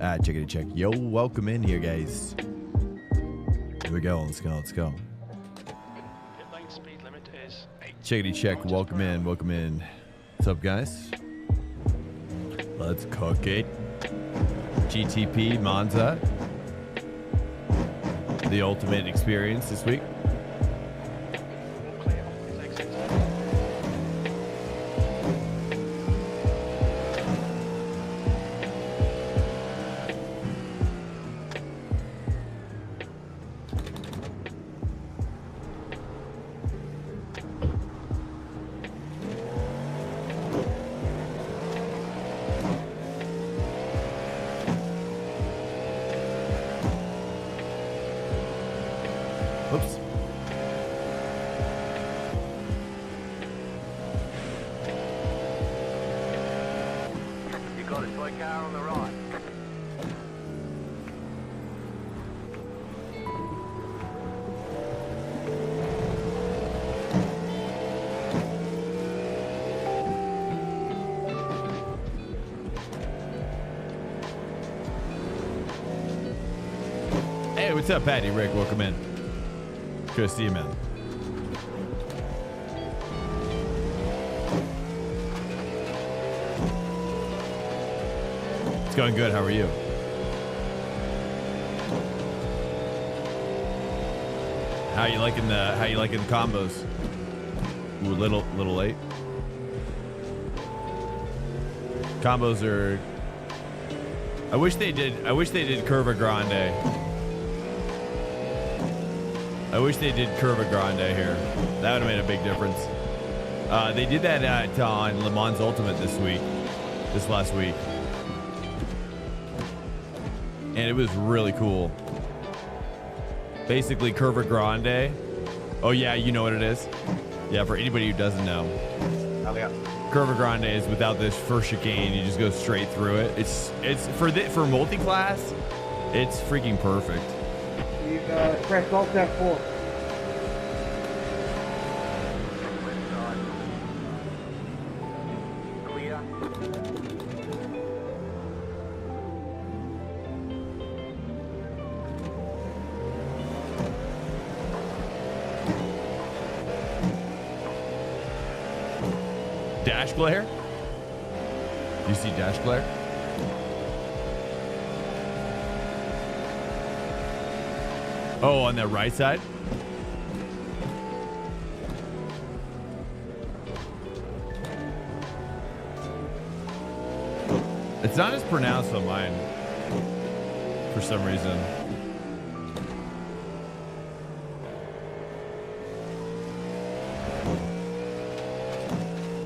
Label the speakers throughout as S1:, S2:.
S1: Chickity check. Yo, welcome in here, guys. Here we go. Let's go. Let's go.
S2: Pit lane speed limit is 8
S1: Chickity check. Welcome in. Welcome in. What's up, guys? Let's cook it. GTP Monza. The ultimate experience this week.
S2: all clear. Please exit.
S1: Oops.
S3: You got it, toy car on the right.
S1: Hey, what's up, Patty? Rick, welcome in. Good to see you, man. It's going good. How are you? How you liking the combos? Ooh, little late. Combos are. I wish they did Curva Grande. I wish they did Curva Grande here. That would have made a big difference. They did that on Le Mans Ultimate this last week. And it was really cool. Basically, Curva Grande. Oh, yeah, you know what it is? Yeah, for anybody who doesn't know. Curva Grande is without this first chicane. You just go straight through it. It's for multi-class, it's freaking perfect.
S4: You press Alt F4.
S3: Left side. Clear.
S1: Dash glare? Do you see dash glare? Oh, on the right side? It's not as pronounced on mine for some reason.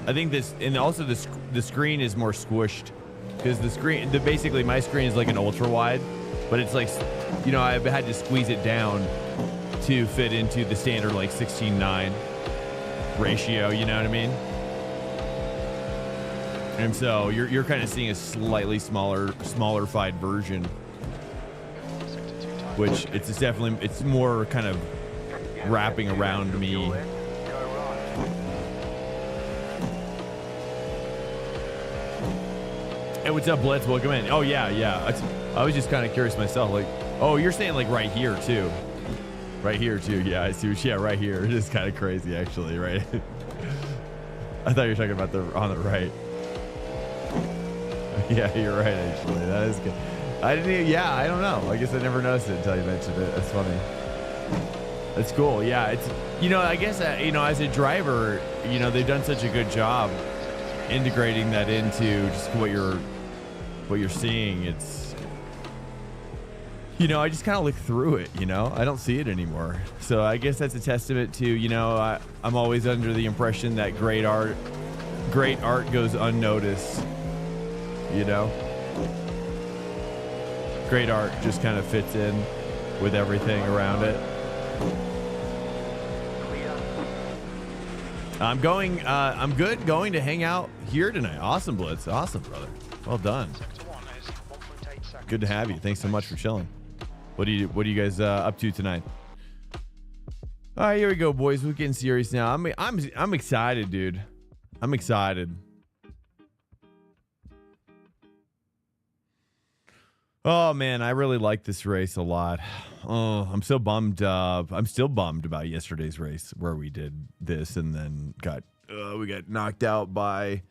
S1: I think this, and also the screen is more squished because basically my screen is like an ultra wide, but it's like, you know, I've had to squeeze it down to fit into the standard like 16:9 ratio. You know what I mean? And so you're kind of seeing a slightly smaller-fied version, which it's more kind of wrapping around me.
S3: Left, go right.
S1: Hey, what's up, Blitz? Welcome in. Oh, yeah. I was just kind of curious myself. Like, oh, you're saying like right here, too. Right here, too. Yeah, I see. Yeah, right here. It is kind of crazy, actually, right? I thought you were talking about on the right. Yeah, you're right, actually. That is good. I don't know. I guess I never noticed it until you mentioned it. That's funny. That's cool. Yeah, it's, you know, I guess, you know, as a driver, you know, they've done such a good job integrating that into just what you're seeing. It's, you know, I just kind of look through it, you know, I don't see it anymore. So I guess that's a testament to, you know, I'm always under the impression that great art goes unnoticed, you know. Great art just kind of fits in with everything around it. I'm good going to hang out here tonight. Awesome, Blitz. Awesome, brother. Well done. Good to have you. Thanks so much for chilling. What are you guys up to tonight? All right, here we go, boys. We're getting serious now. I'm excited, dude. I'm excited. Oh man, I really like this race a lot. Oh, I'm so bummed. I'm still bummed about yesterday's race where we did this and then we got knocked out by.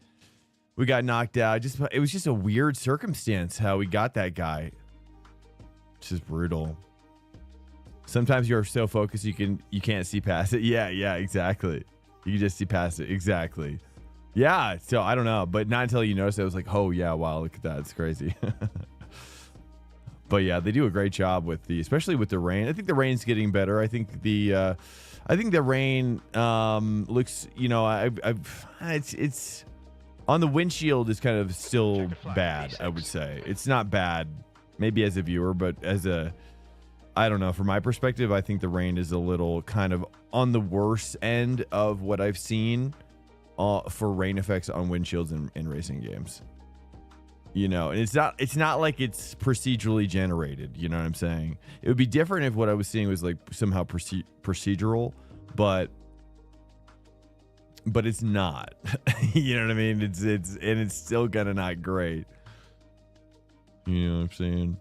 S1: We got knocked out. It was just a weird circumstance how we got that guy. It's just brutal. Sometimes you're so focused you can't see past it. Yeah, exactly. You can just see past it. Exactly. Yeah. So I don't know, but not until you notice it, I was like, oh yeah, wow, look at that. It's crazy. But yeah, they do a great job especially with the rain. I think the rain's getting better. I think the rain looks, it's on the windshield is kind of still bad. I would say it's not bad, maybe as a viewer, but I don't know. From my perspective, I think the rain is a little kind of on the worse end of what I've seen for rain effects on windshields in racing games. And it's not like it's procedurally generated. You know what I'm saying? It would be different if what I was seeing was like somehow procedural, but it's not. You know what I mean? It's still kind of not great. You know what I'm saying?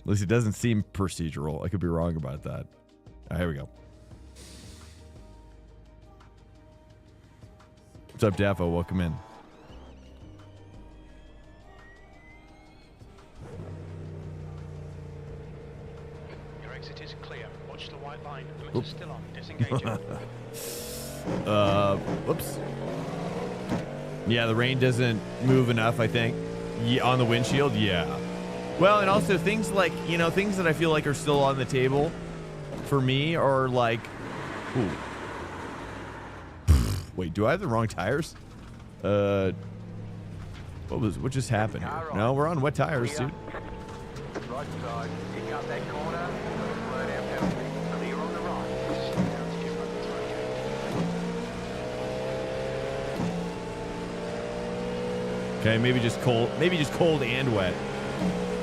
S1: At least it doesn't seem procedural. I could be wrong about that. Here we go. What's up, Daffo? Welcome in.
S2: Your exit is clear. Watch the white line. The limit is still on. Disengaging.
S1: Whoops. Yeah, the rain doesn't move enough, I think. On the windshield, yeah. Well, and also things like, things that I feel like are still on the table for me are like, ooh. Wait, do I have the wrong tires? What just happened here? No, we're on wet tires, dude.
S3: Right side, pick up that corner, slow down penalty. So you're on the right.
S1: Okay, maybe just cold and wet.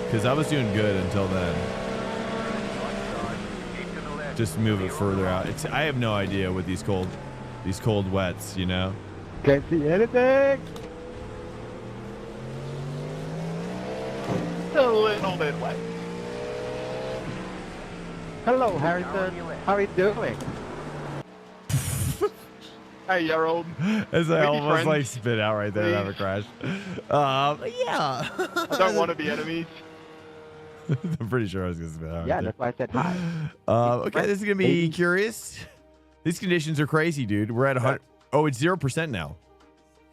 S1: Because I was doing good until then. Just move it further out. I have no idea with these cold wets,
S4: Can't see anything.
S5: A little bit wet.
S4: Hello, Harrison. How are you doing?
S5: Hey, Gerald.
S1: As I almost
S5: friends,
S1: like spit out right there and have a crash. Yeah.
S5: I don't want to be enemies.
S1: I'm pretty sure I was going to spit out.
S4: Yeah, that's why I said hi.
S1: Okay, this is going to be curious. These conditions are crazy, dude. We're at 100. Oh, it's 0% now.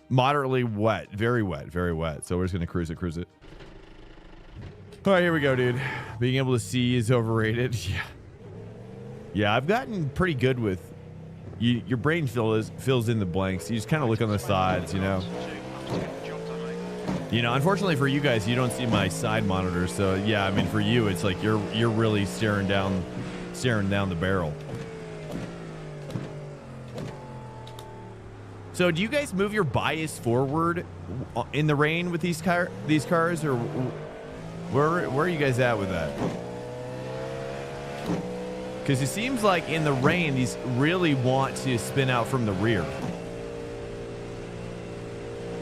S1: Moderately wet. Very wet. Very wet. So we're just going to cruise it. All right, here we go, dude. Being able to see is overrated. Yeah. Yeah, I've gotten pretty good with... your brain fills in the blanks. You just kind of look on the sides, Unfortunately for you guys, you don't see my side monitor. So yeah, I mean, for you, it's like you're really staring down the barrel. So do you guys move your bias forward in the rain with these cars, or where are you guys at with that? Because it seems like in the rain, these really want to spin out from the rear.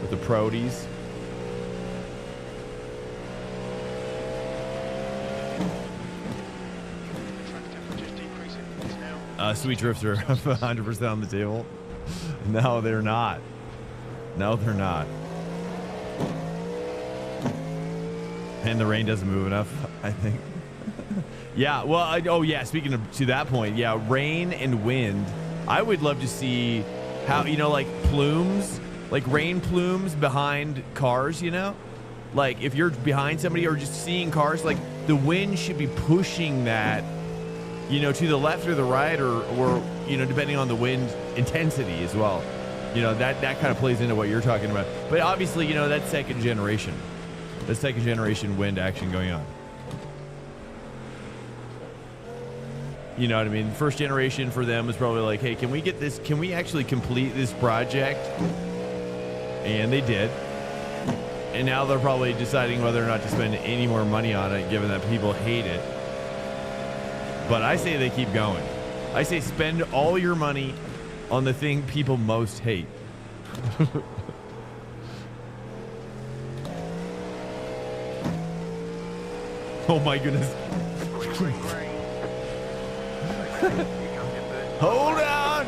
S1: With the Prodies. Sweet drifts are 100% on the table. No, they're not. No, they're not. And the rain doesn't move enough, I think. Yeah, well, speaking to that point, yeah, rain and wind. I would love to see how, like plumes, like rain plumes behind cars, Like if you're behind somebody or just seeing cars, like the wind should be pushing that, to the left or the right or depending on the wind intensity as well. That kind of plays into what you're talking about. But obviously, that's second generation. That's second generation wind action going on. You know what I mean? First generation for them was probably like, hey, can we actually complete this project? And they did. And now they're probably deciding whether or not to spend any more money on it, given that people hate it. But I say they keep going. I say spend all your money on the thing people most hate. Oh my goodness.
S3: Green, green. Here comes your first.
S1: Hold on.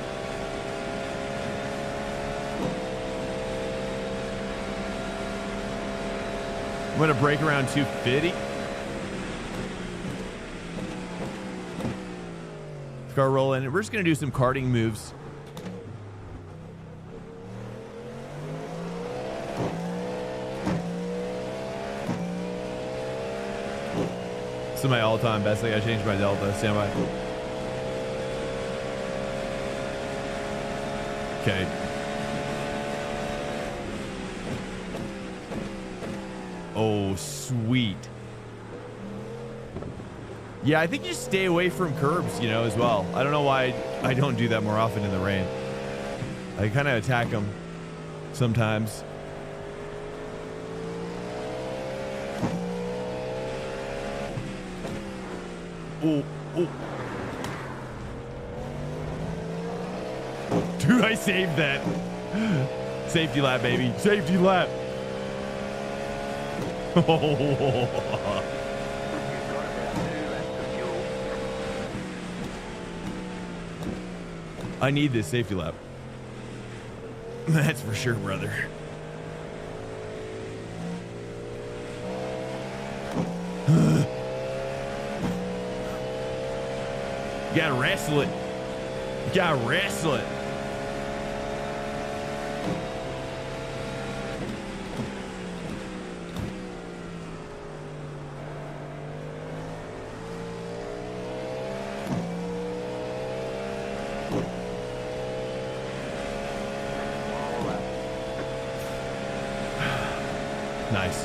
S1: I'm gonna break around 250. Car rolling. We're just gonna do some karting moves. This is my all-time best. I gotta change my delta. Stand by. Okay. Oh, sweet. Yeah, I think you just stay away from curbs, you know, as well. I don't know why I don't do that more often in the rain. I kind of attack them sometimes. Oh, oh. Dude, I saved that. Safety lap, baby. Safety lap.
S3: You've got about 2 laps of fuel.
S1: I need this safety lap. That's for sure, brother. You gotta wrestle it. You gotta wrestle it. Nice.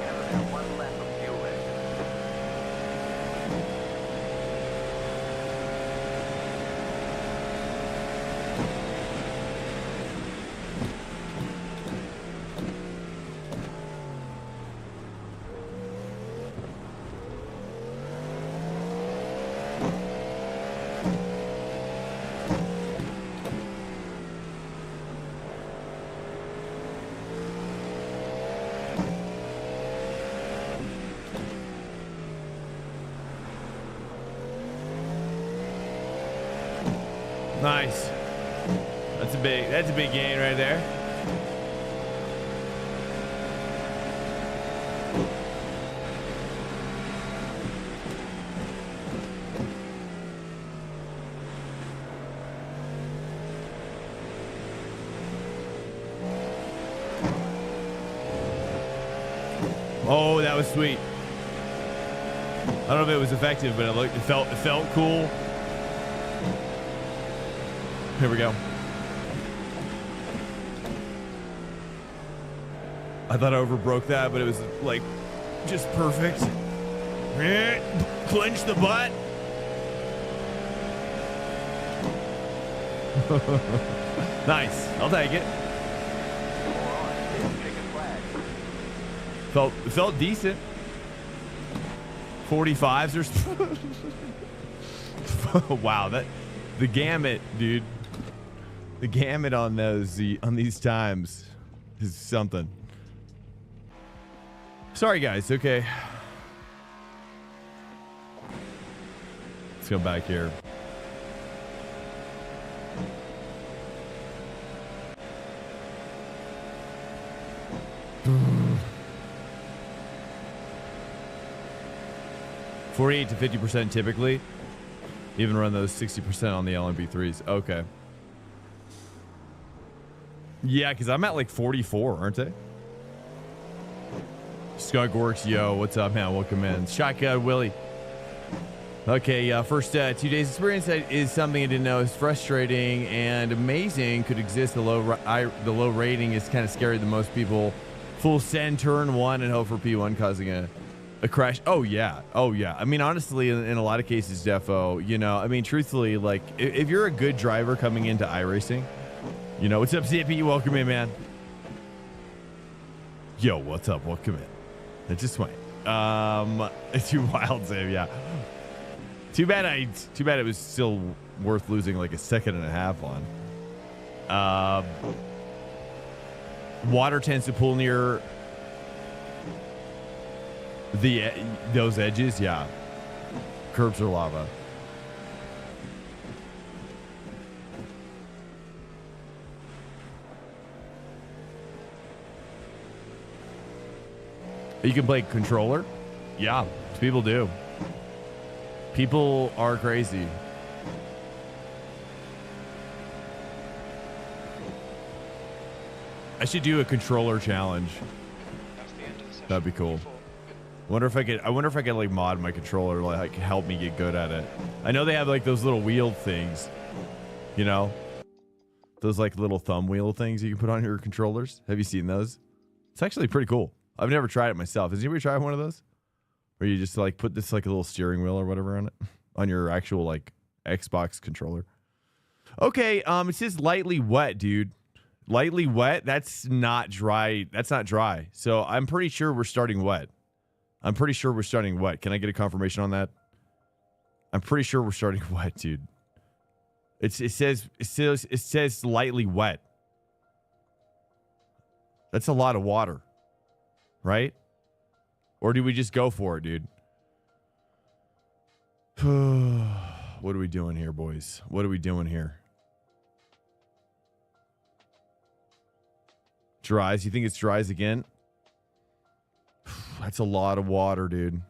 S3: Have about 1 lap of fuel left.
S1: Nice. That's a big gain right there. Oh, that was sweet. I don't know if it was effective, but it felt cool. Here we go. I thought I overbroke that, but it was like just perfect. Clench the butt. Nice. I'll take it. Felt decent. 45s or wow, the gamut, dude. The gamut on these times is something. Sorry guys, okay. Let's go back here. $48 to 50% typically. Even run those 60% on the LMP3s. Okay. Yeah, because I'm at like 44, aren't I? Scott Gorks, yo, what's up, man? Welcome in. Shotgun Willie. Okay, first 2 days experience is something I didn't know is frustrating and amazing. Could exist. The low rating is kind of scary to most people. Full send turn 1 and hope for P1 causing a crash. Oh yeah. I mean, honestly, in a lot of cases, defo, you know, I mean, truthfully, like if you're a good driver coming into iRacing, you know, what's up, Zippy? Welcome in, man. Yo, what's up? Welcome in. It just went. Too wild, Sam. Yeah. Too bad it was still worth losing like a second and a half on. Water tends to pull near those edges. Yeah. Curbs are lava. You can play controller? Yeah, people do. People are crazy. I should do a controller challenge. That'd be cool. I wonder if I could like mod my controller, like help me get good at it. I know they have like those little wheel things, you know, those like little thumb wheel things you can put on your controllers. Have you seen those? It's actually pretty cool. I've never tried it myself. Has anybody tried one of those? Where you just like put this like a little steering wheel or whatever on it, on your actual like Xbox controller. Okay, it says lightly wet, dude. Lightly wet. That's not dry. That's not dry. So I'm pretty sure we're starting wet. I'm pretty sure we're starting wet. Can I get a confirmation on that? I'm pretty sure we're starting wet, dude. It says lightly wet. That's a lot of water. Right? Or do we just go for it, dude? What are we doing here, boys? What are we doing here? Dries. You think it's dries again? That's a lot of water, dude.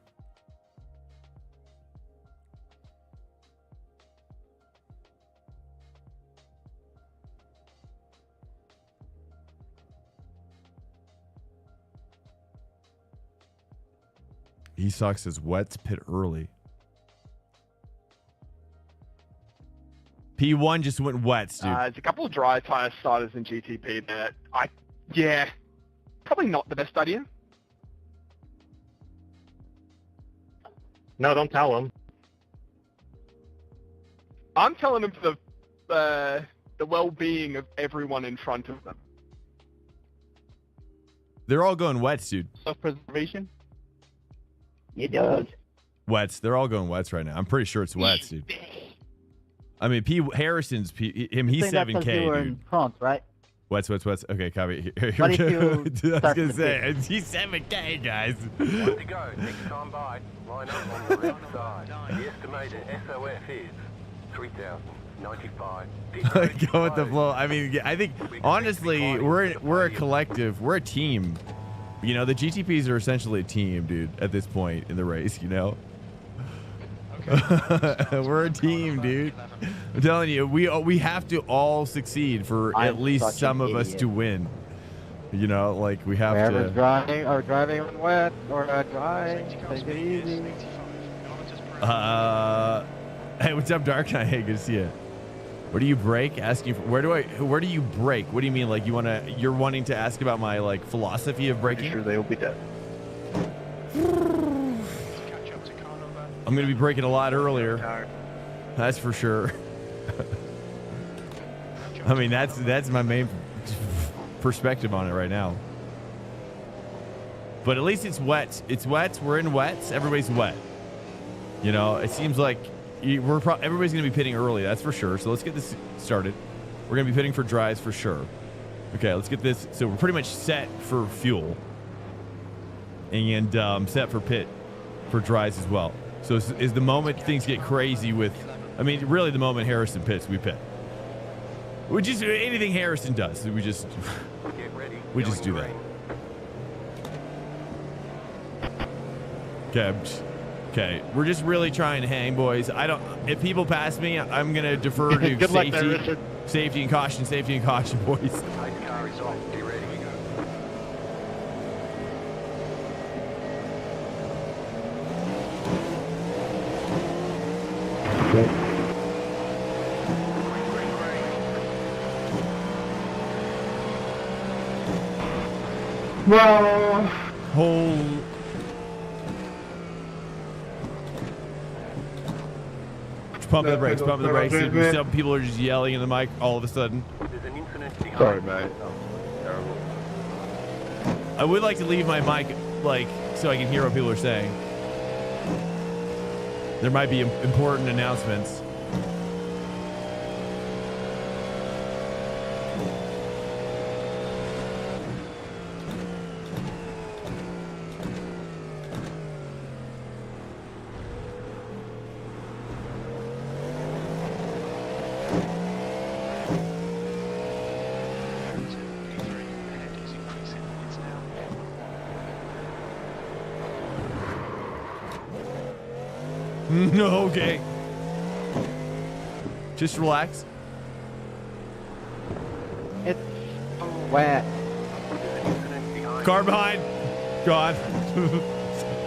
S1: Esox says wets pit early. P1 just went wets, dude.
S5: There's a couple of dry tire starters in GTP that yeah, probably not the best idea.
S6: No, don't tell them.
S5: I'm telling them for the well-being of everyone in front of them.
S1: They're all going wets, dude.
S6: Self-preservation?
S4: It does.
S1: Wets. They're all going wets right now. I'm pretty sure it's wets, dude. I mean, Harrison's he's 7K,
S4: You were
S1: dude.
S4: in front, right?
S1: Wets. Okay, copy. Here
S4: What
S1: we
S4: if
S1: go.
S4: you
S1: I was
S4: start
S1: gonna
S4: the
S1: say he's 7K, guys.
S3: One to go. Next time by, line up on the left side. The estimated SOF is 3,095.
S1: Go with the flow. I mean, I think honestly, we're a collective. We're a team. You know, the GTPs are essentially a team, dude. At this point in the race, you know. We're a team, dude. I'm telling you, we have to all succeed for at least some of us to win. You know, like we have
S4: Whoever's
S1: to.
S4: driving on wet or dry, take it easy.
S1: Hey, what's up, Dark Knight? Hey, good to see you. Where do you break? Asking for where do you break? What do you mean? Like you're wanting to ask about my like philosophy of breaking?
S6: Sure, they will be dead.
S1: I'm gonna be breaking a lot earlier. That's for sure. I mean, that's my main perspective on it right now. But at least it's wet. It's wet. We're in wets. Everybody's wet. You know, it seems like everybody's gonna be pitting early. That's for sure. So let's get this started. We're gonna be pitting for dries for sure. Okay, let's get this. So we're pretty much set for fuel and set for pit for dries as well. So is the moment things get crazy with, I mean, really the moment Harrison pits, we pit. We just, anything Harrison does, we just do that. Okay, we're just really trying to hang, boys. If people pass me, I'm gonna defer to
S6: Good luck there, Richard.
S1: safety and caution, boys.
S3: Car is off. Be ready.
S5: Well,
S1: Hold. Pump the brakes. Some people are just yelling in the mic all of a sudden.
S3: There's an incident behind.
S5: sorry, mate.
S1: I would like to leave my mic, like, so I can hear what people are saying. There might be important announcements. No, okay. Just relax.
S4: It's so wet.
S1: Car behind. Gone.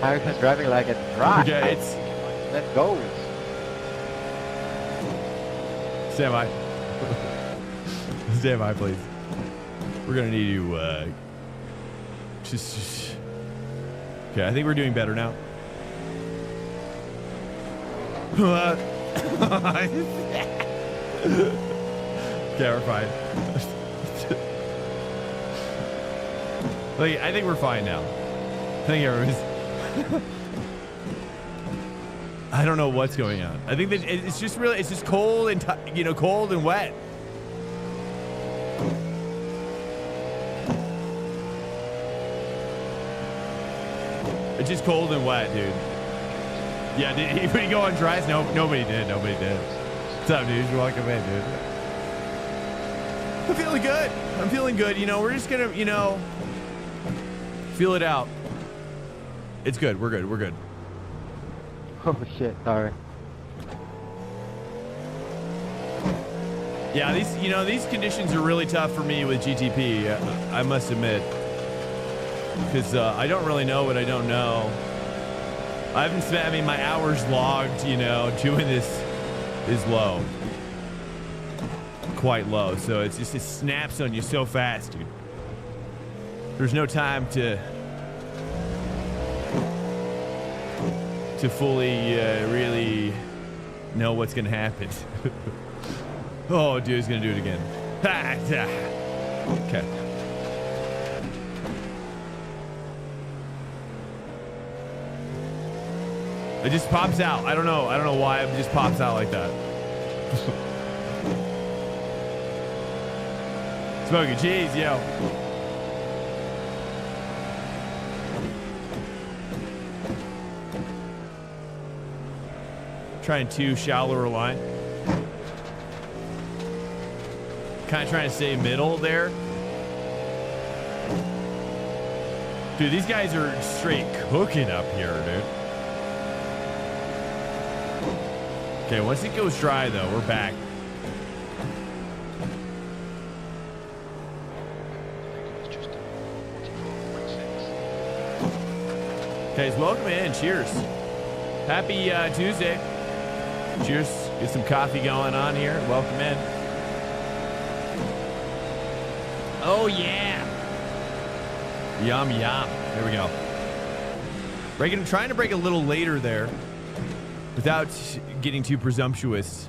S4: I'm driving like a truck.
S1: Okay, it's...
S4: Let's go.
S1: Stand by. Stand by, please. We're gonna need to, just... Okay, I think we're doing better now. Okay, we're fine. Like, I think we're fine now. I think everyone's... I don't know what's going on. I think that it's just really, it's just cold and, cold and wet. It's just cold and wet, dude. Yeah, did anybody go on dries? No, nobody did. Nobody did. What's up, dude? Welcome in, dude. I'm feeling good. I'm feeling good. We're just gonna, feel it out. It's good. We're good. We're good.
S4: Oh shit, sorry.
S1: Yeah, these conditions are really tough for me with GTP. I must admit, because I don't really know what I don't know. I haven't spent, my hours logged, doing this is low. Quite low. So it snaps on you so fast, dude. There's no time to fully really know what's going to happen. Oh, dude, he's going to do it again. Okay. It just pops out. I don't know why it just pops out like that. Smoking cheese, yo. Trying to shallower line. Kind of trying to stay middle there. Dude, these guys are straight cooking up here, dude. Okay, once it goes dry, though, we're back. Guys, welcome in. Cheers. Happy Tuesday. Cheers. Get some coffee going on here. Welcome in. Oh, yeah. Yum, yum. Here we go. Trying to break a little later there without getting too presumptuous.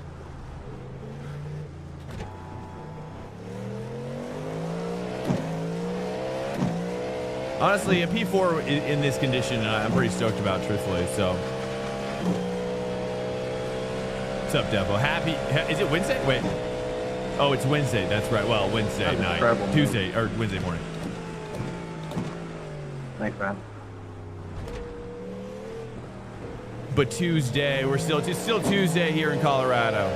S1: Honestly, a P4 in this condition, I'm pretty stoked about, truthfully. So, what's up, Devo? Happy? Is it Wednesday? Wait. Oh, it's Wednesday. That's right. Well, Wednesday night, Tuesday or Wednesday morning.
S4: Thanks, man.
S1: But Tuesday, it's still Tuesday here in Colorado.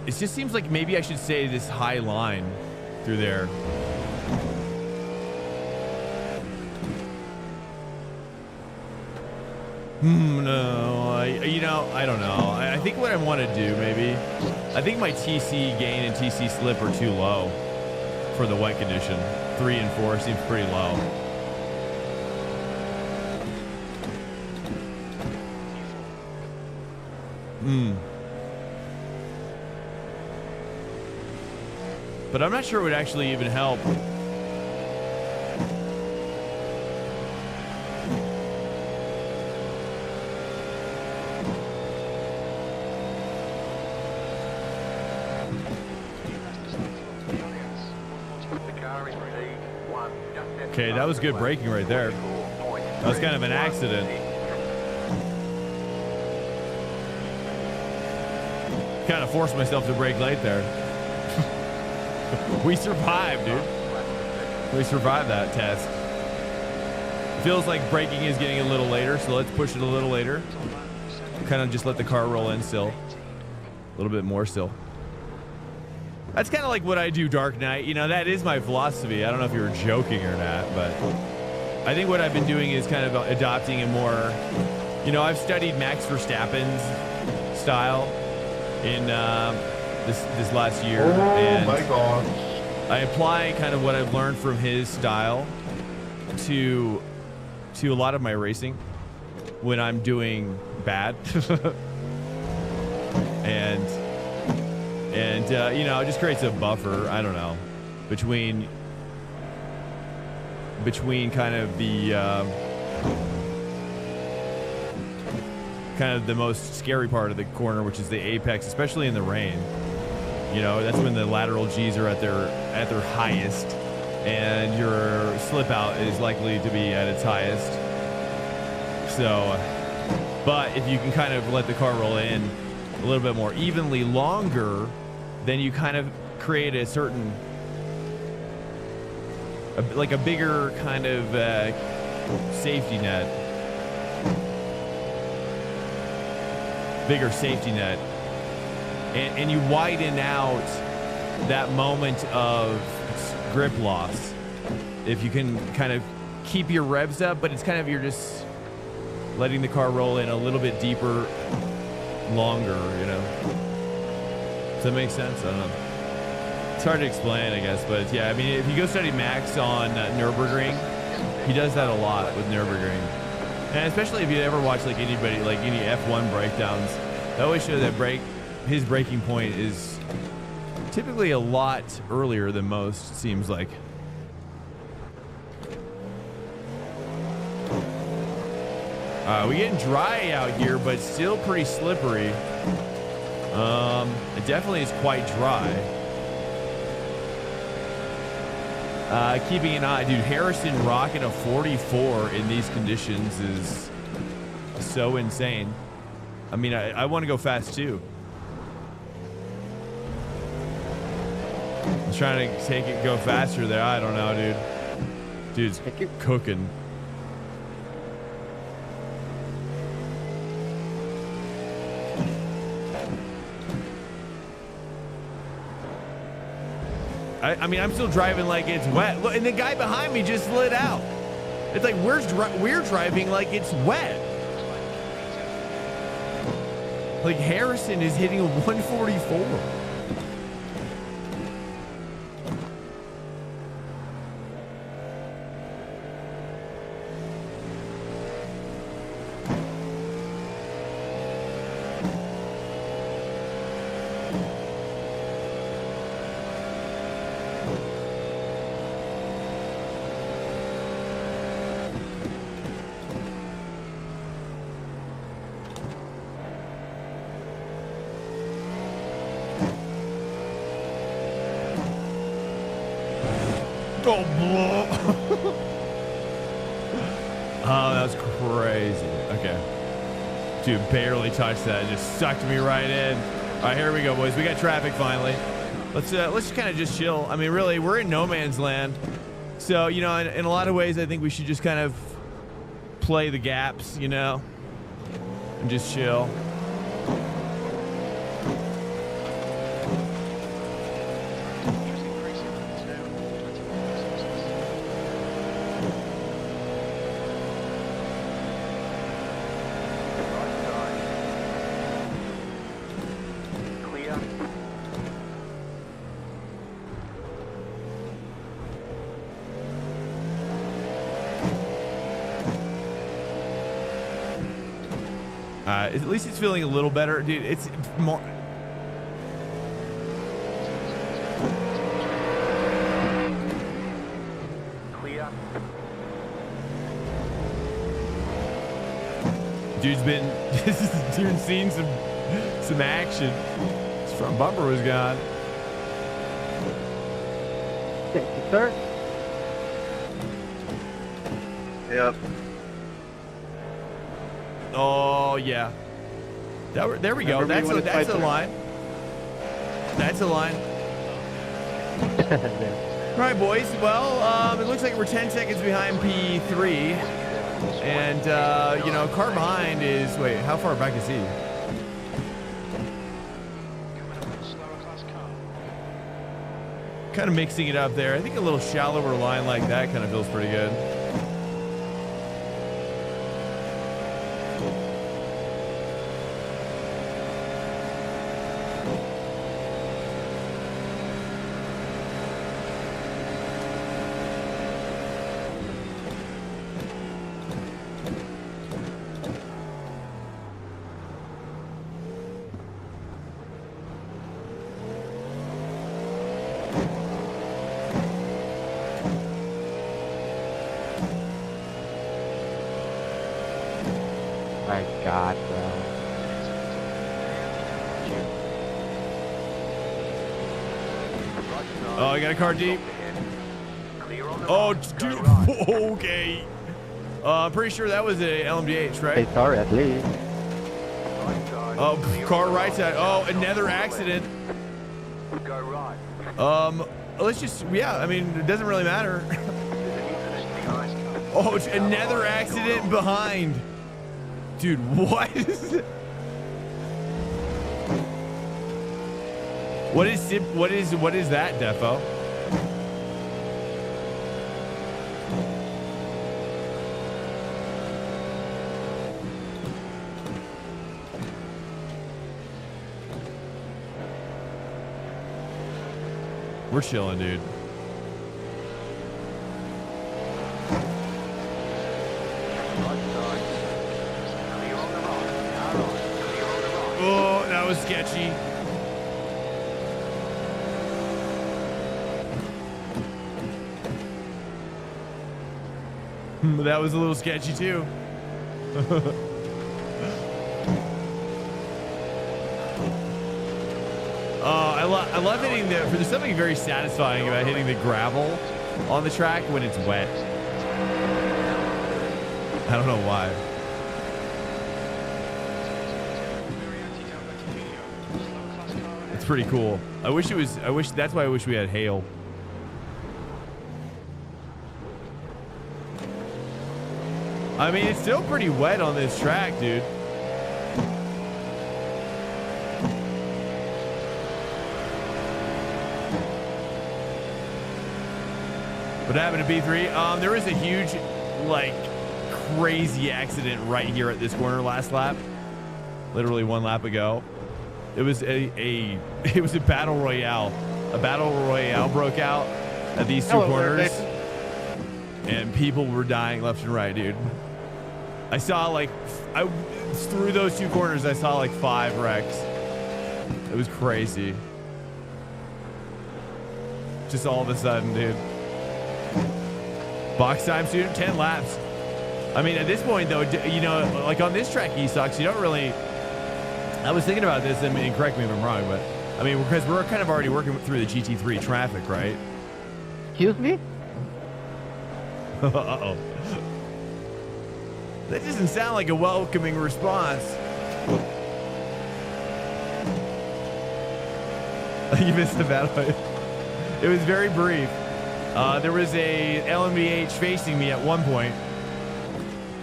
S1: It just seems like maybe I should say this high line through there. No, I don't know. I think what I want to do, maybe, I think my TC gain and TC slip are too low for the wet condition. 3 and 4 seems pretty low. But I'm not sure it would actually even help. Okay, that was good braking right there. That was kind of an accident. Kind of forced myself to brake late there. We survived, dude. We survived that test. Feels like braking is getting a little later, so let's push it a little later. Kind of just let the car roll in still. A little bit more still. That's kind of like what I do, Dark Knight. You know, that is my philosophy. I don't know if you were joking or not, but I think what I've been doing is kind of adopting a more, you know, I've studied Max Verstappen's style in this last year.
S6: Oh my God.
S1: I apply kind of what I've learned from his style to a lot of my racing when I'm doing bad. and you know, it just creates a buffer, I don't know, between kind of the most scary part of the corner, which is the apex, especially in the rain. You know, that's when the lateral G's are at their highest, and your slip out is likely to be at its highest. So, but if you can kind of let the car roll in a little bit more evenly longer, then you kind of create a certain, like a bigger kind of safety net. Bigger safety net. And you widen out that moment of grip loss. If you can kind of keep your revs up, but it's kind of, you're just letting the car roll in a little bit deeper, longer, you know. Does that make sense? I don't know. It's hard to explain, I guess, but yeah, I mean, if you go study Max on Nürburgring, he does that a lot with Nürburgring. And especially if you ever watch like anybody, like any F1 breakdowns, they always show that his braking point is typically a lot earlier than most, seems like. We're getting dry out here, but still pretty slippery. It definitely is quite dry. Keeping an eye, dude, Harrison rocking a 44 in these conditions is so insane. I mean, I want to go fast too. I was trying to go faster there. I don't know, dude. Dude's cooking. I mean, I'm still driving like it's wet. Look, and the guy behind me just slid out. It's like we're driving like it's wet. Like Harrison is hitting a 144. Oh, that was crazy. Okay. Dude, barely touched that. Just sucked me right in. All right, here we go, boys. We got traffic finally. Let's kind of just chill. I mean, really, we're in no man's land. So, you know, in a lot of ways, I think we should just kind of play the gaps, you know, and just chill. At least it's feeling a little better, dude. It's more.
S3: Clear.
S1: Dude's seen some action. His front bumper was gone.
S4: Thank you, sir.
S5: Yep.
S1: Oh yeah. There we go.
S4: Remember me when
S1: That's
S4: it's
S1: a
S4: my
S1: line. That's a line. All right, boys. Well, it looks like we're 10 seconds behind P3, and you know, car behind is. Wait, how far back is he?
S2: Slower class car.
S1: Kind of mixing it up there. I think a little shallower line like that kind of feels pretty good.
S4: My God, bro.
S1: Oh, I got a car deep.
S3: Clear on the
S1: Oh,
S3: right,
S1: dude.
S3: go right.
S1: Okay. I'm pretty sure that was a LMDH,
S4: Hey,
S1: right?
S4: sorry, at least.
S3: Right side,
S1: Oh,
S3: clear
S1: car
S3: on the
S1: right side. Oh, another accident.
S3: Go right.
S1: Let's just, yeah, I mean, it doesn't really matter.
S3: There's an incident behind.
S1: Oh, it's another accident behind. Dude, what is it? What is that, Defo? We're chilling, dude. Oh, that was sketchy. That was a little sketchy too. I love hitting the. There's something very satisfying about hitting the gravel on the track when it's wet. I don't know why. It's pretty cool. I wish that's why I wish we had hail. I mean, it's still pretty wet on this track, dude. What happened to P3? There was a huge, like, crazy accident right here at this corner last lap. Literally one lap ago. It was it was a battle royale. A battle royale broke out at these two corners, and people were dying left and right, dude. I saw like through those two corners, I saw like 5 wrecks. It was crazy. Just all of a sudden, dude. Box time, student, 10 laps. I mean, at this point, though, you know, like on this track, E-Sox, you don't really. I was thinking about this, and correct me if I'm wrong, but I mean, because we're kind of already working through the GT3 traffic, right?
S4: Excuse me?
S1: Uh-oh. That doesn't sound like a welcoming response. You missed the battle. It was very brief. There was a LMDH facing me at one point.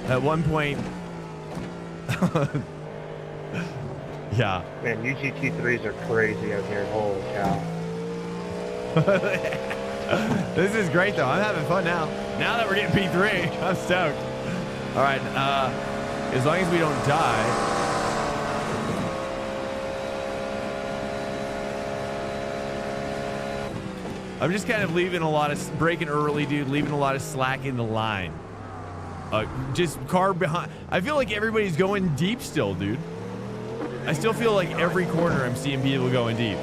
S1: At one point. Yeah.
S6: Man, you GT3s are crazy out here. Holy cow.
S1: This is great, though. I'm having fun now. Now that we're getting P3, I'm stoked. All right. As long as we don't die. I'm just kind of leaving a lot of breaking early, dude. Leaving a lot of slack in the line. Just car behind. I feel like everybody's going deep still, dude. I still feel like every corner I'm seeing people going deep.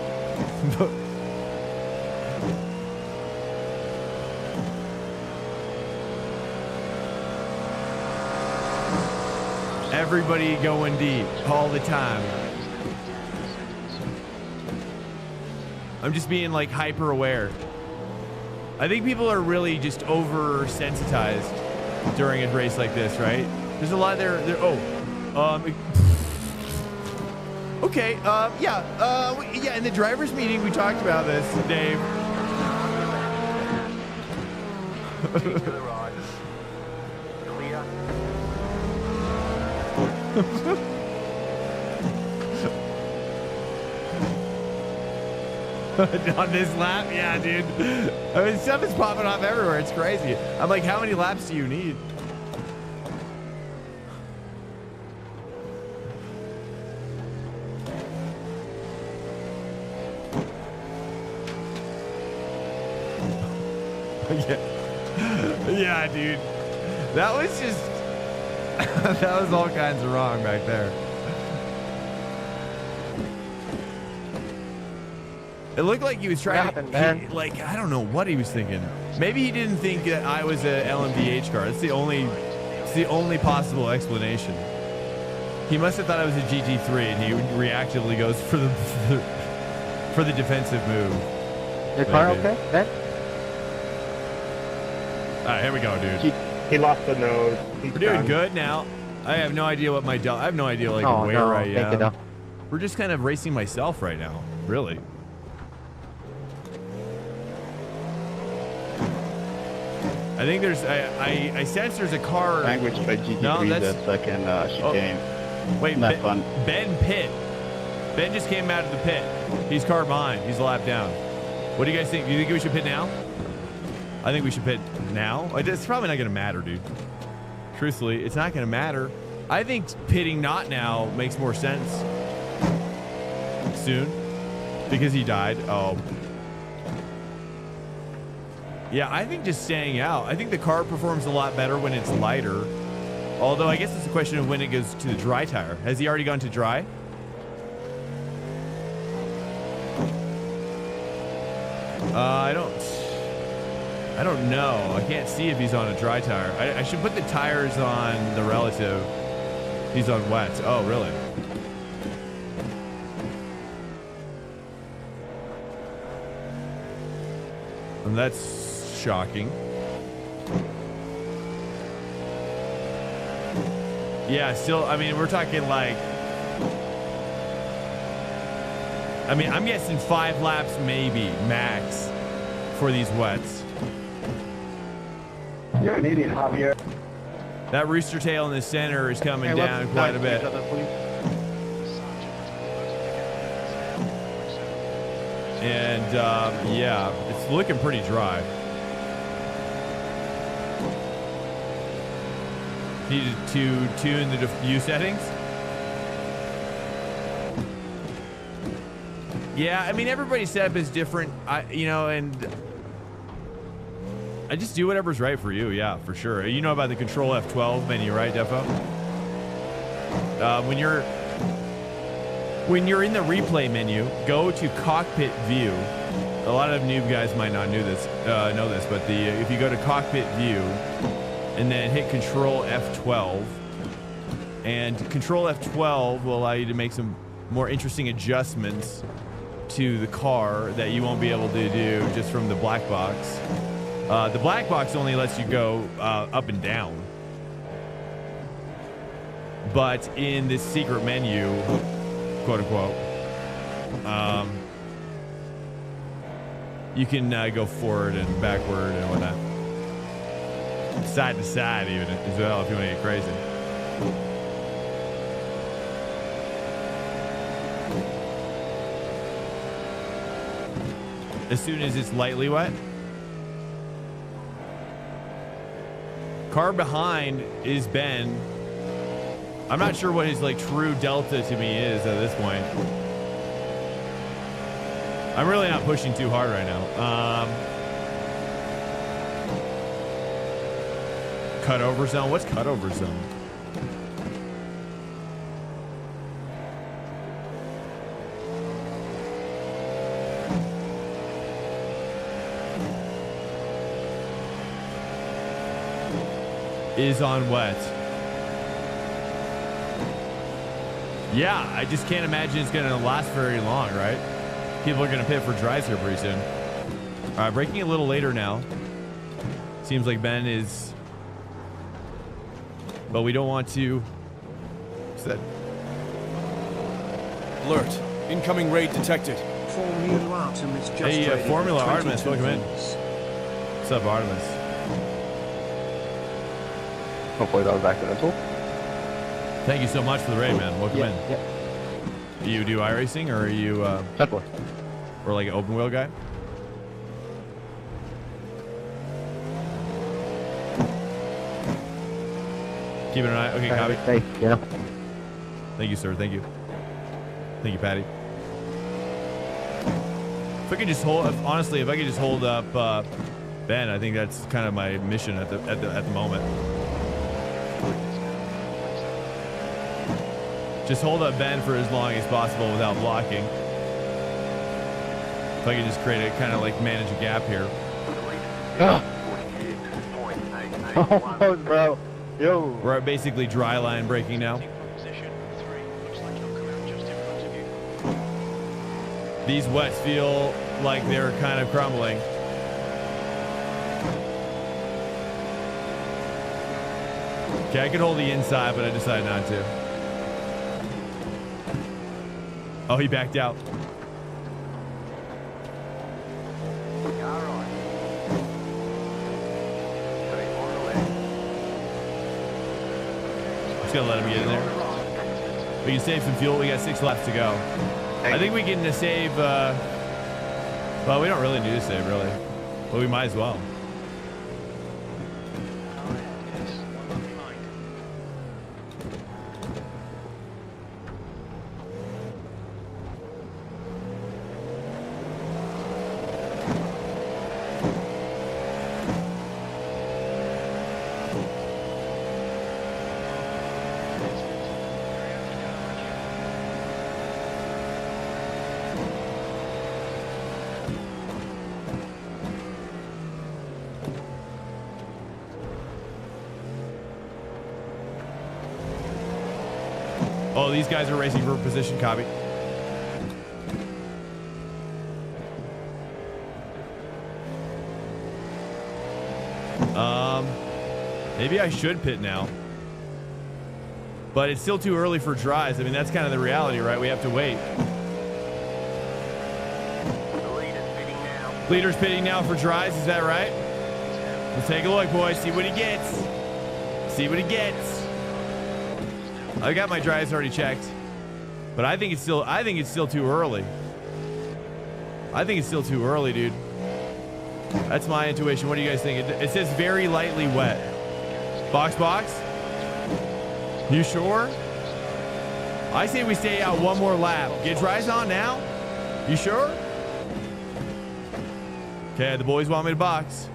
S1: Everybody going deep all the time. I'm just being like hyper aware. I think people are really just oversensitized during a race like this, right? There's a lot there. Okay. Yeah. In the drivers' meeting, we talked about this, Dave.
S3: Keep to the right. Clear.
S1: On this lap, yeah, dude. I mean, stuff is popping off everywhere. It's crazy. I'm like, how many laps do you need? Yeah, dude. That was just that was all kinds of wrong back there. It looked like he was trying to, like, I don't know what he was thinking. Maybe he didn't think that I was a LMDH car. It's the only possible explanation. He must have thought I was a GT3, and he reactively goes for the defensive move.
S4: Your car okay, Ben?
S1: All right, here we go, dude.
S6: He lost the nose. He's
S1: We're doing
S6: done.
S1: good now. I have no idea what I have no idea like
S4: Oh,
S1: where
S4: no,
S1: I
S4: thank you,
S1: am.
S4: no.
S1: We're just kind of racing myself right now, really. I think there's I sense there's a car.
S7: Language by GT3,
S1: No,
S7: the
S1: that's-
S7: second chicane.
S1: Wait,
S7: Not fun.
S1: Ben Pitt. Ben just came out of the pit. He's car behind. He's a lap down. What do you guys think? Do you think we should pit now? I think we should pit now. It's probably not going to matter, dude. Truthfully, it's not going to matter. I think pitting not now makes more sense. Soon. Because he died. Oh. Yeah, I think just staying out. I think the car performs a lot better when it's lighter. Although I guess it's a question of when it goes to the dry tire. Has he already gone to dry? I don't know. I can't see if he's on a dry tire. I should put the tires on the relative. He's on wet. Oh, really? And that's shocking. Yeah, still, I mean, we're talking like, I mean, I'm guessing 5 laps maybe, max, for these wets.
S6: You're an idiot, Javier.
S1: That rooster tail in the center is coming down quite a bit. And, yeah, it's looking pretty dry. Needed to tune the diffuse settings. Yeah, I mean, everybody's setup is different, and I just do whatever's right for you. Yeah, for sure. You know about the Control F12 menu, right, Defo? When you're in the replay menu, go to cockpit view. A lot of noob guys might not know this, but if you go to cockpit view and then hit Control F12, and Control F12 will allow you to make some more interesting adjustments to the car that you won't be able to do just from the black box. The black box only lets you go up and down. But in this secret menu, quote unquote, you can go forward and backward and whatnot. Side to side even as well if you want to get crazy. As soon as it's lightly wet. Car behind is Ben. I'm not sure what his like true delta to me is at this point. I'm really not pushing too hard right now. Cutover zone? What's cutover zone? Is on wet. Yeah, I just can't imagine it's going to last very long, right? People are going to pit for dries here pretty soon. All right, braking a little later now. Seems like Ben is but we don't want to. What's that?
S7: Alert. Incoming raid detected.
S8: Formula Artemis just
S1: Hey,
S8: traded
S1: Formula
S8: at
S1: Artemis,
S8: 22
S1: welcome in.
S8: votes.
S1: What's up, Artemis?
S5: Hopefully that was accidental.
S1: Thank you so much for the raid, man. Welcome in.
S5: Yeah.
S1: You do iRacing, or are you
S5: Definitely.
S1: or like an open wheel guy? Keeping an eye. Okay, copy.
S5: Hey, yeah.
S1: Thank you, sir. Thank you. Thank you, Patty. If I could just hold, honestly, if I could just hold up Ben, I think that's kind of my mission at the moment. Just hold up Ben for as long as possible without blocking. If I could just create a kind of like manage a gap here.
S5: Oh, bro. Yo.
S1: We're basically dry line braking now.
S2: Position 3. Looks like you'll come out just in front of you.
S1: These wets feel like they're kind of crumbling. Okay, I could hold the inside, but I decided not to. Oh, he backed out. Just gonna let him get in there. We can save some fuel. We got 6 laps to go. I think we can save. Well, we don't really need to save, really, but we might as well. Oh, these guys are racing for position, copy. Maybe I should pit now. But it's still too early for dries. I mean, that's kind of the reality, right? We have to wait. Leader's pitting now for dries, is that right? Let's take a look, boys. See what he gets. See what he gets. I got my dries already checked, but I think it's still too early. I think it's still too early, dude. That's my intuition. What do you guys think? It says very lightly wet. Box. You sure? I say we stay out one more lap. Get dries on now. You sure? Okay, the boys want me to box.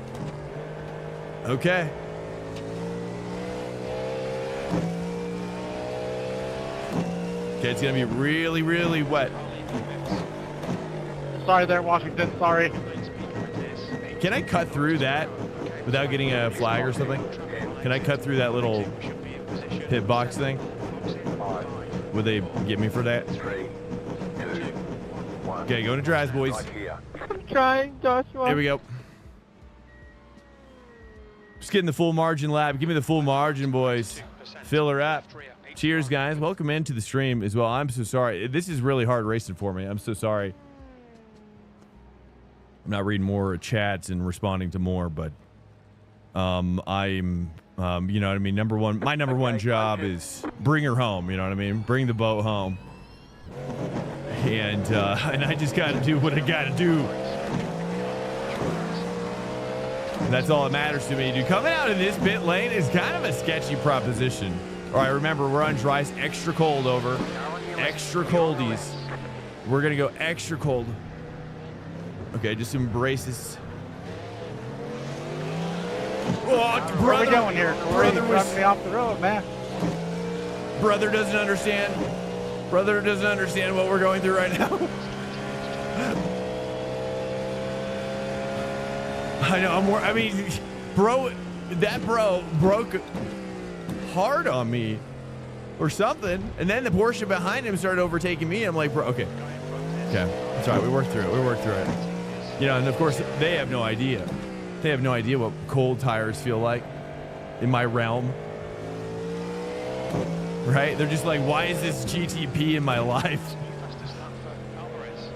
S1: Okay. Okay, it's gonna be really, really wet.
S5: Sorry there, Washington. Sorry.
S1: Can I cut through that without getting a flag or something? Can I cut through that little pit box thing? Would they get me for that? Okay, going to dries, boys.
S5: I'm trying, Joshua.
S1: Here we go. Just getting the full margin lap. Give me the full margin, boys. Fill her up. Cheers, guys. Welcome into the stream as well. I'm so sorry. This is really hard racing for me. I'm so sorry. I'm not reading more chats and responding to more, but I'm, you know what I mean? My number one job is bring her home. You know what I mean? Bring the boat home. And I just got to do what I got to do. That's all that matters to me, dude. Coming out in this pit lane is kind of a sketchy proposition. All right, remember, we're on dries, extra cold over. Extra coldies. We're going to go extra cold. Okay, just embrace this. Oh, brother.
S4: Where are we going here?
S1: Brother
S4: Drop me off the road, man.
S1: Brother doesn't understand. Brother doesn't understand what we're going through right now. I know, I mean, bro, that bro broke hard on me or something, and then the Porsche behind him started overtaking me. I'm like, bro, okay, it's all right. We worked through it. You know, and of course they have no idea. They have no idea what cold tires feel like in my realm. right? They're just like, why is this GTP in my life?
S2: Fastest lap for Alvarez.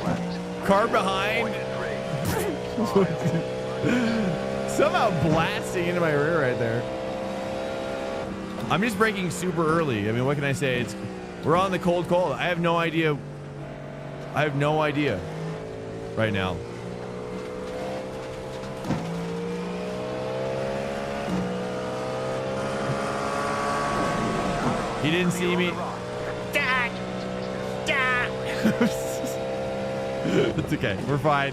S2: 21.3.
S1: Car behind. Somehow blasting into my rear right there. I'm just braking super early. I mean, what can I say? We're on the cold. I have no idea. I have no idea right now. He didn't see me. It's okay. We're fine.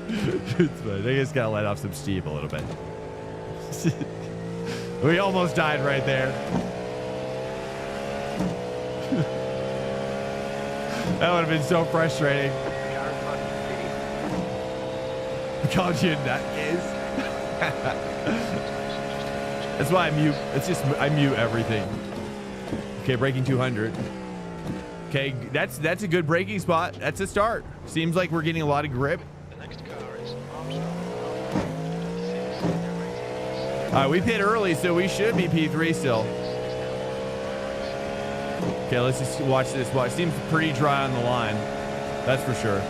S1: It's fine. I just gotta let off some steam a little bit. We almost died right there. That would have been so frustrating. Called you a nutcase. That's why I mute. It's just I mute everything. Okay, braking 200. Okay, that's a good braking spot. That's a start. Seems like we're getting a lot of grip.
S2: The next car is Armstrong.
S1: All right, we pit early, so we should be P3 still. Okay, let's just watch this. It seems pretty dry on the line. That's for sure.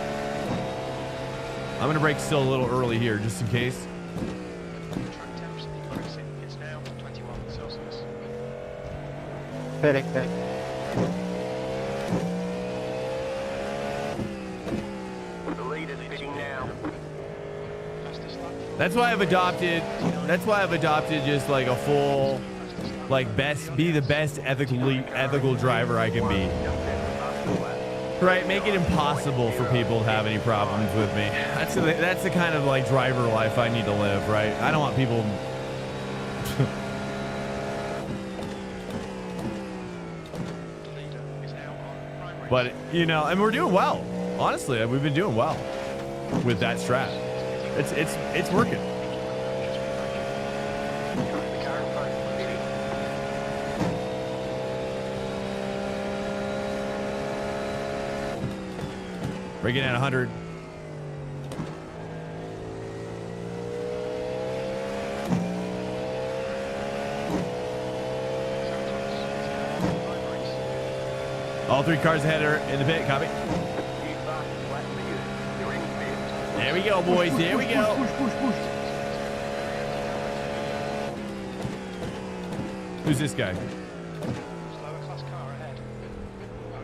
S1: I'm gonna brake still a little early here, just in case.
S2: Track temps increasing. It's now 21 Celsius.
S4: Pitting.
S3: The lead is pitting now.
S2: Fastest lap.
S1: That's why I've adopted. That's why I've adopted just like a full, like be the best ethical driver I can be. Right, make it impossible for people to have any problems with me. That's the kind of like driver life I need to live, right? I don't want people.
S2: The leader is now on prime race.
S1: But you know, and we're doing well. Honestly, we've been doing well with that strat. It's working.
S3: The car in front is pitting.
S1: Breaking at 100. All three cars ahead are in the pit. Copy. There we go, boys. There we go. Who's this guy?
S2: Slower class car ahead.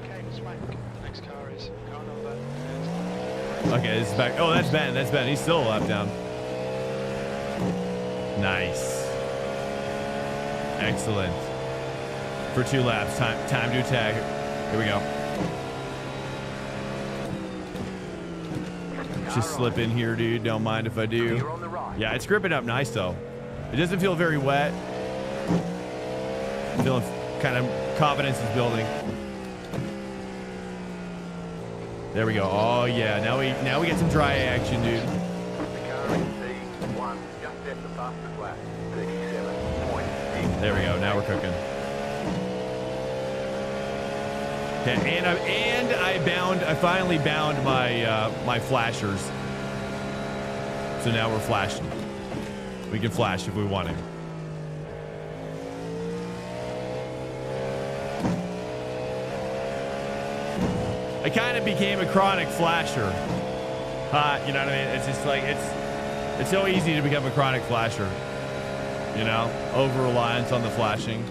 S2: Okay, swank. Next car is car number.
S1: Okay, this is back. Oh, that's Ben. That's Ben. He's still a lap down. Nice. Excellent. For 2 laps. Time to attack. Here we go. Just slip in here, dude. Don't mind if I do.
S3: You're on the right.
S1: Yeah, it's gripping up nice, though. It doesn't feel very wet. Feeling kind of confidence is building. There we go. Oh yeah, now we get some dry action, dude.
S3: The car in C1 just set the fastest lap. 37.6.
S1: There we go. Now we're cooking. Okay, and I finally bound my my flashers. So now we're flashing. We can flash if we want to. I kind of became a chronic flasher. You know what I mean? It's just like it's so easy to become a chronic flasher. You know, over reliance on the flashing.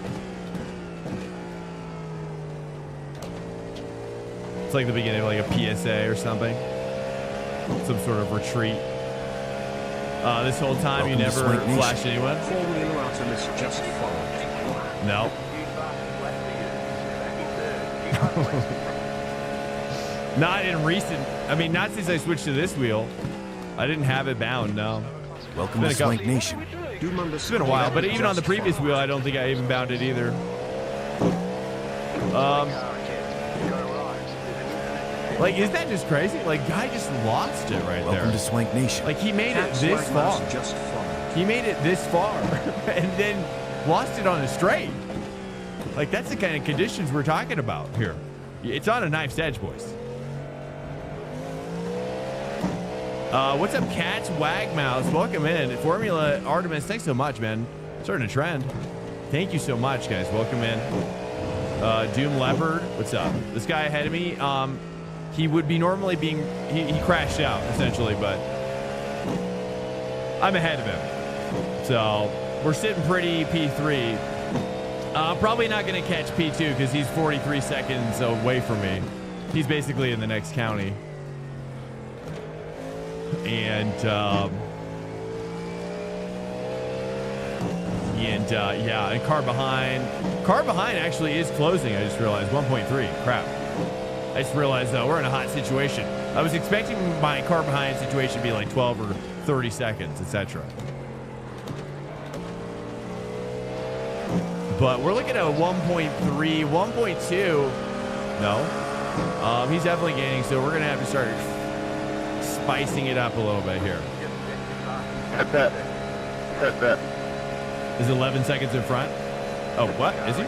S1: It's like the beginning of like a PSA or something. Some sort of retreat. This whole time you never flashed anyone?
S8: Formula Artemis just followed.
S1: No. Not in recent. I mean, not since I switched to this wheel. I didn't have it bound. No.
S7: Welcome to Swank Nation.
S1: It's been a while, but even on the previous wheel, I don't think I even bound it either. Like, is that just crazy? Like, guy just lost it right there.
S7: Welcome to Swank Nation.
S1: Like, he made it this far.
S8: Just followed.
S1: He made it this far and then lost it on a straight. Like, that's the kind of conditions we're talking about here. It's on a knife's edge, boys. What's up, Cats Wagmouse? Welcome in. Formula Artemis, thanks so much, man. Starting a trend. Thank you so much, guys. Welcome in. Doom Leopard, what's up? This guy ahead of me, he would be normally being, he crashed out, essentially, but I'm ahead of him. So, we're sitting pretty P3. Probably not going to catch P2 because he's 43 seconds away from me. He's basically in the next county. And yeah, and car behind actually is closing. I just realized 1.3. Crap. I just realized though we're in a hot situation. I was expecting my car behind situation to be like 12 or 30 seconds, etc. But we're looking at a 1.3, 1.2. No, he's definitely gaining. So we're gonna have to start spicing it up a little bit here.
S5: I bet.
S1: Is 11 seconds in front? Oh, what? Is he?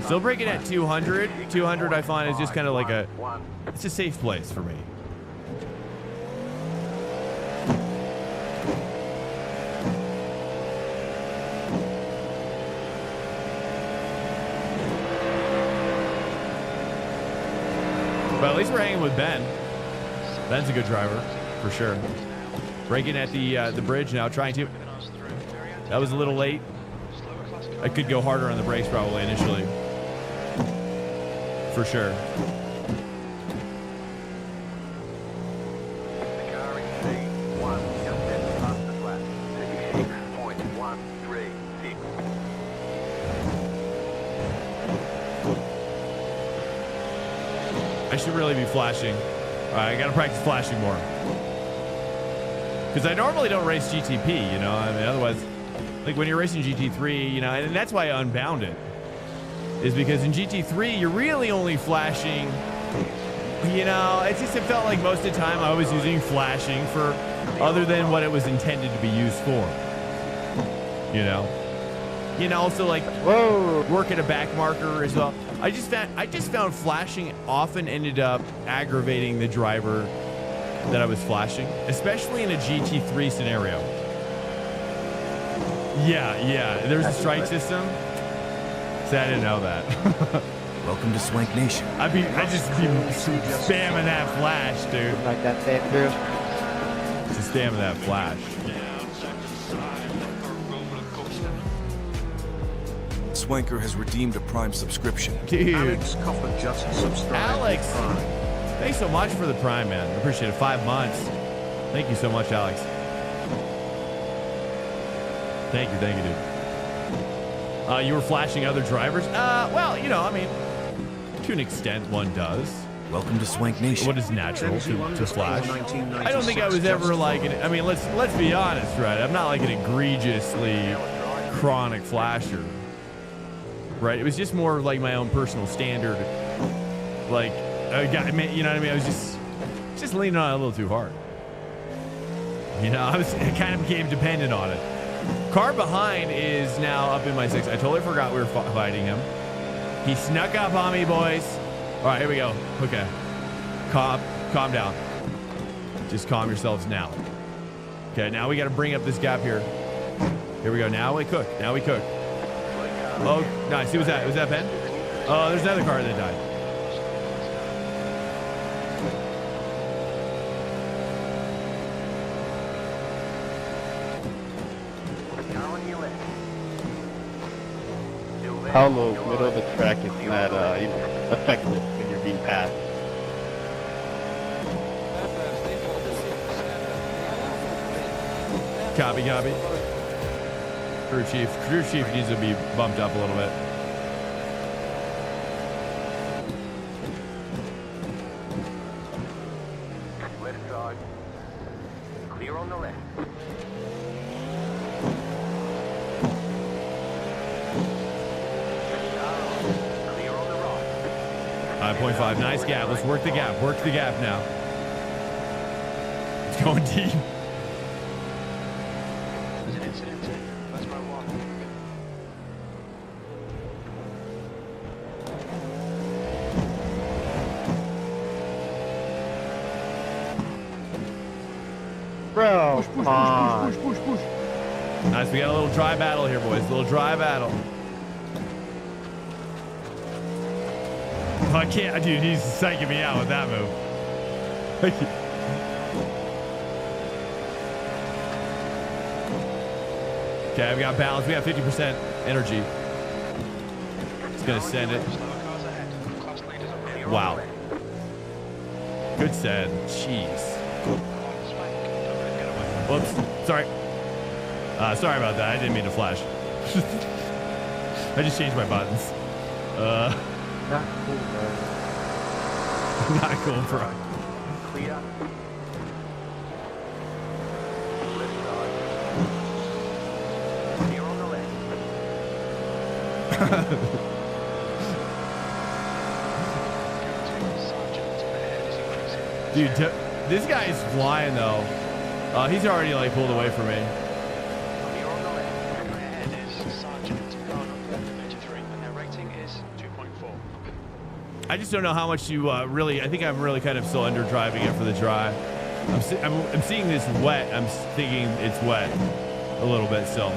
S1: Still breaking at 200. 200 I find is just kind of like it's a safe place for me. But at least we're hanging with Ben. Ben's a good driver, for sure. Braking at the bridge now, trying to. That was a little late. I could go harder on the brakes probably initially. For sure.
S3: The car in C1 just stepped past the flat. 36.136.
S1: I should really be flashing. All right, I gotta practice flashing more. Because I normally don't race GTP, you know. I mean, otherwise, like when you're racing GT3, you know, and that's why I unbound it. Is because in GT3, you're really only flashing, you know, it felt like most of the time I was using flashing for other than what it was intended to be used for. You know? You know, also like work at a back marker as well. I just found flashing often ended up aggravating the driver that I was flashing, especially in a GT3 scenario. Yeah, there's a strike system. See, I didn't know that.
S7: Welcome to Swank Nation.
S1: I just be spamming that flash, dude.
S4: Like that same dude.
S1: Just spamming that flash.
S7: Swanker has redeemed a Prime subscription.
S1: Dude.
S8: Alex Copper just subscribed.
S1: Alex,
S8: to Prime.
S1: thanks so much for the Prime, man. I appreciate it. 5 months. Thank you so much, Alex. Thank you, dude. You were flashing other drivers? Well, you know, I mean, to an extent, one does.
S7: Welcome to Swank Nation.
S1: What is natural to flash?
S8: 1996
S1: I don't think I was ever like, I mean, let's be honest, right? I'm not like an egregiously chronic flasher, right? It was just more like my own personal standard. Like, you know what I mean? I was just leaning on it a little too hard. You know, I kind of became dependent on it. Car behind is now up in my 6. I totally forgot we were fighting him. He snuck up on me, boys. All right, here we go. Okay. Calm down. Just calm yourselves now. Okay, now we got to bring up this gap here. Here we go. Now we cook. Oh, nice. Who was that? Was that Ben? Oh, there's another car that died.
S5: How low middle of the track is not effective when you're being passed.
S1: Copy. Crew chief needs to be bumped up a little bit.
S3: Left side. Clear on the left.
S1: 5.5. Nice gap. Let's work the gap. Work the gap now. It's going deep.
S2: There's an incident here. That's my one.
S6: push, push.
S1: Nice. We got a little dry battle here, boys. A little dry battle. I can't, dude. He's psyching me out with that move. Okay, we got balance. We got 50% energy. It's gonna send it.
S2: Slower cars ahead. Class leaders are running.
S1: Wow. Good send. Jeez.
S2: Swank. Don't let it get away.
S1: Whoops. Sorry. Sorry about that. I didn't mean to flash. I just changed my buttons.
S4: Not cool, bro.
S1: Not cool, bro.
S3: Clear. Left side. Clear on the left.
S2: Sergeant ahead is increasing.
S1: Dude, this guy is flying though. He's already like pulled away from me.
S3: Clear on the left.
S2: Ahead is Sergeant car number 33, and their rating is 2.4.
S1: I just don't know how much you really. I think I'm really kind of still under driving it for the dry. I'm seeing this wet. I'm thinking it's wet a little bit still.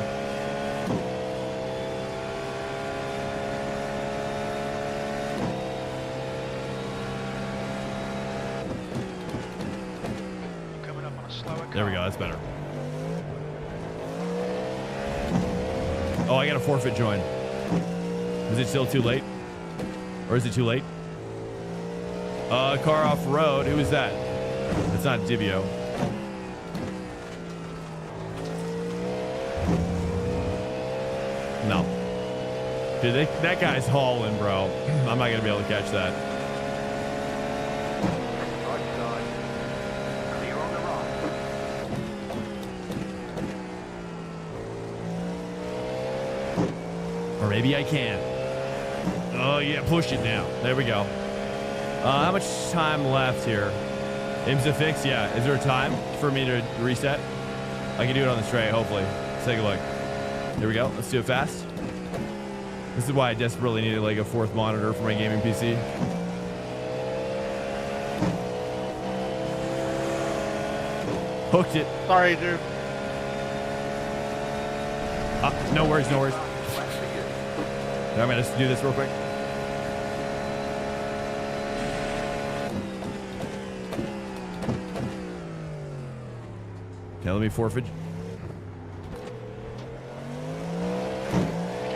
S2: Coming up on a slower car.
S1: There we go. That's better. Oh, I got a forfeit join. Is it still too late? Or is it too late? Car off road. Who is that? It's not Divio. No. Dude, that guy's hauling, bro. I'm not gonna be able to catch that.
S3: Right side. Clear on the right.
S1: Or maybe I can. Oh yeah, push it now. There we go. How much time left here? IMSA fix? Yeah. Is there a time for me to reset? I can do it on the straight, hopefully. Let's take a look. Here we go. Let's do it fast. This is why I desperately needed like a fourth monitor for my gaming PC. Hooked it.
S5: Sorry, dude.
S1: No worries, no worries. I'm gonna just do this real quick. Okay, let me forfeit.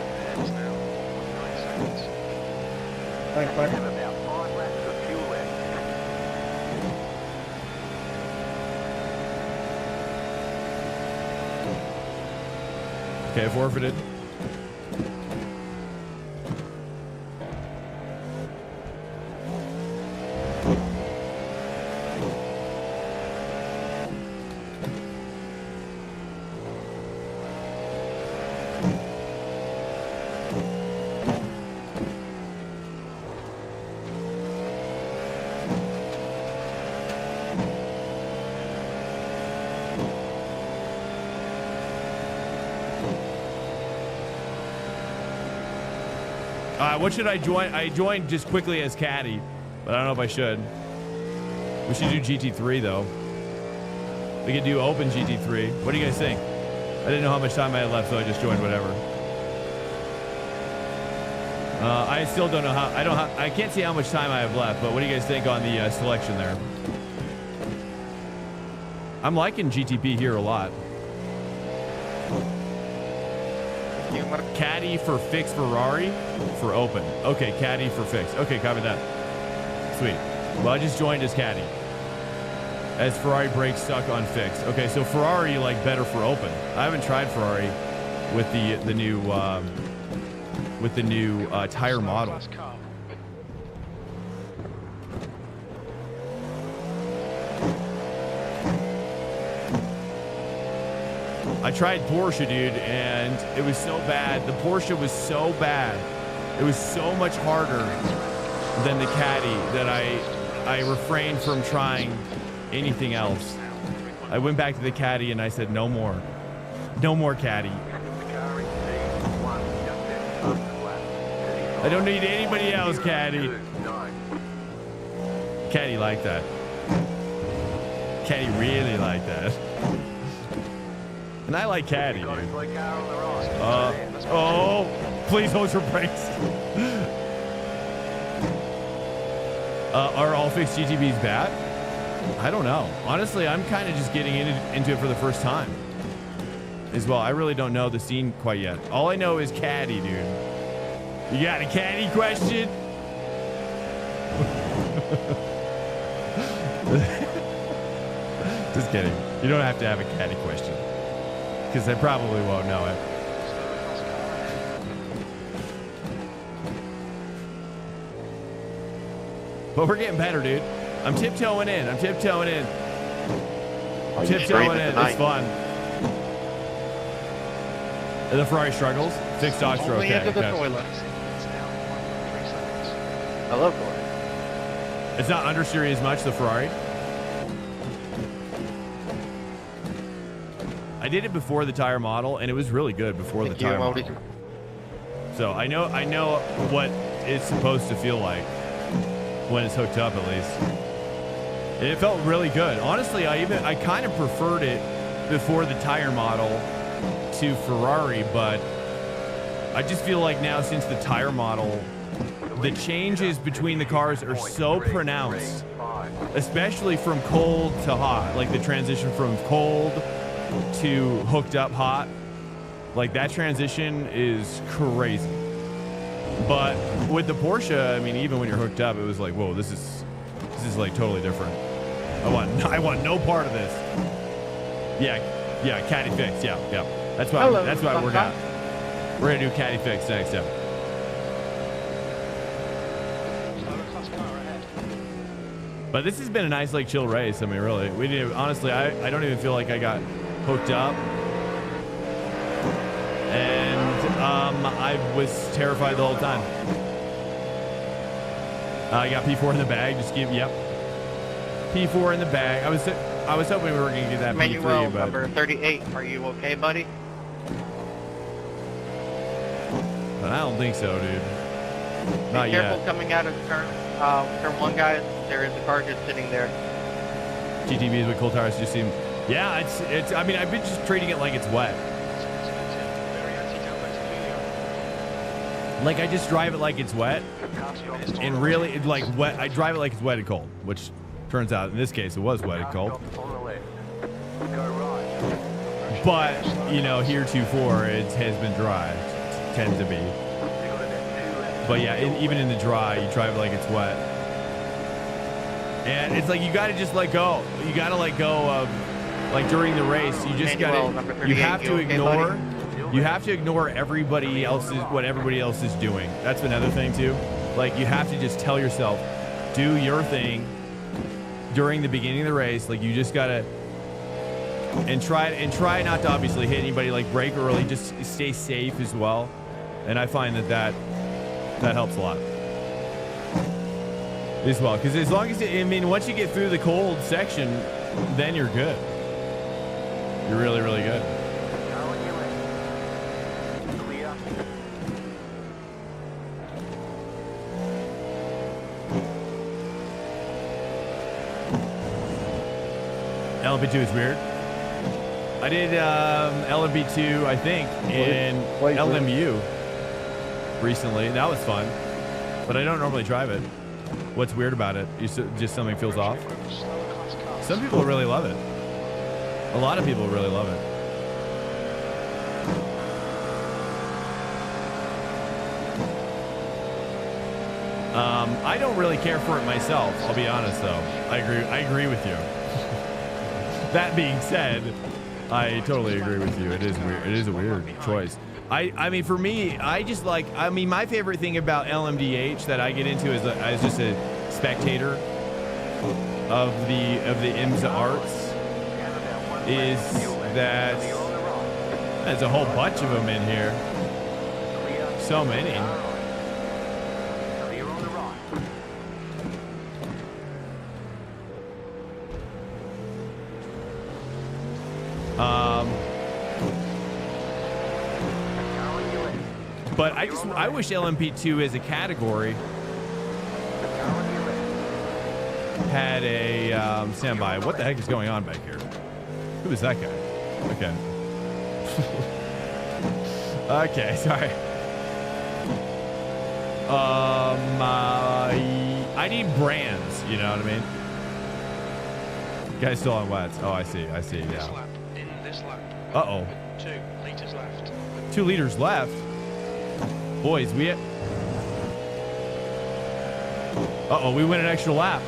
S2: Ahead is now 9 seconds.
S4: Thanks, bud.
S3: Have about 5 laps of fuel left.
S1: Okay, forfeited. What should I join? I joined just quickly as caddy, but I don't know if I should. We should do GT3 though. We could do open GT3. What do you guys think? I didn't know how much time I had left, so I just joined whatever. I still don't know how. I can't see how much time I have left. But what do you guys think on the selection there? I'm liking GTP here a lot. Caddy for fix Ferrari for open. Okay, caddy for fix. Okay, copy that. Sweet. Well, I just joined as caddy. As Ferrari brakes stuck on fix. Okay, so Ferrari like better for open. I haven't tried Ferrari with the new tire model.
S2: Class car.
S1: I tried Porsche, dude, and it was so bad. The Porsche was so bad. It was so much harder than the Caddy that I refrained from trying anything else. I went back to the Caddy and I said, no more. No more Caddy. I don't need anybody else, Caddy. Caddy like that. Caddy really like that. And I like Caddy,
S3: Got a
S1: dude.
S3: slow car on the right.
S1: Oh, please hold your brakes. Are all fixed GTBs bad? I don't know. Honestly, I'm kind of just getting into it for the first time as well. I really don't know the scene quite yet. All I know is Caddy, dude. You got a Caddy question? Just kidding. You don't have to have a Caddy question because I probably won't know it. But we're getting better, dude. I'm tiptoeing in. I'm tiptoeing in. I'm tiptoeing in. It's fun. The Ferrari struggles. Fixed dogs are
S4: Only
S1: okay.
S4: into the
S1: Okay.
S4: toilet.
S2: It's down 1.3 seconds.
S4: I love toilet.
S1: It's not understeery as much, the Ferrari. I did it before the tire model, and it was really good before the
S4: Thank you,
S1: tire
S4: Modi.
S1: model. So I know what it's supposed to feel like when it's hooked up, at least. It felt really good. Honestly, I kind of preferred it before the tire model to Ferrari, but I just feel like now since the tire model, the changes between the cars are so pronounced, especially from cold to hot, like the transition from cold to hooked up hot. Like that transition is crazy. But with the Porsche, I mean, even when you're hooked up, it was like, whoa, this is like totally different. I want no part of this. Yeah, caddy fix. Yeah. That's what we're gonna. We're gonna do caddy fix next. Yeah.
S2: Slower class car ahead.
S1: But this has been a nice, like, chill race. I mean, really, we didn't. Honestly, I don't even feel like I got hooked up, and I was terrified the whole time. I got P4 in the bag. Just give P4 in the bag. I was hoping we were gonna get that
S4: Manuel,
S1: P3, but
S4: number 38. Are you okay, buddy?
S1: I don't think so, dude.
S4: Be
S1: Not
S4: careful
S1: yet.
S4: coming out of turn 1, guys. There is a car just sitting there.
S1: GTVs with cool tires just seem. Yeah, it's. I mean, I've been just treating it like it's wet.
S2: Very anti-jump
S1: Like I just drive it like it's wet, and really, it's like wet. I drive it like it's wet and cold, which turns out in this case it was wet and cold. But you know, heretofore it has been dry, tends to be. But yeah, even in the dry, you drive it like it's wet, and it's like you got to just let go. You got to let go of, like during the race, you just got to. You have to ignore. You have to ignore everybody else's what everybody else is doing. That's another thing too. Like you have to just tell yourself, do your thing during the beginning of the race. Like you just gotta and try not to obviously hit anybody. Like brake early, just stay safe as well. And I find that helps a lot as well. Because as long as once you get through the cold section, then you're good. You're really, really good. LMP2 is weird. I did LMP2, I think, in LMU recently. That was fun, but I don't normally drive it. What's weird about it? Just something feels off. Some people really love it. A lot of people really love it. I don't really care for it myself. I'll be honest, though. I agree with you. That being said, I totally agree with you. It is weird. It is a weird choice. I mean, for me, I just like. I mean, my favorite thing about LMDH that I get into as just a spectator of the IMSA arts is that there's a whole bunch of them in here. So many. But I wish LMP2 as a category had a standby. What the heck is going on back here? Who is that guy? Okay. Okay, sorry. I need brands, you know what I mean? Guy's still on wets. Oh, I see,
S2: This
S1: yeah.
S2: lap, in this lap.
S1: Uh-oh.
S2: 2 liters left.
S1: 2 liters left. Boys, we... Uh-oh, we went an extra lap.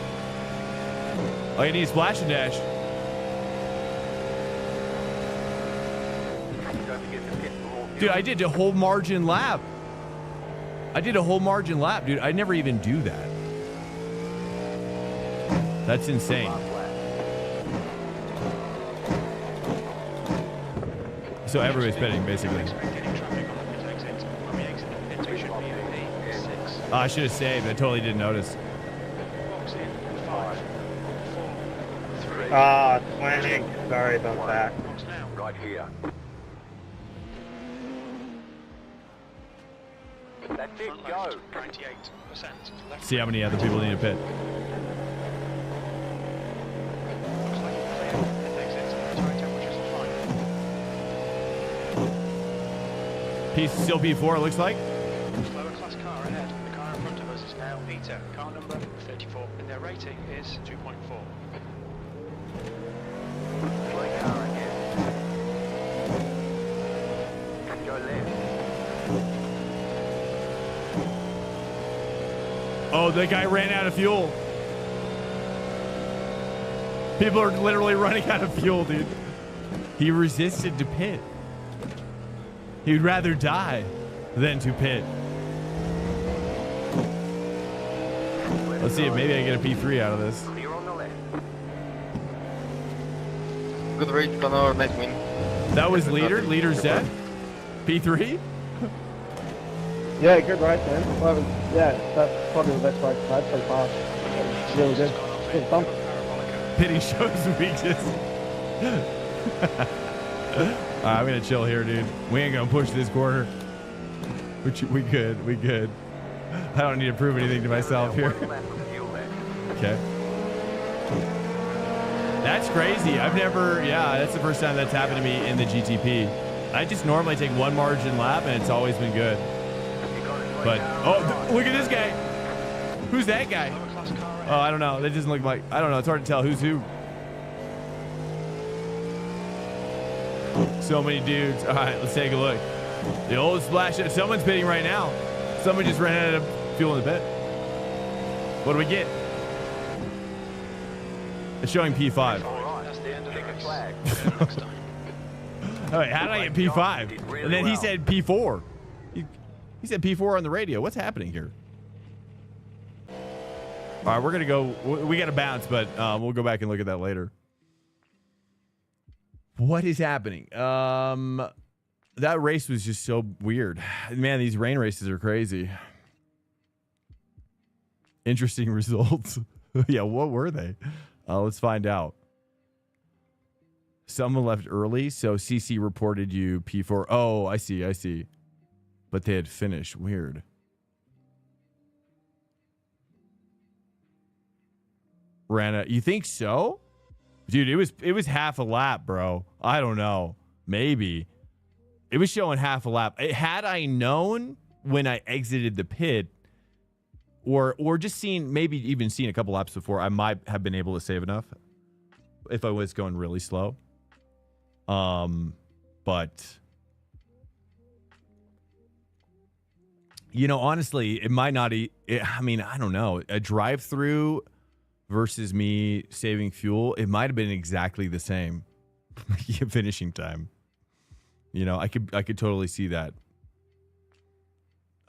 S1: Oh, you need splash and dash. Dude, I did a whole margin lap. Dude. I never even do that. That's insane. So everybody's pitting, basically. Oh, I should have saved. I totally didn't notice.
S6: Ah, planning. Sorry about that.
S3: Right here. That's it, go.
S2: 98%.
S1: See how many other people need to pit.
S2: Looks like you're clear. Left exit. Tire temperatures are fine.
S1: Still P4, it looks like.
S2: Lower class car ahead. The car in front of us is now Peter. Car number 34. And their rating is 2.4.
S3: Car ahead. Go left.
S1: Oh, the guy ran out of fuel. People are literally running out of fuel, dude. He resisted to pit. He'd rather die than to pit. Let's see if maybe I get a P3 out of this.
S3: Clear on the left.
S4: Good race, Connor. Nice win.
S1: That was leader. Leader's dead. P3?
S9: Yeah, good race, man. Well, yeah, that's probably the best race I've had so far. Really good. Good bump.
S1: Pity shows weakness. I'm gonna chill here, dude. We ain't gonna push this corner. We good. I don't need to prove anything to myself here. Okay. That's crazy. I've never, that's the first time that's happened to me in the GTP. I just normally take one margin lap and it's always been good. But, look at this guy. Who's that guy? Oh, I don't know. That doesn't look like, I don't know. It's hard to tell who's who. So many dudes. All right, let's take a look. The old splash. Someone's pitting right now. Someone just ran out of fuel in the pit. What do we get? It's showing P5.
S2: That's the end of the race.
S3: Flag.
S2: Next time.
S1: Oh, wait, how did I get P5? And then he said P4. He said P4 on the radio. What's happening here? All right, we're going to go. We got to bounce, but we'll go back and look at that later. What is happening? That race was just so weird. Man, these rain races are crazy. Interesting results. Yeah, what were they? Let's find out. Someone left early, so CC reported you P4. Oh, I see. But they had finished. Weird. Rana, you think so? Dude, it was half a lap, bro. I don't know. Maybe. It was showing half a lap. Had I known when I exited the pit, or just maybe even seen a couple laps before, I might have been able to save enough if I was going really slow. But you know, honestly, it might not. I mean, I don't know. A drive-through versus me saving fuel, it might have been exactly the same finishing time. You know, I could totally see that.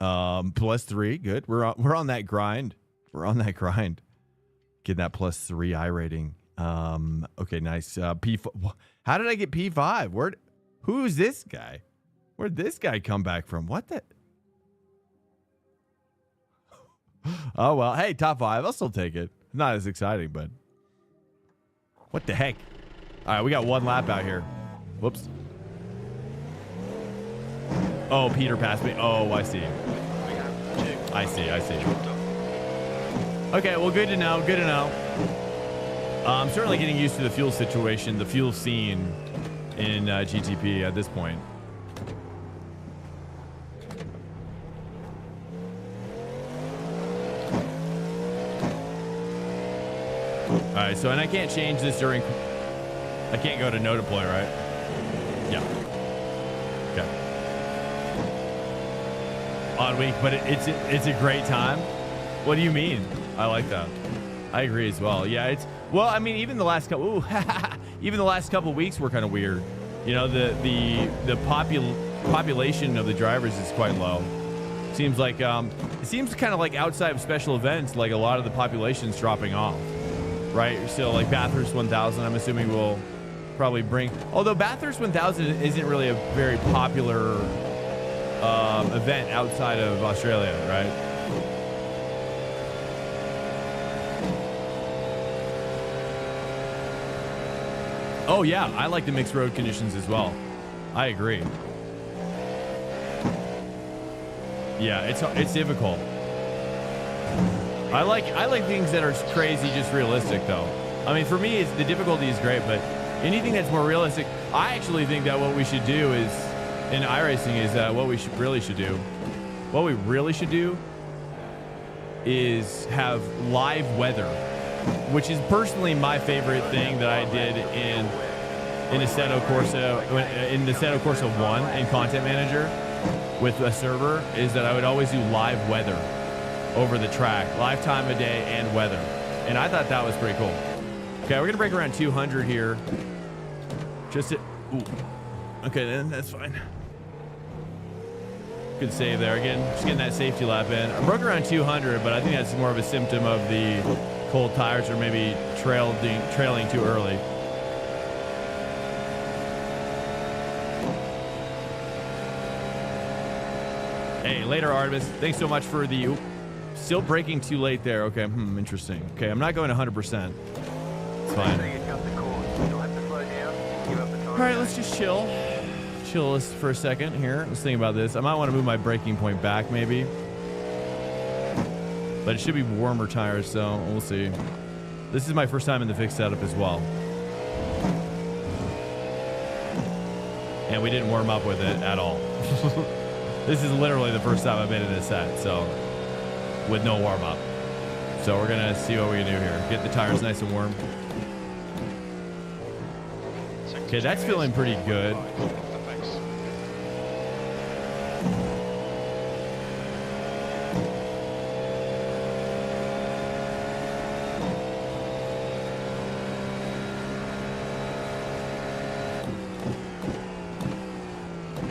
S1: +3, good. We're on that grind. Getting that +3 iRating. Okay, nice. P4. How did I get P5? Who's this guy? Where'd this guy come back from? What the? Oh well, hey, top 5. I'll still take it. Not as exciting, but what the heck? All right, we got one lap out here. Whoops. Oh, Peter passed me. Oh, I see. I see. Okay, well, good to know. I'm certainly getting used to the fuel situation, the fuel scene. in GTP at this point. All right, so and I can't change this during. I can't go to no deploy, right? Yeah. Okay. Odd week, but it's a great time. What do you mean? I like that. I agree as well. Yeah, it's well. I mean, even the last couple, even the last couple weeks were kind of weird. You know, the population of the drivers is quite low. Seems like it seems kind of like outside of special events, like a lot of the population's dropping off, right? So like Bathurst 1000, I'm assuming will probably bring. Although Bathurst 1000 isn't really a very popular event outside of Australia, right? Oh yeah, I like the mixed road conditions as well. I agree. Yeah, it's difficult. I like things that are crazy, just realistic though. I mean, for me, the difficulty is great, but anything that's more realistic, I actually think that what we should do is in iRacing is what we really should do. What we really should do is have live weather, which is personally my favorite thing that I did in Assetto Corsa, in the Assetto Corsa 1 in Content Manager with a server, is that I would always do live weather over the track, live time of day and weather. And I thought that was pretty cool. Okay, we're gonna break around 200 here. Just okay, then that's fine. Good save there. Again, just getting that safety lap in. I broke around 200, but I think that's more of a symptom of the cold tires or maybe trailing too early. Hey, later, Artemis. Thanks so much for the... Still braking too late there. Okay, interesting. Okay, I'm not going 100%. It's fine. All right, let's just chill. Chill this for a second here. Let's think about this. I might want to move my braking point back, maybe. But it should be warmer tires, so we'll see. This is my first time in the fixed setup as well. And we didn't warm up with it at all. This is literally the first time I've been in this set, so with no warm up. So we're gonna see what we can do here. Get the tires nice and warm. Okay, that's feeling pretty good.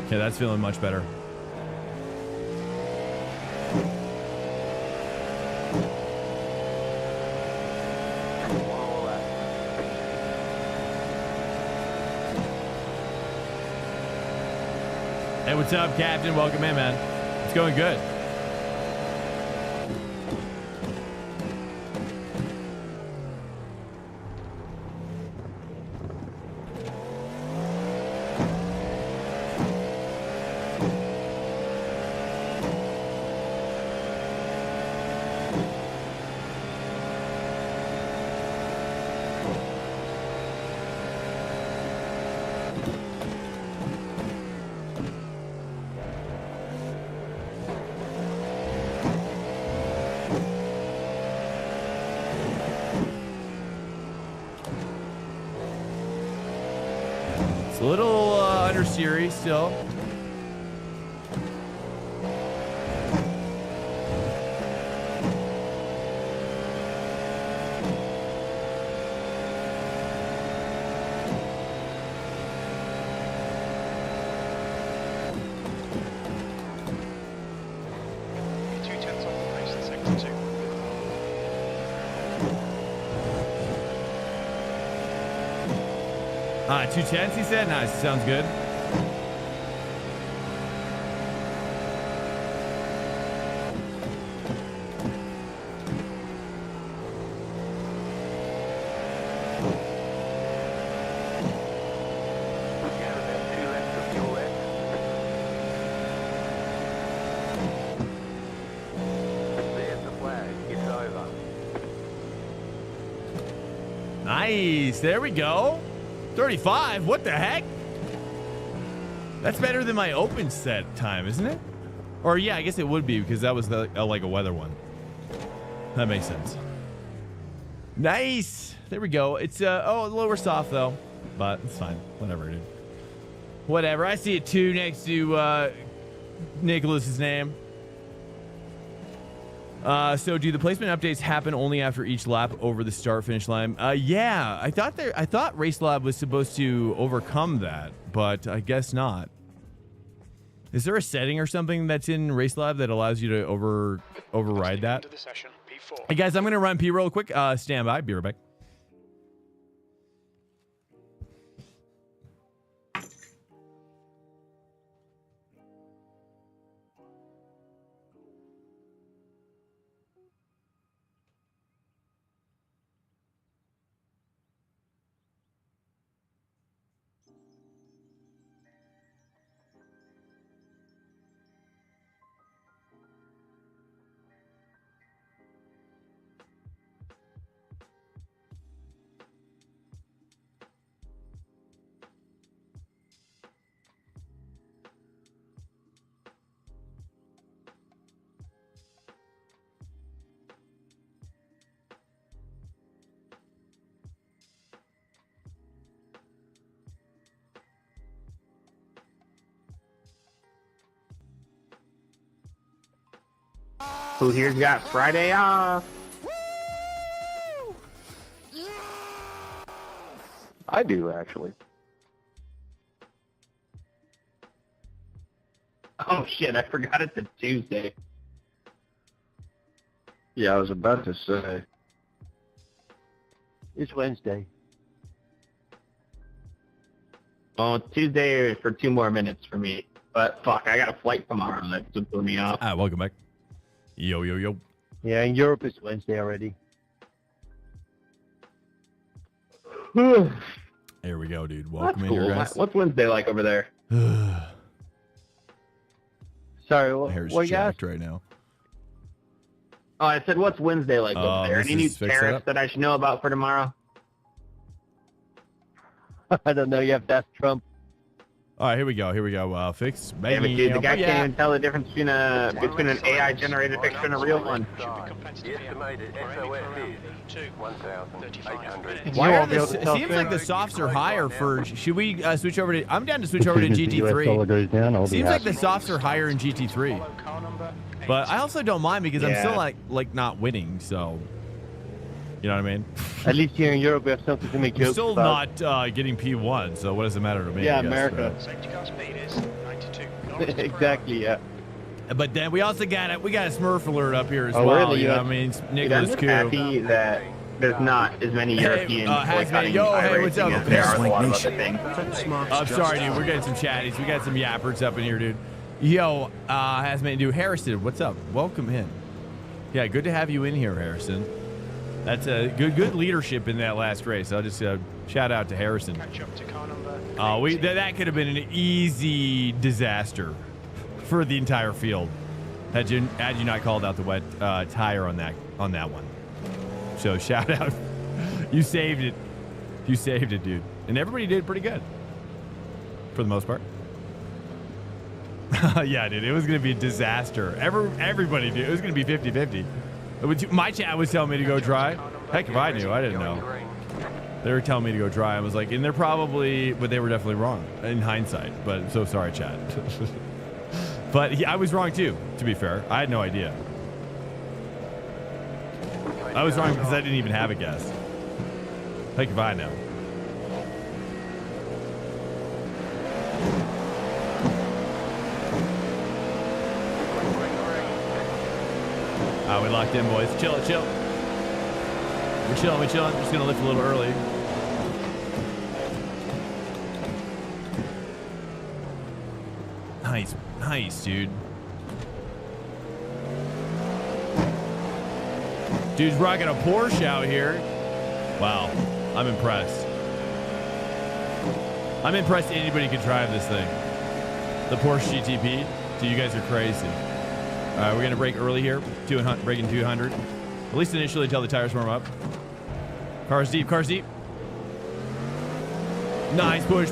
S1: Okay, that's feeling much better. Hey, what's up, Captain? Welcome in, man. It's going good. A little under series still. Ah, 210s, he said? Nice, sounds good. Nice, there we go. 35, what the heck? That's better than my open set time, isn't it? Or yeah, I guess it would be because that was like a weather one. That makes sense. Nice. There we go. It's a lower soft though, but it's fine. Whatever, dude. Whatever. I see it too next to Nicholas's name. So do the placement updates happen only after each lap over the start finish line? Yeah, I thought Race Lab was supposed to overcome that, but I guess not. Is there a setting or something that's in Race Lab that allows you to override that? Hey guys, I'm gonna run P real quick. Stand by. Be right back.
S6: Who here's got Friday off? I do, actually.
S5: Oh shit, I forgot it's a Tuesday.
S6: Yeah, I was about to say.
S9: It's Wednesday.
S5: Well, Tuesday for 2 more minutes for me. But fuck, I got a flight tomorrow that threw me off.
S1: Welcome back. Yo, yo, yo.
S9: Yeah, in Europe it's Wednesday already.
S1: There we go, dude. Welcome in here, guys.
S5: What's Wednesday like over there?
S9: Sorry,
S1: My hair's
S9: what you asked?
S1: jacked right now.
S5: Oh, I said, what's Wednesday like over there? Any new tariffs that I should know about for tomorrow?
S9: I don't know. You have to ask Trump.
S1: All right, here we go. Here we go. Fix.
S5: Yeah, but dude, the guy can't even tell the difference between an AI-generated picture and a real one.
S3: The estimated SOS is 1,800.
S1: Why are this? It seems like the softs are higher for. Should we switch over to? I'm down to switch over to GT3. Seems like the softs are higher in GT3, but I also don't mind because I'm still like not winning. So, you know what I mean?
S9: At least here in Europe, we have something to make jokes
S1: still
S9: about.
S1: not getting P1, so what does it matter to me?
S9: Yeah,
S1: I guess,
S9: America.
S1: right?
S2: Safety car speed is 92 kilometers per
S9: Exactly, yeah.
S1: But then we also got a Smurf alert up here as
S9: Oh,
S1: well.
S9: really?
S1: You know what I mean? Nicholas
S5: I'm
S1: Q.
S5: happy that there's not as many European boycotting
S1: hey, what's up?
S5: iRacing as there are a lot of other
S7: Nation.
S5: things.
S1: I'm sorry, dude. We're getting some chatties. We got some yappers up in here, dude. Yo, Hazmat, dude. Harrison, what's up? Welcome in. Yeah, good to have you in here, Harrison. That's a good leadership in that last race. I'll just shout out to Harrison.
S2: catch up to car number.
S1: That could have been an easy disaster for the entire field had you not called out the wet tire on that one. So shout out, you saved it. You saved it, dude. And everybody did pretty good for the most part. Yeah, dude, it was gonna be a disaster. Everybody did. It was gonna be 50-50. My chat was telling me to go dry. Heck if I knew. I didn't know. They were telling me to go dry. I was like, and they're probably, but they were definitely wrong in hindsight. But I'm so sorry, chat. But I was wrong too, to be fair. I had no idea. I was wrong because I didn't even have a guess. Heck if I know. We locked in, boys. Chill. We're chilling. Just gonna lift a little early. Nice, dude. Dude's rocking a Porsche out here. Wow, I'm impressed. I'm impressed anybody could drive this thing. The Porsche GTP. Dude, you guys are crazy. All right, we're gonna break early here. Breaking 200. At least initially until the tires warm up. Car's deep. Nice push.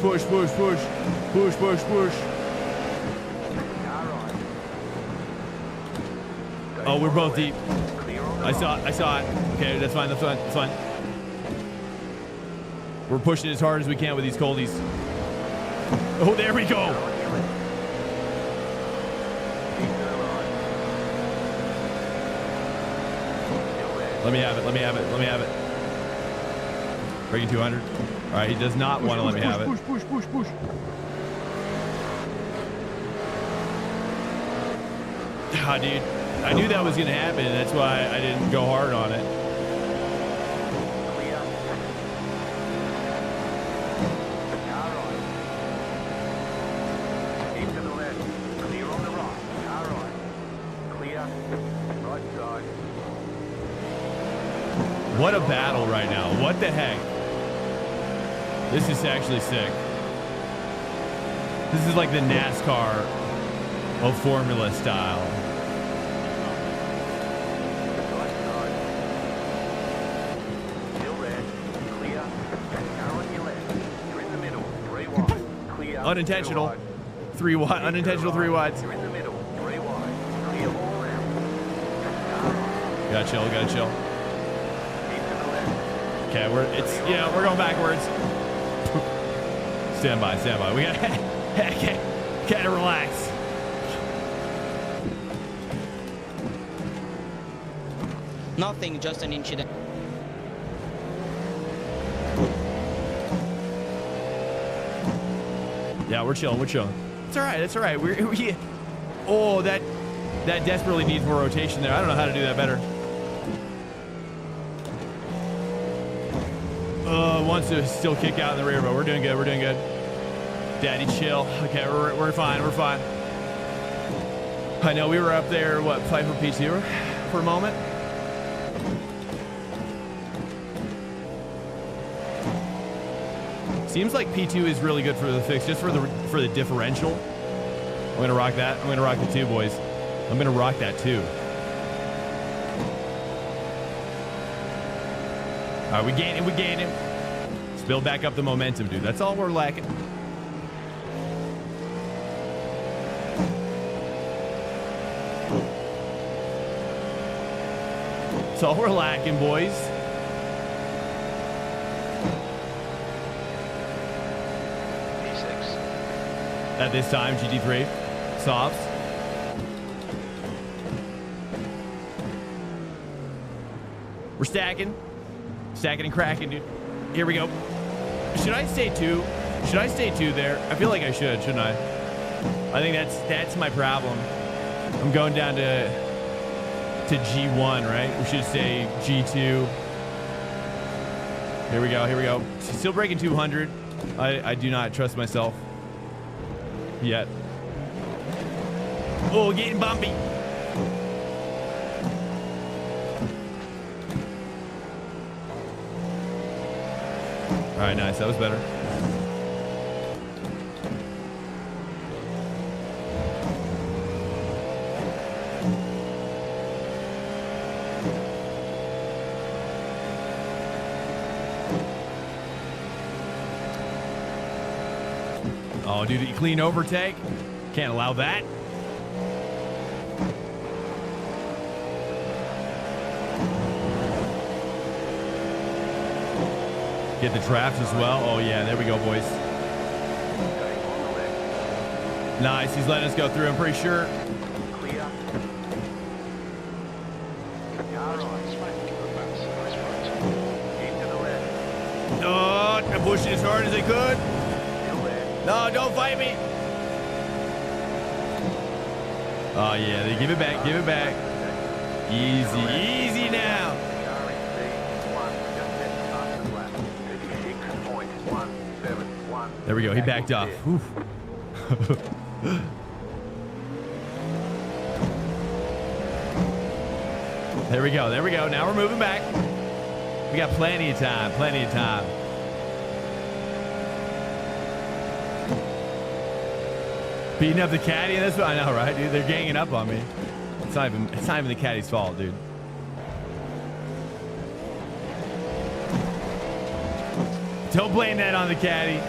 S1: Oh, we're both deep.
S3: Clear on the
S1: I saw it. Okay, that's fine. That's fine. We're pushing as hard as we can with these coldies. Oh, there we go. Let me have it. Breaking 200. All right, he does not want to let me have it.
S6: Push.
S1: Ah, dude, I knew that was going to happen. That's why I didn't go hard on it.
S3: Keep to the left. Clear on the right. Car right. Clear. Right side.
S1: What a battle right now. What the heck? This is actually sick. This is like the NASCAR of Formula style.
S3: Right side. Still red. Clear. Car on your left. You're in the middle. 3 wide. Clear.
S1: Unintentional.
S3: 2 wide.
S1: 3 wide. Unintentional 3 wides.
S3: You're in the middle. 3 wide. Clear all around. Car right.
S1: Gotta chill.
S3: Keep to the left.
S1: Okay, we're going backwards. Stand by. We gotta relax.
S10: Nothing, just an incident.
S1: Yeah, we're chilling. It's all right. Oh, that desperately needs more rotation there. I don't know how to do that better. Wants to still kick out in the rear, but we're doing good. Daddy, chill. Okay, we're fine. I know we were up there, fight for P2 for a moment. Seems like P2 is really good for the fix, just for the differential. I'm gonna rock that. I'm gonna rock the 2, boys. I'm gonna rock that 2. All right, we gain him. Let's build back up the momentum, dude. That's all we're lacking. That's all we're lacking, boys.
S2: P6.
S1: At this time, GT3 softs. We're stacking and cracking, dude. Here we go. Should I stay 2? Should I stay 2 there? I feel like I should, shouldn't I? I think that's my problem. I'm going down to G1, right? We should say G2. Here we go. Still breaking 200. I do not trust myself yet. Oh, getting bumpy. All right, nice. That was better. Oh, dude, you clean overtake. Can't allow that. Get the drafts as well. Oh, yeah, there we go, boys. Nice. He's letting us go through, I'm pretty sure.
S3: Clear. Keep to the left.
S1: Oh, I'm pushing as hard as I could.
S3: Still there.
S1: No, don't fight me. Oh, yeah, they give it back. Easy now. There we go. He backed off. There we go. Now we're moving back. We got plenty of time. Beating up the caddy. That's what I know, right, dude? They're ganging up on me. It's not even the caddy's fault, dude. Don't blame that on the caddy.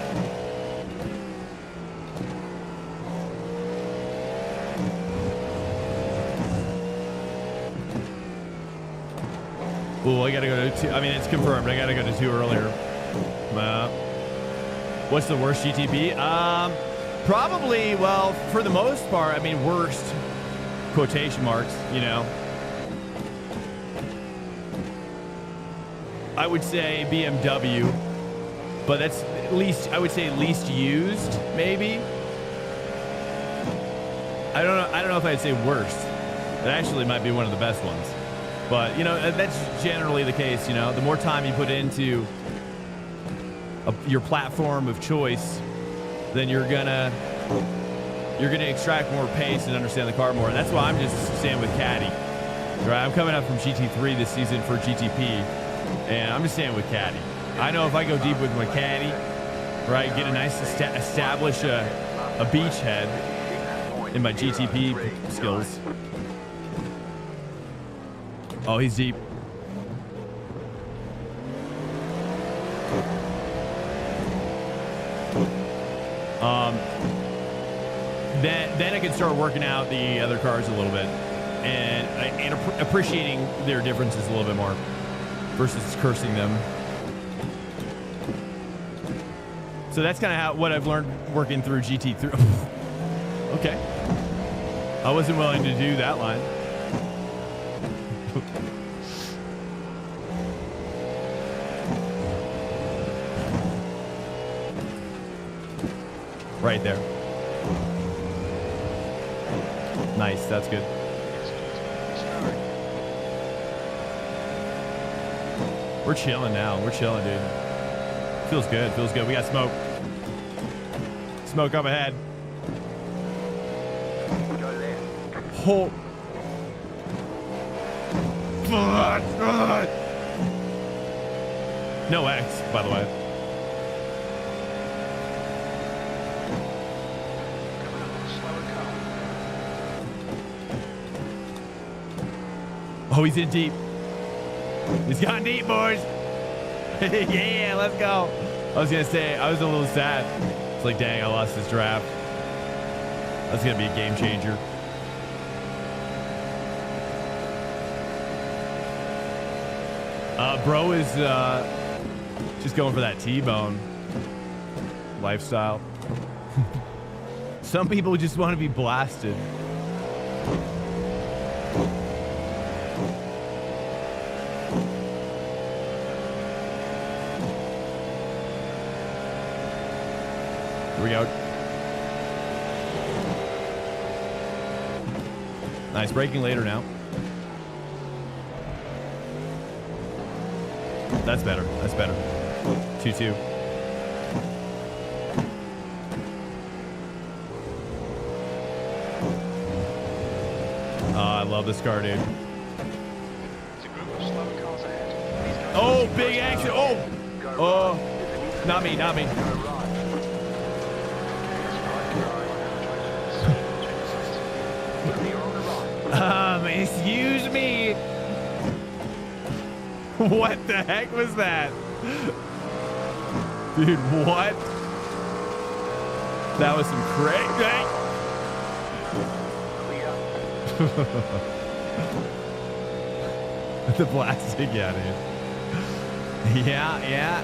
S1: Oh, I gotta go to 2. I mean, it's confirmed. I gotta go to 2 earlier. What's the worst GTB? Probably, well, for the most part, I mean, worst, quotation marks, you know. I would say BMW, but that's at least, I would say least used, maybe. I don't know if I'd say worst. It actually might be one of the best ones. But, you know, that's generally the case, you know. The more time you put into your platform of choice, then you're gonna extract more pace and understand the car more. And that's why I'm just staying with Caddy. Right? I'm coming up from GT3 this season for GTP, and I'm just staying with Caddy. I know if I go deep with my Caddy, right, get a nice establish a beachhead in my GTP skills. Oh, he's deep. Then I can start working out the other cars a little bit and appreciating their differences a little bit more versus cursing them. So that's kind of what I've learned working through GT3. Okay. I wasn't willing to do that line. Right there. Nice, that's good. We're chilling now. We're chilling, dude. Feels good. Feels good. We got smoke. Smoke up ahead. Oh. No X, by the way. Oh, he's in deep. He's gone deep, boys. Yeah, let's go. I was going to say, I was a little sad. It's like, dang, I lost this draft. That's going to be a game changer. Bro is just going for that T-bone lifestyle. Some people just want to be blasted. Here we go. Nice, braking later now. That's better. That's better. 2-2. Oh, I love this car, dude. Oh, big action. Oh. Oh. Not me, not me. Excuse me. What the heck was that? Dude, what? That was some crazy. The plastic, yeah, dude. Yeah.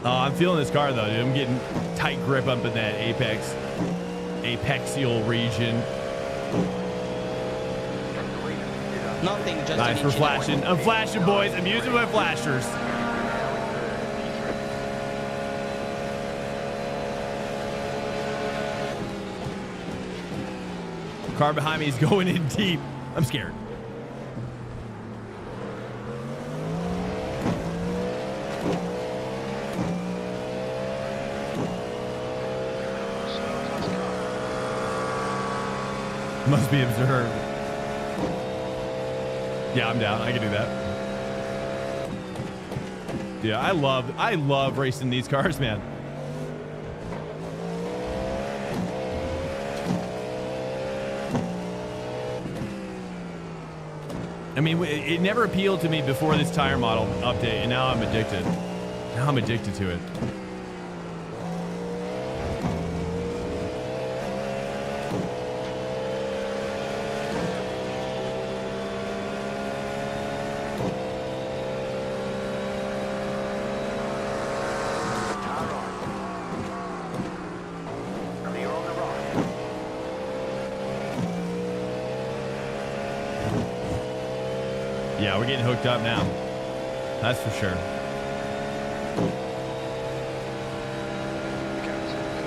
S1: Oh, I'm feeling this car, though, dude. I'm getting tight grip up in that apexial region.
S10: Nothing, just
S1: nice for flashing. I'm flashing, boys. I'm using my flashers. Car behind me is going in deep. I'm scared. Must be observed. Yeah, I'm down. I can do that. Yeah, I love racing these cars, man. I mean, it never appealed to me before this tire model update, and now I'm addicted. Now I'm addicted to it. Yeah, we're getting hooked up now. That's for sure.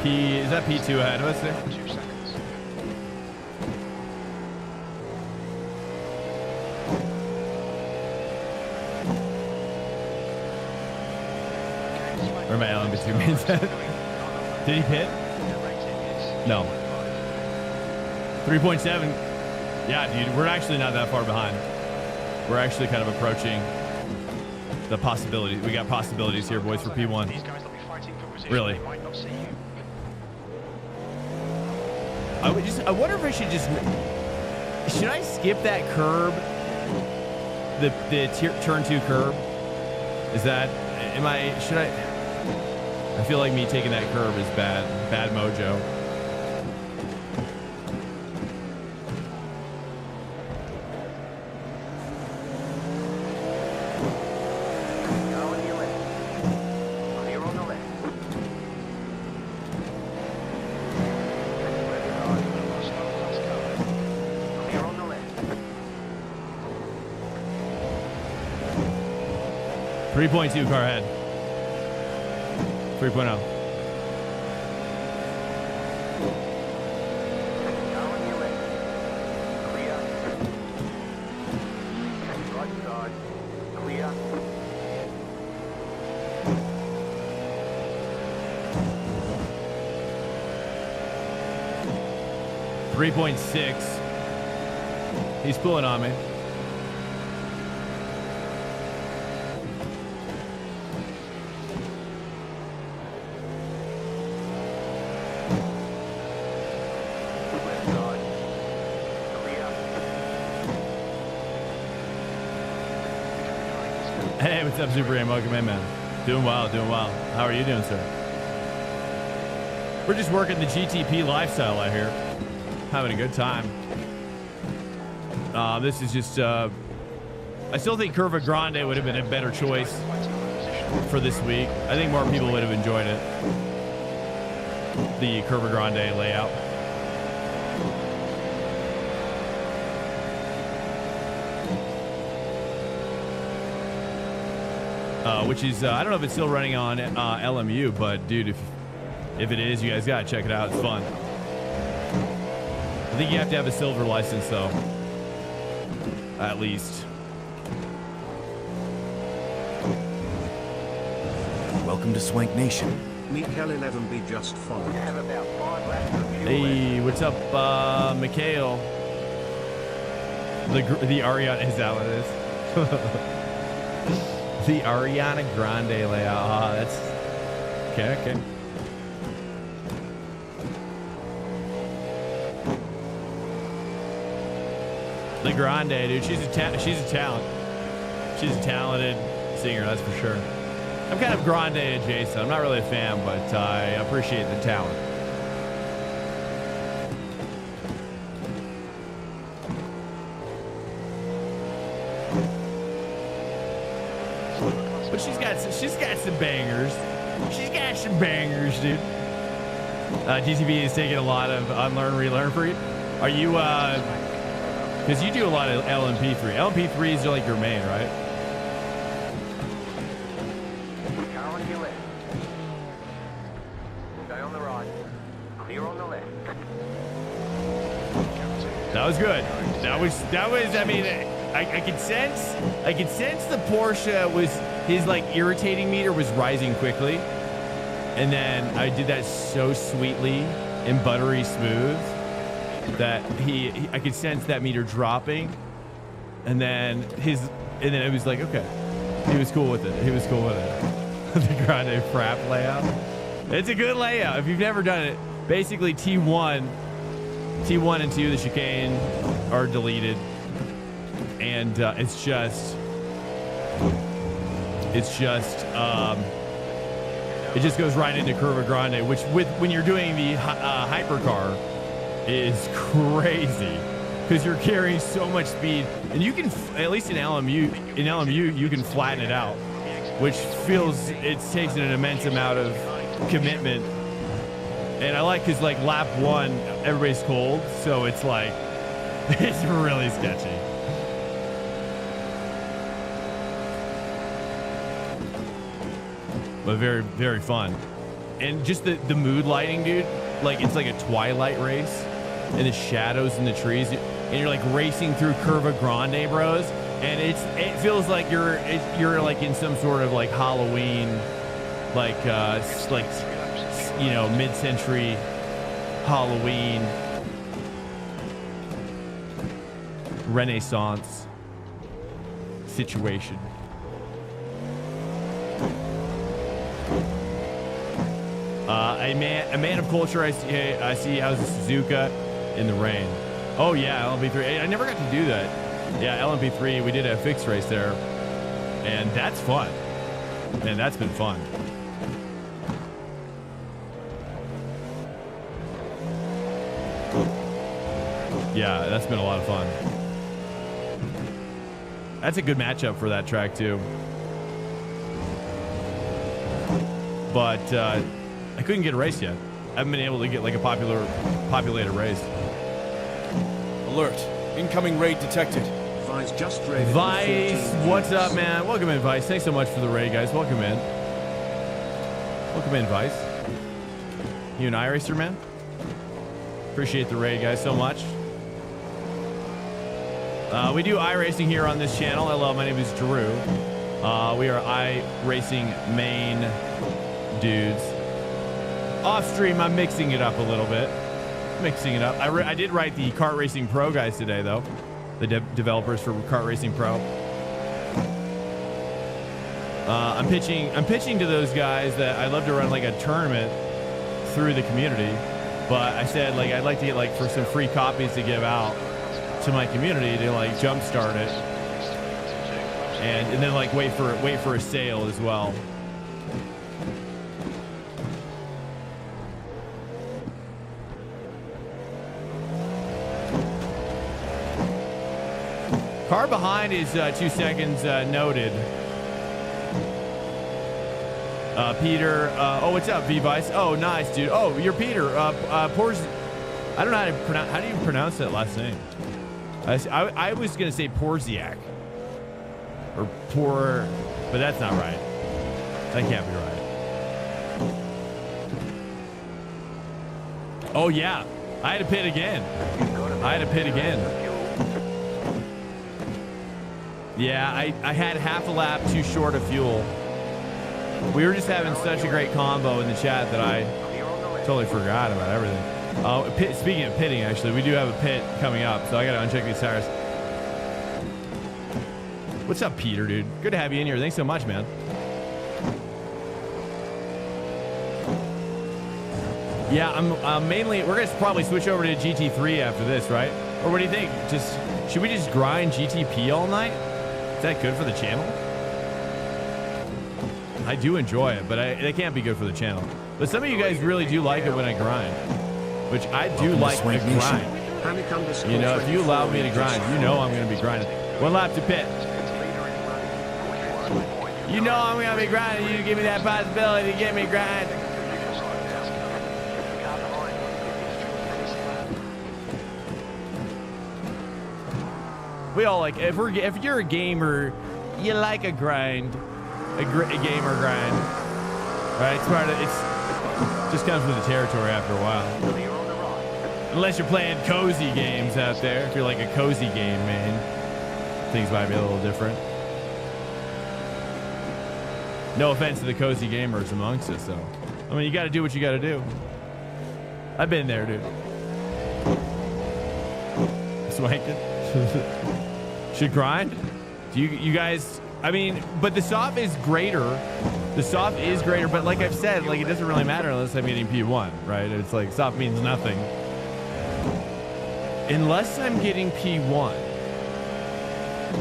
S1: Is that P2 ahead of us there?
S2: 2 seconds.
S1: Where my LMP2 means that? Did he pit?
S2: Their rating is
S1: No. 3.7. Yeah, dude, we're actually not that far behind. We're actually kind of approaching the possibility. We got possibilities here, boys, for P1.
S2: These guys will be fighting for position.
S1: Really?
S2: They might not see you.
S1: I wonder if I should just, should I skip that curb? The turn 2 curb? Is that, should I feel like me taking that curb is bad mojo.
S3: Go on your left. Clear on the left. Clear on the left.
S1: 3.2 car ahead. 3.0.
S3: Go on your left. Clear. Right side. Clear.
S1: Oh. 3.6. He's pulling on me.
S3: Left side. Clear.
S1: Hey, what's up, Super Aim? Welcome in, man. Doing well, doing well. How are you doing, sir? We're just working the GTP lifestyle out here. Having a good time. This is just, I still think Curva Grande would have been a better choice for this week. I think more people would have enjoyed it. The Curva Grande layout. Which is, I don't know if it's still running on LMU, but dude, if it is, you guys gotta check it out. It's fun. I think you have to have a silver license, though. At least.
S7: Welcome to Swank Nation.
S8: Mikel 11B just followed.
S3: You have about 5 laps of fuel
S1: Hey, what's up, Mikhail? The Ariana, is that what it is? The Ariana Grande layout. Ah, that's okay. The Grande, dude. She's a talent. She's a talented singer, that's for sure. I'm kind of Grande adjacent. I'm not really a fan, but I appreciate the talent. But she's got some bangers. She's got some bangers, dude. GTB is taking a lot of unlearn, relearn for you. Are you, because you do a lot of LMP3. LMP3s are like your main, right?
S3: Car on your left. Stay on the right. Clear on the left.
S1: That was good. That was, I mean, I could sense the Porsche was, his like irritating meter was rising quickly. And then I did that so sweetly and buttery smooth that I could sense that meter dropping. And then it was like, okay, he was cool with it. The Grande Frap layout. It's a good layout. If you've never done it, basically T1 and 2, the chicane are deleted. And it just goes right into Curva Grande, which when you're doing the hypercar is crazy because you're carrying so much speed, and you can, at least in LMU you can flatten it out, which it takes an immense amount of commitment. And I like, because like lap 1 everybody's cold, so it's like it's really sketchy. but very, very fun. And just the mood lighting, dude, like it's like a twilight race and the shadows in the trees, and you're like racing through Curva Grande, bros. And it feels like you're like in some sort of like Halloween, like you know, mid-century Halloween Renaissance situation. A man of culture. I see. How's Suzuka in the rain? Oh yeah, LMP3. I never got to do that. Yeah, LMP3. We did a fixed race there, and that's fun. Man, that's been fun. Yeah, that's been a lot of fun. That's a good matchup for that track too. But I couldn't get a race yet. I haven't been able to get like a populated race.
S7: Alert. Incoming raid detected.
S8: Vice just raided.
S1: Vice, what's up, man? Welcome in, Vice. Thanks so much for the raid, guys. Welcome in. Welcome in, Vice. You an iRacer, man? Appreciate the raid, guys, so much. We do iRacing here on this channel. Hello, my name is Drew. We are iRacing main dudes. Off stream, I'm mixing it up a little bit. Mixing it up. I did write the Kart Racing Pro guys today, though. The developers for Kart Racing Pro. I'm pitching to those guys that I'd love to run like a tournament through the community, but I said like I'd like to get like for some free copies to give out to my community to like jumpstart it, and then like wait for a sale as well. Car behind is 2 seconds noted. Peter, oh, what's up, V-Vice? Oh, nice, dude. Oh, you're Peter. Porz, I don't know how to pronounce. How do you pronounce that last name? I was gonna say Porziak or Por, but that's not right. That can't be right. Oh yeah, I had to pit again. Yeah, I had half a lap too short of fuel. We were just having such a great combo in the chat that I totally forgot about everything. Speaking of pitting, actually, we do have a pit coming up, so I gotta uncheck these tires. What's up, Peter, dude? Good to have you in here. Thanks so much, man. Yeah, I'm mainly, we're gonna probably switch over to GT3 after this, right? Or what do you think? Should we just grind GTP all night? Is that good for the channel? I do enjoy it, but they can't be good for the channel. But some of you guys really do like it when I grind, which I do like to grind. You know, if you allow me to grind, you know I'm going to be grinding. 1 lap to pit. You know I'm going to be grinding. You give me that possibility to get me grind. We all like, if you're a gamer, you like a grind, a gamer grind, right? It's just comes with the territory after a while. Unless you're playing cozy games out there. If you're like a cozy game man, things might be a little different. No offense to the cozy gamers amongst us, though. I mean, you got to do what you got to do. I've been there, dude. Swanking. Should grind? Do you guys? I mean, but the soft is greater. The soft is greater, but like I've said, like it doesn't really matter unless I'm getting P1, right? It's like soft means nothing unless I'm getting P1.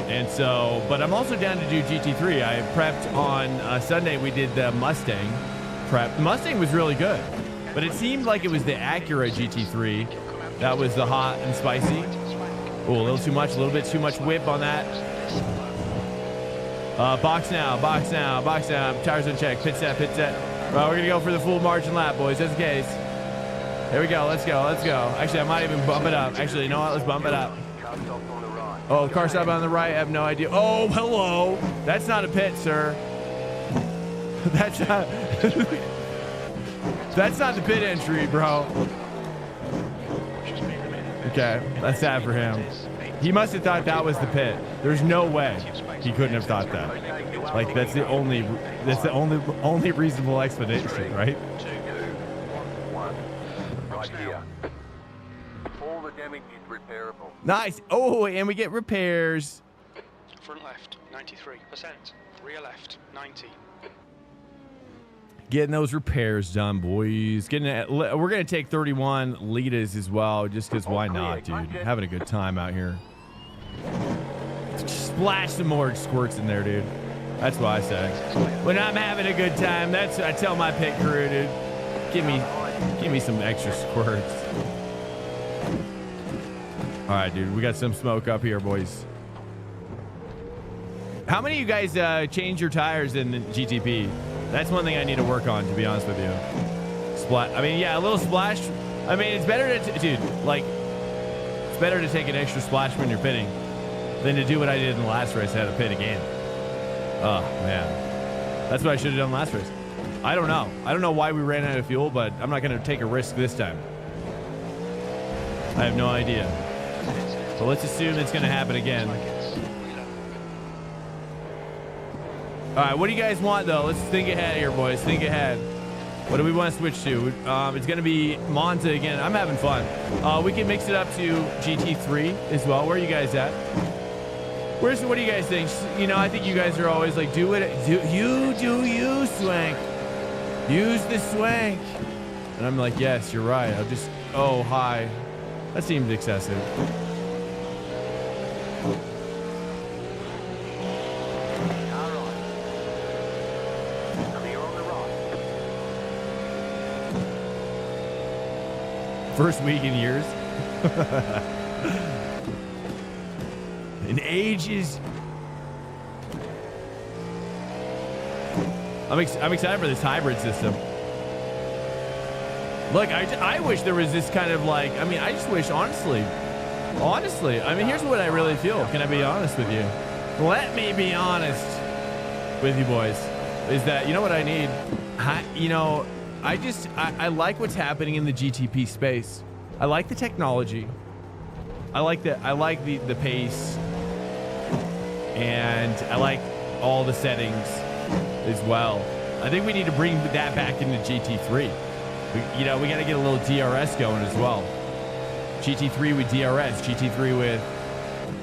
S1: And so, but I'm also down to do GT3. I prepped on Sunday. We did the Mustang prep. Mustang was really good, but it seemed like it was the Acura GT3 that was the hot and spicy. Oh, a little too much, a little bit too much whip on that. Box now, box now, box now. Tires in check, pit set, pit set. Well, we're gonna go for the full margin lap, boys, just in case. There we go, let's go, let's go. Actually, I might even bump it up. Actually, you know what, let's bump it up. Oh, car stop on the right, I have no idea. Oh, hello. That's not a pit, sir. That's not. That's not the pit entry, bro. Okay, that's sad for him. He must have thought that was the pit. There's no way he couldn't have thought that. Like that's the only reasonable explanation, right?
S3: 2, 1. Right here. All the damage is repairable.
S1: Nice. Oh, and we get repairs.
S2: Front left, 93%. Rear left, 90.
S1: Getting those repairs done, boys. We're gonna take 31 litas as well, just because why not, dude? Having a good time out here. Splash some more squirts in there, dude. That's what I say. When I'm having a good time, that's what I tell my pit crew, dude. Give me some extra squirts. All right, dude. We got some smoke up here, boys. How many of you guys change your tires in the GTP? That's one thing I need to work on, to be honest with you. I mean, yeah, a little splash. I mean, it's better to, dude, like, it's better to take an extra splash when you're pitting than to do what I did in the last race. I had to pit again. Oh, man. That's what I should have done last race. I don't know. I don't know why we ran out of fuel, but I'm not going to take a risk this time. I have no idea. So let's assume it's going to happen again. All right, what do you guys want, though? Let's think ahead here, boys. Think ahead. What do we want to switch to? It's going to be Monza again. I'm having fun. We can mix it up to GT3 as well. Where are you guys at? What do you guys think? You know, I think you guys are always like, do you, Swank. Use the Swank. And I'm like, yes, you're right. I'll just, oh, hi. That seems excessive. First week in years. In ages. I'm excited for this hybrid system. Look, I wish there was this kind of like, I mean, I just wish, honestly, I mean, here's what I really feel. Can I be honest with you? Let me be honest with you boys. Is that, you know what I need? I like what's happening in the GTP space. I like the technology. I like the pace. And I like all the settings as well. I think we need to bring that back into GT3. We got to get a little DRS going as well. GT3 with DRS, GT3 with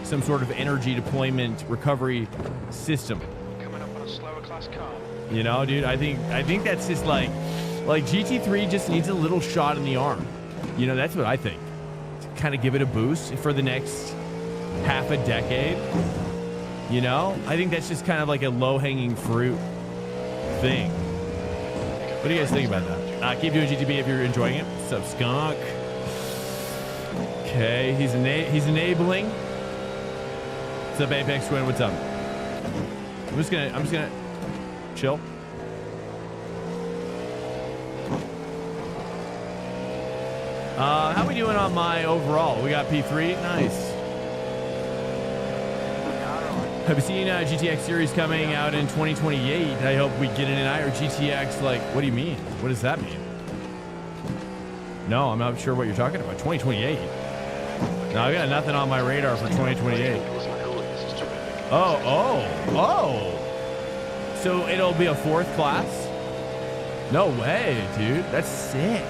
S1: some sort of energy deployment recovery system.
S2: Coming up on a slower class car.
S1: You know, dude, I think that's just like GT3 just needs a little shot in the arm. You know, that's what I think. To kind of give it a boost for the next half a decade. You know, I think that's just kind of like a low-hanging fruit thing. What do you guys think about that? Keep doing GTP if you're enjoying it. What's up, Skunk? Okay, he's enabling. What's up, Apex Twin? What's up? I'm just gonna chill. How we doing on my overall? We got P3. Nice. Have you seen GTX series coming out in 2028? I hope we get it in or GTX. Like, what do you mean? What does that mean? No, I'm not sure what you're talking about. 2028. No, I got nothing on my radar for 2028. Oh. So it'll be a fourth class? No way, dude. That's sick.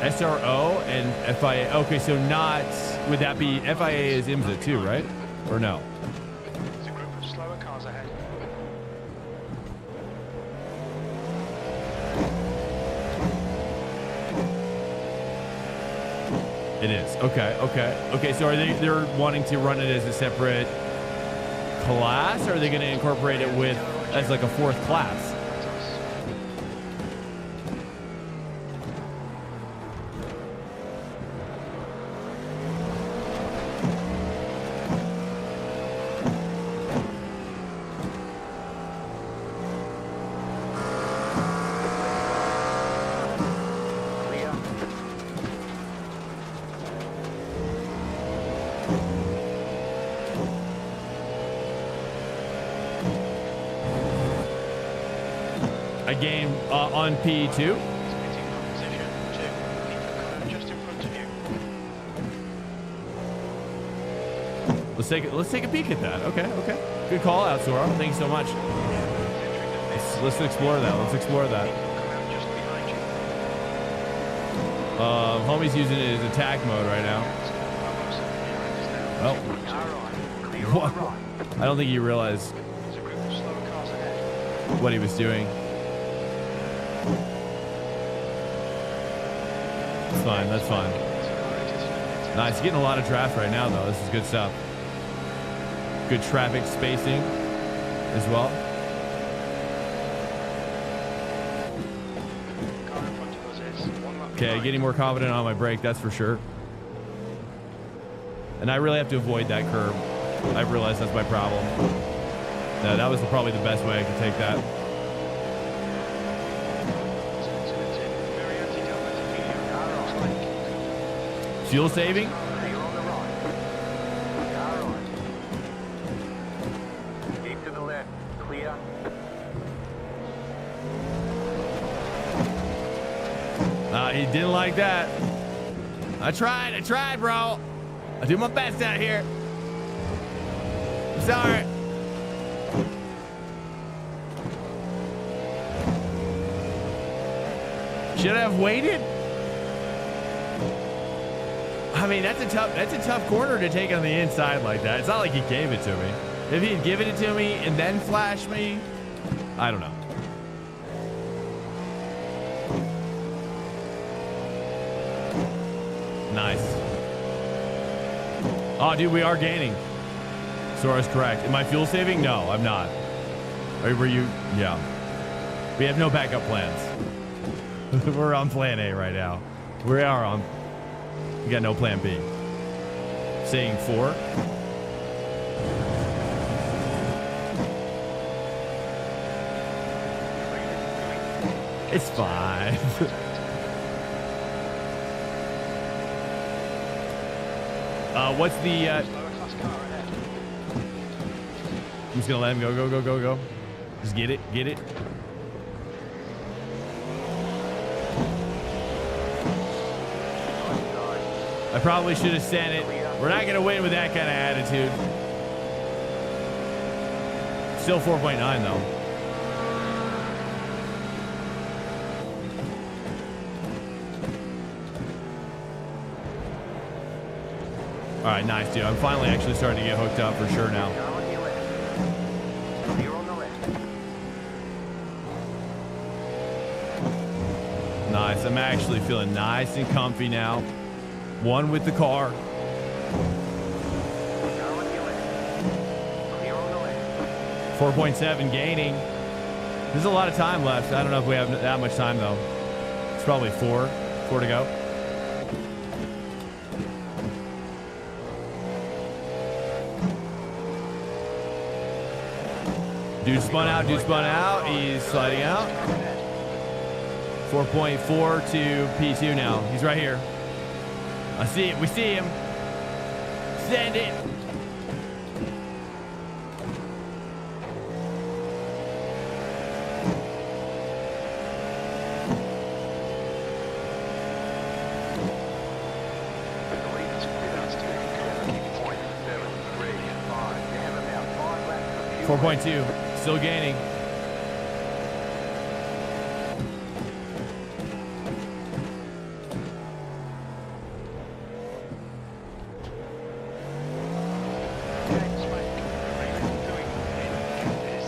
S1: SRO and FIA. Okay, so not, would that be, FIA is IMSA too, right? Or no?
S2: There's a group of slower cars ahead.
S1: It is. Okay. So they're wanting to run it as a separate class, or are they going to incorporate it with as like a fourth class? gained on P2.
S2: He's getting from position to keep the car just in front of you.
S1: Let's take a peek at that. Okay. Good call out, Sora. Thank you so much. Let's explore that. Let's explore that.
S2: Come out just behind you.
S1: Homie's using it as attack mode right now. Well, what? I don't think he realized
S2: There's a group of slower cars ahead.
S1: what he was doing. That's fine. That's fine. Nice. Getting a lot of draft right now, though. This is good stuff. Good traffic spacing as well.
S2: Car in front of us is 1 lap
S1: Okay,
S2: behind.
S1: getting more confident on my brake, that's for sure. And I really have to avoid that curb. I've realized that's my problem. No, that was probably the best way I could take that.
S2: Very anti-delta medium.
S1: Fuel saving?
S3: Clear on the right. Car right. Keep to the left. Clear.
S1: He didn't like that. I tried, bro. I do my best out here. I'm sorry. Should I have waited? I mean, that's a tough corner to take on the inside like that. It's not like he gave it to me. If he had given it to me and then flashed me, I don't know. Nice. Oh, dude, we are gaining. Sora's correct. Am I fuel saving? No, I'm not. Were you? Yeah. We have no backup plans. We're on plan A right now. We are on. We got no plan B. Saying 4. It's fine. What's the?
S2: Slower class car ahead.
S1: I'm just gonna let him go. Just get it. I probably should have sent it. We're not gonna win with that kind of attitude. Still 4.9 though. All right, nice, dude. I'm finally actually starting to get hooked up for sure now.
S3: Car on your left. Clear on the left.
S1: Nice. I'm actually feeling nice and comfy now. One with the car.
S3: Car on your left. Clear on the left.
S1: 4.7 gaining. There's a lot of time left. I don't know if we have that much time though. It's probably 4 to go. Dude spun out. He's sliding out. 4.4 to P2 now. He's right here. I see it. We see him. Send it.
S3: The lead is clear. That's 2.73. You have about 5 laps of fuel.
S1: 4.2. Still gaining.
S2: Is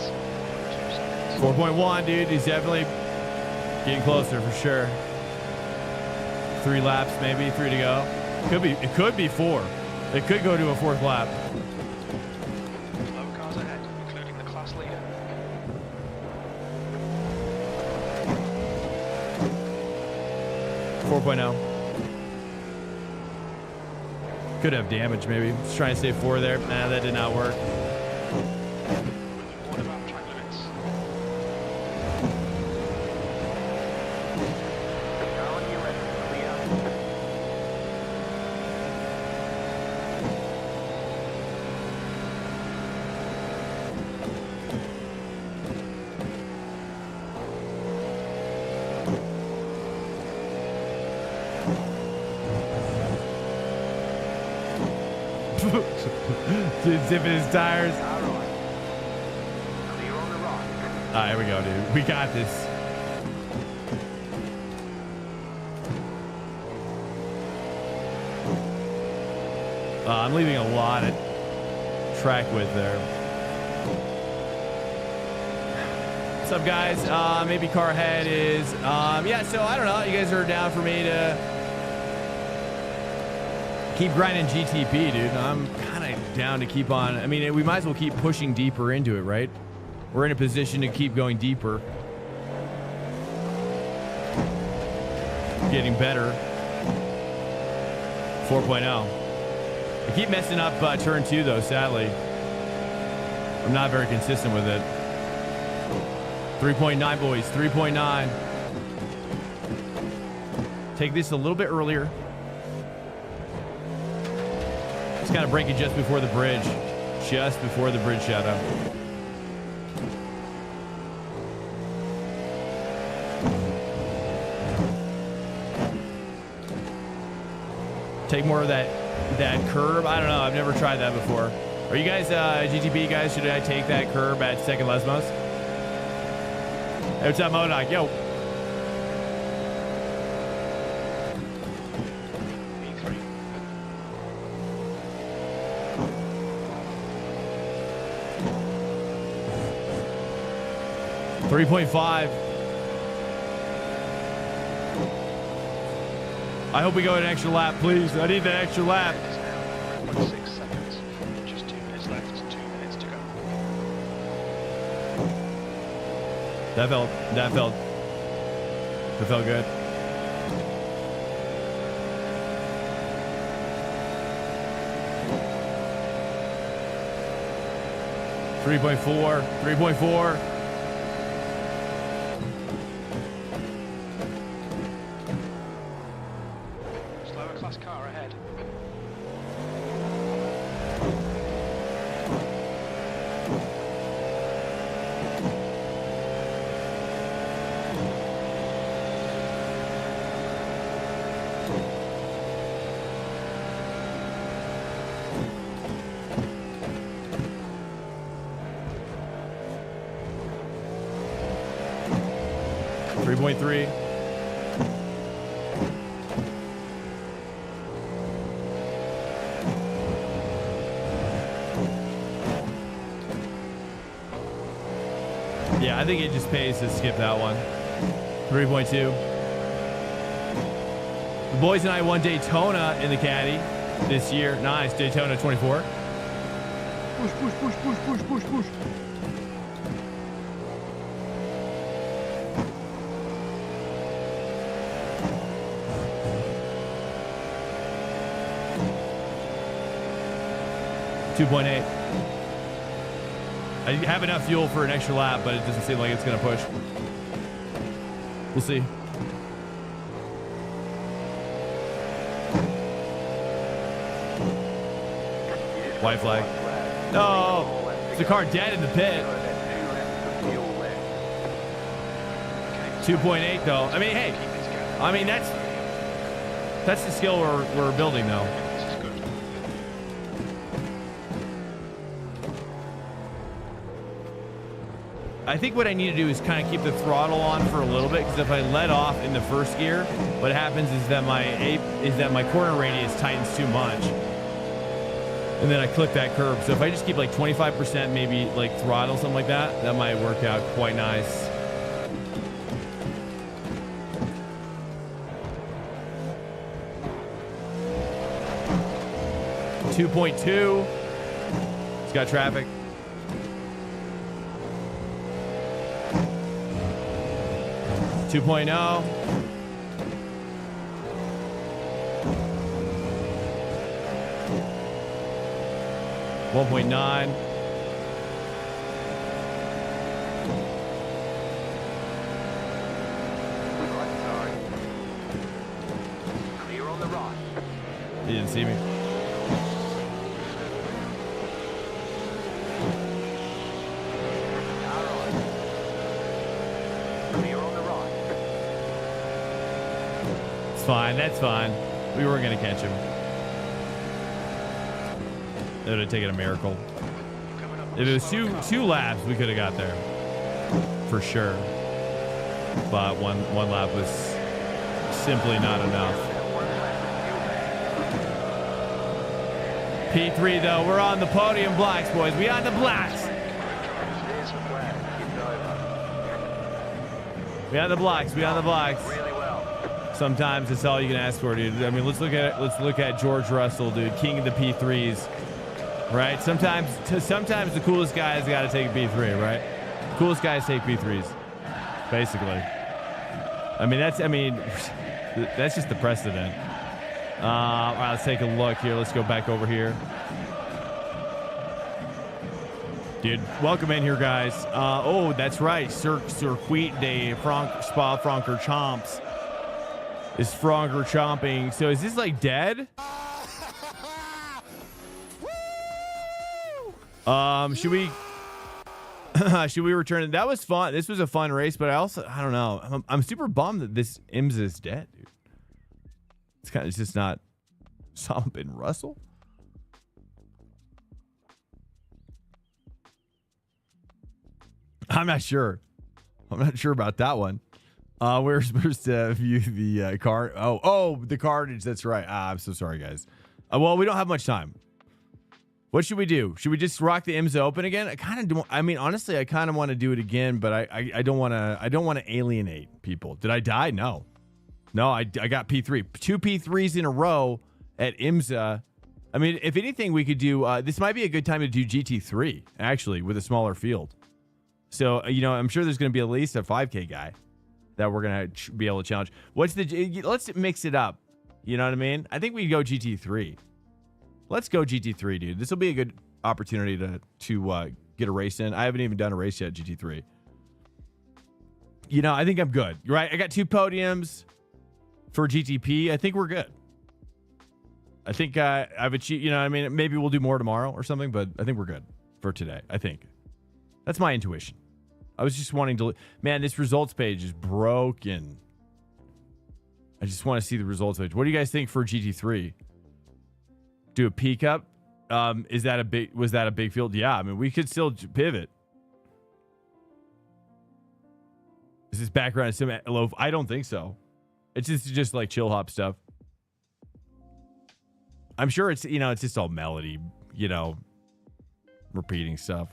S2: 2 seconds.
S1: 4.1, dude. He's definitely getting closer for sure. 3 laps, maybe 3 to go. It could be 4. It could go to a 4th lap.
S2: Slower cars ahead, including the class leader.
S1: 4.0. Could have damage maybe. Just trying to say 4 there. Nah, that did not work.
S2: What about track limits?
S3: Car on your left. Clear.
S1: Dude, zipping his tires.
S3: All right. Clear on the right.
S1: All right, here we go, dude. We got this. I'm leaving a lot of track width there. What's up, guys? Maybe car ahead is, yeah, so I don't know. You guys are down for me to keep grinding GTP, dude. I'm kind of down to keep on. I mean, we might as well keep pushing deeper into it, right? We're in a position to keep going deeper. Getting better. 4.0. I keep messing up turn 2, though, sadly. I'm not very consistent with it. 3.9, boys. 3.9. Take this a little bit earlier. Just kind of break it just before the bridge. Just before the bridge shadow. Take more of that curb. I don't know. I've never tried that before. Are you guys GTP guys? Should I take that curb at second Lesmos? Hey, what's up, Modoc? Yo.
S2: E3.
S1: 3.5. I hope we go an extra lap, please. I need that extra lap.
S2: It's now 1.6 seconds. Just 2 minutes left. 2 minutes to go.
S1: That felt good. .4, 3.4.
S2: Slower class car ahead.
S1: .3. Yeah, I think it just pays to skip that one. 3.2. The boys and I won Daytona in the caddy this year. Nice, Daytona 24.
S6: Push, push, push, push, push, push, push.
S1: .8. I have enough fuel for an extra lap, but it doesn't seem like it's going to push. We'll see. White flag. No! Is the car dead in the pit? 2.8 though. I mean, hey. I mean, that's the skill we're building though.
S2: This is good.
S1: I think what I need to do is kind of keep the throttle on for a little bit, because if I let off in the first gear, what happens is that my corner radius tightens too much, and then I clip that curb. So if I just keep like 25% maybe like throttle, something like that, that might work out quite nice. .2. It's got traffic. .2. 1.9.
S3: Right side. Clear on the right.
S1: You didn't see me.
S3: All right. Clear on the right.
S1: It's fine. That's fine. We weren't going to catch him. It would have taken a miracle. If it was two laps, we could have got there for sure. But one lap was simply not enough. P3 though, we're on the podium, blacks, boys. We on the blacks. We on the blacks. We on the blacks. Sometimes it's all you can ask for, dude. I mean, let's look at George Russell, dude, king of the P3s. Right? Sometimes the coolest guys got to take a P3, right? The coolest guys take P3s, basically. I mean, that's just the precedent. All right, let's take a look here. Let's go back over here. Dude, welcome in here, guys. Oh, that's right. Circuit de Spa-Francorchamps is Francorchamping. So is this like dead? Should we return it? That was fun. This was a fun race, but I don't know. I'm super bummed that this IMSA is dead, dude. It's just not Solomon Russell. I'm not sure about that one. We're supposed to view the card. Oh, the cartage. That's right. I'm so sorry, guys. Well, we don't have much time. What should we do? Should we just rock the IMSA Open again? Honestly, I kind of want to do it again, but I don't want to alienate people. Did I die? No, I got P3. 2 P3s in a row at IMSA. I mean, if anything, we could do. This might be a good time to do GT3 actually with a smaller field. So I'm sure there's going to be at least a 5K guy that we're going to be able to challenge. Let's mix it up. You know what I mean? I think we go GT3. Let's go GT3, dude. This will be a good opportunity to get a race in. I haven't even done a race yet, GT3. I think I'm good. You're right. I got 2 podiums for GTP. I think we're good. I think I've achieved, maybe we'll do more tomorrow or something, but I think we're good for today. I think. That's my intuition. I was just wanting to... Man, this results page is broken. I just want to see the results page. What do you guys think for GT3? Do a peak up? Was that a big field? Yeah, I mean, we could still pivot. Is this background low? I don't think so. It's just like Chillhop stuff. I'm sure it's just all melody, repeating stuff,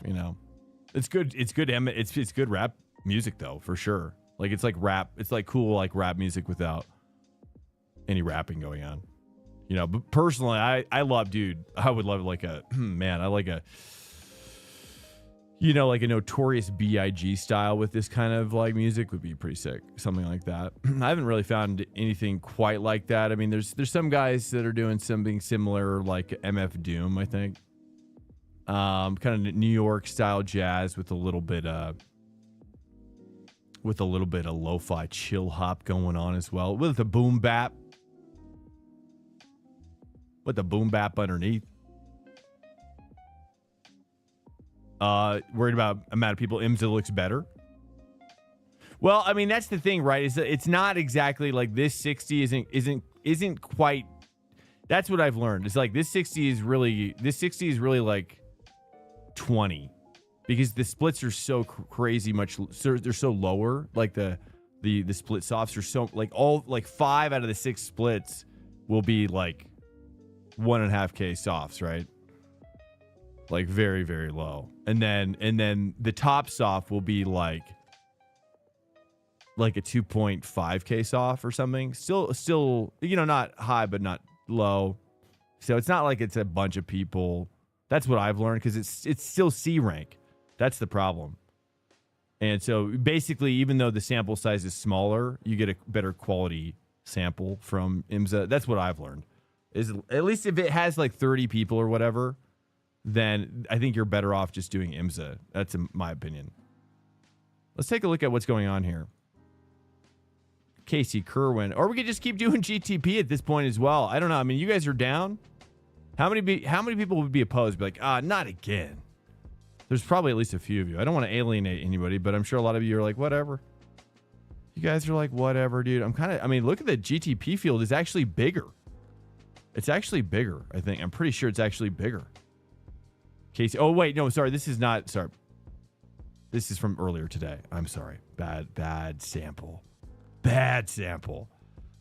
S1: It's good. It's good. It's good rap music though, for sure. Like it's like rap. It's like cool like rap music without any rapping going on. But personally, I love, dude. I would love like a man. I like a like a Notorious B.I.G. style with this kind of like music would be pretty sick. Something like that. I haven't really found anything quite like that. I mean, there's some guys that are doing something similar, like MF Doom, I think. Kind of New York style jazz with a little bit of lo-fi chill hop going on as well, with the boom bap. With the boom bap underneath. Worried about amount of people. IMSA looks better. Well, I mean, that's the thing, right? Is that it's not exactly like this 60 isn't quite. That's what I've learned. It's like this 60 is really like 20, because the splits are so crazy much. They're so lower. Like the split softs are so like all like 5 out of the 6 splits will be like 1.5K softs, right? Like very, very low. And then the top soft will be like a 2.5K soft or something. Still, not high, but not low. So it's not like it's a bunch of people. That's what I've learned, because it's still C rank. That's the problem. And so basically, even though the sample size is smaller, you get a better quality sample from IMSA. That's what I've learned. Is at least if it has like 30 people or whatever, then I think you're better off just doing IMSA. That's my opinion. Let's take a look at what's going on here. Casey Kerwin. Or we could just keep doing GTP at this point as well. I don't know. I mean, you guys are down. How many people would be opposed? Be like, not again. There's probably at least a few of you. I don't want to alienate anybody, but I'm sure a lot of you are like, whatever. You guys are like, whatever, dude. Look at the GTP field is actually bigger. It's actually bigger, I think. I'm pretty sure it's actually bigger. Casey. Oh, wait. No, sorry. This is not. Sorry. This is from earlier today. I'm sorry. Bad sample. Bad sample.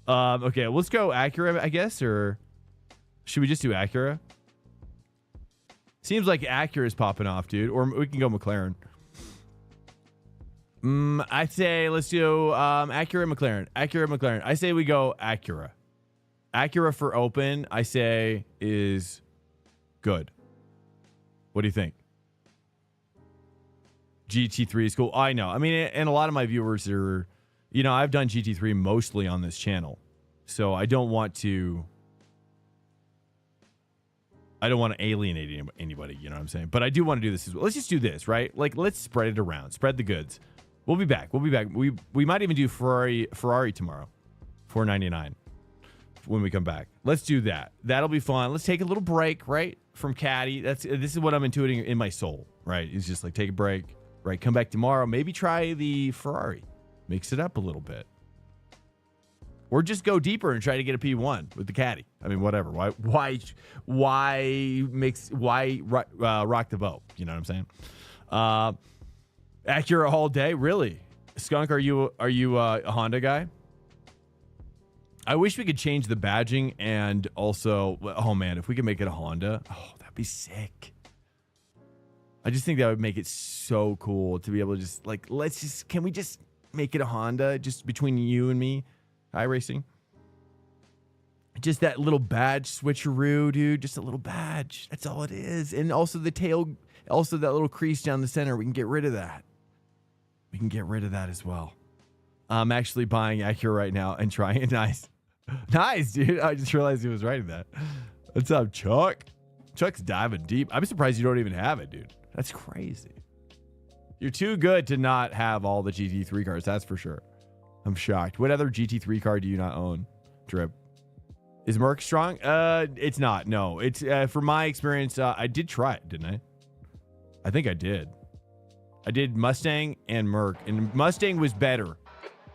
S1: Okay, let's go Acura, I guess, or should we just do Acura? Seems like Acura is popping off, dude. Or we can go McLaren. I say let's do Acura McLaren. Acura McLaren. I say we go Acura. Acura for open, I say, is good. What do you think? GT3 is cool. I know. I mean, and a lot of my viewers are, you know, I've done GT3 mostly on this channel. So I don't want to alienate anybody, you know what I'm saying? But I do want to do this as well. Let's just do this, right? Like, let's spread it around. Spread the goods. We'll be back. We might even do Ferrari tomorrow. $4.99 when we come back. Let's do that. That'll be fun. Let's take a little break, right? From Caddy. This is what I'm intuiting in my soul, right? It's just like take a break, right? Come back tomorrow. Maybe try the Ferrari. Mix it up a little bit. Or just go deeper and try to get a P1 with the Caddy. I mean, whatever. Why rock the boat? You know what I'm saying? Acura all day, really? Skunk, are you a Honda guy? I wish we could change the badging and also, oh man, if we could make it a Honda, oh, that'd be sick. I just think that would make it so cool to be able to just like, can we just make it a Honda just between you and me? iRacing. Just that little badge switcheroo, dude. Just a little badge. That's all it is. And also the tail, also that little crease down the center. We can get rid of that. We can get rid of that as well. I'm actually buying Acura right now and trying it. Nice. Nice, dude. I just realized he was writing that. What's up, Chuck? Chuck's diving deep. I'm surprised you don't even have it, dude. That's crazy. You're too good to not have all the GT3 cars. That's for sure. I'm shocked. What other GT3 car do you not own? Drip. Is Merc strong? It's not. No. It's from my experience. I did try it, didn't I? I think I did. I did Mustang and Merc, and Mustang was better.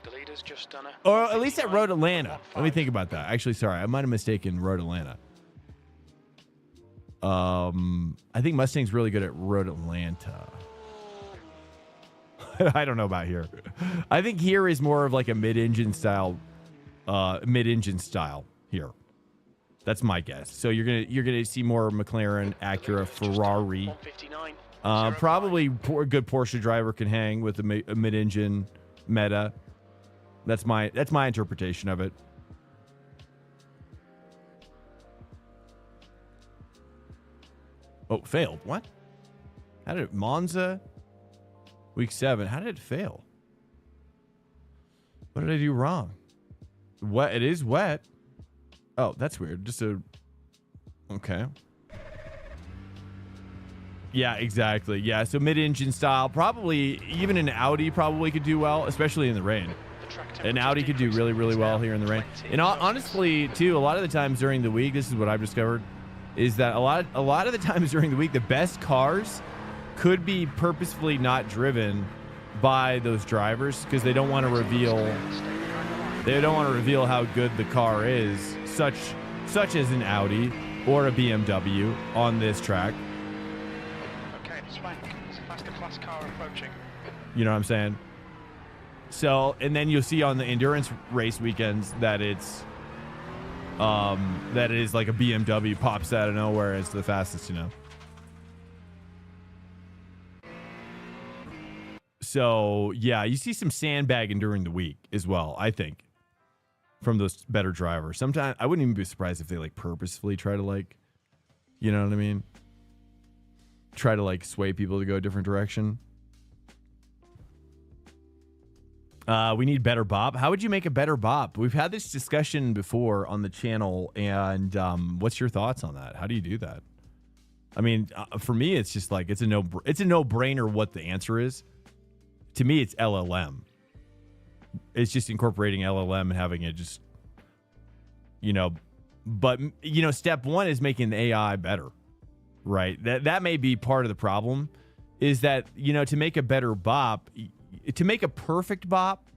S2: The leader's just done
S1: or at least at Road Atlanta. Let me think about that. Actually, sorry, I might have mistaken Road Atlanta. I think Mustang's really good at Road Atlanta. I don't know about here. I think here is more of like a mid-engine style here. That's my guess. So you're gonna see more McLaren, Acura, Ferrari. Probably a good Porsche driver can hang with a mid-engine meta. That's my interpretation of it. Oh, failed. What? How did it? Monza? Week 7. How did it fail? What did I do wrong? Wet. It is wet. Oh, that's weird. Okay. Yeah, exactly. Yeah, so mid-engine style. Probably, even an Audi probably could do well, especially in the rain. An Audi could do really, really well here in the rain. And honestly, too, a lot of the times during the week, this is what I've discovered, is that a lot of the times during the week, the best cars could be purposefully not driven by those drivers because they don't want to reveal how good the car is, such as an Audi or a BMW on this track.
S2: Okay, Swank. There's a faster class car approaching.
S1: You know what I'm saying? So, and then you'll see on the endurance race weekends that it is like a BMW pops out of nowhere as the fastest, you know. So, yeah, you see some sandbagging during the week as well, I think, from those better drivers. Sometimes I wouldn't even be surprised if they like purposefully try to like, you know what I mean? Try to like sway people to go a different direction. We need better bop. How would you make a better bop? We've had this discussion before on the channel, and what's your thoughts on that? How do you do that? I mean, for me, it's just like it's a no-brainer what the answer is. To me, it's LLM. It's just incorporating LLM and having it just, you know, but you know, step one is making the AI better, right? That may be part of the problem, is that, you know, to make a better bop. To make a perfect bop,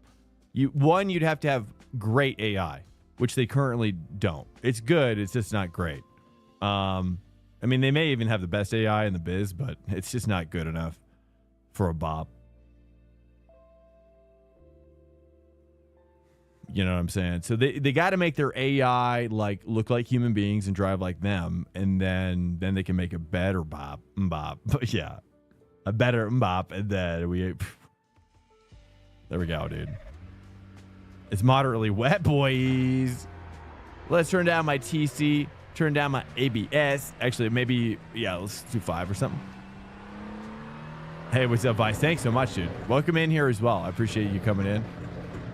S1: you'd have to have great AI, which they currently don't. It's good, it's just not great. And I mean, they may even have the best AI in the biz, but it's just not good enough for a bop. You know what I'm saying? So they got to make their AI like look like human beings and drive like them, and then they can make a better bop. But yeah, a better bop, and then there we go, dude. It's moderately wet, boys. Let's turn down my TC, turn down my ABS. Actually, maybe, yeah, let's do 5 or something. Hey, what's up, Vice? Thanks so much, dude. Welcome in here as well. I appreciate you coming in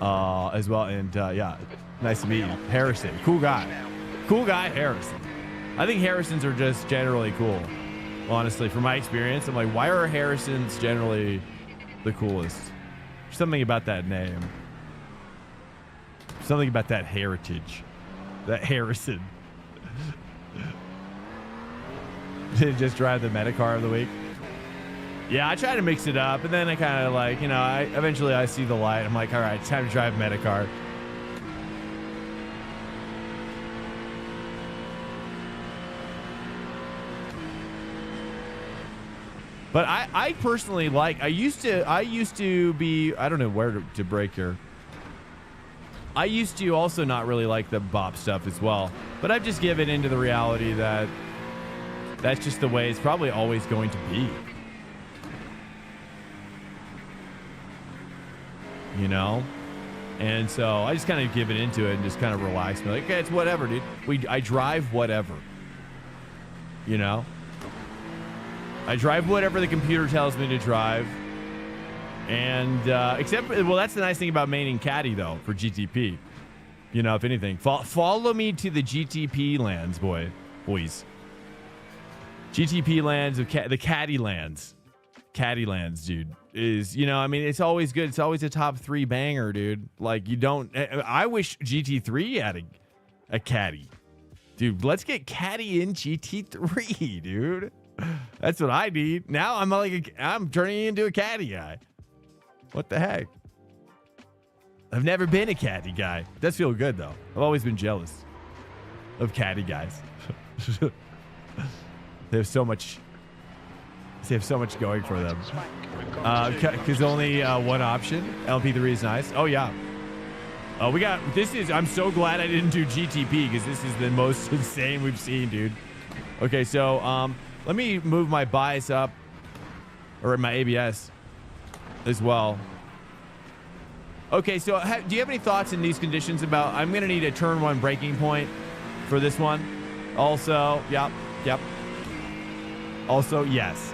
S1: as well. And yeah, nice to meet you. Harrison, cool guy. Cool guy, Harrison. I think Harrisons are just generally cool. Honestly, from my experience, I'm like, why are Harrisons generally the coolest? There's something about that name. Something about that heritage. That Harrison. Did just drive the meta car of the week? Yeah, I try to mix it up, and then I kind of like, you know, eventually I see the light. I'm like, all right, it's time to drive meta car. But I personally like, I used to be, I don't know where to break here. I used to also not really like the bop stuff as well, but I've just given into the reality that that's just the way it's probably always going to be. You know? And so I just kind of give it into it and just kind of relax. Be like, okay, it's whatever, dude. I drive whatever. You know? I drive whatever the computer tells me to drive. And except, well, that's the nice thing about maining Caddy, though, for GTP. You know, if anything, follow me to the GTP lands, boys. GTP lands of the Caddy lands. Caddy lands, dude, is, you know, I mean, it's always good. It's always a top 3 banger, dude. Like, you don't, I wish GT3 had a Caddy. Dude, let's get Caddy in GT3, dude. That's what I need. Now I'm like, I'm turning into a Caddy guy. What the heck? I've never been a Caddy guy. It does feel good, though. I've always been jealous of Caddy guys. They have so much going for them. Because only one option. LP3 is nice. Oh, yeah. I'm so glad I didn't do GTP, because this is the most insane we've seen, dude. Okay, so let me move my bias up, or my ABS as well. Okay, so do you have any thoughts in these conditions about, I'm going to need a turn 1 braking point for this one. Also, yep. Also, yes.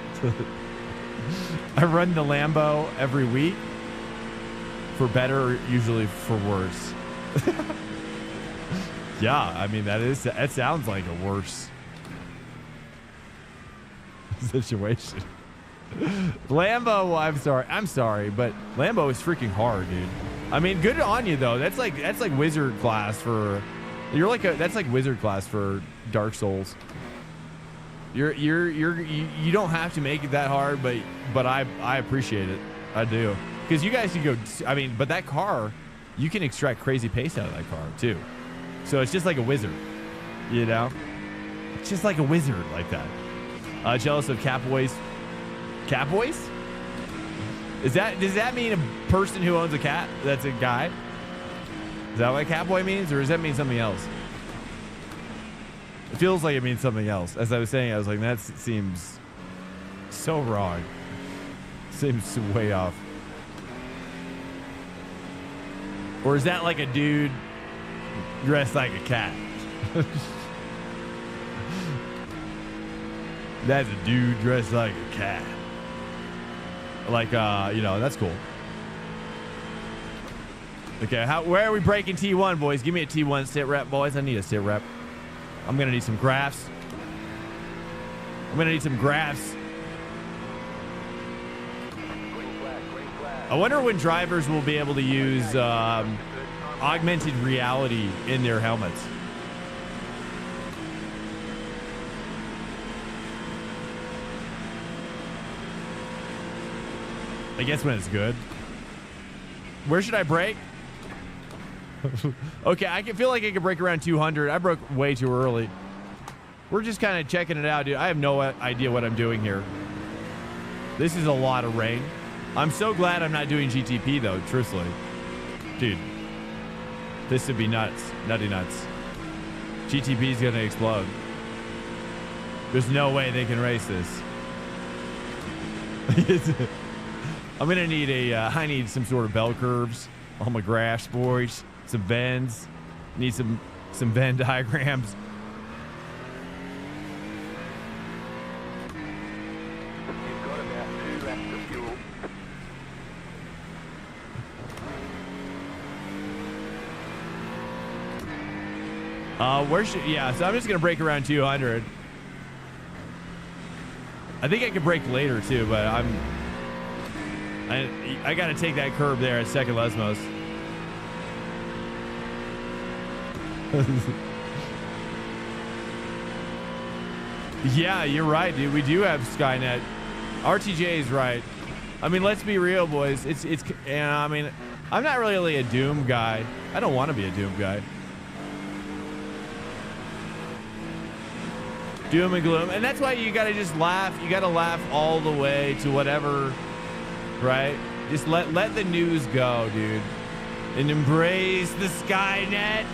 S1: I run the Lambo every week, for better or usually for worse. Yeah, I mean, that sounds like a worse situation. Lambo, I'm sorry, but Lambo is freaking hard, dude. I mean, good on you though. That's like wizard class for, that's like wizard class for Dark Souls. You don't have to make it that hard, but I appreciate it. I do. Because you guys can go, I mean, but that car, you can extract crazy pace out of that car too. So it's just like a wizard, you know? It's just like a wizard like that. Jealous of Catboys. Catboys? Does that mean a person who owns a cat? That's a guy? Is that what Catboy means, or does that mean something else? It feels like it means something else. As I was saying, I was like, that seems so wrong. Seems way off. Or is that like a dude dressed like a cat? That's a dude dressed like a cat. Like, you know, that's cool. Okay, where are we breaking T1, boys? Give me a T1 sit rep, boys. I need a sit rep. I'm going to need some graphs. I wonder when drivers will be able to use augmented reality in their helmets. I guess when it's good. Where should I brake? Okay, I can feel like I can brake around 200. I broke way too early. We're just kind of checking it out, dude. I have no idea what I'm doing here. This is a lot of rain. I'm so glad I'm not doing GTP though, truthfully. Dude, this would be nuts. Nutty nuts. GTP is gonna explode. There's no way they can race this. I'm gonna need I need some sort of bell curves on my grass, boys. Some bends. Need some Venn diagrams.
S3: You've got about 2 laps of fuel.
S1: So I'm just gonna break around 200. I think I could break later too, but I gotta take that curb there at second Lesmos. Yeah, you're right, dude. We do have Skynet. RTJ is right. I mean, let's be real, boys. I mean, I'm not really a Doom guy. I don't want to be a Doom guy. Doom and gloom. And that's why you got to just laugh. You got to laugh all the way to whatever, right? Just let the news go, dude. And embrace the Skynet.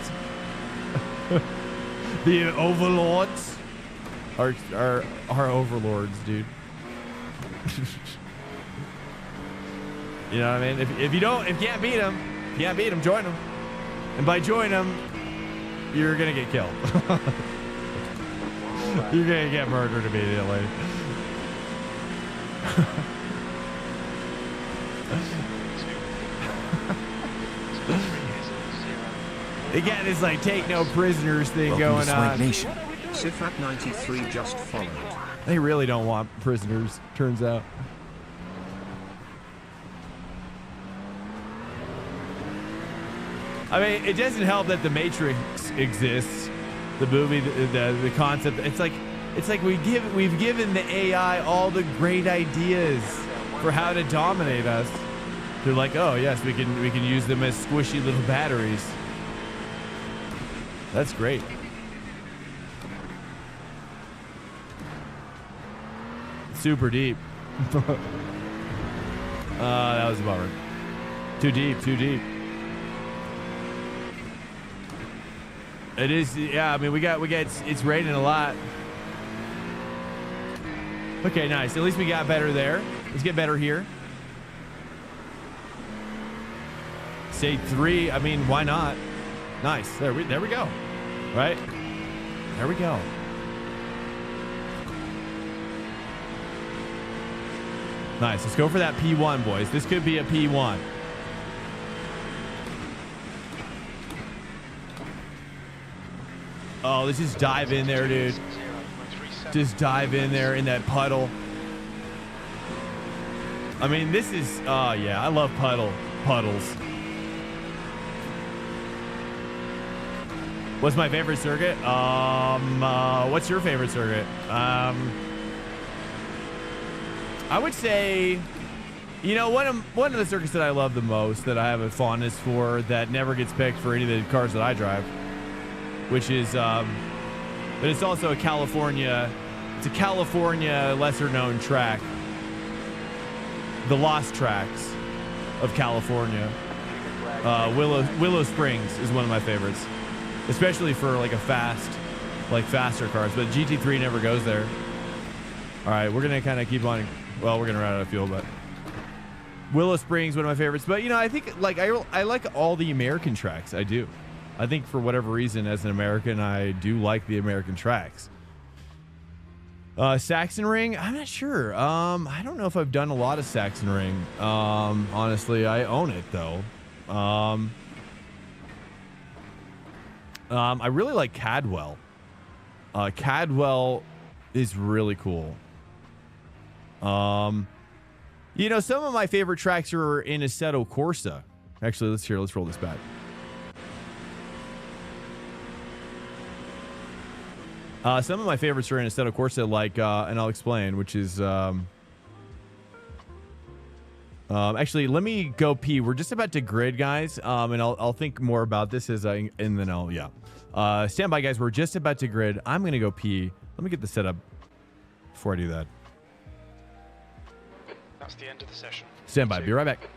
S1: The overlords. Our overlords, dude. You know what I mean? If you can't beat them, join them. And by join them, you're gonna get killed. You're gonna get murdered immediately. They got this like take no prisoners thing going on.
S7: Nation.
S8: Sifat 93 just followed.
S1: They really don't want prisoners, turns out. I mean, it doesn't help that the Matrix exists. The movie, the concept. It's like we've given the AI all the great ideas for how to dominate us. They're like, oh yes, we can use them as squishy little batteries. That's great. Super deep. That was a bummer. Too deep. It is, yeah. I mean, we got. It's raining a lot. Okay, nice. At least we got better there. Let's get better here. Say 3. I mean, why not? Nice. There we go. Right. There we go. Nice. Let's go for that P1, boys. This could be a P1. Oh, let's just dive in there, dude. Just dive in there in that puddle. I mean, this is, yeah, I love puddles. What's my favorite circuit? What's your favorite circuit? I would say, you know, one of the circuits that I love the most, that I have a fondness for, that never gets picked for any of the cars that I drive, which is, but it's also it's a California lesser known track. The Lost Tracks of California. Willow Springs is one of my favorites, especially for like faster cars, but GT3 never goes there. All right, we're gonna kind of keep on. Well, we're gonna run out of fuel, but Willow Springs, one of my favorites. But you know, I think like I like all the American tracks. I do. I think for whatever reason, as an American, I do like the American tracks. Saxon Ring, I'm not sure. I don't know if I've done a lot of Saxon Ring. Honestly, I own it though. I really like Cadwell. Cadwell is really cool. You know, some of my favorite tracks are in Assetto Corsa. Actually, let's roll this back. Some of my favorites are in Assetto Corsa, like, and I'll explain, which is, actually, let me go pee. We're just about to grid, guys, and I'll think more about this and then I'll, yeah. Stand by, guys. We're just about to grid. I'm going to go pee. Let me get the setup before I do that.
S2: That's the end of the session.
S1: Stand by. Be right back.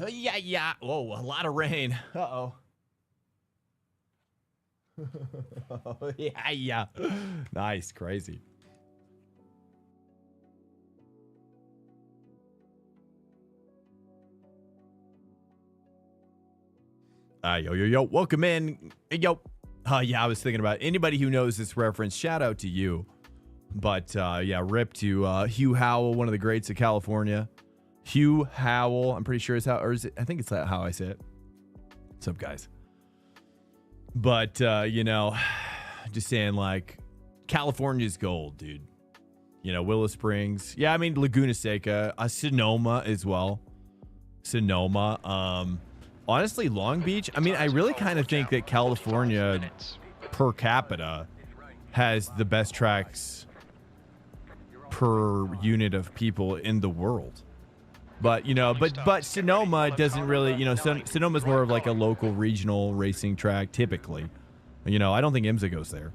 S1: Yeah. Whoa, a lot of rain. Uh-oh. Yeah. Nice, crazy. Yo. Welcome in. Yo. Yeah, I was thinking about anybody who knows this reference. Shout out to you. But yeah, rip to Hugh Howell, one of the greats of California. Hugh Howell, I'm pretty sure is how, or is it? I think it's how I say it. What's up, guys? But you know, just saying, like, California's gold, dude. You know, Willow Springs. Yeah, I mean Laguna Seca, Sonoma as well. Sonoma. Honestly, Long Beach. I mean, I really kind of think that California per capita has the best tracks per unit of people in the world. But, you know, but Sonoma doesn't really, you know, Sonoma's more of like a local regional racing track typically. You know, I don't think IMSA goes there.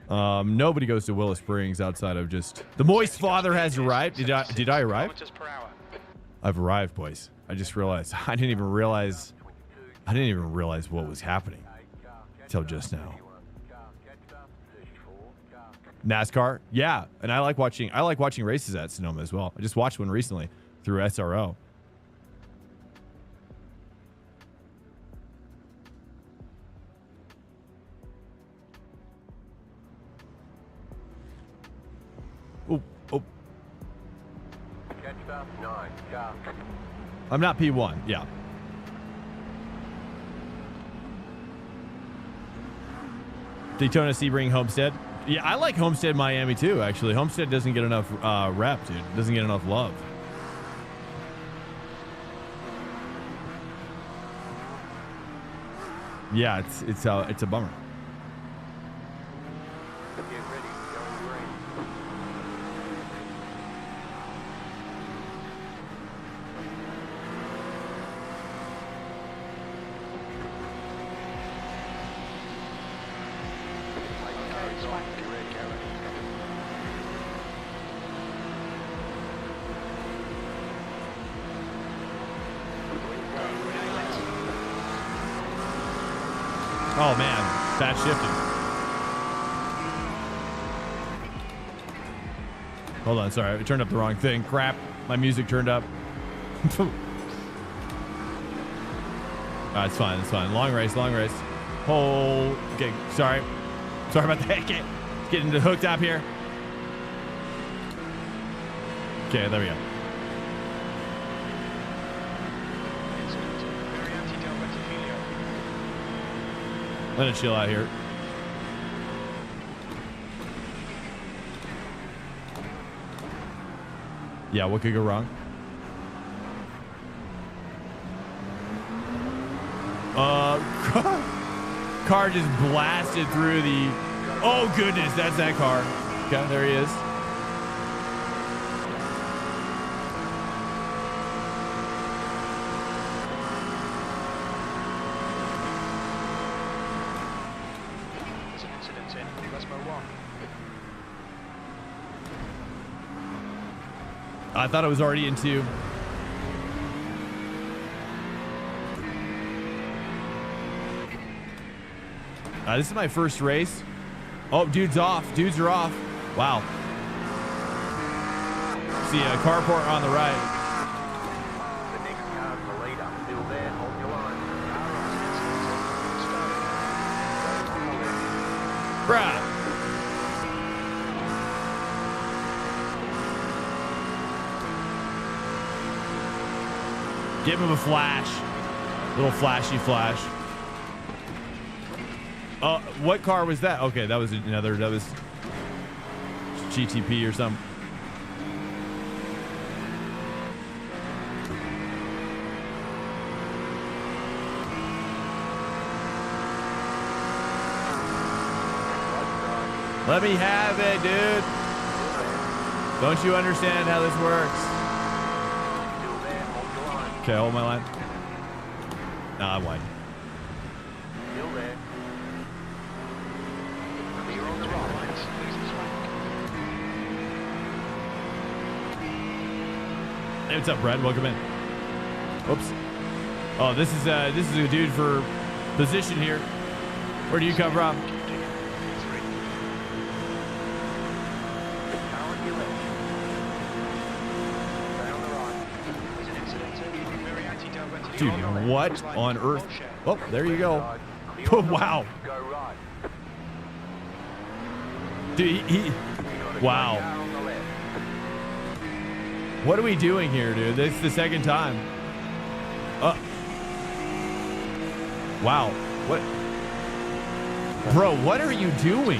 S1: Nobody goes to Willow Springs outside of just the Moist Father has arrived. Did I arrive? I've arrived, boys. I just realized I didn't even realize what was happening until just now. NASCAR, yeah, and I like watching races at Sonoma as well. I just watched one recently through SRO. Oh. I'm not P1, yeah. Daytona, Sebring, Homestead. Yeah, I like Homestead, Miami too, actually. Homestead doesn't get enough rep, dude. Doesn't get enough love. Yeah, it's a bummer. Oh man, fast shifting. Hold on, sorry, I turned up the wrong thing. Crap, my music turned up. It's fine, it's fine. Long race. Oh, okay, sorry about that. Getting hooked up here. Okay, there we go. Let it chill out here. Yeah, what could go wrong? Car just blasted through the... Oh, goodness, that's that car. Okay, there he is. I thought it was already in 2. This is my first race. Oh, dudes off. Dudes are off. Wow. See a carport on the right.
S3: The next car's the leader. Still there. Hold your line.
S1: Bruh. Give him a flash. Little flashy flash. What car was that? Okay, that was another, that was GTP or something. Let me have it, dude. Don't you understand how this works? Okay, hold my line. Nah, I'm wide.
S3: Still there.
S2: You're on the right.
S1: Hey, what's up, Brad? Welcome in. Oops. Oh, this is a dude for position here. Where do you come from? Dude, what on earth? Oh, there you go. Oh, wow.
S3: Go right.
S1: Dude, he wow.
S3: Car on the left.
S1: What are we doing here, dude? This is the second time. Wow. What? Bro, what are you doing?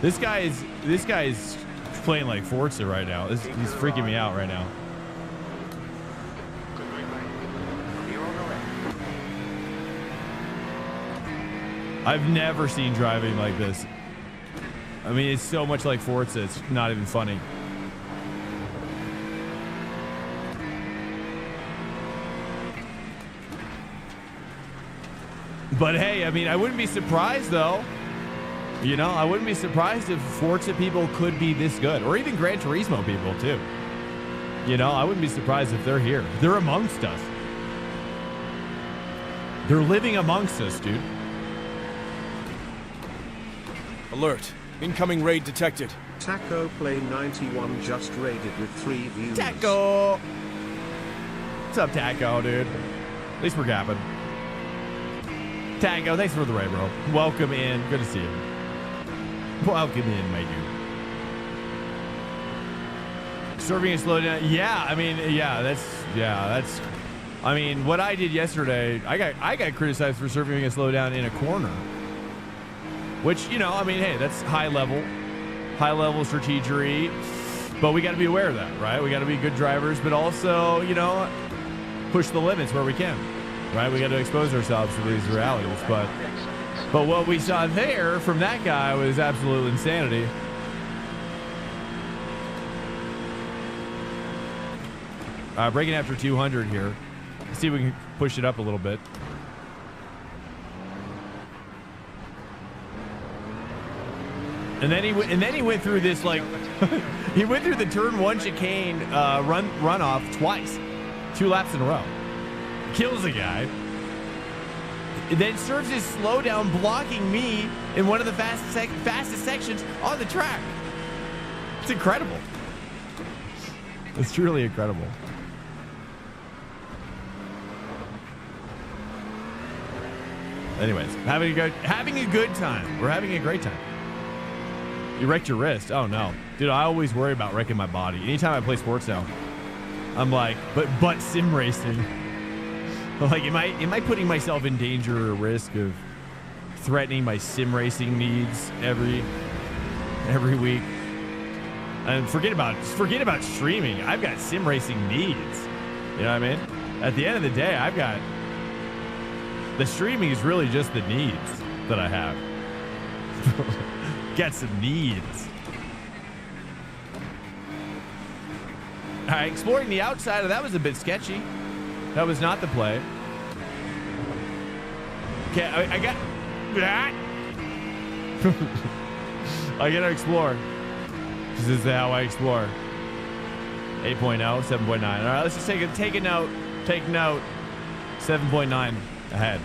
S1: This guy is playing like Forza right now. He's freaking me out right now. I've never seen driving like this. I mean, it's so much like Forza, it's not even funny. But hey, I mean, I wouldn't be surprised though. You know, I wouldn't be surprised if Forza people could be this good, or even Gran Turismo people too. You know, I wouldn't be surprised if they're here. They're amongst us. They're living amongst us, dude.
S7: Alert. Incoming raid detected.
S8: Taco Play 91 just raided with 3 views.
S1: Taco! What's up, Taco, dude? At least we're gapping. Taco, thanks for the raid, bro. Welcome in. Good to see you. Welcome in, my dude. Serving a slowdown. Yeah, I mean, that's. I mean, what I did yesterday, I got criticized for serving a slowdown in a corner. Which, you know, I mean, hey, that's high level strategery, but we got to be aware of that, right? We got to be good drivers, but also, you know, push the limits where we can, right? We got to expose ourselves to these realities, but what we saw there from that guy was absolute insanity. Breaking after 200 here. Let's see if we can push it up a little bit. And then he went through this, like, he went through the turn 1 chicane runoff twice, 2 laps in a row. Kills a guy. Then serves his slowdown, blocking me in one of the fastest sections on the track. It's incredible. It's truly incredible. Anyways, having a good time. We're having a great time. You wrecked your wrist. Oh no, dude! I always worry about wrecking my body. Anytime I play sports now, I'm like, but sim racing. Like, am I putting myself in danger or risk of threatening my sim racing needs every week? And forget about streaming. I've got sim racing needs. You know what I mean? At the end of the day, I've got the streaming is really just the needs that I have. Got some needs. All right, exploring the outside of that was a bit sketchy. That was not the play. Okay, I got that. I gotta explore. This is how I explore. 8.0, 7.9. All right, let's just take a note. Take note. 7.9 ahead.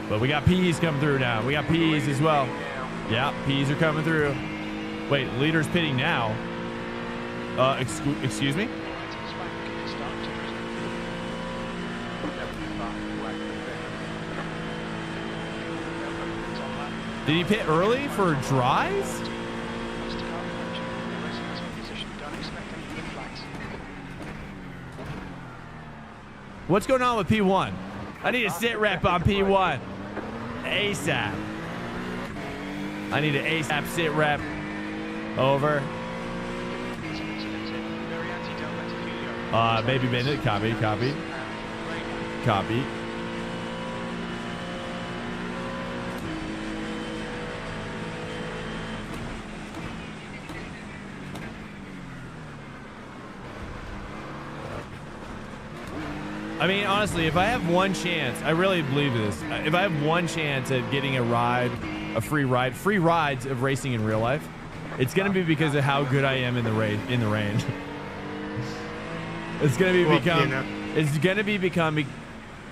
S1: But we got P's coming through now. We got P's as well. Yeah, P's are coming through. Wait, leader's pitting now. Excuse me? Did he pit early for dries? What's going on with P1? I need a sit rep on P1. ASAP. I need an ASAP sit rep. Over. Maybe minute. Copy. I mean, honestly, if I have one chance, I really believe this. If I have one chance at getting a ride, a free rides of racing in real life, it's gonna be because of how good I am in the rain. It's gonna be becoming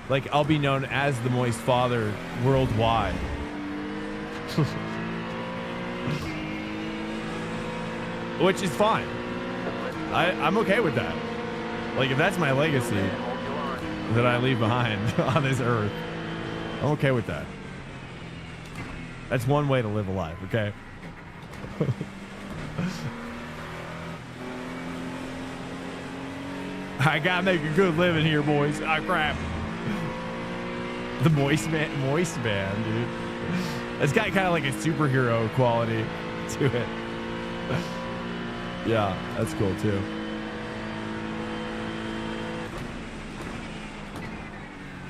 S1: like I'll be known as the Moist Father worldwide. Which is fine. I'm okay with that. Like if that's my legacy that I leave behind on this earth, I'm okay with that. That's one way to live a life, okay? I gotta make a good living here, boys. Ah, crap. The moist man, dude. It's got kind of like a superhero quality to it. Yeah, that's cool too.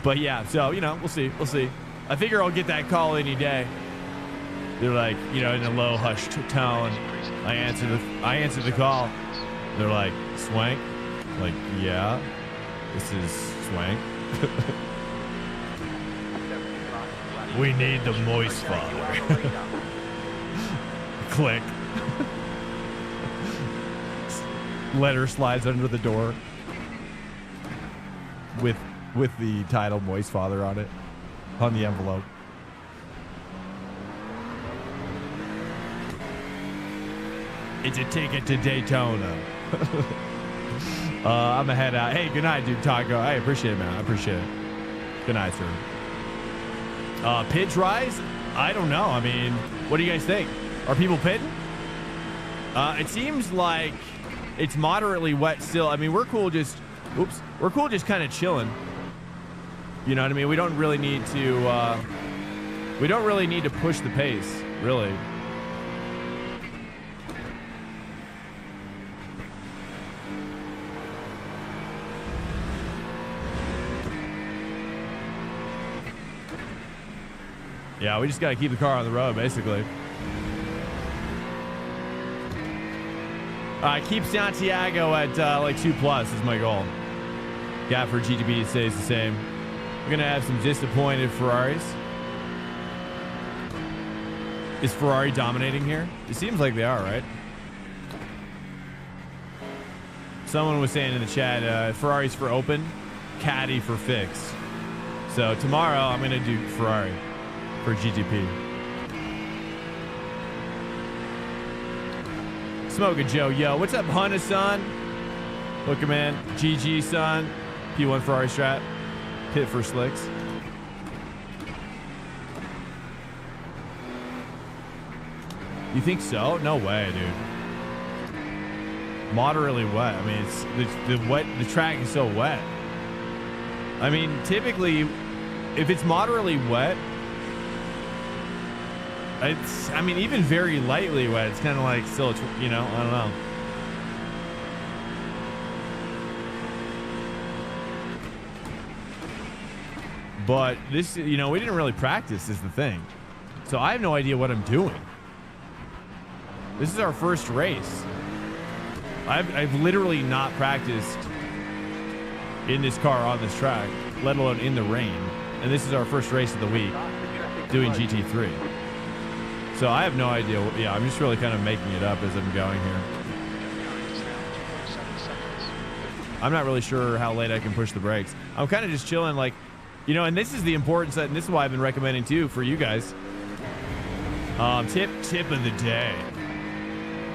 S1: But yeah, so, you know, we'll see. I figure I'll get that call any day. They're like, you know, in a low hushed tone. I answer the call. They're like, Swank? Like, yeah, this is Swank. We need the Moist Father. Click. Letter slides under the door with the title Moist Father on it, on the envelope. It's a ticket to Daytona. I'm gonna head out. Hey, good night, dude. Taco. I appreciate it, man. I appreciate it. Good night, sir. Pitch rise? I don't know. I mean, what do you guys think? Are people pitting? It seems like it's moderately wet still. I mean, we're cool just kind of chilling. You know what I mean? We don't really need to push the pace, really. Yeah, we just got to keep the car on the road, basically. Keep Santiago at like 2+ is my goal. Gap for GTB stays the same. We're going to have some disappointed Ferraris. Is Ferrari dominating here? It seems like they are, right? Someone was saying in the chat, Ferraris for open, Caddy for fix. So tomorrow I'm going to do Ferrari for GTP. Smoking Joe, yo, what's up, Honda son? Look, man, GG son, P1 Ferrari strat, pit for slicks. You think so? No way, dude. Moderately wet. I mean, it's the track is so wet. I mean, typically, if it's moderately wet, I mean, even very lightly wet, it's kind of like still, you know, I don't know. But this, you know, we didn't really practice is the thing. So I have no idea what I'm doing. This is our first race. I've literally not practiced in this car on this track, let alone in the rain. and this is our first race of the week doing GT3. So I have no idea. Yeah, I'm just really kind of making it up as I'm going here. I'm not really sure how late I can push the brakes. I'm kind of just chilling, like, you know, and this is the importance, and this is why I've been recommending too for you guys. Tip of the day.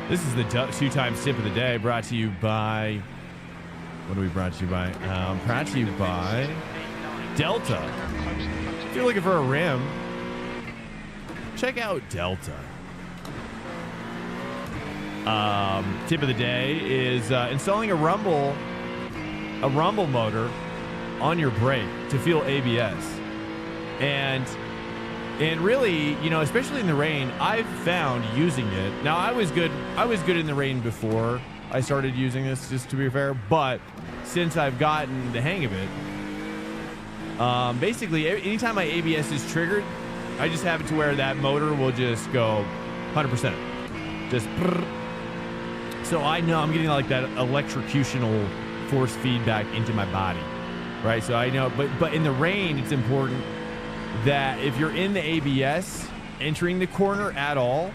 S1: This is the 2 times tip of the day, brought to you by, what are we brought to you by? Brought to you by Delta. If you're looking for a rim, check out Delta. Tip of the day is installing a rumble motor on your brake to feel ABS. And really, you know, especially in the rain, I've found using it. Now, I was good in the rain before I started using this, just to be fair, but since I've gotten the hang of it, basically anytime my ABS is triggered, I just have it to where that motor will just go 100%. Just so I know I'm getting like that electrocutional force feedback into my body, right? So I know, but in the rain, it's important that if you're in the ABS entering the corner at all,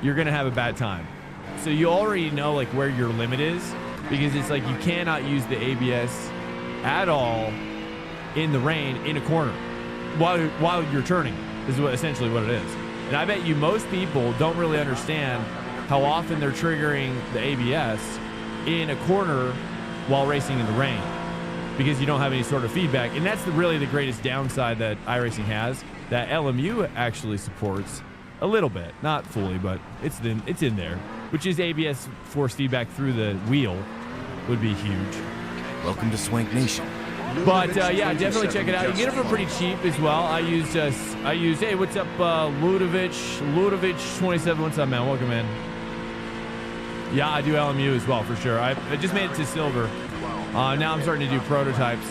S1: you're gonna have a bad time. So you already know like where your limit is, because it's like you cannot use the ABS at all in the rain in a corner while you're turning. This is essentially what it is. And I bet you most people don't really understand how often they're triggering the ABS in a corner while racing in the rain, because you don't have any sort of feedback. And that's really the greatest downside that iRacing has, that LMU actually supports a little bit, not fully, but it's in there, which is ABS force feedback through the wheel would be huge.
S7: Welcome to Swank Nation.
S1: But yeah, definitely check it out. You get it for pretty cheap as well. I use hey, what's up, Ludovic 27. What's up, man? Welcome in. Yeah, I do LMU as well, for sure. I just made it to silver. Now I'm starting to do prototypes.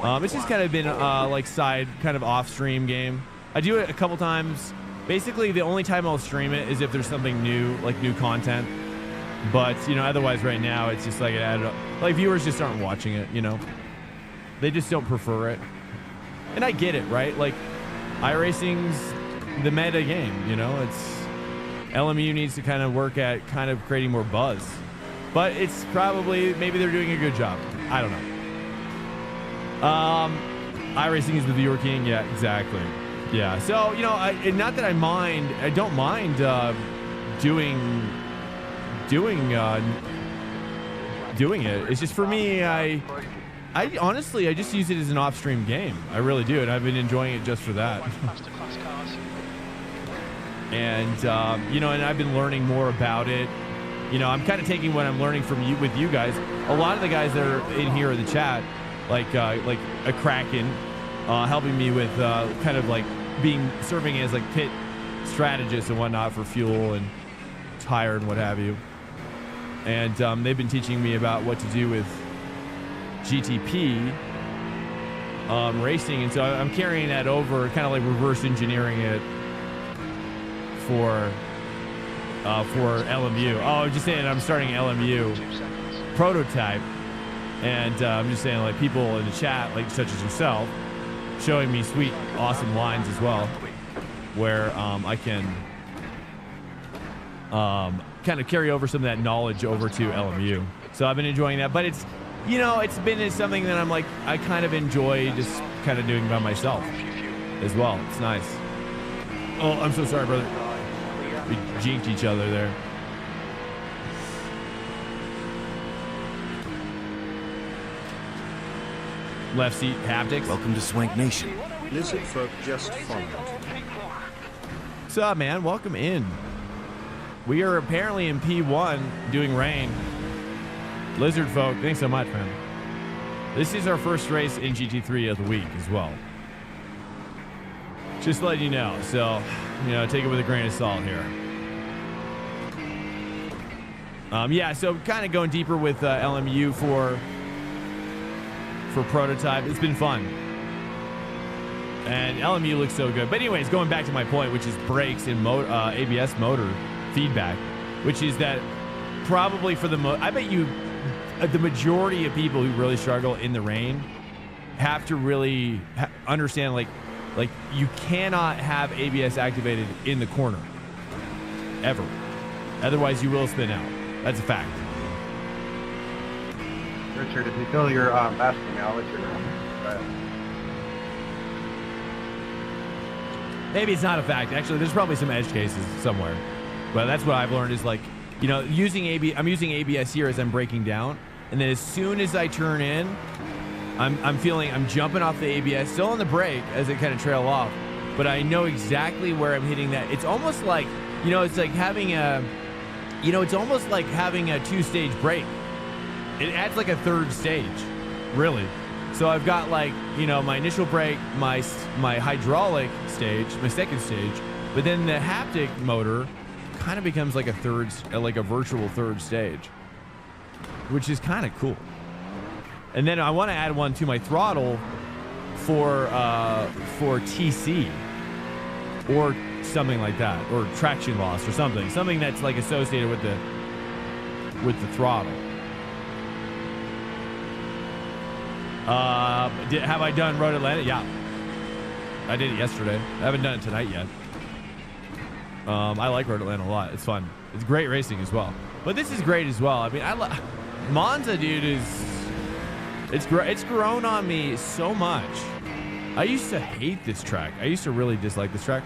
S1: It's just kind of been like side, kind of off-stream game. I do it a couple times. Basically, the only time I'll stream it is if there's something new, like new content. But, you know, otherwise right now, it's just like it added up. Like, viewers just aren't watching it, you know? They just don't prefer it. And I get it, right? Like, iRacing's the meta game, you know? It's... LMU needs to kind of work at kind of creating more buzz. But it's probably, maybe they're doing a good job. I don't know. iRacing is the viewer king. Yeah, exactly. Yeah. So, you know, not that I mind. I don't mind doing it. It's just for me, I honestly, I just use it as an off-stream game. I really do, and I've been enjoying it just for that. And you know, and I've been learning more about it. You know, I'm kind of taking what I'm learning from you with you guys. A lot of the guys that are in here in the chat, like a Kraken, helping me with kind of like serving as like pit strategists and whatnot for fuel and tire and what have you. And they've been teaching me about what to do with GTP racing, and so I'm carrying that over, kind of like reverse engineering it for LMU. Oh, I'm just saying I'm starting LMU prototype, and I'm just saying, like, people in the chat, like such as yourself, showing me sweet, awesome lines as well, where I can kind of carry over some of that knowledge over to LMU. So I've been enjoying that, but it's, you know, it's been something that I'm like, I kind of enjoy just kind of doing by myself as well. It's nice. Oh, I'm so sorry, brother. We jinked each other there. Left seat haptics.
S7: Welcome to Swank Nation.
S8: Lizard folk just followed.
S1: What's up, man? Welcome in. We are apparently in P1 doing rain. Lizard folk, thanks so much, man. This is our first race in GT3 of the week as well. Just letting you know. So, you know, take it with a grain of salt here. Yeah, so kind of going deeper with LMU for prototype. It's been fun. And LMU looks so good. But anyways, going back to my point, which is brakes and ABS motor feedback, which is that probably for I bet you the majority of people who really struggle in the rain have to really understand like you cannot have ABS activated in the corner ever. Otherwise, you will spin out. That's a fact.
S6: Richard, if you feel your basket now, what's your
S1: Maybe it's not a fact. Actually, there's probably some edge cases somewhere. But that's what I've learned is like, you know, I'm using ABS here as I'm breaking down. And then as soon as I turn in, I'm jumping off the ABS, still on the brake as it kind of trail off. But I know exactly where I'm hitting that. It's almost like, you know, it's like having a, you know, it's almost like having a two-stage brake. It adds like a third stage, really. So I've got like, you know, my initial brake, my hydraulic stage, my second stage, but then the haptic motor kind of becomes like a virtual third stage, which is kind of cool. And then I want to add one to my throttle for TC or something like that, or traction loss or something that's like associated with the throttle. Have I done Road Atlanta? Yeah, I did it yesterday. I haven't done it tonight yet. I like Road Atlanta a lot. It's fun. It's great racing as well. But this is great as well. I mean, Monza, dude, it's grown on me so much. I used to hate this track. I used to really dislike this track.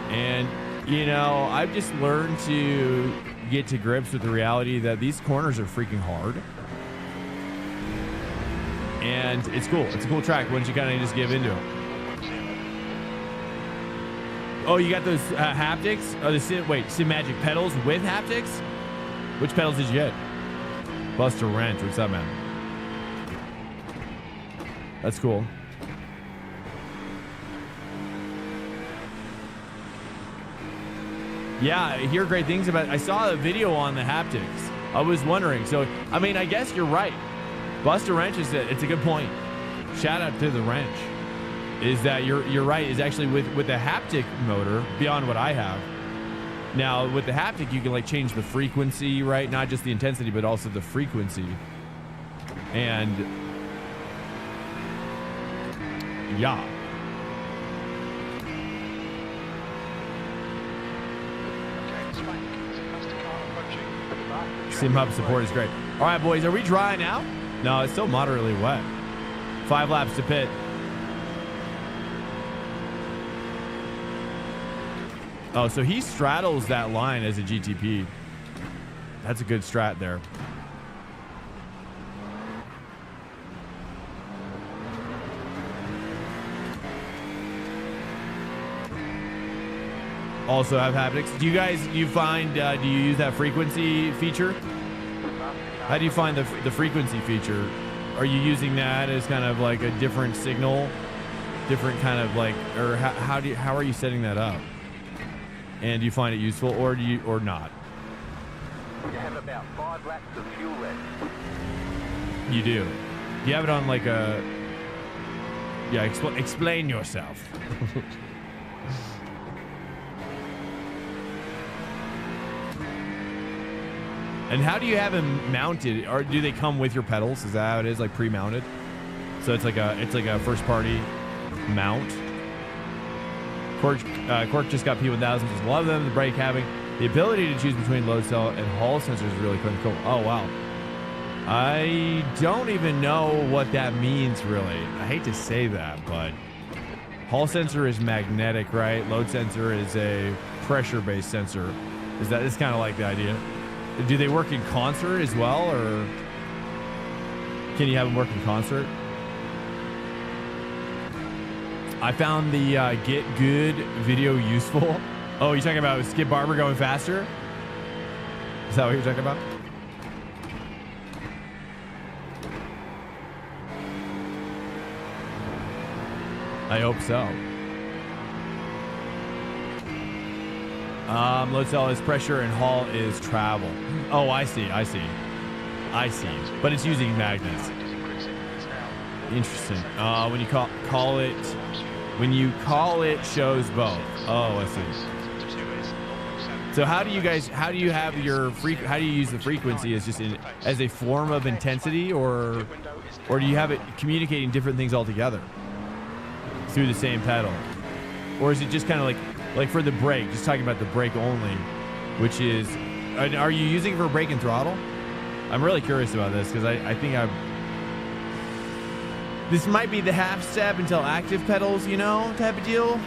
S1: And, you know, I've just learned to get to grips with the reality that these corners are freaking hard. And it's cool. It's a cool track once you kind of just give into it. Oh, you got those haptics? Oh, the Simagic pedals with haptics? Which pedals did you get? Buster Wrench. What's up, man? That's cool. Yeah, I hear great things about it. I saw a video on the haptics. I was wondering. So, I mean, I guess you're right. Buster Wrench it's a good point. Shout out to the wrench. Is that you're right, is actually with the haptic motor, beyond what I have. Now, with the haptic, you can like change the frequency, right? Not just the intensity, but also the frequency. And yeah. Chillhop support is great. All right, boys, are we dry now? No, it's still moderately wet. 5 laps to pit. Oh, so he straddles that line as a GTP. That's a good strat there. Also have haptics. Do you use that frequency feature? How do you find the frequency feature? Are you using that as kind of like a different signal? Different kind of like, or how are you setting that up? And do you find it useful or not?
S3: You have about 5 laps of fuel left.
S1: You do. Do you have it on like a... Yeah, explain yourself. And how do you have them mounted? Or do they come with your pedals? Is that how it is, like pre-mounted? So it's like a first party mount. Cork just got P1000s. Just love them. The brake having the ability to choose between load cell and Hall sensors is really cool. Oh wow. I don't even know what that means really. I hate to say that, but Hall sensor is magnetic, right? Load sensor is a pressure-based sensor. It's kind of like the idea. Do they work in concert as well, or can you have them work in concert? I found the Get Good video useful. Oh, you're talking about Skip Barber going faster? Is that what you're talking about? I hope so. Load cell is pressure and Hall is travel. Oh, I see. But it's using magnets. Interesting. When you call it shows both. Oh, I see. So how do you have your how do you use the frequency as just as a form of intensity, or do you have it communicating different things altogether through the same pedal? Or is it just kind of like for the brake, just talking about the brake only, which is, are you using it for brake and throttle? I'm really curious about this because I think this might be the half step until active pedals, you know, type of deal.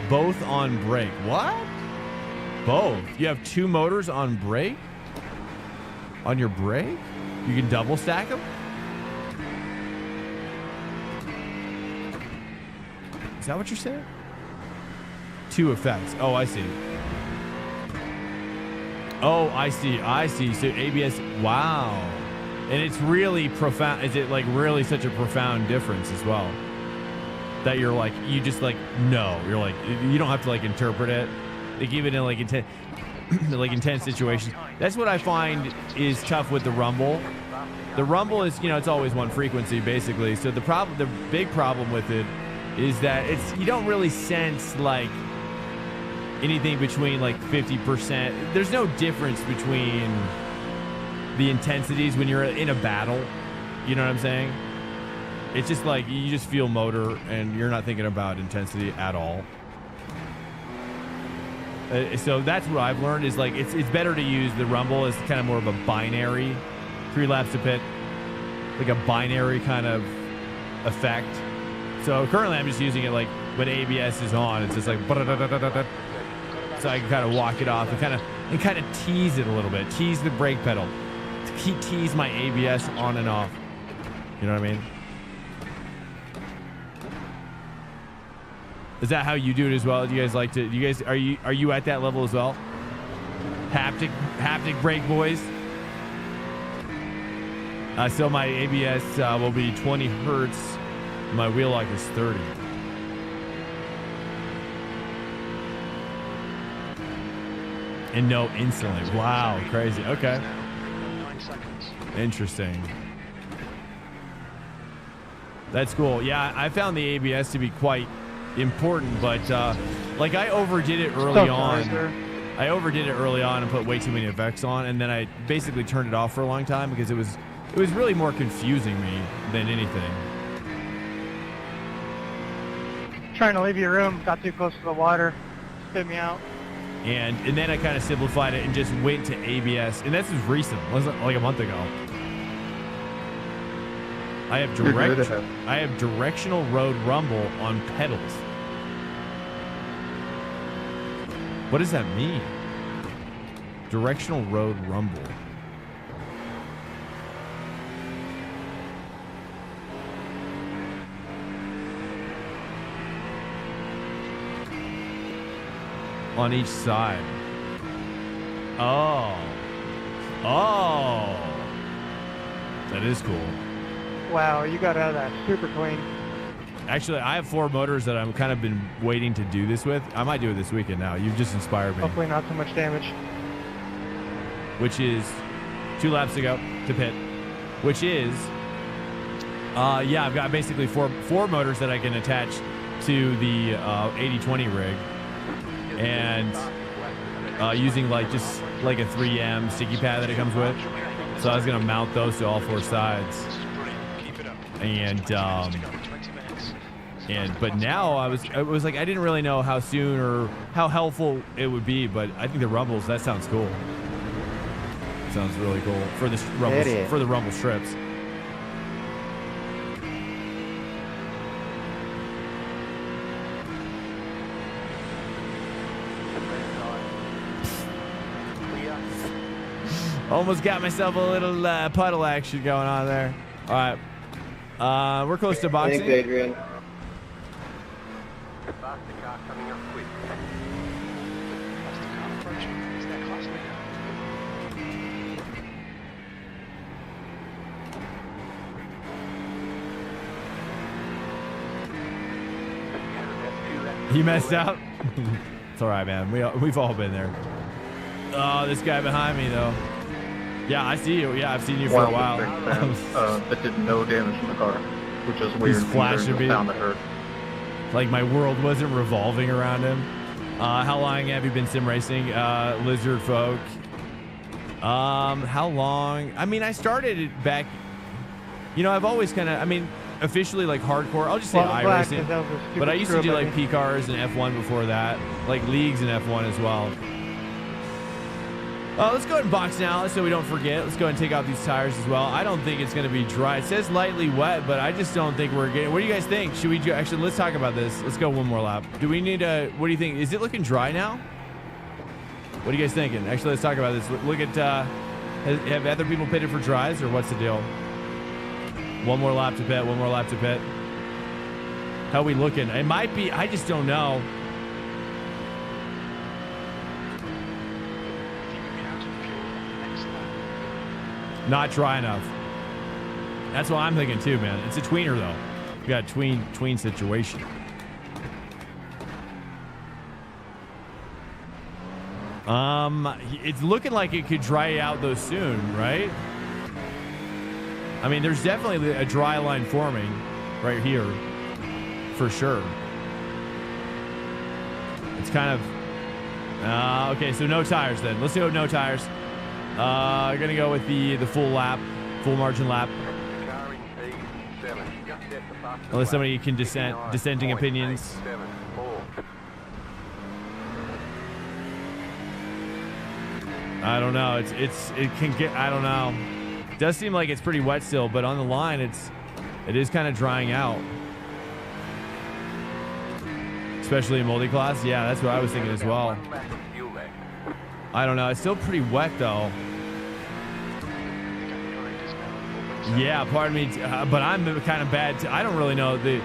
S1: Both on brake. What? Both? You have two motors on brake? On your brake? You can double stack them? Is that what you're saying? Two effects. Oh, I see. Oh, I see. So ABS, wow. And it's really profound. Is it like really such a profound difference as well? That you're like, you just like, no, you're like, you don't have to like interpret it. They give it in like intense situations. That's what I find is tough with the Rumble. The Rumble is, you know, it's always one frequency basically. So the big problem with it is that you don't really sense like anything between like 50%. There's no difference between the intensities when you're in a battle. You know what I'm saying? It's just like you just feel motor and you're not thinking about intensity at all. So that's what I've learned is like it's better to use the Rumble as kind of more of a binary 3 laps to pit, like a binary kind of effect. So currently I'm just using it like when ABS is on, it's just like so I can kind of walk it off and kind of tease it a little bit, tease the brake pedal, tease my ABS on and off. You know what I mean? Is that how you do it as well? Do you guys like to? You guys are you at that level as well? Haptic brake boys. So my ABS will be 20 hertz. My wheel lock is 30. And no instantly. Wow, crazy. Okay. Interesting. That's cool. Yeah, I found the ABS to be quite important, but like I overdid it early on. I overdid it early on and put way too many effects on, and then I basically turned it off for a long time because it was really more confusing me than anything.
S4: Trying to leave your room, got too close to the water, spit me out.
S1: And then I kind of simplified it and just went to ABS, and this was recent, wasn't like a month ago. I have directional road rumble on pedals. What does that mean? Directional road rumble. On each side. Oh. That is cool.
S4: Wow, you got out of that super clean.
S1: Actually, I have 4 motors that I'm kind of been waiting to do this with. I might do it this weekend now. You've just inspired me.
S4: Hopefully not so much damage.
S1: Which is 2 laps to go to pit. Which is, yeah, I've got basically four motors that I can attach to the 80-20 rig. And using like just like a 3M sticky pad that it comes with. So I was going to mount those to all 4 sides. But now I was like, I didn't really know how soon or how helpful it would be, but I think the rumbles, that sounds cool. Sounds really cool for the rumble strips. Almost got myself a little puddle action going on there. All right. We're close to boxing.
S9: Thanks, Adrian.
S3: Faster car coming up quick.
S2: Faster car approaching. Is their class leader?
S1: He messed up. It's all right, man. We've all been there. Oh, this guy behind me though. Yeah, I see you. Yeah, I've seen you for a while.
S5: That did no damage to the car, which is weird.
S1: He's flashing me.
S5: Sound that hurt.
S1: Like my world wasn't revolving around him. How long have you been sim racing, Lizard Folk? How long? I mean, I started it back. You know, I've always kind of. I mean, officially like hardcore. I'll just say iRacing. But I used to do like P cars and F1 before that, like leagues and F1 as well. Let's go ahead and box now so we don't forget. Let's go ahead and take out these tires as well. I don't think it's going to be dry. It says lightly wet, but I just don't think we're getting... What do you guys think? Should we actually, let's talk about this. Let's go one more lap. Do we need a... What do you think? Is it looking dry now? What are you guys thinking? Actually, let's talk about this. Look at... have other people pitted for dries, or what's the deal? One more lap to pit. One more lap to pit. How are we looking? It might be... I just don't know. Not dry enough. That's what I'm thinking too, man. It's a tweener though. We got a tween situation. It's looking like it could dry out though soon, right? I mean, there's definitely a dry line forming right here, for sure. It's kind of okay. So no tires then. Let's go with no tires. Gonna go with the full lap, full margin lap. Unless somebody can dissenting opinions. I don't know. It can get. I don't know. It does seem like it's pretty wet still, but on the line, it is kind of drying out. Especially in multi-class. Yeah, that's what I was thinking as well. I don't know. It's still pretty wet though. Yeah, pardon me, but I'm kind of bad. I don't really know. The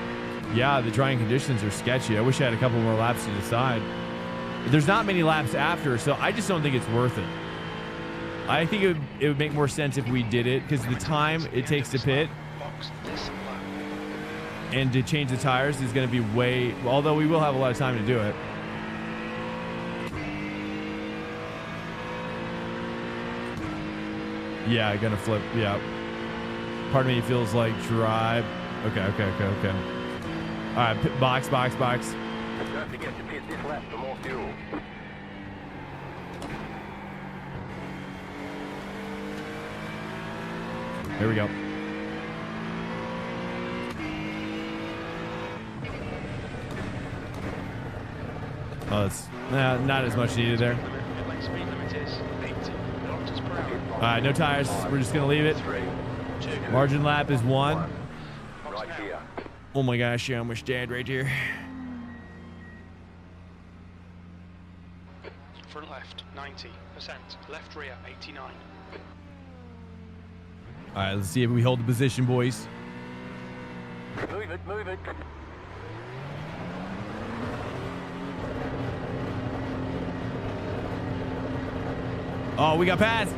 S1: drying conditions are sketchy. I wish I had a couple more laps to decide. There's not many laps after, so I just don't think it's worth it. I think it would make more sense if we did it, because the time it takes to pit and to change the tires is going to be way... Although we will have a lot of time to do it. Yeah, gonna flip. Yeah. Pardon me, it feels like dry. Okay. All right, box.
S3: Don't forget to pit this lap for more fuel.
S1: Here we go. Oh, it's not as much needed there. All right, no tires. We're just gonna leave it. Margin lap is 1.
S3: Right here.
S1: Oh my gosh, yeah, I almost dead right here.
S2: Front left, 90%. Left rear, 89.
S1: All right, let's see if we hold the position, boys.
S3: Move it.
S1: Oh, we got passed.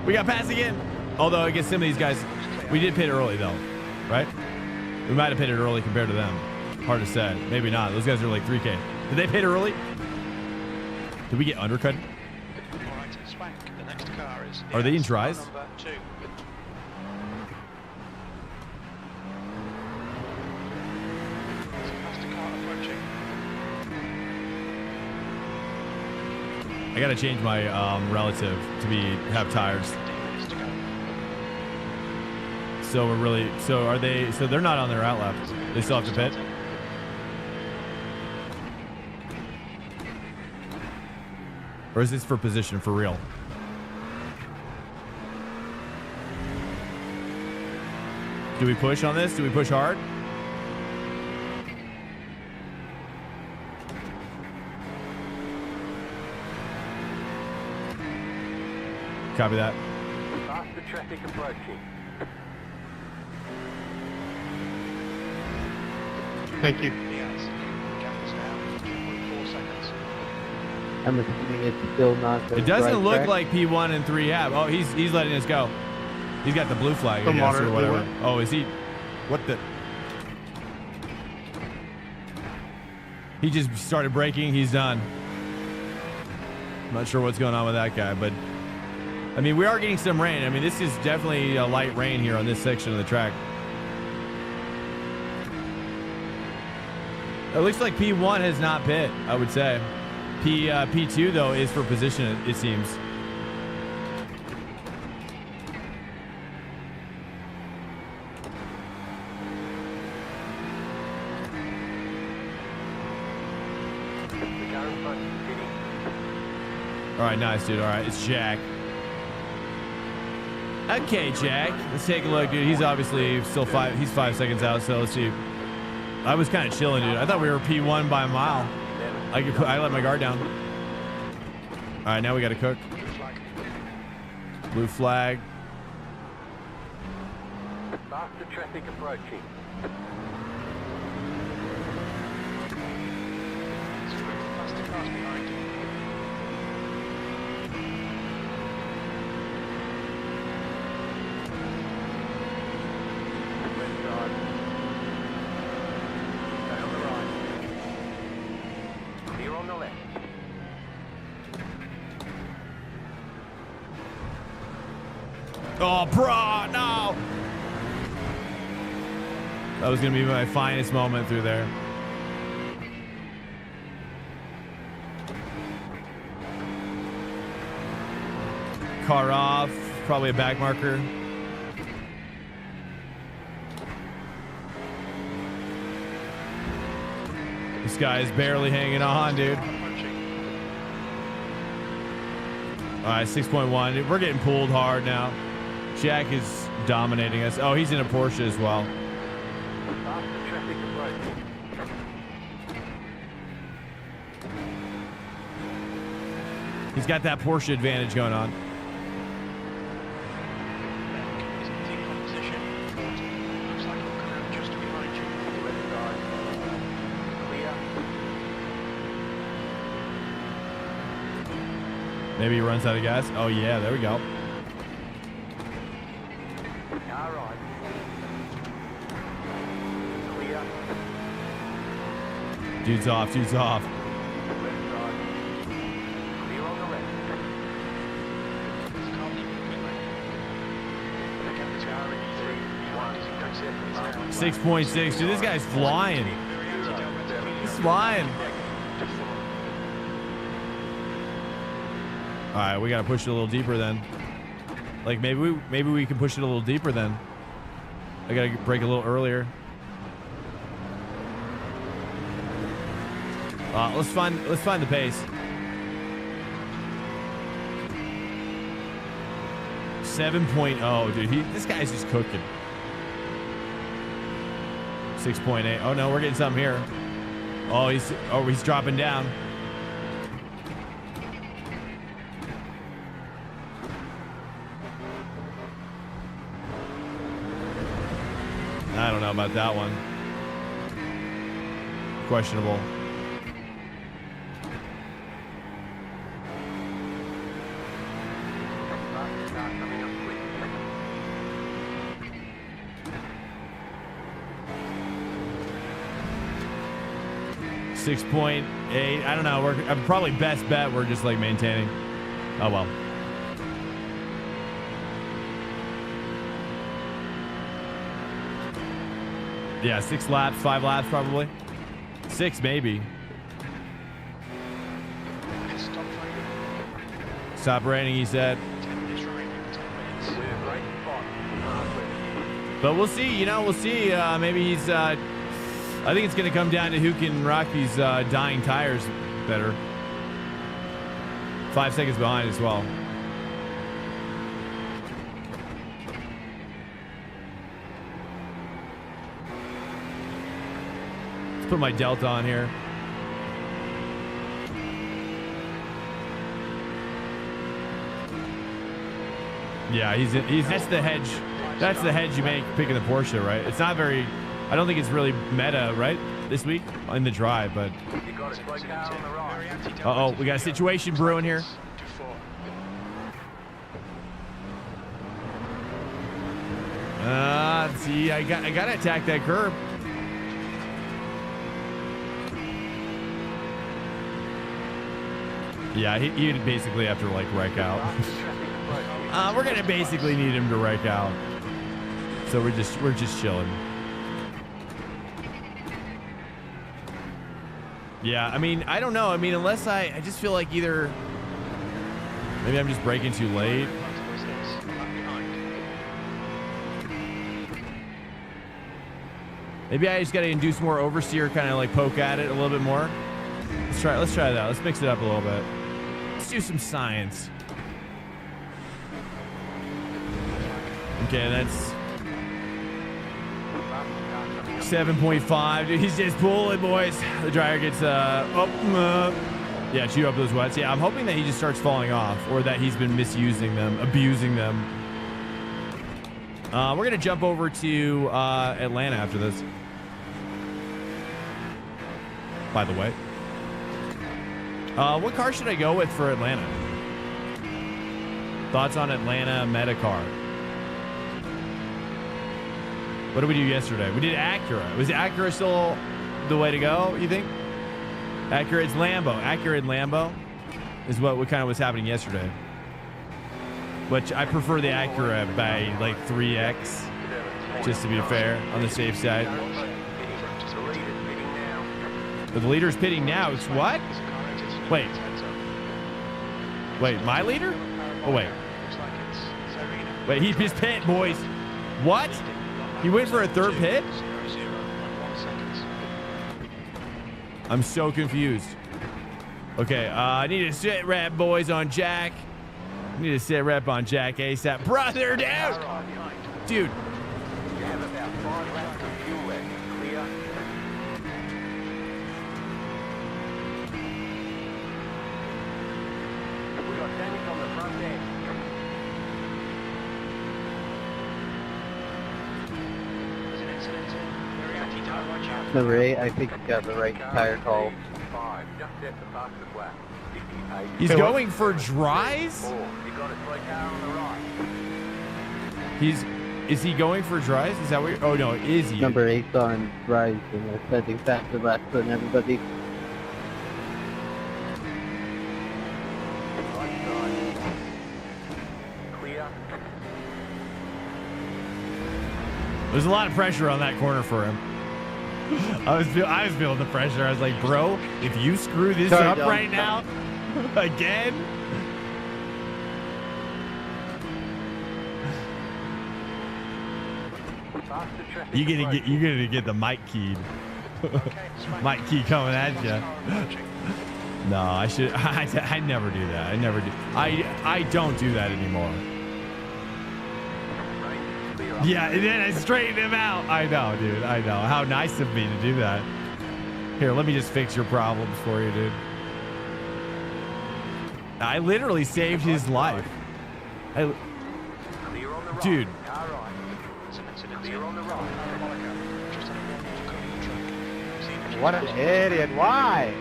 S1: We got passed again. Although I guess some of these guys, we did pit early though, right? We might have pitted early compared to them. Hard to say. Maybe not. Those guys are like 3K. Did they pit early? Did we get undercut?
S2: The next car is
S1: Are they in tries?
S2: Number 2.
S1: I gotta change my relative to have tires. So we're really, so are they, so they're not on their out lap. They still have to pit. Or is this for position for real? Do we push on this? Do we push hard? Copy that.
S3: Faster traffic approaching.
S5: Thank you.
S9: I'm assuming it's still not.
S1: It doesn't look like P1 and 3 have. Oh, he's letting us go. He's got the blue flag, I guess, or whatever. Oh, is he? What the? He just started braking. He's done. I'm not sure what's going on with that guy, but I mean, we are getting some rain. I mean, this is definitely a light rain here on this section of the track. It looks like P1 has not pit, I would say. P2, though, is for position, it seems. All right, nice, dude. All right, it's Jack. Okay, Jack. Let's take a look, dude. He's obviously still he's 5 seconds out, so let's see. I was kind of chilling, dude. I thought we were P1 by a mile. I let my guard down. All right, now we got to cook. Blue flag.
S3: Faster traffic approaching.
S2: Faster cars behind.
S1: Oh, bro, no. That was going to be my finest moment through there. Car off, probably a back marker. This guy is barely hanging on, dude. All right, 6.1. We're getting pulled hard now. Jack is dominating us. Oh, he's in a Porsche as well. He's got that Porsche advantage going on. Maybe he runs out of gas. Oh, yeah, there we go. Dude's off, dude's off.
S3: Clear on the left.
S1: 6.6. Dude, this guy's flying. He's flying. All right, we gotta push it a little deeper then. Like maybe we can push it a little deeper then. I gotta break a little earlier. Let's find the pace. 7.0, dude. This guy's just cooking. 6.8. Oh no, we're getting something here. Oh, he's dropping down. I don't know about that one. Questionable. .8. I don't know. We're probably best bet. We're just like maintaining. Oh well. Yeah, 6 laps, 5 laps probably. 6 maybe. Stop raining, he said. But we'll see. You know, we'll see. Maybe he's. I think it's going to come down to who can rock these dying tires better. 5 seconds behind as well. Let's put my Delta on here. Yeah, he's that's the hedge. That's the hedge you make picking the Porsche, right? It's not very. I don't think it's really meta, right, this week in the drive, but... Uh-oh, we got a situation brewing here. See, I gotta attack that curb. Yeah, he'd basically have to, like, wreck out. We're gonna basically need him to wreck out. So we're just chilling. Yeah, I mean, I don't know. I mean, unless I just feel like either maybe I'm just braking too late. Maybe I just got to induce more oversteer, kind of like poke at it a little bit more. Let's try that. Let's mix it up a little bit. Let's do some science. Okay, that's 7.5. Dude, he's just pulling, boys. The dryer gets yeah, chew up those wets. Yeah, I'm hoping that he just starts falling off, or that he's been misusing them, abusing them. We're gonna jump over to Atlanta after this. By the way, what car should I go with for Atlanta? Thoughts on Atlanta meta car? What did we do yesterday? We did Acura. Was Acura still the way to go, you think? Acura, it's Lambo. Acura and Lambo is what kind of was happening yesterday. Which I prefer the Acura by like 3x, just to be fair, on the safe side. But the leader's pitting now. It's what? Wait, my leader? Oh, wait, he just pit, boys. What? He went for a third pit? I'm so confused. Okay, I need to sit rep, boys, on Jack. I need to sit rep on Jack ASAP. Brother, down! Dude.
S3: You have about 5 laps of fuel left. Clear. We got damage on the front end.
S2: There's an incident in Ariati tire right here.
S9: Number 8, I think you got the right tire call.
S3: 5, just set the fastest lap. 58.
S1: He's going for dries?
S3: 4, you got a slow car on the right.
S1: Is he going for dries? Is that what? Oh no, is he?
S9: Number 8's on rise and they're spending faster laps than everybody.
S3: Right side. Clear.
S1: There's a lot of pressure on that corner for him. I was feeling the pressure. I was like, bro, if you screw this up right now, again. You're gonna get the mic keyed. Mic key coming at you. No, I should. I never do that. I never do. I don't do that anymore. Yeah, and then I straighten him out. I know, dude. I know. How nice of me to do that. Here, let me just fix your problems for you, dude. I literally saved his life. Dude.
S6: What an idiot. Why?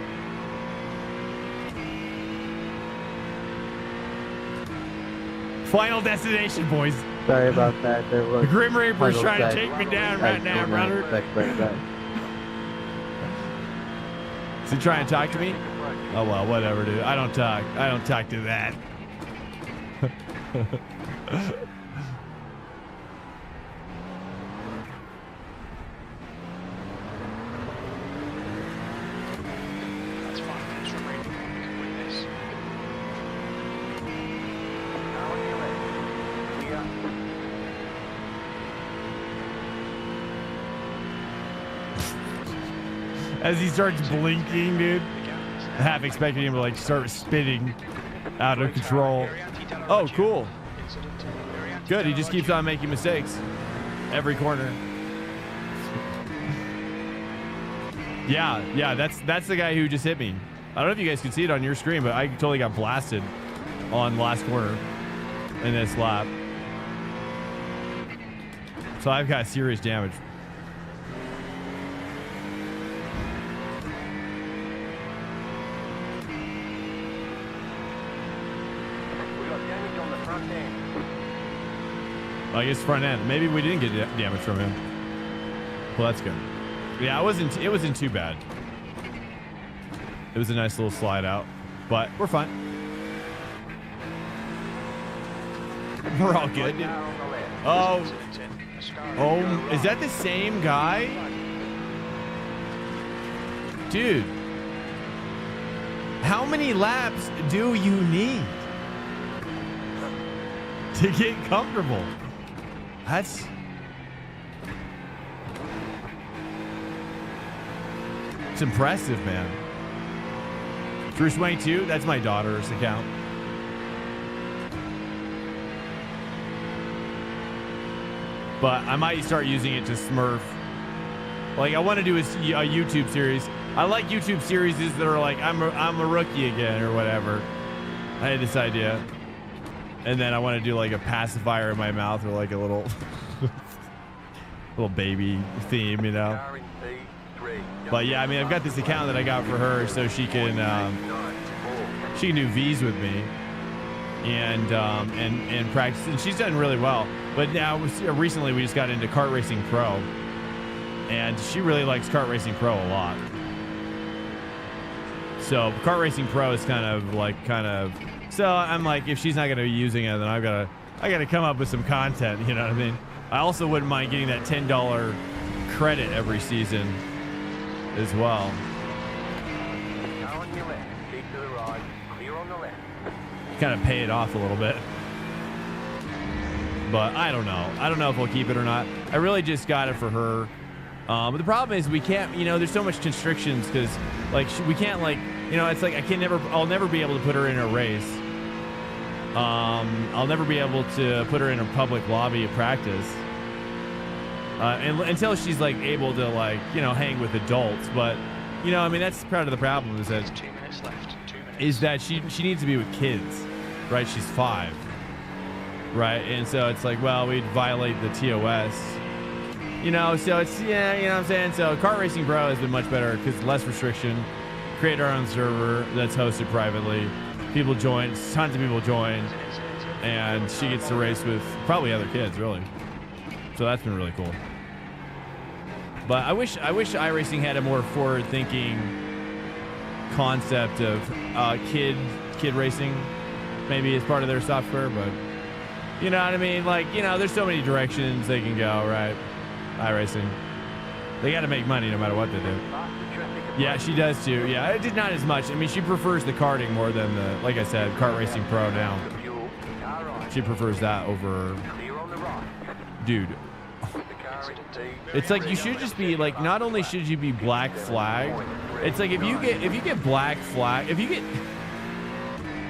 S1: Final destination, boys.
S9: Sorry about that. There was
S1: The Grim Reaper's trying to take me down right now, brother. Is he trying to talk to me? Oh well, whatever, dude. I don't talk to that.
S2: That's fine. It's remaining. We can win this.
S1: As he starts blinking, dude. Half expecting him to like start spinning out of control. Oh, cool. Good. He just keeps on making mistakes every corner. Yeah, that's the guy who just hit me. I don't know if you guys can see it on your screen, but I totally got blasted on the last corner in this lap. So I've got serious damage. I guess front end. Maybe we didn't get damage from him. Well, that's good. Yeah, it wasn't too bad. It was a nice little slide out, but we're fine. We're all good, dude. Oh, oh, is that the same guy? Dude, how many laps do you need to get comfortable? That's... It's impressive, man. Drew Swain 2, that's my daughter's account. But I might start using it to smurf. Like, I want to do a YouTube series. I like YouTube series that are like, I'm a rookie again or whatever. I had this idea. And then I want to do like a pacifier in my mouth or like a little little baby theme, you know. But yeah, I mean, I've got this account that I got for her so she can do V's with me and practice. And she's done really well. But now, recently, we just got into Kart Racing Pro, and she really likes Kart Racing Pro a lot. So Kart Racing Pro is kind of. So I'm like, if she's not going to be using it, then I got to come up with some content. You know what I mean? I also wouldn't mind getting that $10 credit every season as well. Kind of pay it off a little bit. But I don't know. I don't know if we'll keep it or not. I really just got it for her. But the problem is we can't, you know, there's so much constrictions because, like, we can't, like, you know, it's like I'll never be able to put her in a race. I'll never be able to put her in a public lobby of practice. And until she's, like, able to, like, you know, hang with adults. But, you know, I mean, that's part of the problem is that,
S2: 2 minutes left. 2 minutes.
S1: Is that she needs to be with kids, right? She's 5. Right, and so it's like, well, we'd violate the TOS, you know. So it's, yeah, you know what I'm saying. So Kart Racing Pro has been much better because less restriction. Create our own server that's hosted privately. People join, tons of people join, and she gets to race with probably other kids, really. So that's been really cool. But I wish iRacing had a more forward-thinking concept of kid racing, maybe as part of their software, but. You know what I mean? Like, you know, there's so many directions they can go, right? iRacing. They got to make money no matter what they do. Yeah, she does too. Yeah, it did not as much. I mean, she prefers the karting more than the, like I said, Kart Racing Pro now. She prefers that over... Dude. It's like you should just be, like, not only should you be black flagged, it's like if you get black flag, if you get,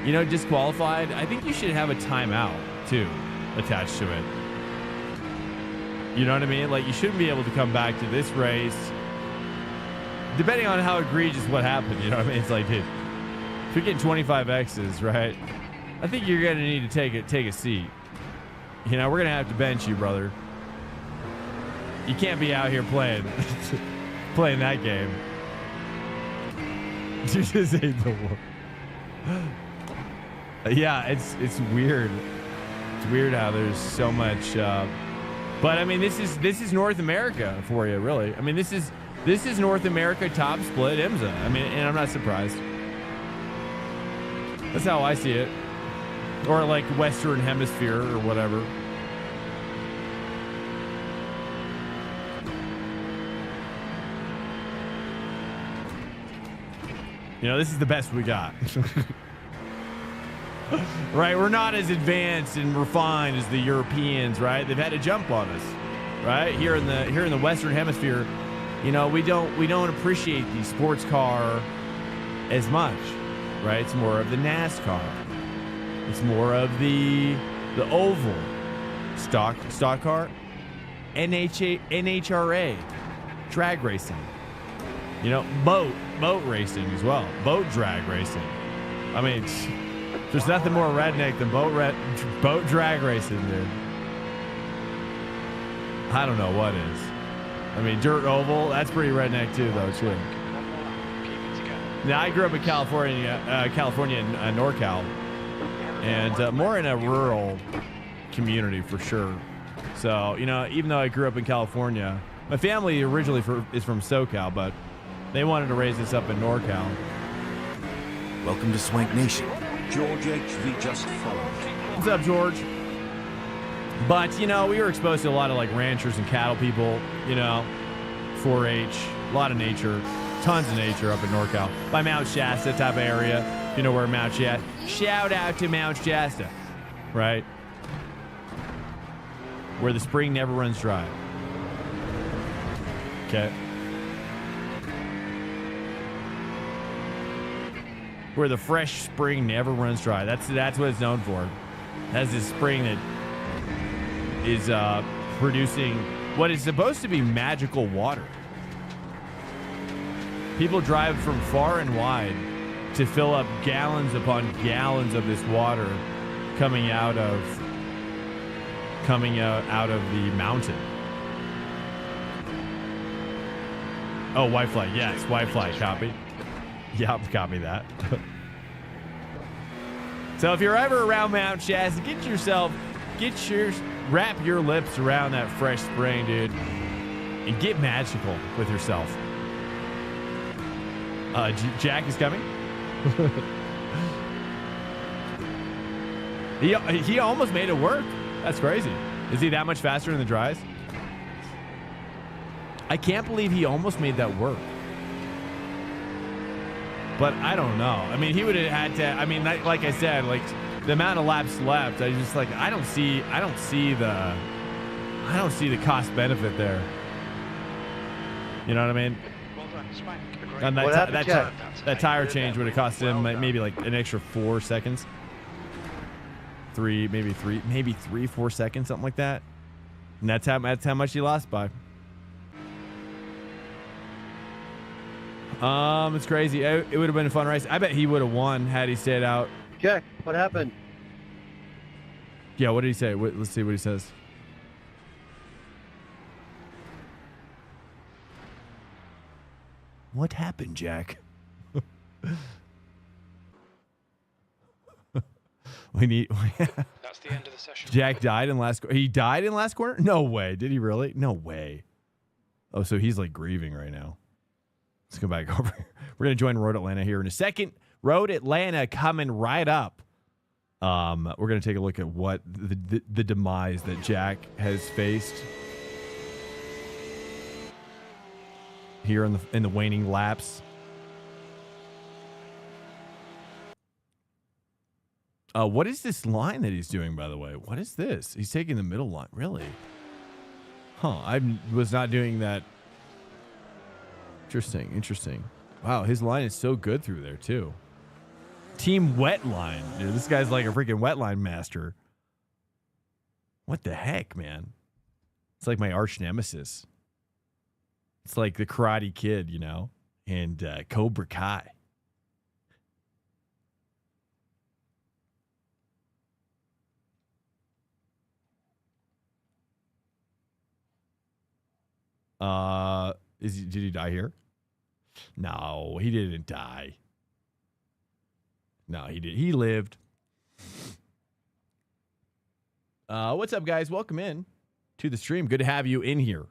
S1: you know, disqualified, I think you should have a timeout too attached to it. You know what I mean? Like, you shouldn't be able to come back to this race depending on how egregious what happened. You know what I mean? It's like, dude, if you're getting 25 X's, right, I think you're gonna need to take a seat. You know, we're gonna have to bench you, brother. You can't be out here playing that game. You just hate the war. Yeah, it's weird. It's weird how there's so much, but I mean, this is North America for you, really. I mean, this is North America top split IMSA. I mean, and I'm not surprised. That's how I see it, or like Western Hemisphere or whatever. You know, this is the best we got. Right, we're not as advanced and refined as the Europeans, right? They've had to jump on us, right? Here in the Western Hemisphere, you know, we don't appreciate the sports car as much, right? It's more of the NASCAR. It's more of the oval stock car, NHRA, drag racing. You know, boat racing as well, boat drag racing. I mean, there's nothing more redneck than boat drag racing, dude. I don't know what is. I mean, dirt oval, that's pretty redneck too, though, too. Now, I grew up in California, in NorCal, and more in a rural community for sure. So, you know, even though I grew up in California, my family originally is from SoCal, but they wanted to raise us up in NorCal.
S7: Welcome to Swank Nation.
S8: George HV just followed.
S1: What's up, George? But, you know, we were exposed to a lot of like ranchers and cattle people, you know, 4-H, a lot of nature, tons of nature up in NorCal, by Mount Shasta type of area. If you know where Mount Shasta, shout out to Mount Shasta, right? Where the spring never runs dry. Okay. Where the fresh spring never runs dry. That's what it's known for. That's this spring that is producing what is supposed to be magical water. People drive from far and wide to fill up gallons upon gallons of this water coming out of the mountain. Oh, white flag. Yes, white flag. Copy. Yep, copy that. So if you're ever around Mount Shasta, wrap your lips around that fresh spring, dude, and get magical with yourself. Jack is coming. He almost made it work. That's crazy. Is he that much faster in the dries? I can't believe he almost made that work. But I don't know. I mean, he would have had to. I mean, like I said, like the amount of laps left, I just like I don't see the cost benefit there. You know what I mean?
S2: Well done, Swank.
S1: And that tire change would have cost him maybe like an extra 4 seconds. 4 seconds, something like that. And that's how much he lost by. It's crazy. It would have been a fun race. I bet he would have won had he stayed out.
S9: Jack, what happened?
S1: Yeah, what did he say? Let's see what he says. What happened, Jack?
S2: That's the end of the session.
S1: Jack died in last. He died in last corner? No way. Did he really? No way. Oh, so he's like grieving right now. Let's go back over here. We're going to join Road Atlanta here in a second. Road Atlanta coming right up. We're going to take a look at what the demise that Jack has faced here in the waning laps. What is this line that he's doing, by the way? What is this? He's taking the middle line. Really? Huh. I was not doing that. Interesting. Wow, his line is so good through there, too. Team wet line. Dude, this guy's like a freaking wet line master. What the heck, man? It's like my arch nemesis. It's like the Karate Kid, you know, and Cobra Kai. Did he die here? No, he didn't die. No, he did. He lived. What's up, guys? Welcome in to the stream. Good to have you in here.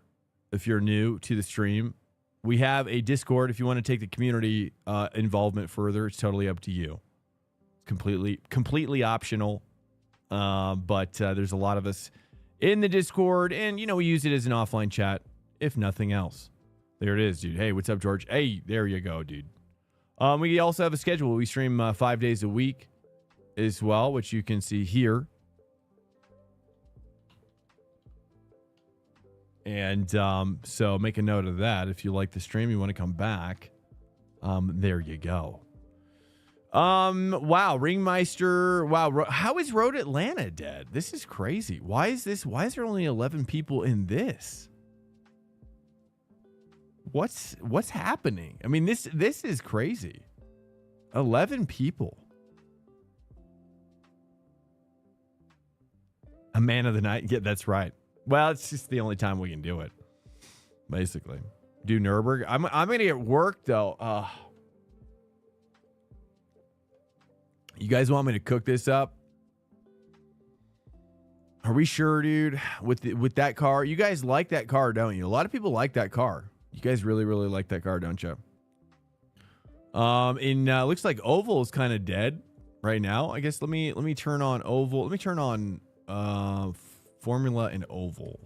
S1: If you're new to the stream, we have a Discord. If you want to take the community involvement further, it's totally up to you. It's completely optional. But there's a lot of us in the Discord, and, you know, we use it as an offline chat, if nothing else. There it is, dude. Hey, what's up, George? Hey, there you go, dude. We also have a schedule. We stream 5 days a week as well, which you can see here. And so make a note of that. If you like the stream, you want to come back, there you go. Wow, Ringmeister. Wow, how is Road Atlanta dead? This is crazy. Why is there only 11 people in this? What's happening? I mean, this is crazy. 11 people. A man of the night. Yeah, that's right. Well, it's just the only time we can do it. Basically. Do Nürburgring. I'm gonna get work though. You guys want me to cook this up? Are we sure, dude? With that car? You guys like that car, don't you? A lot of people like that car. You guys really, really like that car, don't you? Looks like Oval is kind of dead right now. I guess let me turn on Oval. Let me turn on Formula and Oval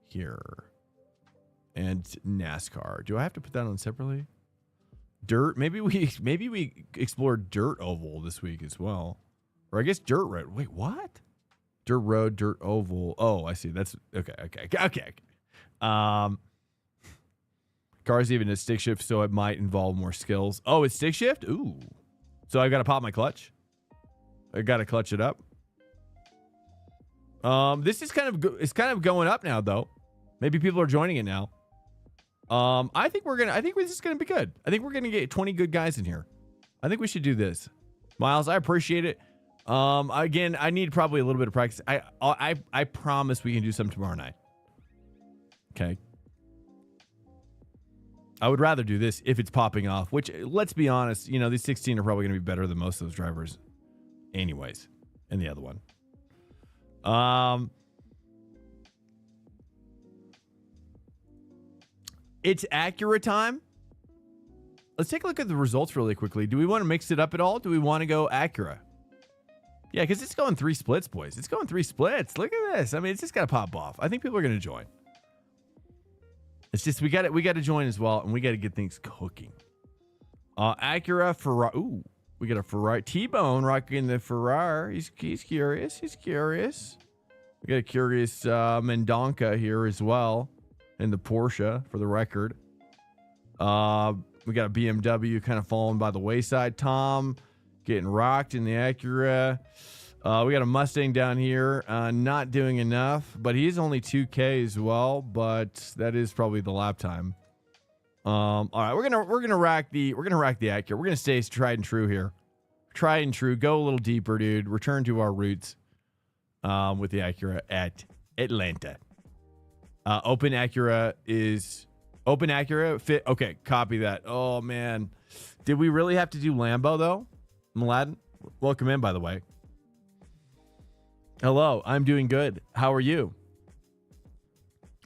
S1: here. And NASCAR. Do I have to put that on separately? Dirt. Maybe we explore Dirt Oval this week as well. Or I guess Dirt Road. Wait, what? Dirt Road, Dirt Oval. Oh, I see. That's okay. Car's even a stick shift, so it might involve more skills. Oh, it's stick shift? Ooh. So I got to pop my clutch. I got to clutch it up. This is kind of going up now, though. Maybe people are joining it now. I think this is gonna be good. I think we're gonna get 20 good guys in here. I think we should do this. Miles, I appreciate it. Again, I need probably a little bit of practice. I promise we can do some tomorrow night. Okay. I would rather do this if it's popping off, which, let's be honest, you know, these 16 are probably gonna be better than most of those drivers anyways. And the other one. It's Acura time. Let's take a look at the results really quickly. Do we want to mix it up at all? Do we want to go Acura? Yeah, because it's going 3 splits, boys. It's going 3 splits. Look at this. I mean, it's just got to pop off. I think people are going to join. It's just we got to join as well, and we got to get things cooking. Acura, Ferrari. Ooh, we got a Ferrari. T-Bone rocking the Ferrari. He's curious. He's curious. We got a curious Mendonca here as well. In the Porsche, for the record. We got a BMW kind of falling by the wayside. Tom getting rocked in the Acura. We got a Mustang down here, not doing enough, but he's only 2K as well. But that is probably the lap time. All right, we're gonna rack the Acura. We're gonna stay tried and true here. Tried and true. Go a little deeper, dude. Return to our roots. With the Acura at Atlanta. Open Acura fit. Okay, copy that. Oh man, did we really have to do Lambo though? Mladen, welcome in, by the way. Hello, I'm doing good. How are you?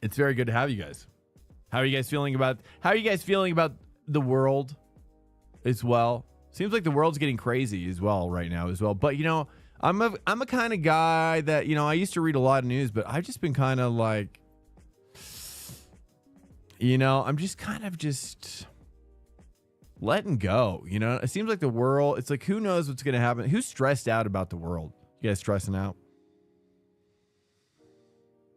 S1: It's very good to have you guys. How are you guys feeling about the world as well? Seems like the world's getting crazy as well right now as well. But you know, I'm a kind of guy that, you know, I used to read a lot of news, but I've just been kind of like, you know, I'm just kind of just letting go. You know, it seems like the world, it's like, who knows what's going to happen? Who's stressed out about the world? You guys stressing out?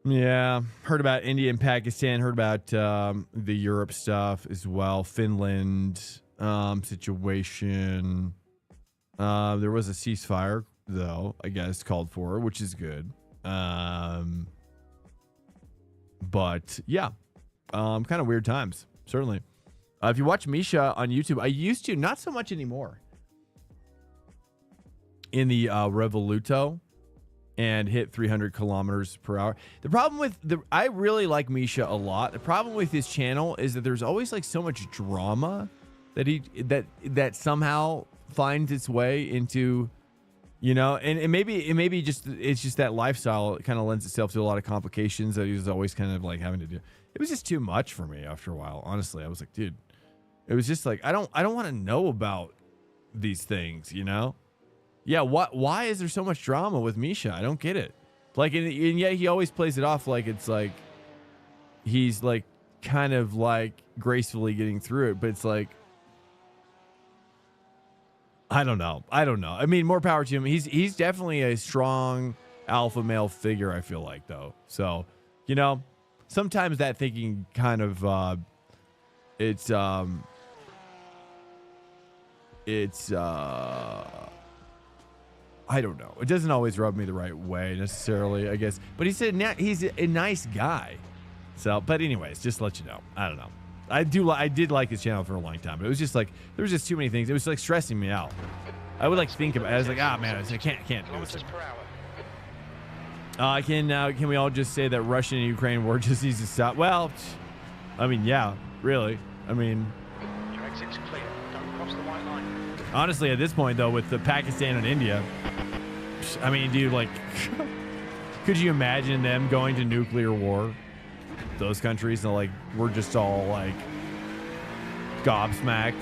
S1: Yeah. Heard about India and Pakistan. Heard about the Europe stuff as well. Finland situation. There was a ceasefire, though, I guess, called for, which is good. But, yeah. Kind of weird times, certainly. If you watch Misha on YouTube, I used to, not so much anymore, in the Revoluto and hit 300 kilometers per hour. The problem with I really like Misha a lot. The problem with his channel is that there's always like so much drama that somehow finds its way into, you know, and maybe just it's just that lifestyle. It kind of lends itself to a lot of complications that he was always kind of like having to do. It was just too much for me after a while. Honestly, I was like, dude, it was just like, I don't want to know about these things, you know? Yeah. Why is there so much drama with Misha? I don't get it. Like, and yet he always plays it off like it's like he's like kind of like gracefully getting through it, but it's like, I don't know. I mean, more power to him. He's definitely a strong alpha male figure, I feel like, though. So, you know, sometimes that thinking kind of it's I don't know. It doesn't always rub me the right way necessarily, I guess. But he's a nice guy. So, but anyways, just to let you know. I don't know. I did like his channel for a long time, but it was just like there was just too many things. It was like stressing me out. I would like think about it. I was like, man, I can't do this. Can we all just say that Russia and Ukraine war just needs to stop? Well, I mean, yeah, really. I mean,
S2: your exit's clear. Don't cross the white line.
S1: Honestly, at this point though, with the Pakistan and India, I mean, dude, like, could you imagine them going to nuclear war? Those countries, and like we're just all like gobsmacked.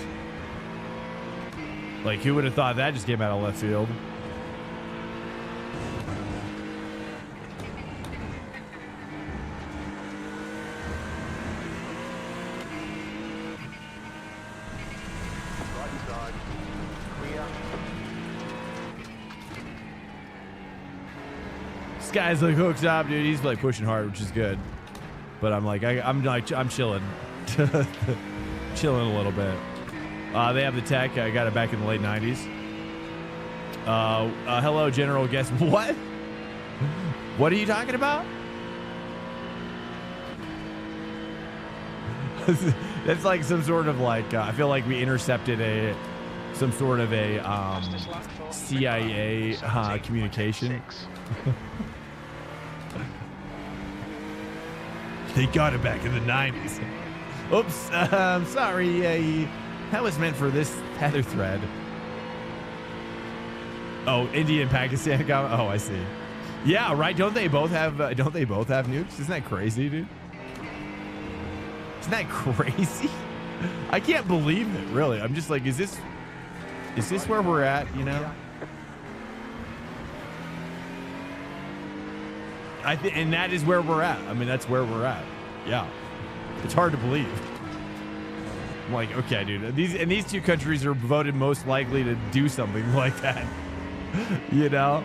S1: Like, who would have thought that just came out of left field? This guy's like hooked up, dude. He's like pushing hard, which is good. But I'm like, I'm chilling. Chilling a little bit. They have the tech. I got it back in the late 90s. Hello, General Guest. What? What are you talking about? That's like some sort of like, I feel like we intercepted some sort of a CIA communication. They got it back in the 90s. Oops, I'm sorry. That was meant for this tether thread. Oh, India and Pakistan got. Oh, I see. Yeah, right. Don't they both have nukes? Isn't that crazy, dude? Isn't that crazy? I can't believe it. Really, I'm just like, is this where we're at? You know. And that is where we're at. I mean, that's where we're at. Yeah, it's hard to believe. I'm like, okay, dude. These two countries are voted most likely to do something like that. You know,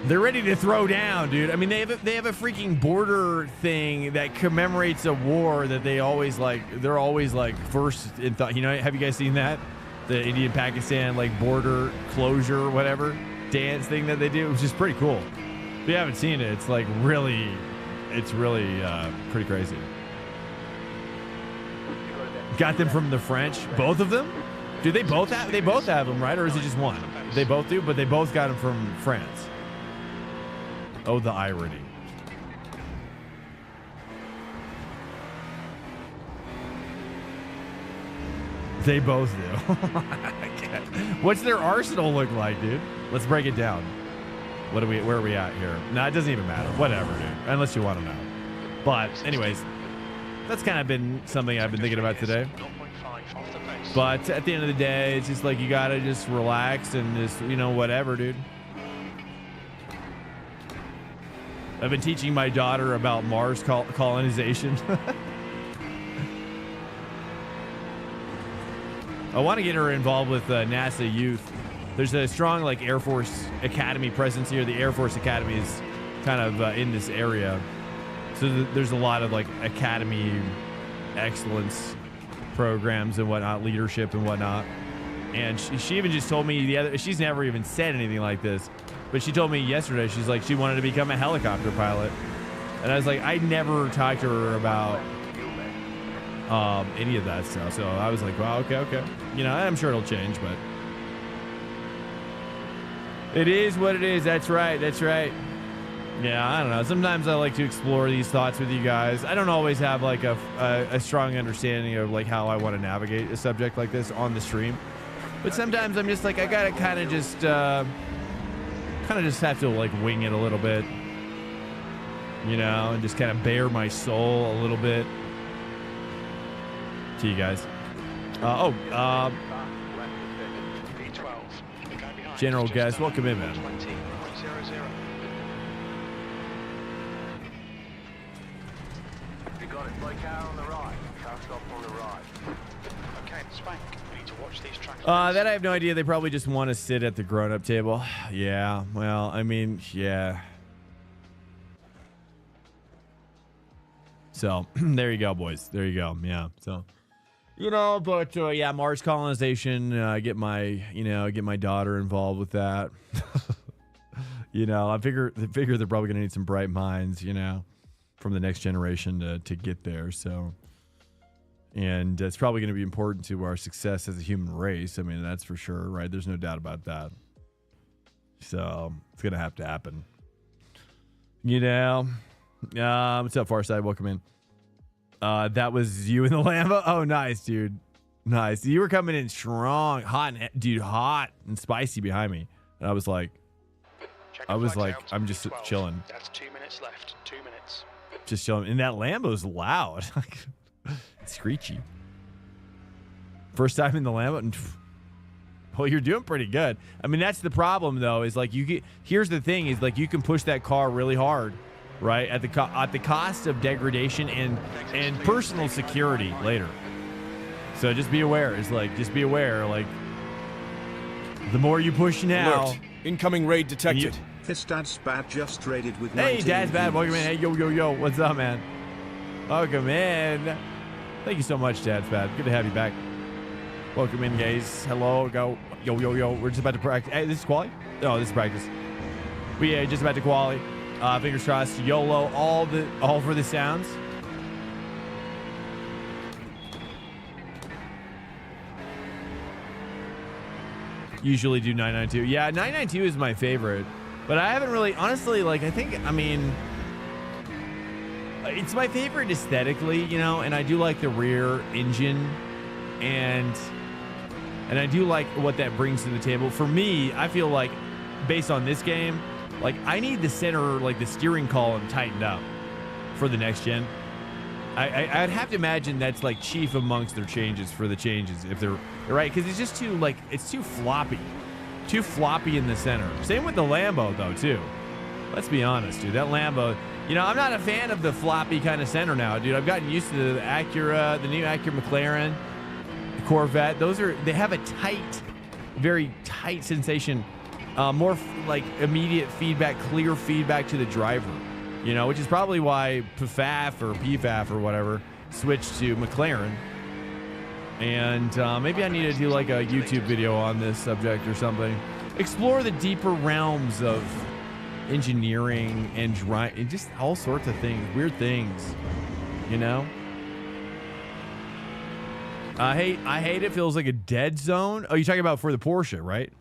S1: they're ready to throw down, dude. I mean, they have a freaking border thing that commemorates a war that they always like. They're always like first in thought. You know, have you guys seen that? The Indian-Pakistan like border closure, whatever dance thing that they do, which is pretty cool. If you haven't seen it, it's like really, pretty crazy. Got them from the French, both of them. Do they both have? They both have them, right? Or is it just one? They both do, but they both got them from France. Oh, the irony. They both do. What's their arsenal look like, dude? Let's break it down. Where are we at here? Nah, it doesn't even matter. Whatever, dude. Unless you want to know. But anyways, that's kind of been something I've been thinking about today. But at the end of the day, it's just like you gotta just relax and just, you know, whatever, dude. I've been teaching my daughter about Mars colonization. I want to get her involved with NASA Youth. There's a strong like Air Force Academy presence here. The Air Force Academy is kind of in this area. So there's a lot of like academy excellence programs and whatnot, leadership and whatnot. And she even just told me she's never even said anything like this, but she told me yesterday, she's like, she wanted to become a helicopter pilot. And I was like, I never talked to her about any of that stuff. So I was like, wow, okay. You know, I'm sure it'll change, but it is what it is. That's right. Yeah, I don't know. Sometimes I like to explore these thoughts with you guys. I don't always have like a strong understanding of like how I want to navigate a subject like this on the stream. But sometimes I'm just like, I gotta kind of just have to like wing it a little bit, you know, and just kind of bare my soul a little bit to you guys. General Guest, welcome in, man.
S3: You got it. Slow car on the right. Car stop on the right.
S2: Okay, Spank, we need to watch these tracks.
S1: That I have no idea. They probably just want to sit at the grown-up table. Yeah, well, I mean, yeah. So, there you go, boys. There you go. Yeah, so. You know, but yeah, Mars colonization, get my daughter involved with that. You know, I figure they're probably gonna need some bright minds, you know, from the next generation to get there. So, and it's probably going to be important to our success as a human race. I mean, that's for sure, right? There's no doubt about that. So it's gonna have to happen. You know, what's up, Farside? Welcome in. That was you in the Lambo. Oh, nice, dude. Nice. You were coming in strong, hot and spicy behind me. And I was like, I'm just chilling.
S2: That's 2 minutes left. 2 minutes.
S1: Just chilling. And that Lambo's loud. It's screechy. First time in the Lambo. And, well, you're doing pretty good. I mean, that's the problem, though, is like here's the thing is like you can push that car really hard, right? At the cost of degradation and personal security later. So just be aware. It's like, just be aware. Like, the more you push now,
S7: Incoming raid detected.
S8: His dad's bad just raided with
S1: Hey,
S8: 19
S1: Dad's bad. Welcome in.
S8: views.
S1: Hey, yo. What's up, man? Welcome in. Thank you so much, Dad's bad. Good to have you back. Welcome in, guys. Hello. Go. Yo. We're just about to practice. Hey, this is quali? Oh, this is practice. We are just about to quali. Fingers crossed. YOLO. All for the sounds. Usually do 992. Yeah, 992 is my favorite. But I haven't really, honestly, like, I mean, it's my favorite aesthetically, you know, and I do like the rear engine, and I do like what that brings to the table. For me, I feel like, based on this game, like, I need the center, like, the steering column tightened up for the next gen. I'd have to imagine that's, like, chief amongst their changes for the changes, if they're right, because it's just too, like, it's too floppy. Too floppy in the center. Same with the Lambo, though, too. Let's be honest, dude. That Lambo, you know, I'm not a fan of the floppy kind of center now, dude. I've gotten used to the Acura, the new Acura McLaren, the Corvette. They have a tight, very tight sensation. More like immediate feedback, clear feedback to the driver, you know, which is probably why PFAF or PFAF or whatever switched to McLaren. And maybe I need to do like a YouTube video on this subject or something. Explore the deeper realms of engineering and just all sorts of things, weird things, you know? I hate it. Feels like a dead zone. Oh, you're talking about for the Porsche, right?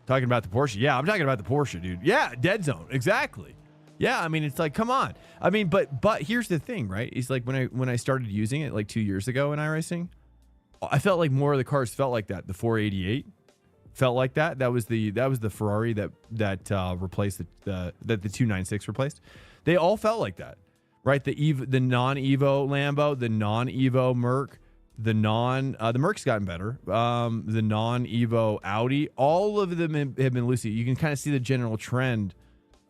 S1: Talking about the Porsche. Yeah, I'm talking about the Porsche, dude. Yeah, dead zone. Exactly. Yeah, I mean, it's like, come on. I mean, but here's the thing, right? It's like when I started using it like 2 years ago in iRacing, I felt like more of the cars felt like that. The 488 felt like that. That was the Ferrari that replaced that the 296 replaced. They all felt like that, right? The non-Evo Lambo, the non-Evo Merc, the Merc's gotten better. The non-Evo Audi, all of them have been loosey. You can kind of see the general trend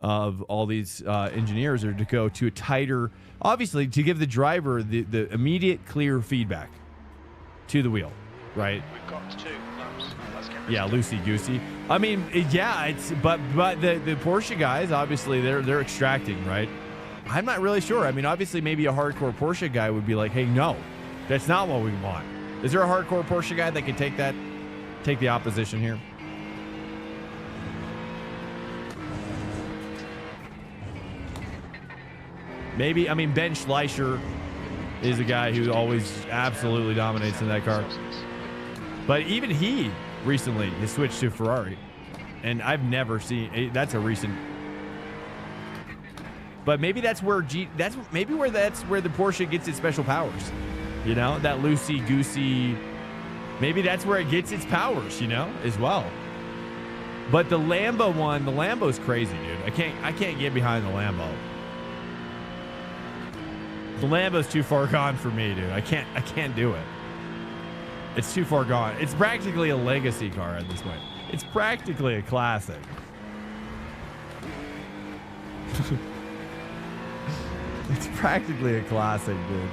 S1: of all these engineers are to go to a tighter, obviously to give the driver the immediate clear feedback to the wheel, right?
S2: We've got 2 laps. Let's get
S1: Yeah, loosey goosey. I mean, yeah, it's but the Porsche guys, obviously they're extracting, right? I'm not really sure. I mean, obviously maybe a hardcore Porsche guy would be like, hey, no, that's not what we want. Is there a hardcore Porsche guy that can take the opposition here? Maybe. I mean, Ben Schleicher is a guy who always absolutely dominates in that car. But even he recently has switched to Ferrari. And I've never seen that's a recent. But maybe that's where that's where the Porsche gets its special powers. You know, that loosey goosey. Maybe that's where it gets its powers, you know, as well. But the Lambo's crazy, dude. I can't get behind the Lambo. The Lambo's too far gone for me, dude. I can't do it. It's too far gone. It's practically a legacy car at this point. It's practically a classic. It's practically a classic, dude.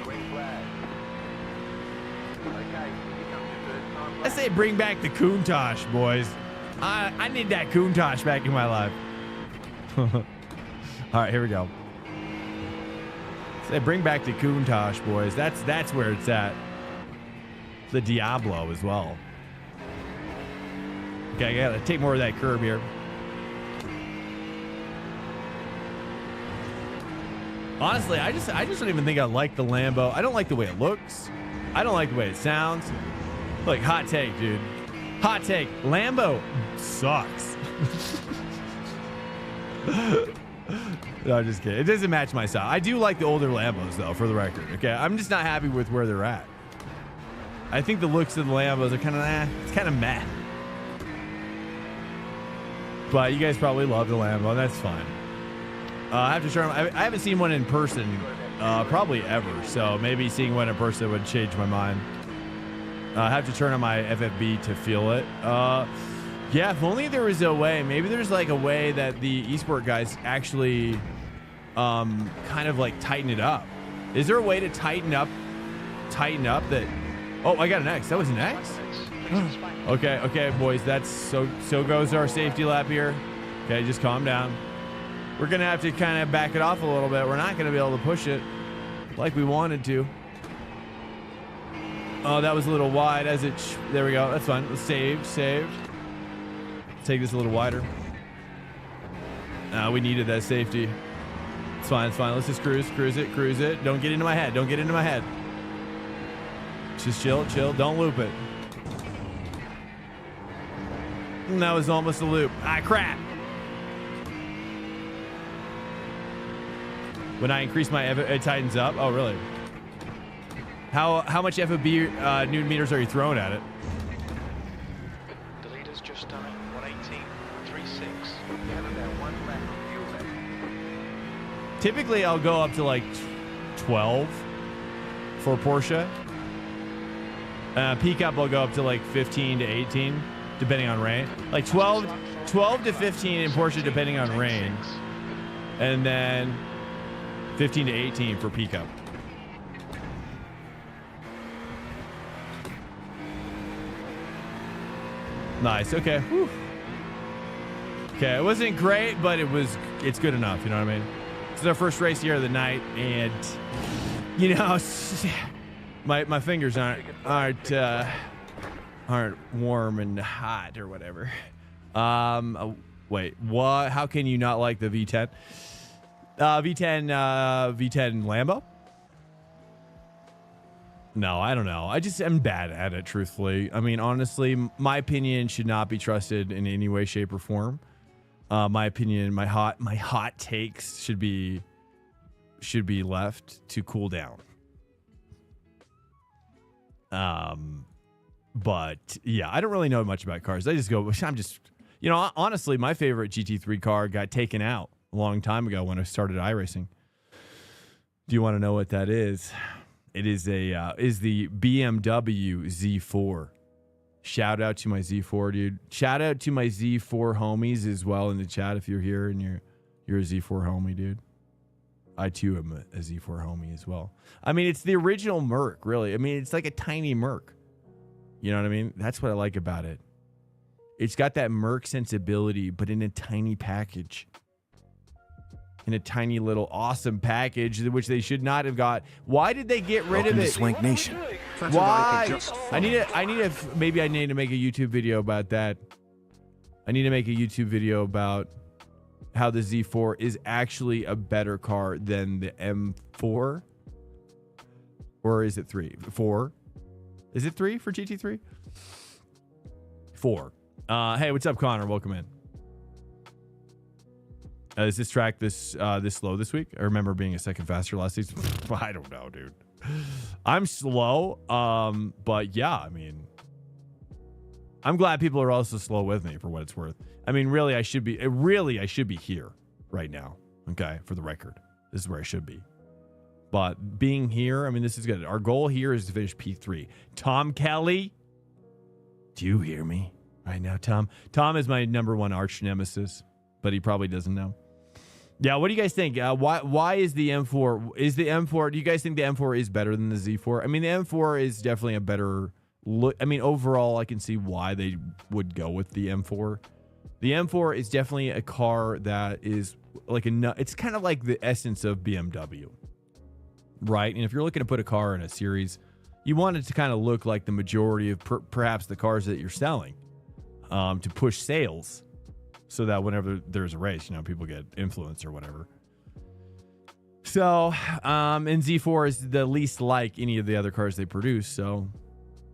S3: Green flag. Okay, here comes your first time.
S1: I say bring back the Countach, boys. I need that Countach back in my life. All right, here we go. Say bring back the Countach, boys. That's where it's at. The Diablo as well. Okay, I gotta take more of that curb here. Honestly, I just don't even think I like the Lambo. I don't like the way it looks. I don't like the way it sounds. Like, hot take, dude. Hot take. Lambo sucks. No, I'm just kidding. It doesn't match my style. I do like the older Lambos, though, for the record. Okay, I'm just not happy with where they're at. I think the looks of the Lambos are kind of it's kind of meh. But you guys probably love the Lambo. That's fine. I have to show them. I haven't seen one in person probably ever. So maybe seeing one in person would change my mind. I have to turn on my FFB to feel it. Yeah, if only there was a way. Maybe there's like a way that the eSport guys actually kind of like tighten it up. Is there a way to tighten up that? Oh, I got an X. That was an X?
S2: Reasons fine.
S1: Okay, boys. That's so goes our safety lap here. Okay, just calm down. We're gonna have to kind of back it off a little bit. We're not gonna be able to push it like we wanted to. Oh, that was a little wide. There we go. That's fine. Let's saved. Let's take this a little wider. We needed that safety. It's fine. Let's just cruise it. Don't get into my head. Just chill. Don't loop it. And that was almost a loop. Crap. When I increase my it tightens up. Oh, really? How much FOB Newton meters are you throwing at it?
S2: The leader's just done it. 118.36.
S3: You have about 1 lap of fuel left.
S1: Typically, I'll go up to like 12 for Porsche. Peak up, I'll go up to like 15 to 18, depending on rain. Like 12 to 15 in Porsche, depending on rain. And then 15 to 18 for peak up. Nice. Okay. Whew. Okay. It wasn't great, but it's good enough. You know what I mean? This is our first race here of the night, and you know, my fingers aren't warm and hot or whatever. Wait. What? How can you not like the V10? V10 Lambo? No, I don't know. I just am bad at it, truthfully. I mean, honestly, my opinion should not be trusted in any way, shape, or form. My opinion, my hot takes should be left to cool down. But yeah, I don't really know much about cars. You know, honestly, my favorite GT3 car got taken out a long time ago when I started iRacing. Do you want to know what that is? It is the BMW Z4. Shout out to my Z4, dude. Shout out to my Z4 homies as well in the chat if you're here and you're a Z4 homie, dude. I too am a Z4 homie as well. I mean, it's the original Merc, really. I mean, it's like a tiny Merc. You know what I mean? That's what I like about it. It's got that Merc sensibility, but in a tiny package. In a tiny little awesome package, which they should not have got. Why did they get rid of it?
S7: Swank Nation.
S1: Why? I need to make a YouTube video about that. I need to make a YouTube video about how the Z4 is actually a better car than the M4. Or is it 3? 4? Is it 3 for GT3? 4. Hey, what's up, Connor? Welcome in. Is this track this slow this week? I remember being a second faster last season. I don't know, dude. I'm slow. But yeah, I mean, I'm glad people are also slow with me for what it's worth. I mean, really, I should be here right now. Okay, for the record, this is where I should be. But being here, I mean, this is good. Our goal here is to finish P3. Tom Kelly, do you hear me right now, Tom? Tom is my number one arch nemesis, but he probably doesn't know. Yeah, what do you guys think? Why is the M4? Do you guys think the M4 is better than the Z4? I mean, the M4 is definitely a better look. I mean, overall, I can see why they would go with the M4. The M4 is definitely a car that is like it's kind of like the essence of BMW, right? And if you're looking to put a car in a series, you want it to kind of look like the majority of perhaps the cars that you're selling, to push sales. So that whenever there's a race, you know, people get influence or whatever. So, and Z4 is the least like any of the other cars they produce. So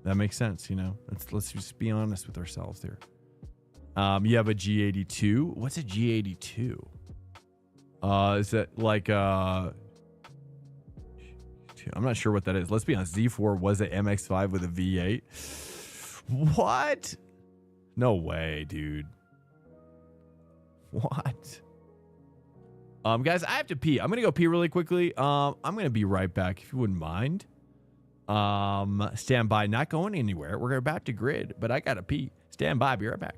S1: that makes sense, you know. Let's just be honest with ourselves here. You have a G82. What's a G82? Is that like I'm not sure what that is. Let's be honest. Z4 was an MX-5 with a V8. What? No way, dude. What? Guys, I have to pee. I'm gonna go pee really quickly. I'm gonna be right back if you wouldn't mind. Stand by, not going anywhere. We're about to grid, but I gotta pee. Stand by, be right back.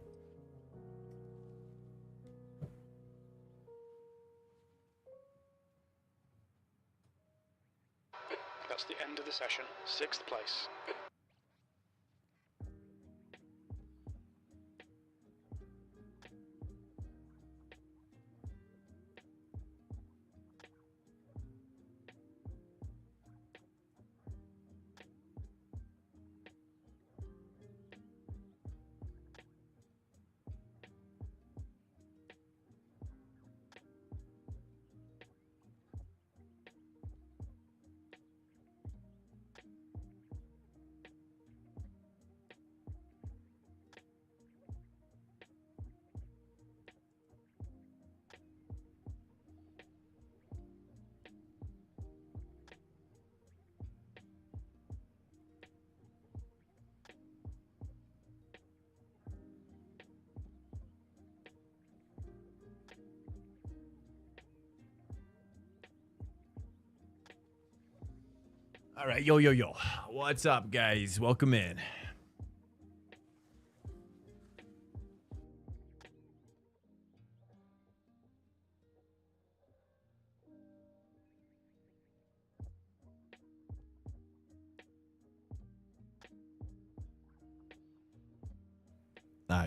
S2: That's the end of the session. 6th place.
S1: All right, yo. What's up, guys? Welcome in.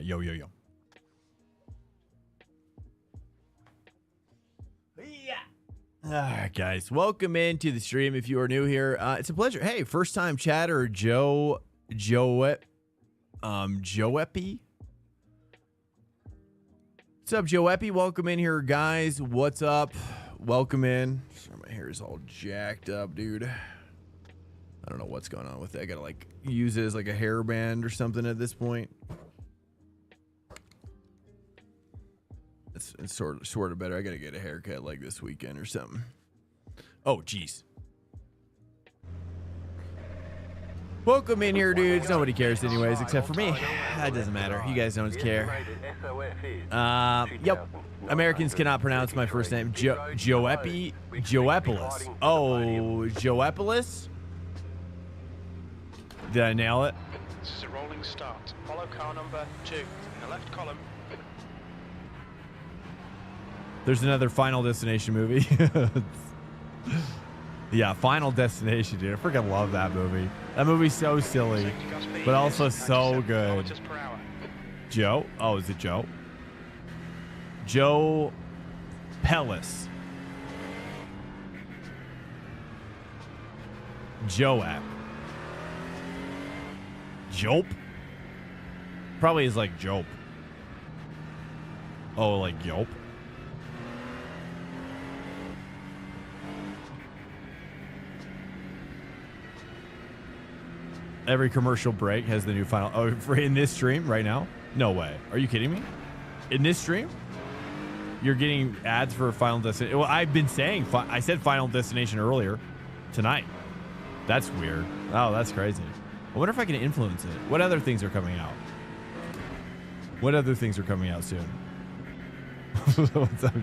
S1: Yo. Yeah. All right, guys. Welcome into the stream. If you are new here, it's a pleasure. Hey, first time chatter, Joeppy. What's up, Joeppy? Welcome in here, guys. What's up? Welcome in. Sorry, my hair is all jacked up, dude. I don't know what's going on with it. I gotta like use it as like a hairband or something at this point. It's sort of better. I gotta get a haircut like this weekend or something. Oh, jeez. Welcome in here, dudes. Nobody cares anyways, except for me. That doesn't matter. You guys don't care. Yep. Americans cannot pronounce my first name. Joeppy. Joepolis. Oh, Joepolis? Did I nail it?
S2: This is a rolling start. Follow car number 2 in the left column.
S1: There's another Final Destination movie. Yeah, Final Destination, dude. I freaking love that movie. That movie's so silly, but also so good. Joe? Oh, is it Joe? Joe Pellis. Joap. Jope? Probably is like Jope. Oh, like Yope? Every commercial break has the new Final. Oh, for in this stream right now? No way. Are you kidding me? In this stream? You're getting ads for Final Destination. Well, I've been saying, I said Final Destination earlier tonight. That's weird. Oh, that's crazy. I wonder if I can influence it. What other things are coming out? What other things are coming out soon? What's up,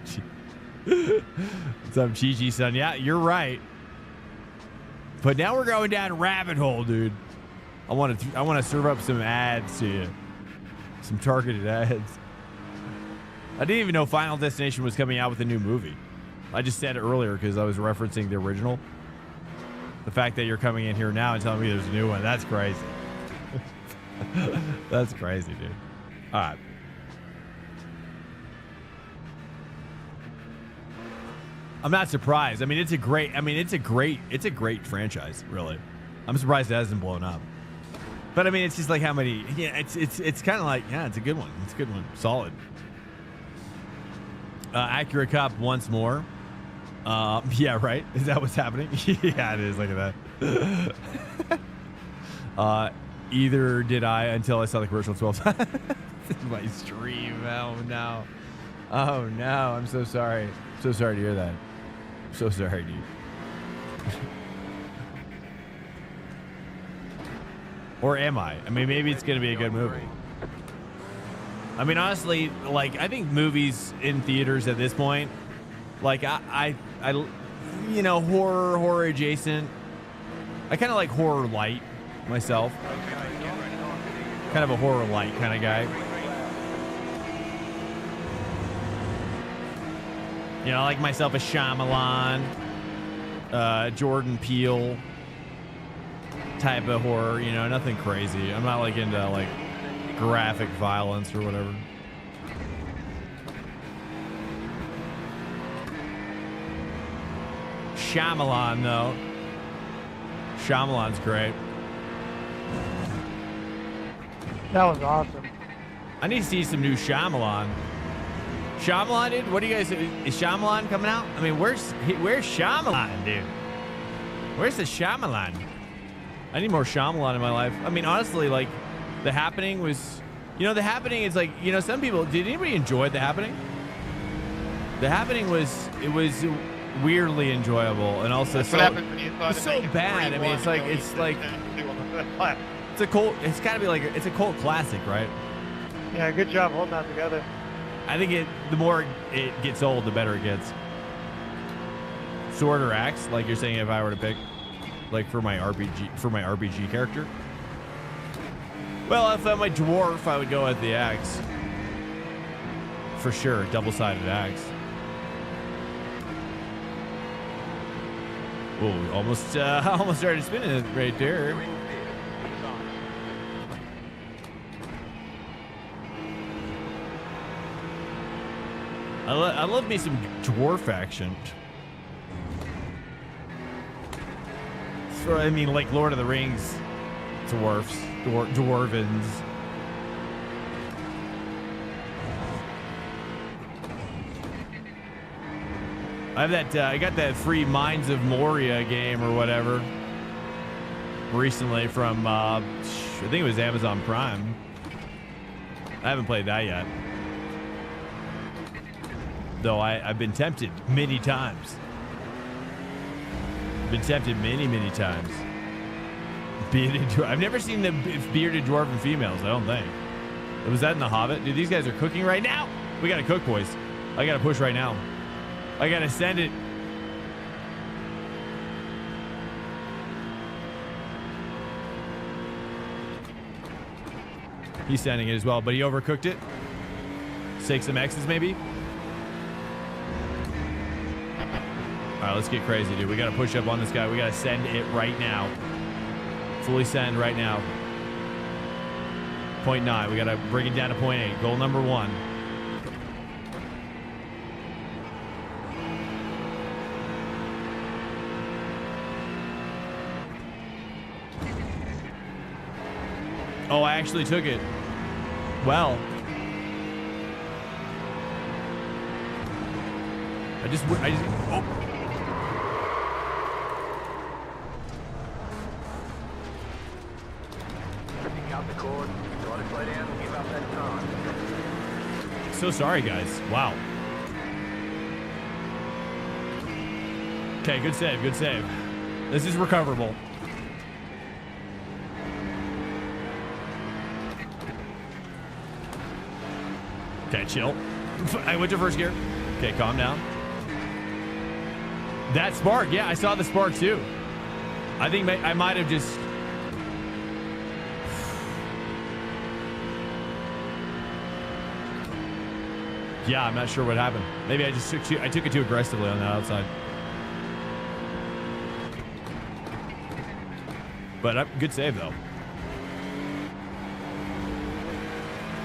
S1: What's up, Chi son? Yeah, you're right. But now we're going down a rabbit hole, dude. I want to serve up some ads to you. Some targeted ads. I didn't even know Final Destination was coming out with a new movie. I just said it earlier because I was referencing the original. The fact that you're coming in here now and telling me there's a new one, that's crazy. That's crazy, dude. All right. I'm not surprised. I mean, it's a great franchise, really. I'm surprised it hasn't blown up. But I mean, it's just like how many, yeah, it's kind of like, yeah, it's a good one. It's a good one. Solid. Acura Cup once more. Yeah, right. Is that what's happening? Yeah, it is. Look at that. Either did I until I saw the commercial 12 times. This is my stream. Oh no. Oh no. I'm so sorry. So sorry to hear that. So sorry, dude. Or am I? I mean, maybe it's gonna be a good movie. I mean, honestly, like, I think movies in theaters at this point, like, I you know, horror adjacent. I kind of like horror light myself. Kind of a horror light kind of guy. You know, I like myself a Shyamalan, Jordan Peele type of horror, you know, nothing crazy. I'm not like into like graphic violence or whatever. Shyamalan, though. Shyamalan's great.
S4: That was awesome.
S1: I need to see some new Shyamalan. Shyamalan, dude? What do you guys... Is Shyamalan coming out? I mean, where's Shyamalan, dude? Where's the Shyamalan? I need more Shyamalan in my life. I mean, honestly, like, The Happening was... You know, The Happening is like... You know, some people... Did anybody enjoy The Happening? The Happening was... It was weirdly enjoyable, and also so... It's so bad. I mean, it's like... It's like... It's a cult... It's got to be like... It's a cult classic, right?
S4: Yeah, good job holding that together.
S1: I think the more it gets old, the better it gets. Sword or axe, like you're saying if I were to pick. like for my RPG character. Well, if I'm a dwarf, I would go with the axe. For sure, double-sided axe. Oh, almost started spinning it right there. I love me some dwarf action. So, I mean, like Lord of the Rings, dwarfs, dwarvens. I have that. I got that free Mines of Moria game or whatever recently from. I think it was Amazon Prime. I haven't played that yet, though. I've been tempted many times. Been tempted many times. I've never seen the bearded dwarven females. I don't think. Was that in The Hobbit? Dude, these guys are cooking right now. We gotta cook, boys. I gotta push right now. I gotta send it. He's sending it as well, but he overcooked it. Take some X's maybe. All right, let's get crazy, dude. We gotta push up on this guy. We gotta send it right now. Fully send right now. 0.9. We gotta bring it down to 0.8. Goal number 1. Oh, I actually took it. Well. I just, oh.
S3: Pick out the cord. Try to slow down and give up that time.
S1: So sorry, guys. Wow. Okay, good save, good save. This is recoverable. Okay, chill. I went to first gear. Okay, calm down. That spark, yeah, I saw the spark too. I think I might have just... Yeah, I'm not sure what happened. Maybe I just took it too aggressively on that outside. But good save though.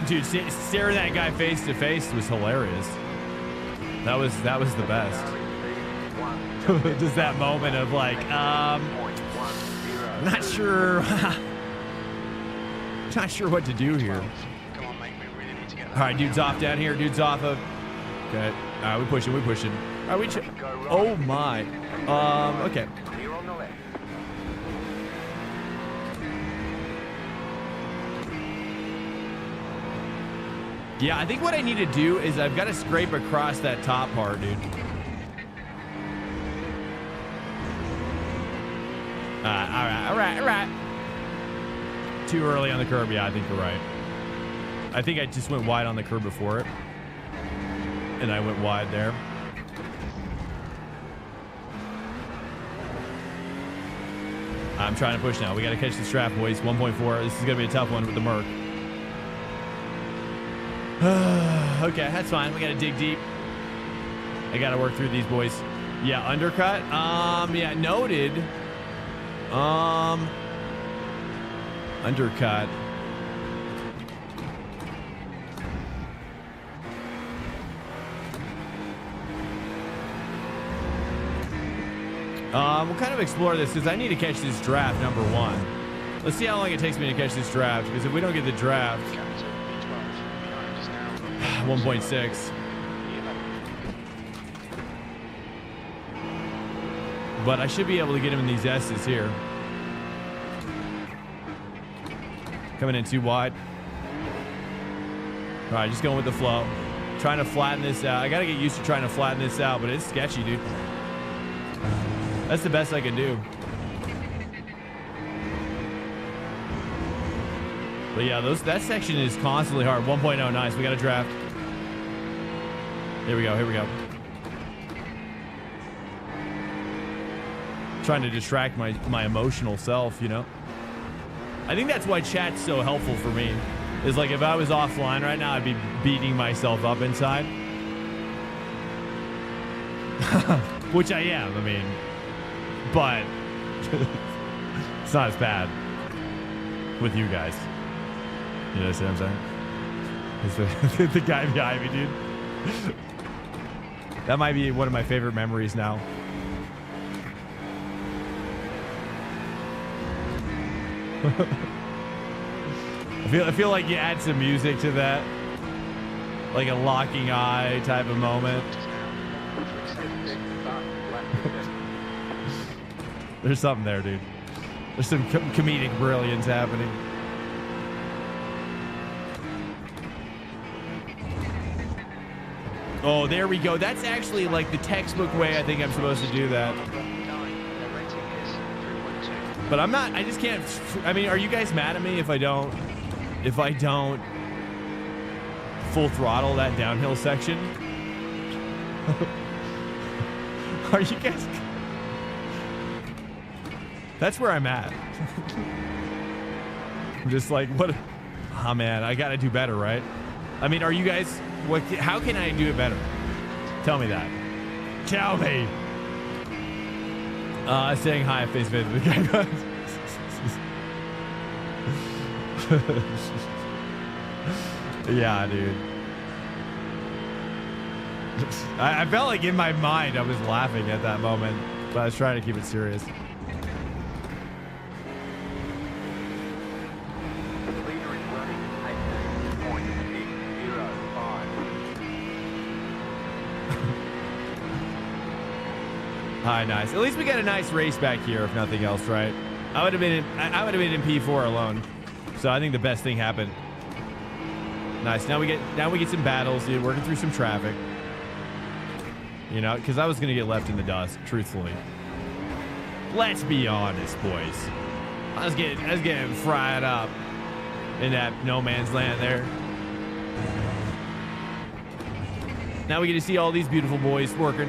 S1: Dude, staring that guy face to face was hilarious. That was the best. Just that moment of like, not sure, not sure what to do here.
S2: Come on, mate, we really need to get that.
S1: All right, dude's off down here. Dude's off of. Okay. All right, we pushing. All right, oh my. Okay.
S3: Clear on the left.
S1: Yeah, I think what I need to do is I've got to scrape across that top part, dude. All right. Too early on the curb. Yeah, I think you're right. I think I just went wide on the curb before it. And I went wide there. I'm trying to push now. We got to catch the strap, boys. 1.4. This is going to be a tough one with the Merc. Okay, that's fine. We got to dig deep. I got to work through these boys. Yeah, undercut. Yeah, noted. Undercut. We'll kind of explore this because I need to catch this draft, number 1. Let's see how long it takes me to catch this draft, because if we don't get the draft, 1.6. But I should be able to get him in these S's here. Coming in too wide. All right, just going with the flow. Trying to flatten this out. I got to get used to trying to flatten this out, but it's sketchy, dude. That's the best I can do. But yeah, that section is constantly hard. 1.0, nice. We got a draft. Here we go. trying to distract my emotional self, you know? I think that's why chat's so helpful for me. Is like if I was offline right now, I'd be beating myself up inside. Which I am, I mean. But it's not as bad with you guys. You know what I'm saying? It's the guy behind me, dude. That might be one of my favorite memories now. I feel like you add some music to that, like a locking eye type of moment. There's something there, dude. There's some comedic brilliance happening. Oh, there we go. That's actually like the textbook way I think I'm supposed to do that. But I'm not, I just can't, I mean, are you guys mad at me if I don't full throttle that downhill section? Are you guys? That's where I'm at. I'm just like, what? Oh man, I gotta do better, right? I mean, are you guys, what? How can I do it better? Tell me that. Tell me. Saying hi, face to the guy goes. Yeah, dude. I felt like in my mind I was laughing at that moment, but I was trying to keep it serious. Hi, nice. At least we got a nice race back here, if nothing else, right? I would have been in P4 alone, so I think the best thing happened. Nice. Now we get some battles, dude. Working through some traffic. You know, because I was gonna get left in the dust, truthfully. Let's be honest, boys. I was getting fried up in that no man's land there. Now we get to see all these beautiful boys working.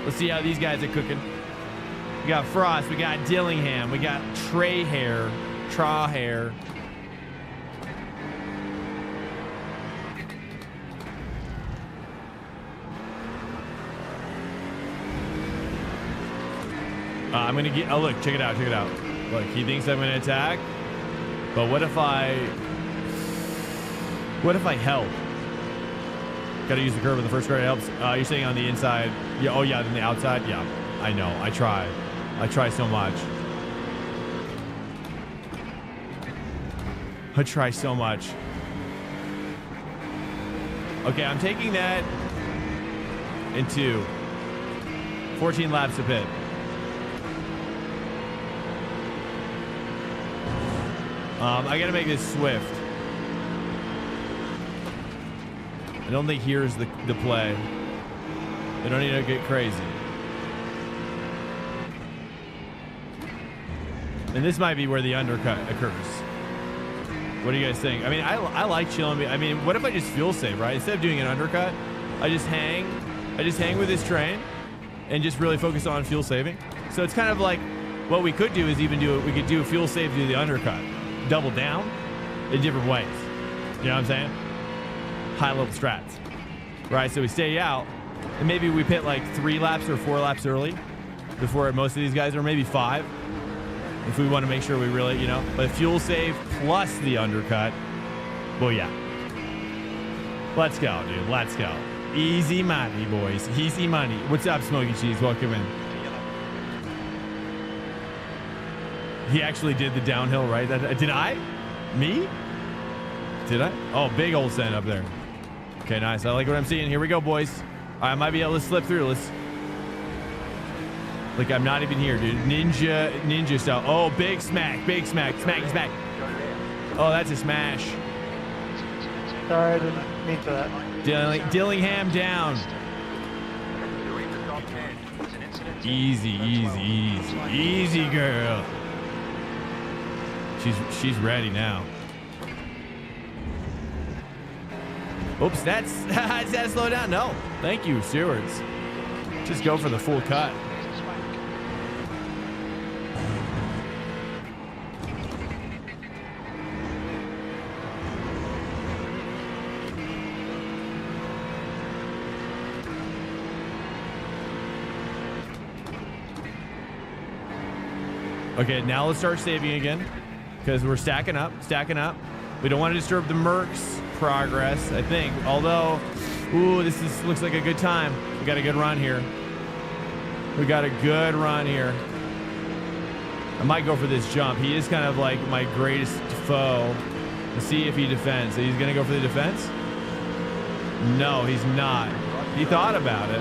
S1: Let's see how these guys are cooking. We got Frost, we got Dillingham, we got Trahair. I'm gonna get, oh look, check it out. Look, he thinks I'm gonna attack, but what if I help? Gotta use the curve in the first car, it helps. You're saying on the inside. Yeah, oh yeah, then the outside. Yeah, I know. I try so much. Okay, I'm taking that into 14 laps to pit. I gotta make this swift. I don't think here's the play. I don't need to get crazy. And this might be where the undercut occurs. What do you guys think? I mean, I like chilling. I mean, what if I just fuel save, right? Instead of doing an undercut, I just hang with this train and just really focus on fuel saving. So it's kind of like what we could do is we could do a fuel save, do the undercut, double down in different ways. You know what I'm saying? High level strats, right? So we stay out and maybe we pit like 3 laps or 4 laps early before most of these guys, or maybe 5 if we want to make sure we really, you know, but fuel save plus the undercut. Well, yeah. Let's go, dude. Let's go. Easy money, boys. Easy money. What's up, Smoky Cheese? Welcome in. He actually did the downhill, right? Did I? Me? Did I? Oh, big old send up there. Okay, nice. I like what I'm seeing. Here we go, boys. I might be able to slip through. Let's. Like, I'm not even here, dude. Ninja style. Oh, big smack. Smacky smack. Oh, that's a smash.
S4: Sorry, I didn't mean for that.
S1: Dillingham down. Easy, girl. She's ready now. Oops, that's that slow down. No, thank you, stewards. Just go for the full cut. Okay, now let's start saving again because we're stacking up. We don't want to disturb the Merc's progress, I think. Although, ooh, looks like a good time. We got a good run here. I might go for this jump. He is kind of like my greatest foe. Let's see if he defends. So he's going to go for the defense? No, he's not. He thought about it.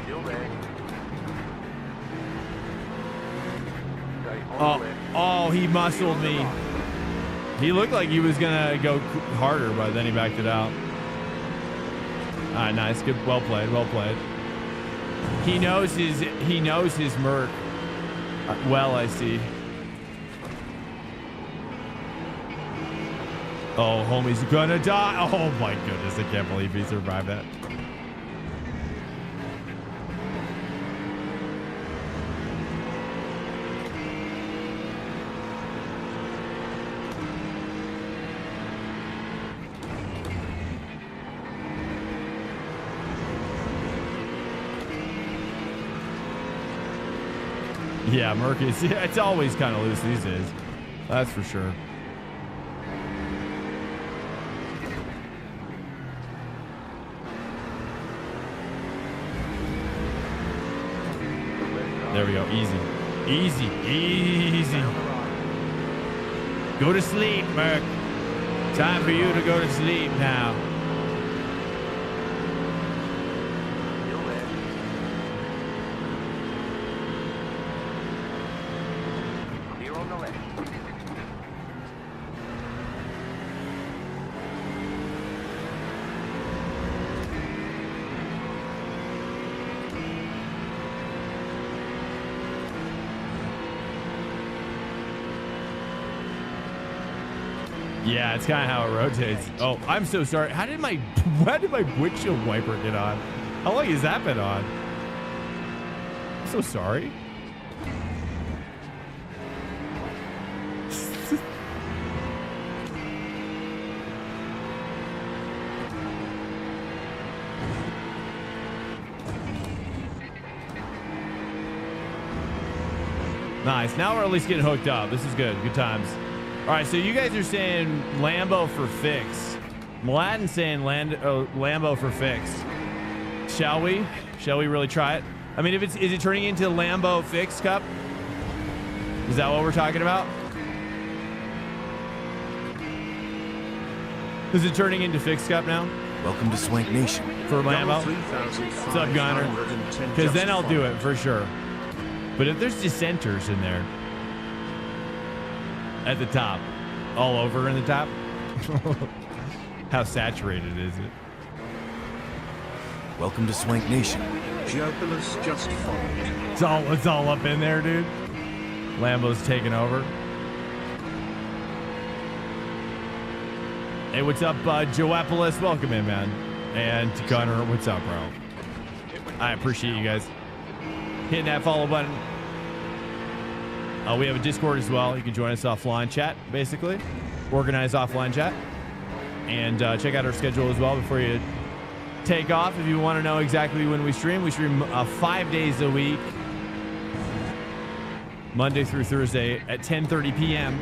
S3: Still there.
S1: Oh, he muscled me. He looked like he was going to go harder, but then he backed it out. All right, nice. Good. Well played. He knows his Merc. Well, I see. Oh, homie's gonna die. Oh my goodness, I can't believe he survived that. Yeah, Merc is, it's always kind of loose these days. That's for sure. There we go. Easy. Go to sleep, Merc. Time for you to go to sleep now. Yeah, it's kind of how it rotates. Oh, I'm so sorry. How did my windshield wiper get on? How long has that been on? I'm so sorry. Nice. Now we're at least getting hooked up. This is good. Good times. All right, so you guys are saying Lambo for fix. Mladen's saying Lambo for fix. Shall we? Shall we really try it? I mean, is it turning into Lambo Fix Cup? Is that what we're talking about? Is it turning into Fix Cup now?
S7: Welcome to Swank Nation.
S1: For Lambo? What's up, Gunner? Because then I'll do it for sure. But if there's dissenters in there, at the top, all over in the top, how saturated is it?
S7: Welcome to Swank Nation.
S8: Geopolis just followed.
S1: It's all up in there, dude. Lambo's taking over. Hey, what's up, Joepolis? Welcome in, man. And Gunner, what's up, bro? I appreciate you guys hitting that follow button. We have a Discord as well. You can join us offline chat, basically. Organized offline chat. And check out our schedule as well before you take off. If you want to know exactly when we stream 5 days a week. Monday through Thursday at 10:30 p.m.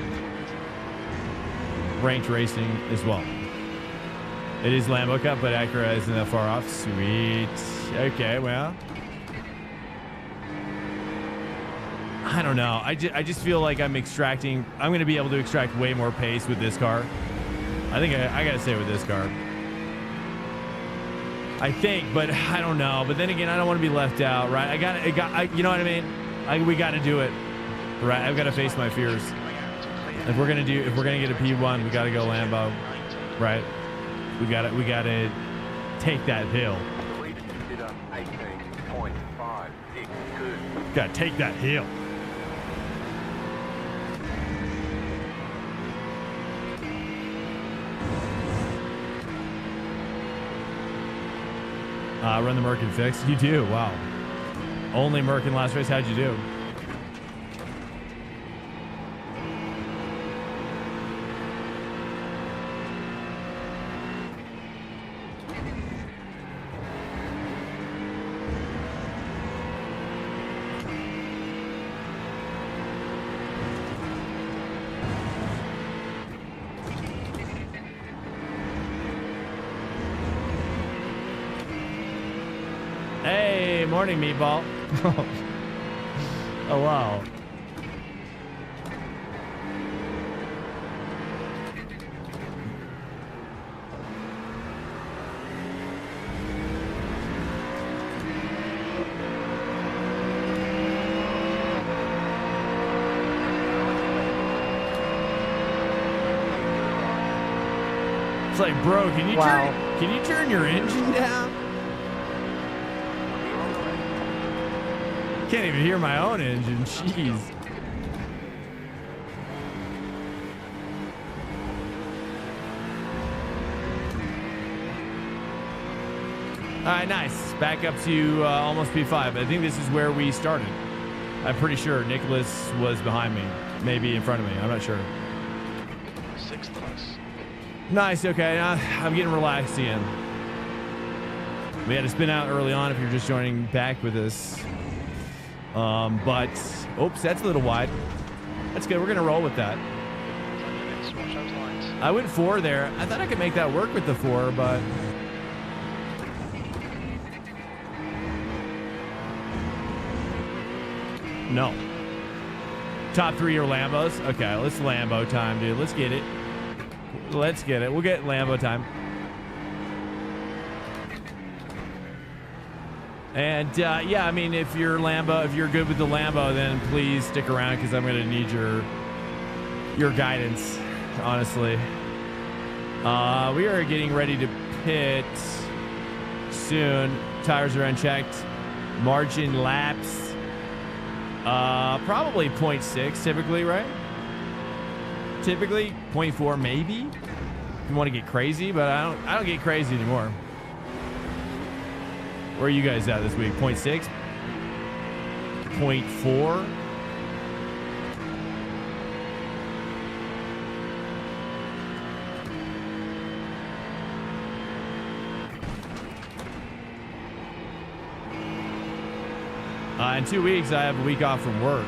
S1: Ranked racing as well. It is Lambo Cup, but Acura isn't that far off. Sweet. Okay, well. I don't know. I just feel like I'm going to be able to extract way more pace with this car. I think I got to stay with this car. I think, but I don't know. But then again, I don't want to be left out, right? You know what I mean? We got to do it, right? I've got to face my fears. If we're gonna get a P1, we got to go Lambo, right? We got to take that hill. Got to take that hill. Run the Merkin fix. You do. Wow. Only Merkin last race. How'd you do? morning, Meatball. Oh, wow. It's like, bro, can you turn your engine down? Can't even hear my own engine. Jeez. All right, nice. Back up to almost P5. I think this is where we started. I'm pretty sure Nicholas was behind me, maybe in front of me. I'm not sure.
S2: 6th place.
S1: Nice. Okay, I'm getting relaxed again. We had to spin out early on if you're just joining back with us. But oops, that's a little wide. That's good. We're gonna roll with that.
S2: Watch those lines.
S1: I went 4 there. I thought I could make that work with the 4, but no. Top 3 are Lambos. Okay, let's Lambo time, dude. Let's get it. Let's get it. We'll get Lambo time. And yeah, I mean, if you're good with the Lambo, then please stick around because I'm gonna need your guidance, honestly. We are getting ready to pit soon. Tires are unchecked. Margin laps, probably 0.6 typically, right? Typically 0.4 maybe. If you want to get crazy, but I don't get crazy anymore. Where are you guys at this week? 0.6? 0.4? In 2 weeks, I have a week off from work.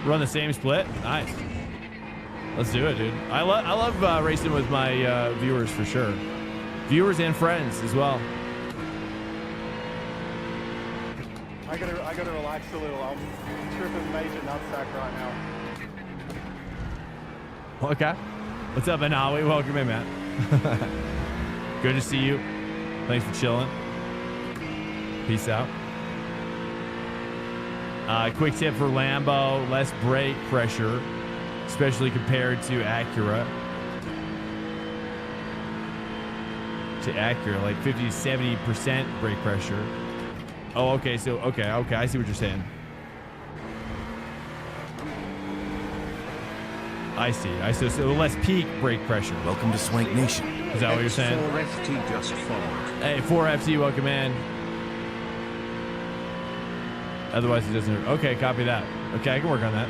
S1: Run the same split? Nice. Let's do it, dude. I love racing with my viewers for sure. Viewers and friends as well.
S11: I gotta relax a little. I'm tripping major nutsack right now.
S1: Okay. What's up, Anawi? Welcome in, man. Good to see you. Thanks for chilling. Peace out. Quick tip for Lambo, less brake pressure, especially compared to Acura. Like 50 to 70% brake pressure. Oh, okay. So, okay. I see what you're saying. I see. So less peak brake pressure.
S7: Welcome to Swank Nation.
S1: Is that what you're saying?
S8: 4FT just followed.
S1: Hey, 4FT, welcome in. Otherwise, it doesn't. Okay, copy that. Okay, I can work on that.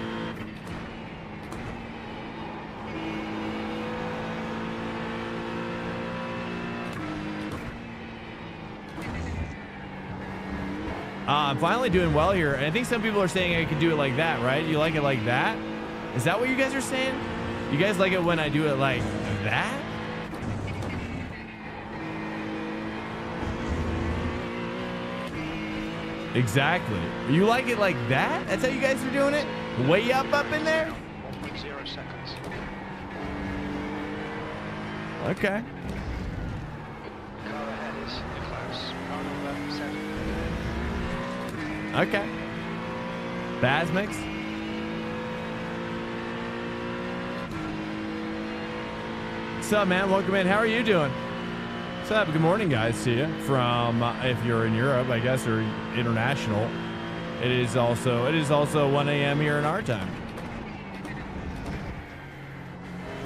S1: I'm finally doing well here. And I think some people are saying I can do it like that, right? You like it like that? Is that what you guys are saying? You guys like it when I do it like that? Exactly. You like it like that? That's how you guys are doing it? Way up in there?
S2: 1.0 seconds.
S1: Okay.
S2: Car ahead is close. Car number 7.
S1: Okay. Basmix? What's up, man? Welcome in. How are you doing? What's up? Good morning, guys, to you from if you're in Europe, I guess, or international. It is also 1 a.m. here in our time.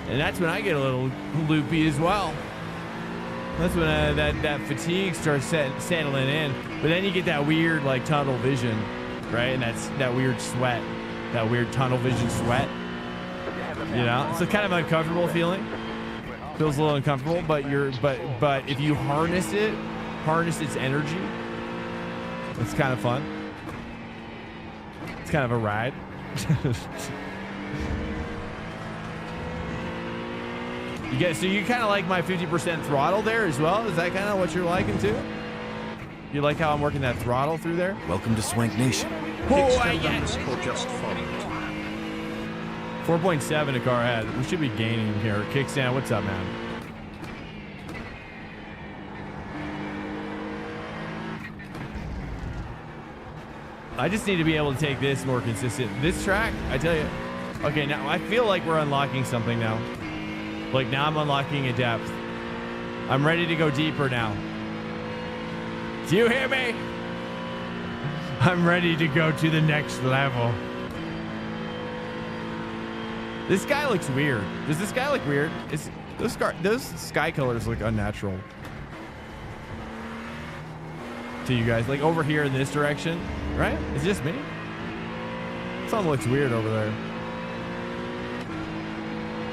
S1: And that's when I get a little loopy as well. That's when that fatigue starts settling in. But then you get that weird like tunnel vision, right? And that's that weird sweat, that weird tunnel vision sweat. You know, it's a kind of uncomfortable feeling. Feels a little uncomfortable, but if you harness its energy, it's kind of fun. It's kind of a ride. So you kind of like my 50% throttle there as well? Is that kind of what you're liking too? You like how I'm working that throttle through there?
S7: Welcome to Swank Nation.
S8: Just followed.
S1: 4.7 a car ahead. We should be gaining here. Kickstand, what's up, man? I just need to be able to take this more consistent. This track, I tell you. Okay, now I feel like we're unlocking something now. Like now I'm unlocking a depth. I'm ready to go deeper now. Do you hear me? I'm ready to go to the next level. This guy looks weird. Does this guy look weird? Those sky colors look unnatural. To you guys, like over here in this direction, right? Is it just me? Something looks weird over there.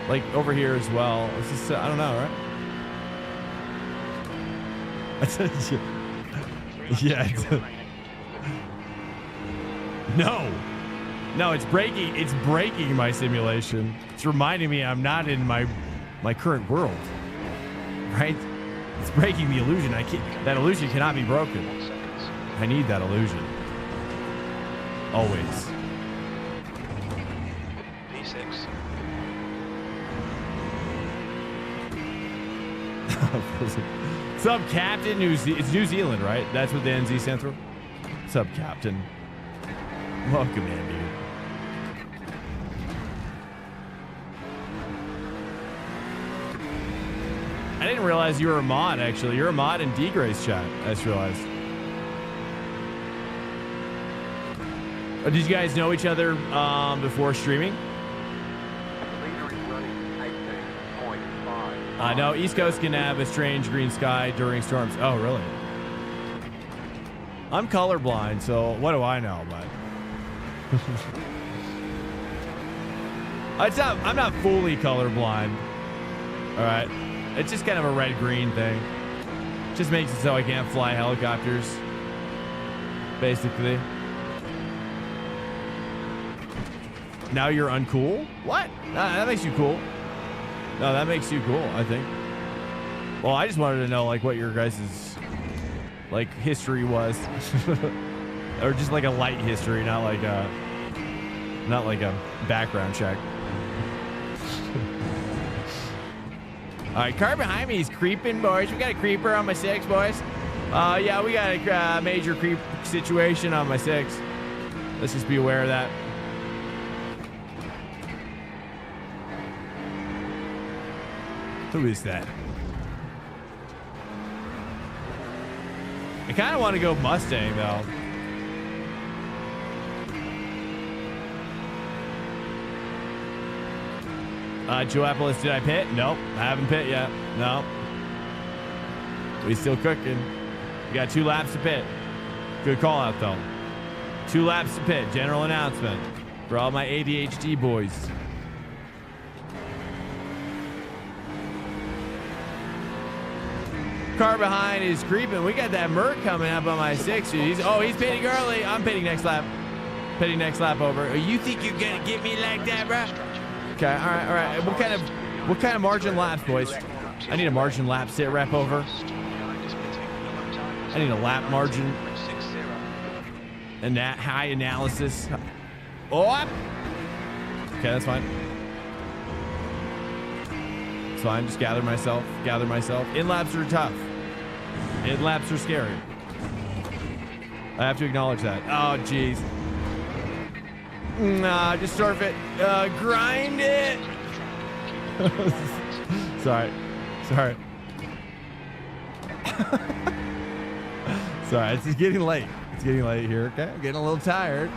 S1: Like over here as well. It's just, I don't know, right? Yeah. No, it's breaking. It's breaking my simulation. It's reminding me I'm not in my current world, right? It's breaking the illusion. That illusion cannot be broken. I need that illusion. Always.
S2: P6.
S1: What's up, Captain? It's New Zealand, right? That's what the NZ stands for? What's up, Captain? Welcome in, dude. I didn't realize you were a mod, actually. You're a mod in D-Gray's chat, I just realized. Did you guys know each other before streaming?
S3: Leader is running 18.5.
S1: No, East Coast can have a strange green sky during storms. Oh, really? I'm colorblind, so what do I know? But I'm not fully colorblind. All right, it's just kind of a red-green thing. Just makes it so I can't fly helicopters, basically. Now you're uncool? What? That makes you cool. No, that makes you cool, I think. Well, I just wanted to know like what your guys' like history was. Or just like a light history, not like a background check. All right, car behind me is creeping, boys. We got a creeper on my 6, boys. Yeah, we got a major creep situation on my 6. Let's just be aware of that. Who is that? I kind of want to go Mustang, though. Joapolis, did I pit? Nope, I haven't pit yet. No. We still cooking. We got 2 laps to pit. Good call out, though. 2 laps to pit. General announcement for all my ADHD boys. Car behind is creeping. We got that Merc coming up on my 6. He's pitting early. I'm pitting next lap. Pitting next lap over. Oh, you think you're gonna get me like that, bro? Okay, all right. What kind of margin laps, boys? I need a margin lap sit rep over. I need a lap margin. And that high analysis. Oh, okay, that's fine. It's fine. Just gather myself. In laps are tough. In laps are scary. I have to acknowledge that. Oh, jeez. Nah, just surf it. Grind it. Sorry. Sorry, it's just getting late. It's getting late here, okay? I'm getting a little tired.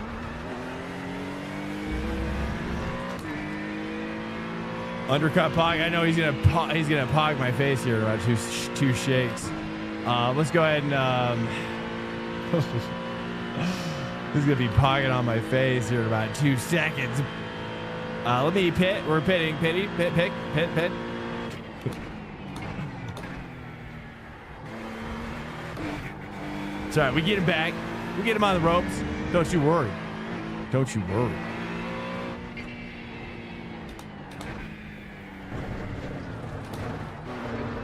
S1: Undercut Pog. I know he's gonna pog my face here in about two shakes. Let's go ahead and he's gonna be pogging on my face here in about 2 seconds. Let me pit. We're pitting. Pit. It's all right. We get him back. We get him on the ropes. Don't you worry. Don't you worry.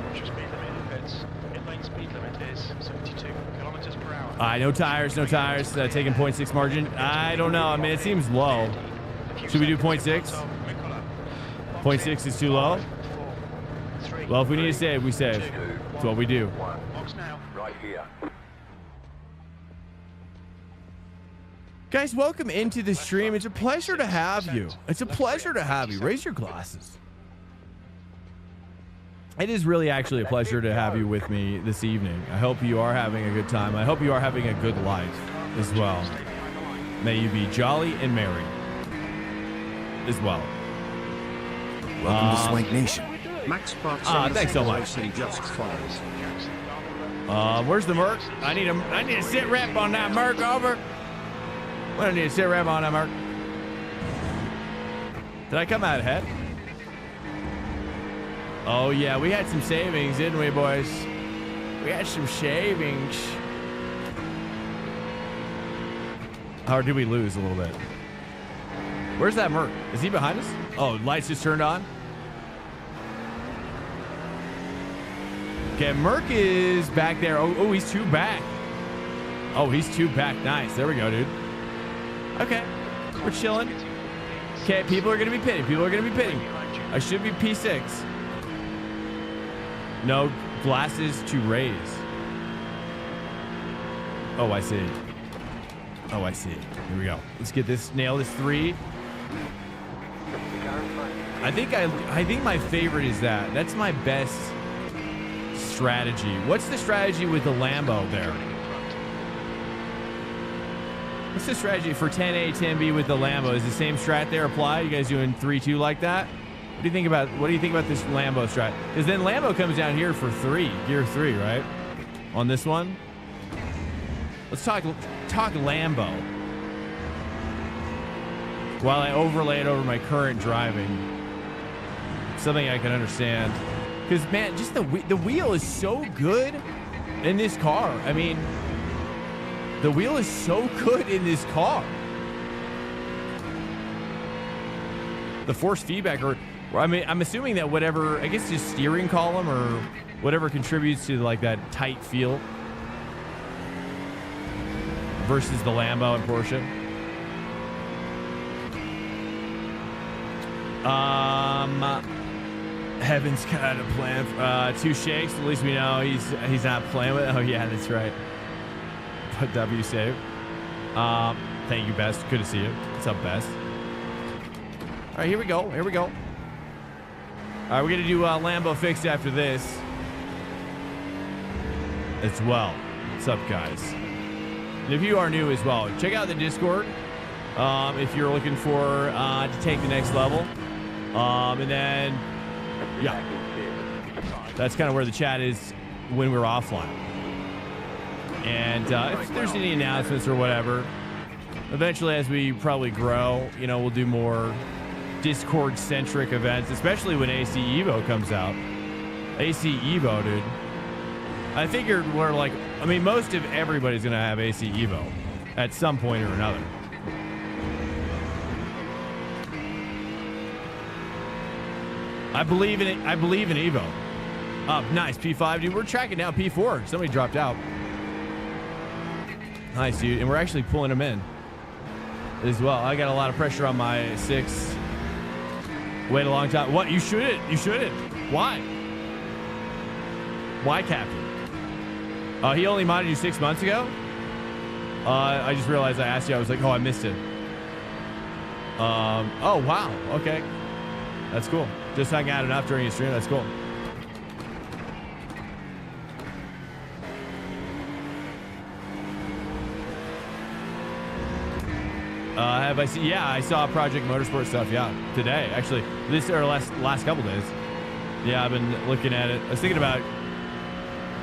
S2: What's your speed limit in pits? In-lane speed limit is 72 kilometers per hour.
S1: No tires, no tires. Taking 0.6 margin. I don't know. I mean, it seems low. Should we do 0.6? 0.6 is too low? Well, if we need to save, we save. That's what we do.
S2: Box now.
S3: Right here.
S1: Guys, welcome into the stream. It's a pleasure to have you. It's a pleasure to have you. Raise your glasses. It is really actually a pleasure to have you with me this evening. I hope you are having a good time. I hope you are having a good life as well. May you be jolly and merry as well.
S7: Welcome to Swank Nation.
S8: Max Park
S1: thanks so much.
S8: Just follows.
S1: Where's the Merc? I need a sit rep on that Merc, over. I don't need a sit rep on that Merc. Did I come out ahead? Oh yeah, we had some savings, didn't we, boys? We had some savings. Or did we lose a little bit? Where's that Merc? Is he behind us? Oh, lights just turned on. Okay, Merc is back there. Oh, he's two back. Oh, he's two back. Nice. There we go, dude. Okay, we're chilling. Okay, people are going to be pitting. People are going to be pitting. I should be P6. No glasses to raise. Oh, I see. Oh, I see. Here we go. Let's get this. Nail this 3. I think my favorite is that. That's my best strategy. What's the strategy with the Lambo there? What's the strategy for 10A, 10B with the Lambo? Is the same strat there apply? You guys doing 3-2 like that? What do you think about this Lambo strat? Because then Lambo comes down here for 3, gear 3, right? On this one. Let's talk Lambo. While I overlay it over my current driving. Something I can understand. Because, man, just the wheel is so good in this car. I mean, the wheel is so good in this car. The force feedback, or I mean, I'm assuming that whatever, I guess just steering column or whatever contributes to like that tight feel versus the Lambo and Porsche. Heaven's got a plan. 2 shakes. At least we know he's not playing with it. Oh yeah, that's right. Put W save. Thank you, Best. Good to see you. What's up, Best? All right, here we go. Here we go. All right, we're gonna do Lambo fixed after this as well. What's up, guys? And if you are new as well, check out the Discord if you're looking for to take the next level. And then, yeah, that's kind of where the chat is when we're offline. And if there's any announcements or whatever, eventually as we probably grow, you know, we'll do more Discord-centric events, especially when AC Evo comes out. AC Evo, dude. I figured we're like, I mean, most of everybody's going to have AC Evo at some point or another. I believe in it. I believe in Evo. Nice. P5, dude. We're tracking now P4. Somebody dropped out. Nice, dude. And we're actually pulling them in as well. I got a lot of pressure on my 6. Wait a long time. What? You shouldn't. You shouldn't. Why? Why, Captain? He only modded you 6 months ago? I just realized I asked you. I was like, oh, I missed it. Oh, wow. Okay. That's cool. Just hung out enough during your stream. That's cool. Have I seen? Yeah, I saw Project Motorsport stuff. Yeah, today actually. This or last couple days. Yeah, I've been looking at it. I was thinking about.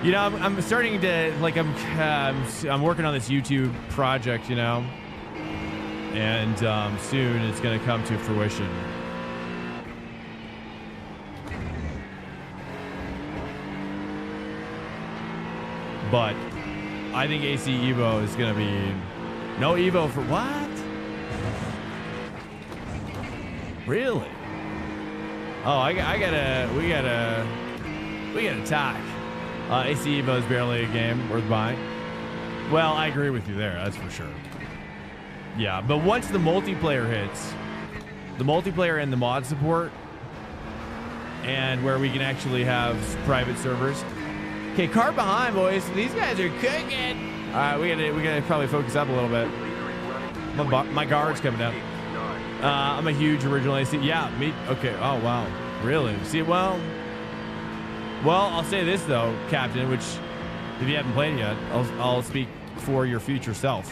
S1: You know, I'm starting to like I'm working on this YouTube project. You know, and soon it's going to come to fruition. But I think AC Evo is going to be no Evo for what? Really? Oh, we gotta talk. AC Evo is barely a game worth buying. Well, I agree with you there. That's for sure. Yeah, but once the multiplayer hits, the multiplayer and the mod support, and where we can actually have private servers. Okay, car behind, boys. These guys are cooking. All right, we gotta probably focus up a little bit. My guard's coming down. I'm a huge original AC. Yeah, me. Okay. Oh wow. Really? See, well, I'll say this though, Captain. Which, if you haven't played it yet, I'll speak for your future self.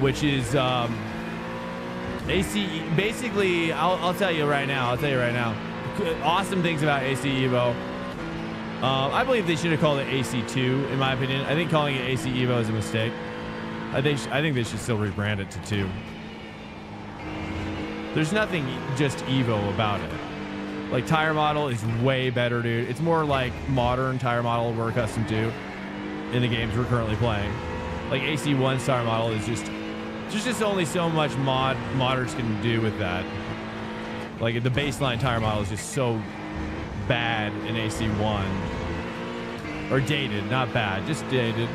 S1: Which is AC. Basically, I'll tell you right now. Awesome things about AC Evo. I believe they should have called it AC2, in my opinion. I think calling it AC Evo is a mistake. I think they should still rebrand it to 2. There's nothing just Evo about it. Like, tire model is way better, dude. It's more like modern tire model we're accustomed to in the games we're currently playing. Like, AC1's tire model is just only so much modders can do with that. Like, the baseline tire model is just so bad in AC1. Or dated, not bad, just dated.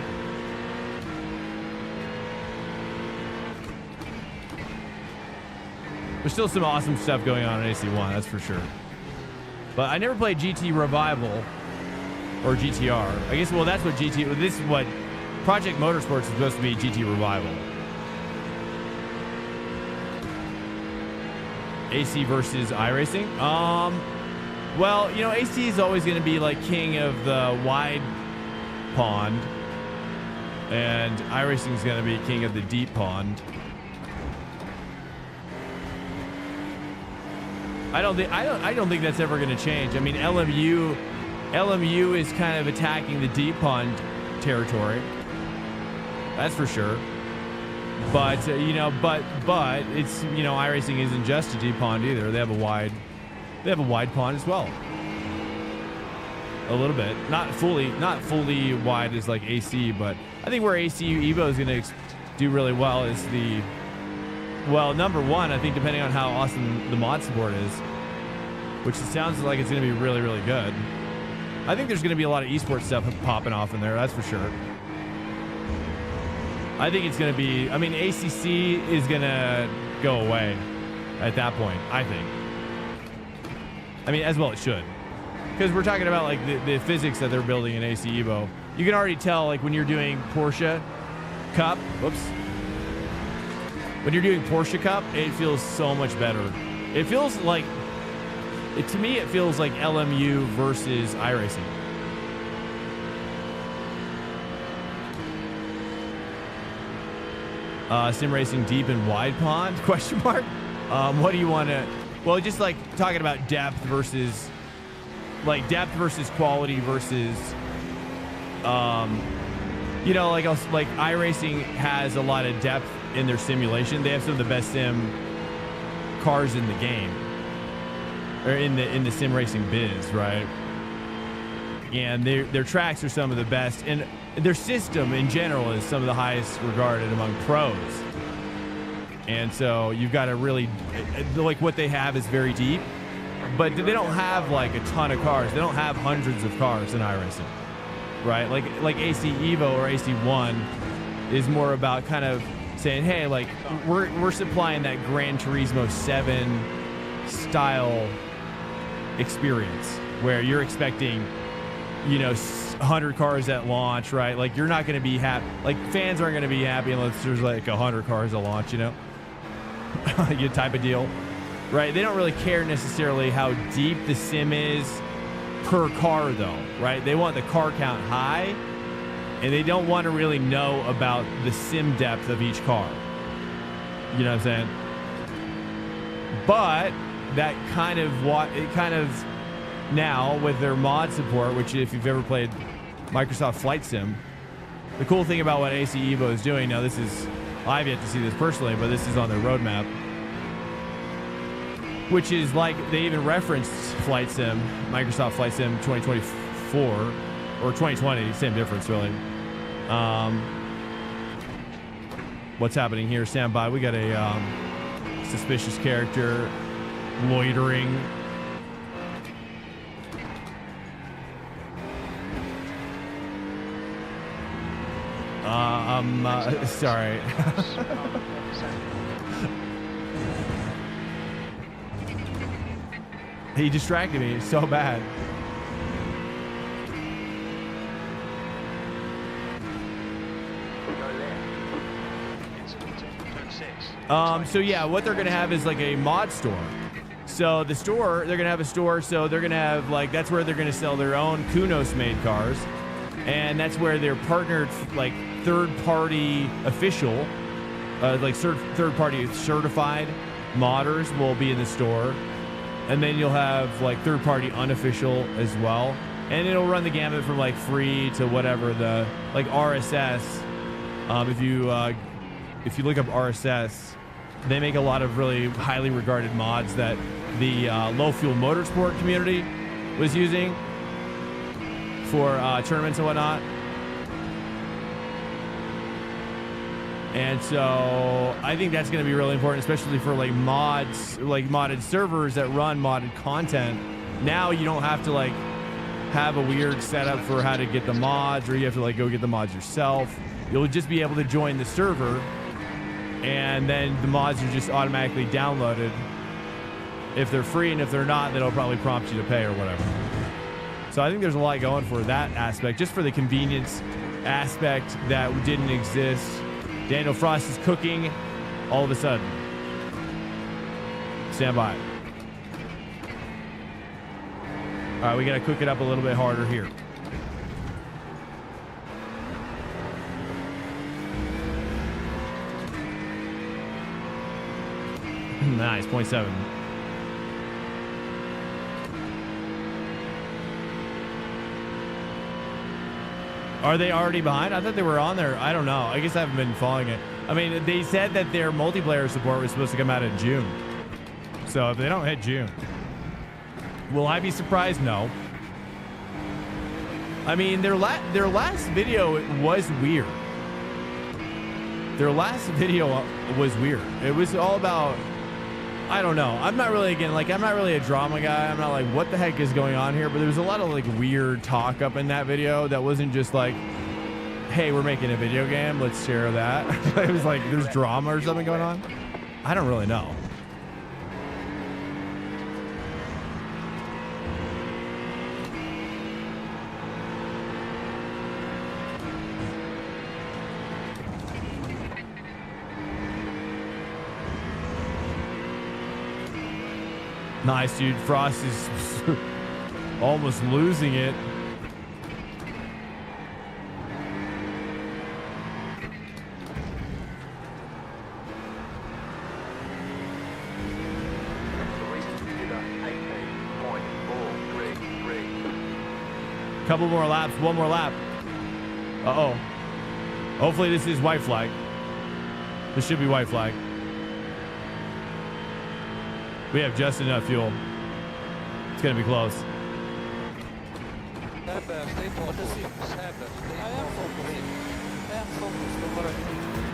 S1: There's still some awesome stuff going on in AC1, that's for sure. But I never played GT Revival or GTR. I guess, well, that's what this is what Project Motorsports is supposed to be, GT Revival. AC versus iRacing? Well, you know, AC is always going to be like king of the wide pond, and iRacing is going to be king of the deep pond. I don't think that's ever going to change. I mean, LMU is kind of attacking the deep pond territory. That's for sure. But you know, but it's, you know, iRacing isn't just a deep pond either. They have a wide pond as well. A little bit, not fully wide as like AC, but I think where AC Evo is going to do really well is number one, I think, depending on how awesome the mod support is, which it sounds like it's going to be really, really good. I think there's going to be a lot of esports stuff popping off in there, that's for sure. I think it's going to be, I mean, ACC is going to go away at that point, I think. I mean, as well it should. Because we're talking about, like, the physics that they're building in AC Evo. You can already tell, like, when you're doing Porsche Cup, when you're doing Porsche Cup, it feels so much better. It feels like, to me, it feels like LMU versus iRacing. Sim racing deep and wide pond? Question mark. What do you want to? Well, just like talking about depth versus quality versus, you know, like iRacing has a lot of depth in their simulation. They have some of the best sim cars in the game, or in the sim racing biz, right? And their tracks are some of the best, and their system in general is some of the highest regarded among pros. And so you've got to really, like, what they have is very deep, but they don't have like a ton of cars. They don't have hundreds of cars in iRacing, right? Like AC Evo or AC1 is more about kind of saying, hey, like, we're supplying that Gran Turismo 7 style experience where you're expecting, you know, 100 cars at launch, right? Like, you're not going to be happy. Like, fans aren't going to be happy unless there's like 100 cars at launch, you know, you type of deal, right? They don't really care necessarily how deep the sim is per car, though, right? They want the car count high, and they don't want to really know about the sim depth of each car. You know what I'm saying? But that kind of now with their mod support, which if you've ever played Microsoft Flight Sim, the cool thing about what AC Evo is doing now, I've yet to see this personally, but this is on their roadmap, which is like they even referenced Flight Sim, Microsoft Flight Sim 2024 or 2020, same difference really. what's happening here. Stand by. We got a suspicious character loitering. Sorry. He distracted me so bad. So yeah, what they're gonna have is like a mod store. So the store, they're gonna have a store. So they're gonna have like, that's where they're gonna sell their own Kunos made cars, and that's where they're partnered, like third-party official, like third-party certified modders will be in the store, and then you'll have like third-party unofficial as well, and it'll run the gamut from like free to whatever the like RSS. If you look up RSS, they make a lot of really highly regarded mods that the low fuel motorsport community was using for tournaments and whatnot. And so I think that's going to be really important, especially for like mods, like modded servers that run modded content. Now you don't have to like have a weird setup for how to get the mods, or you have to like go get the mods yourself. You'll just be able to join the server, and then the mods are just automatically downloaded if they're free, and if they're not, then it'll probably prompt you to pay or whatever. So I think there's a lot going for that aspect, just for the convenience aspect that didn't exist. Daniel Frost is cooking all of a sudden. Stand by. All right, we got to cook it up a little bit harder here. Nice, 0.7. Are they already behind? I thought they were on there. I don't know. I guess I haven't been following it. I mean, they said that their multiplayer support was supposed to come out in June. So if they don't hit June, will I be surprised? No. I mean, their last video was weird. Their last video was weird. It was all about, I don't know. I'm not really, again, like, I'm not really a drama guy. I'm not like, what the heck is going on here? But there was a lot of like weird talk up in that video that wasn't just like, hey, we're making a video game, let's share that. It was like, there's drama or something going on. I don't really know. Nice, dude. Frost is almost losing it. Couple more laps, one more lap. Uh-oh. Hopefully this is white flag. This should be white flag. We have just enough fuel. It's gonna be close.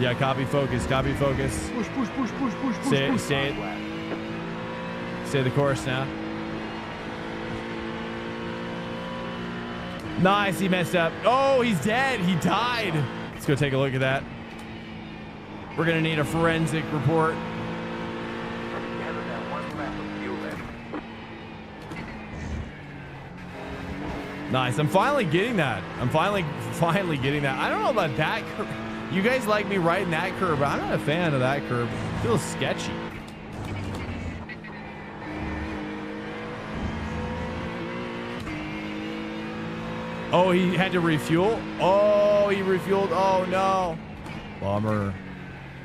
S1: Yeah, copy focus, copy focus.
S6: Push, push, push, push, push, push.
S1: Say the course now. Nice, he messed up. Oh, he's dead. He died. Let's go take a look at that. We're gonna need a forensic report. Nice. I'm finally getting that. I'm finally getting that. I don't know about that curve. You guys like me riding that curve, but I'm not a fan of that curve. It feels sketchy. Oh, he had to refuel? Oh, he refueled. Oh, no. Bummer.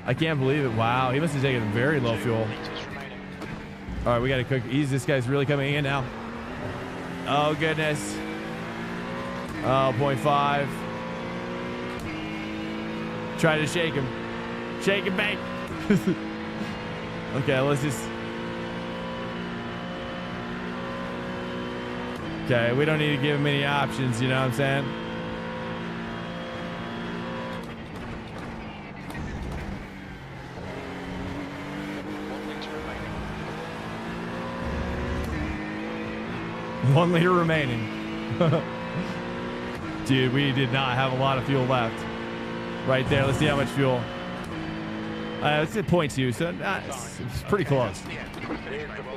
S1: I can't believe it. Wow. He must have taken very low fuel. All right, we got to cook. This guy's really coming in now. Oh, goodness. Oh, 0.5. Try to shake him. Shake and bake. Okay, let's just... Okay, we don't need to give him any options, you know what I'm saying? 1 liter remaining. Dude, we did not have a lot of fuel left. Right there. Let's see how much fuel. It's at 0.2, so it's pretty close.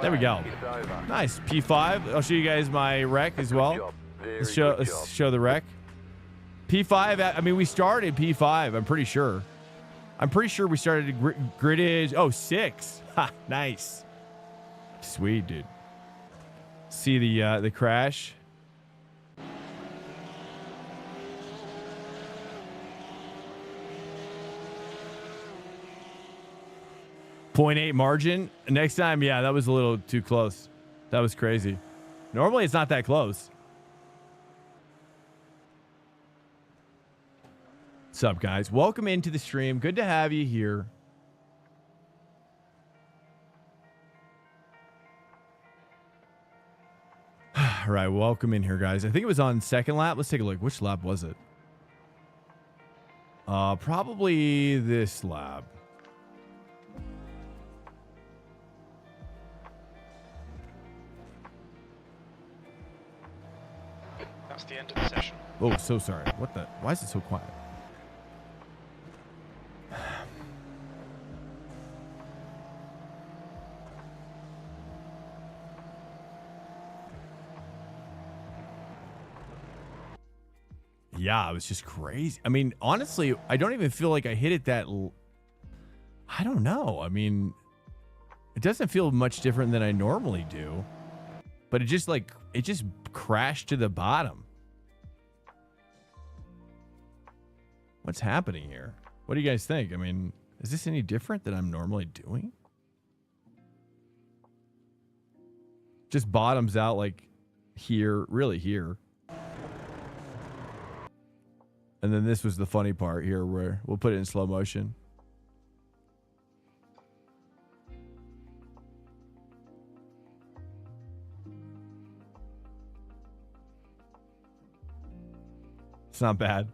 S1: There we go. Nice. P5. I'll show you guys my wreck as well. Let's show the wreck. P5. I mean, we started P5. I'm pretty sure. We started griddage. Oh, 6. Ha, nice. Sweet, dude. See the crash. .8 margin. Next time, yeah, that was a little too close. That was crazy. Normally, it's not that close. What's up, guys? Welcome into the stream. Good to have you here. All right, welcome in here, guys. I think it was on second lap. Let's take a look. Which lap was it? Probably this lap.
S2: That's the end of the session.
S1: Oh, so sorry. What the? Why is it so quiet? Yeah, it was just crazy. I mean, honestly, I don't even feel like I hit it that... I don't know. I mean, it doesn't feel much different than I normally do. But it just crashed to the bottom. What's happening here? What do you guys think? I mean, is this any different than I'm normally doing? Just bottoms out like here, really here. And then this was the funny part here where we'll put it in slow motion. It's not bad.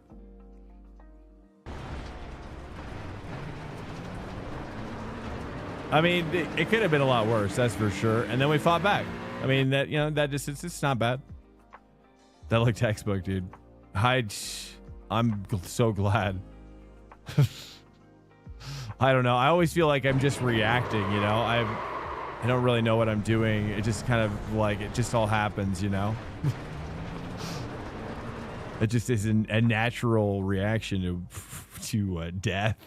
S1: I mean, it could have been a lot worse, that's for sure. And then we fought back. I mean, that, you know, that just, it's not bad. That looked textbook, dude. I'm so glad. I don't know. I always feel like I'm just reacting, you know? I don't really know what I'm doing. It just kind of like, it just all happens, you know? It just is a natural reaction to death.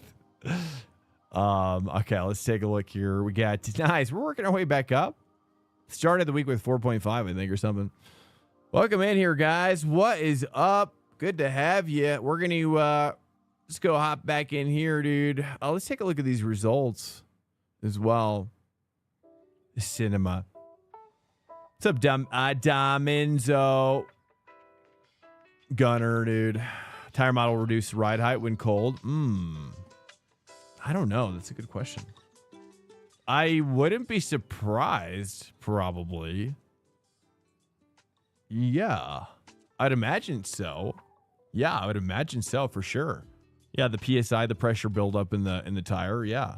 S1: Okay, let's take a look here. We got, nice. We're working our way back up. Started the week with 4.5, I think, or something. Welcome in here, guys. What is up? Good to have you. We're going to let's go hop back in here, dude. Let's take a look at these results as well. The cinema. What's up, Dominzo? Gunner, dude. Tire model reduced ride height when cold. I don't know. That's a good question. I wouldn't be surprised, probably. Yeah. I'd imagine so. Yeah, I would imagine so for sure. Yeah, the PSI, the pressure buildup in the tire, yeah.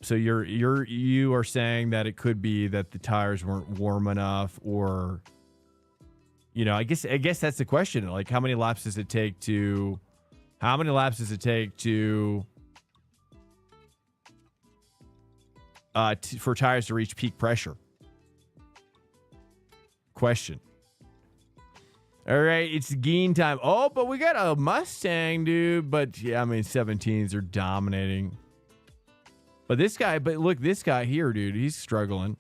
S1: So you are saying that it could be that the tires weren't warm enough, or, you know, I guess that's the question. Like, how many laps does it take for tires to reach peak pressure? Question. All right, it's Geen time. Oh, but we got a Mustang, dude. But yeah, I mean, 17s are dominating. But look, this guy here, dude, he's struggling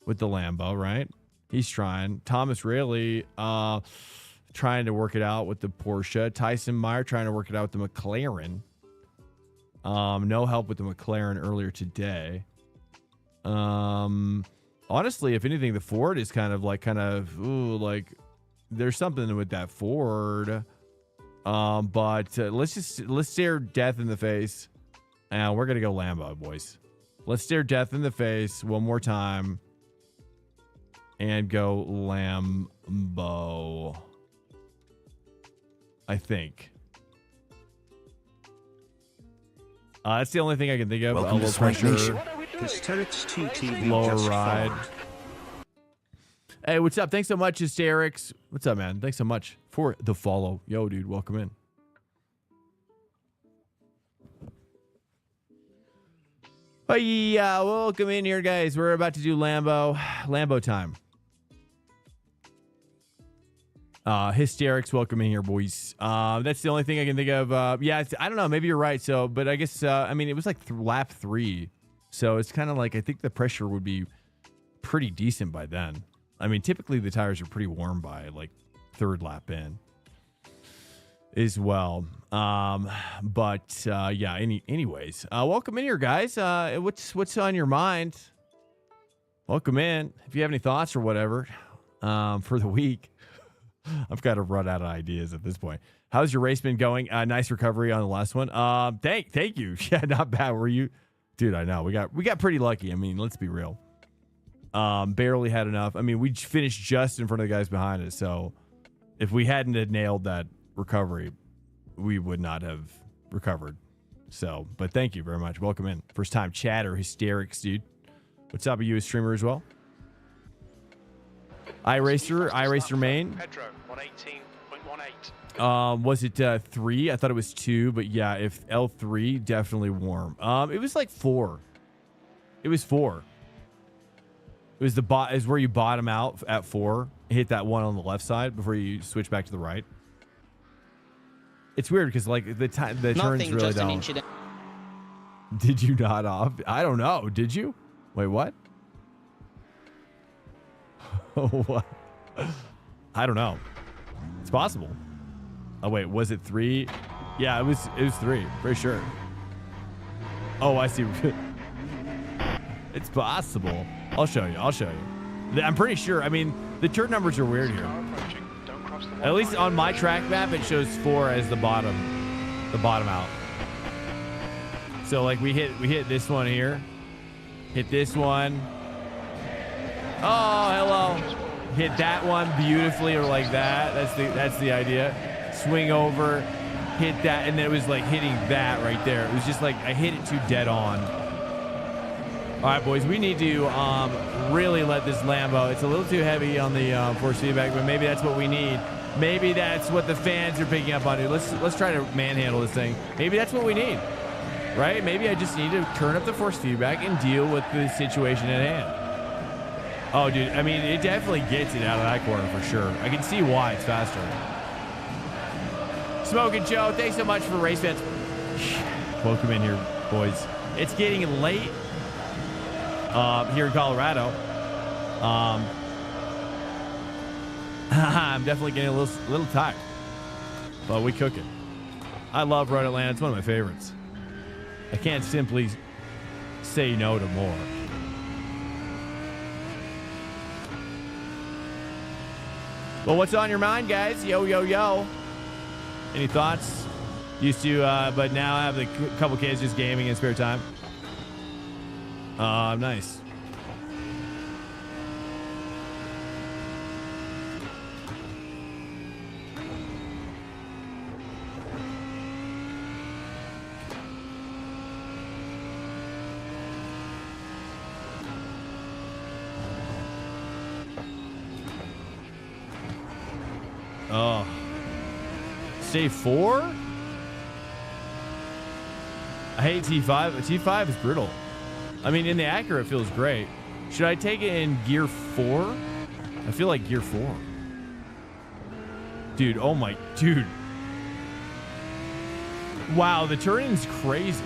S1: with the Lambo, right? He's trying. Thomas Rayleigh trying to work it out with the Porsche. Tyson Meyer trying to work it out with the McLaren. No help with the McLaren earlier today. Honestly, if anything, the Ford is kind of like there's something with that Ford. But let's stare death in the face. And we're gonna go Lambo, boys. Let's stare death in the face one more time and go Lambo. I think. That's the only thing I can think of.
S7: Welcome
S1: a low pressure,
S7: His turret's TTV
S1: lower
S7: just
S1: ride.
S7: formed.
S1: Hey, what's up? Thanks so much, Hysterics. What's up, man? Thanks so much for the follow. Yo, dude, welcome in. Oh, yeah, welcome in here, guys. We're about to do Lambo time. Hysterics, welcome in here, boys. That's the only thing I can think of. Yeah, I don't know. Maybe you're right. So, but I guess, I mean, it was like lap 3. So it's kind of like, I think the pressure would be pretty decent by then. I mean, typically the tires are pretty warm by like 3rd lap in as well. But yeah, anyways, welcome in here, guys. What's on your mind? Welcome in. If you have any thoughts or whatever, for the week, I've got to run out of ideas at this point. How's your race been going? Nice recovery on the last one. Thank you. Yeah, not bad. Were you, dude? I know we got pretty lucky. I mean, let's be real. Barely had enough. I mean, we finished just in front of the guys behind us. So if we hadn't had nailed that recovery, we would not have recovered. So, but thank you very much. Welcome in. First time chatter, Hysterics, dude. What's up? Are you a streamer as well? iRacer main.
S2: Pedro, 118.18.
S1: Was it 3? I thought it was 2, but yeah, if L3, definitely warm. It was like 4. It was 4. It was is where you bottom out at 4. Hit that one on the left side before you switch back to the right. It's weird because like the turns really don't. Did you not off? I don't know. Did you? Wait, what? What? I don't know. It's possible. Oh wait, was it 3? Yeah, it was 3, pretty sure. Oh, I see. It's possible. I'll show you. I'm pretty sure. I mean, the turn numbers are weird here. At least on my track map, it shows 4 as the bottom out. So like we hit this one here. Hit this one. Oh, hello. Hit that one beautifully or like that. That's the idea. Swing over, hit that, and then it was like hitting that right there. It was just like I hit it too dead on. All right, boys, we need to really let this Lambo. It's a little too heavy on the force feedback, but maybe that's what we need. Maybe that's what the fans are picking up on. Dude, let's try to manhandle this thing. Maybe that's what we need, right? Maybe I just need to turn up the force feedback and deal with the situation at hand. Oh, dude, I mean, it definitely gets it out of that corner for sure. I can see why it's faster. Smoking Joe, thanks so much for race fans. Welcome in here, boys. It's getting late here in Colorado. I'm definitely getting a little tired, but we cook it. I love Road Atlanta. It's one of my favorites. I can't simply say no to more. Well, what's on your mind, guys? Yo, yo, yo. Any thoughts? Used to, but now I have a couple kids just gaming in spare time. Nice. Oh. Save 4? I hate T5. T5 is brutal. I mean, in the Acura, it feels great. Should I take it in gear 4? I feel like gear 4. Dude, oh my... Dude. Wow, the turning's crazy.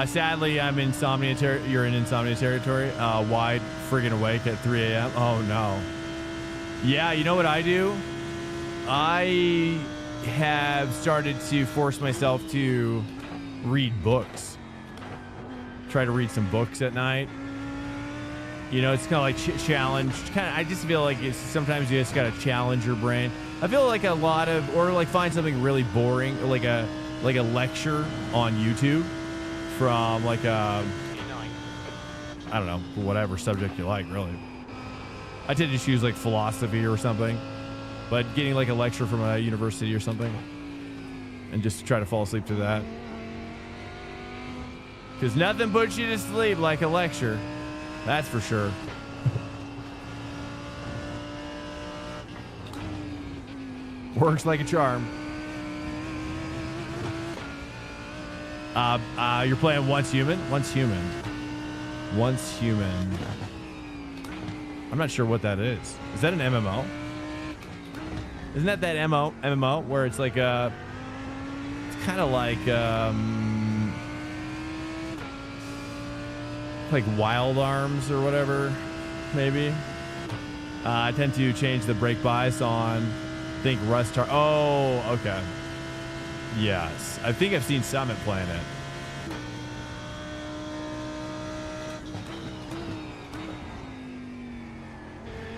S1: Sadly, I'm insomnia. You're in insomnia territory. Wide friggin' awake at 3 a.m. Oh no. Yeah, you know what I do? I have started to force myself to read books. Try to read some books at night. You know, it's kind of like challenge. I just feel like it's sometimes you just gotta challenge your brain. I feel like a lot of, or like find something really boring, like a lecture on YouTube. From like I don't know, whatever subject you like, really. I tend to choose like philosophy or something, but getting like a lecture from a university or something and just try to fall asleep to that. Because nothing puts you to sleep like a lecture. That's for sure. Works like a charm. You're playing Once Human? Once Human. Once Human. I'm not sure what that is. Is that an MMO? Isn't that MMO where it's like it's kind of like Wild Arms or whatever, maybe. I tend to change the brake bias on, think Rust. Oh, okay. Yes, I think I've seen Summit playing it.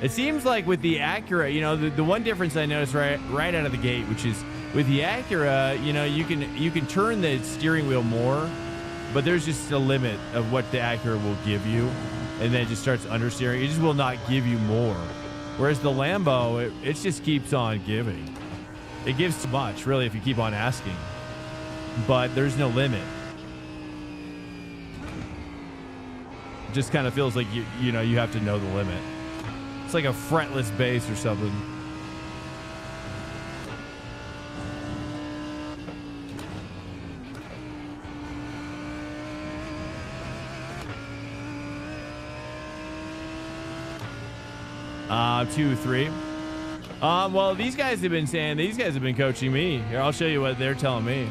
S1: It seems like with the Acura, you know, the one difference I noticed right out of the gate, which is with the Acura, you know, you can turn the steering wheel more, but there's just a limit of what the Acura will give you, and then it just starts understeering. It just will not give you more. Whereas the Lambo, it just keeps on giving. It gives too much, really, if you keep on asking. But there's no limit. It just kind of feels like you know you have to know the limit. It's like a fretless bass or something. Two, three. Well, these guys have been saying, these guys have been coaching me. Here, I'll show you what they're telling me.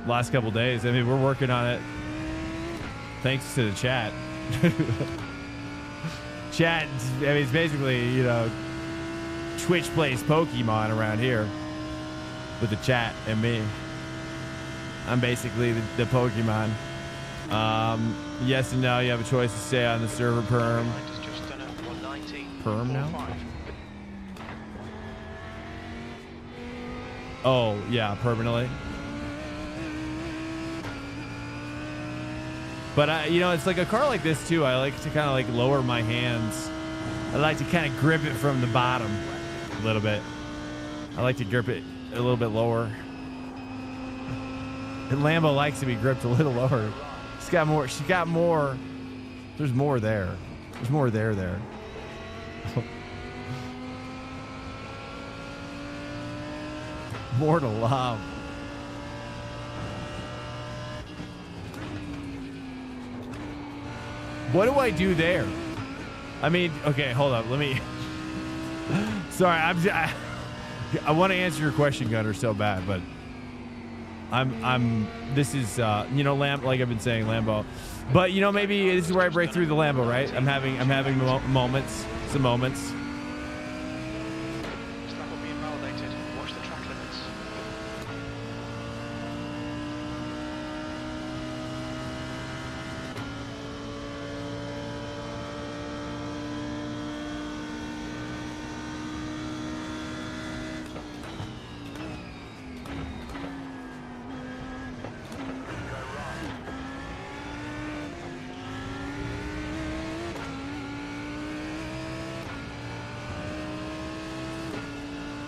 S1: Last couple days. I mean, we're working on it. Thanks to the chat. Chat, I mean, it's basically, you know, Twitch plays Pokemon around here with the chat and me. I'm basically the Pokemon. Yes and no, you have a choice to stay on the server perm. Perm now? Oh, yeah, permanently. But, you know, it's like a car like this, too. I like to kind of like lower my hands. I like to kind of grip it from the bottom a little bit. I like to grip it a little bit lower. And Lambo likes to be gripped a little lower. She's got more. She got more. There's more there. There's more there. More to love. What do I do there? I mean, okay, hold up. Let me. Sorry, I want to answer your question, Gunner, so bad, but this is, you know, like I've been saying, Lambo. But, you know, maybe this is where I break through the Lambo, right? I'm having moments, some moments.
S2: Being validated. Watch the track limits.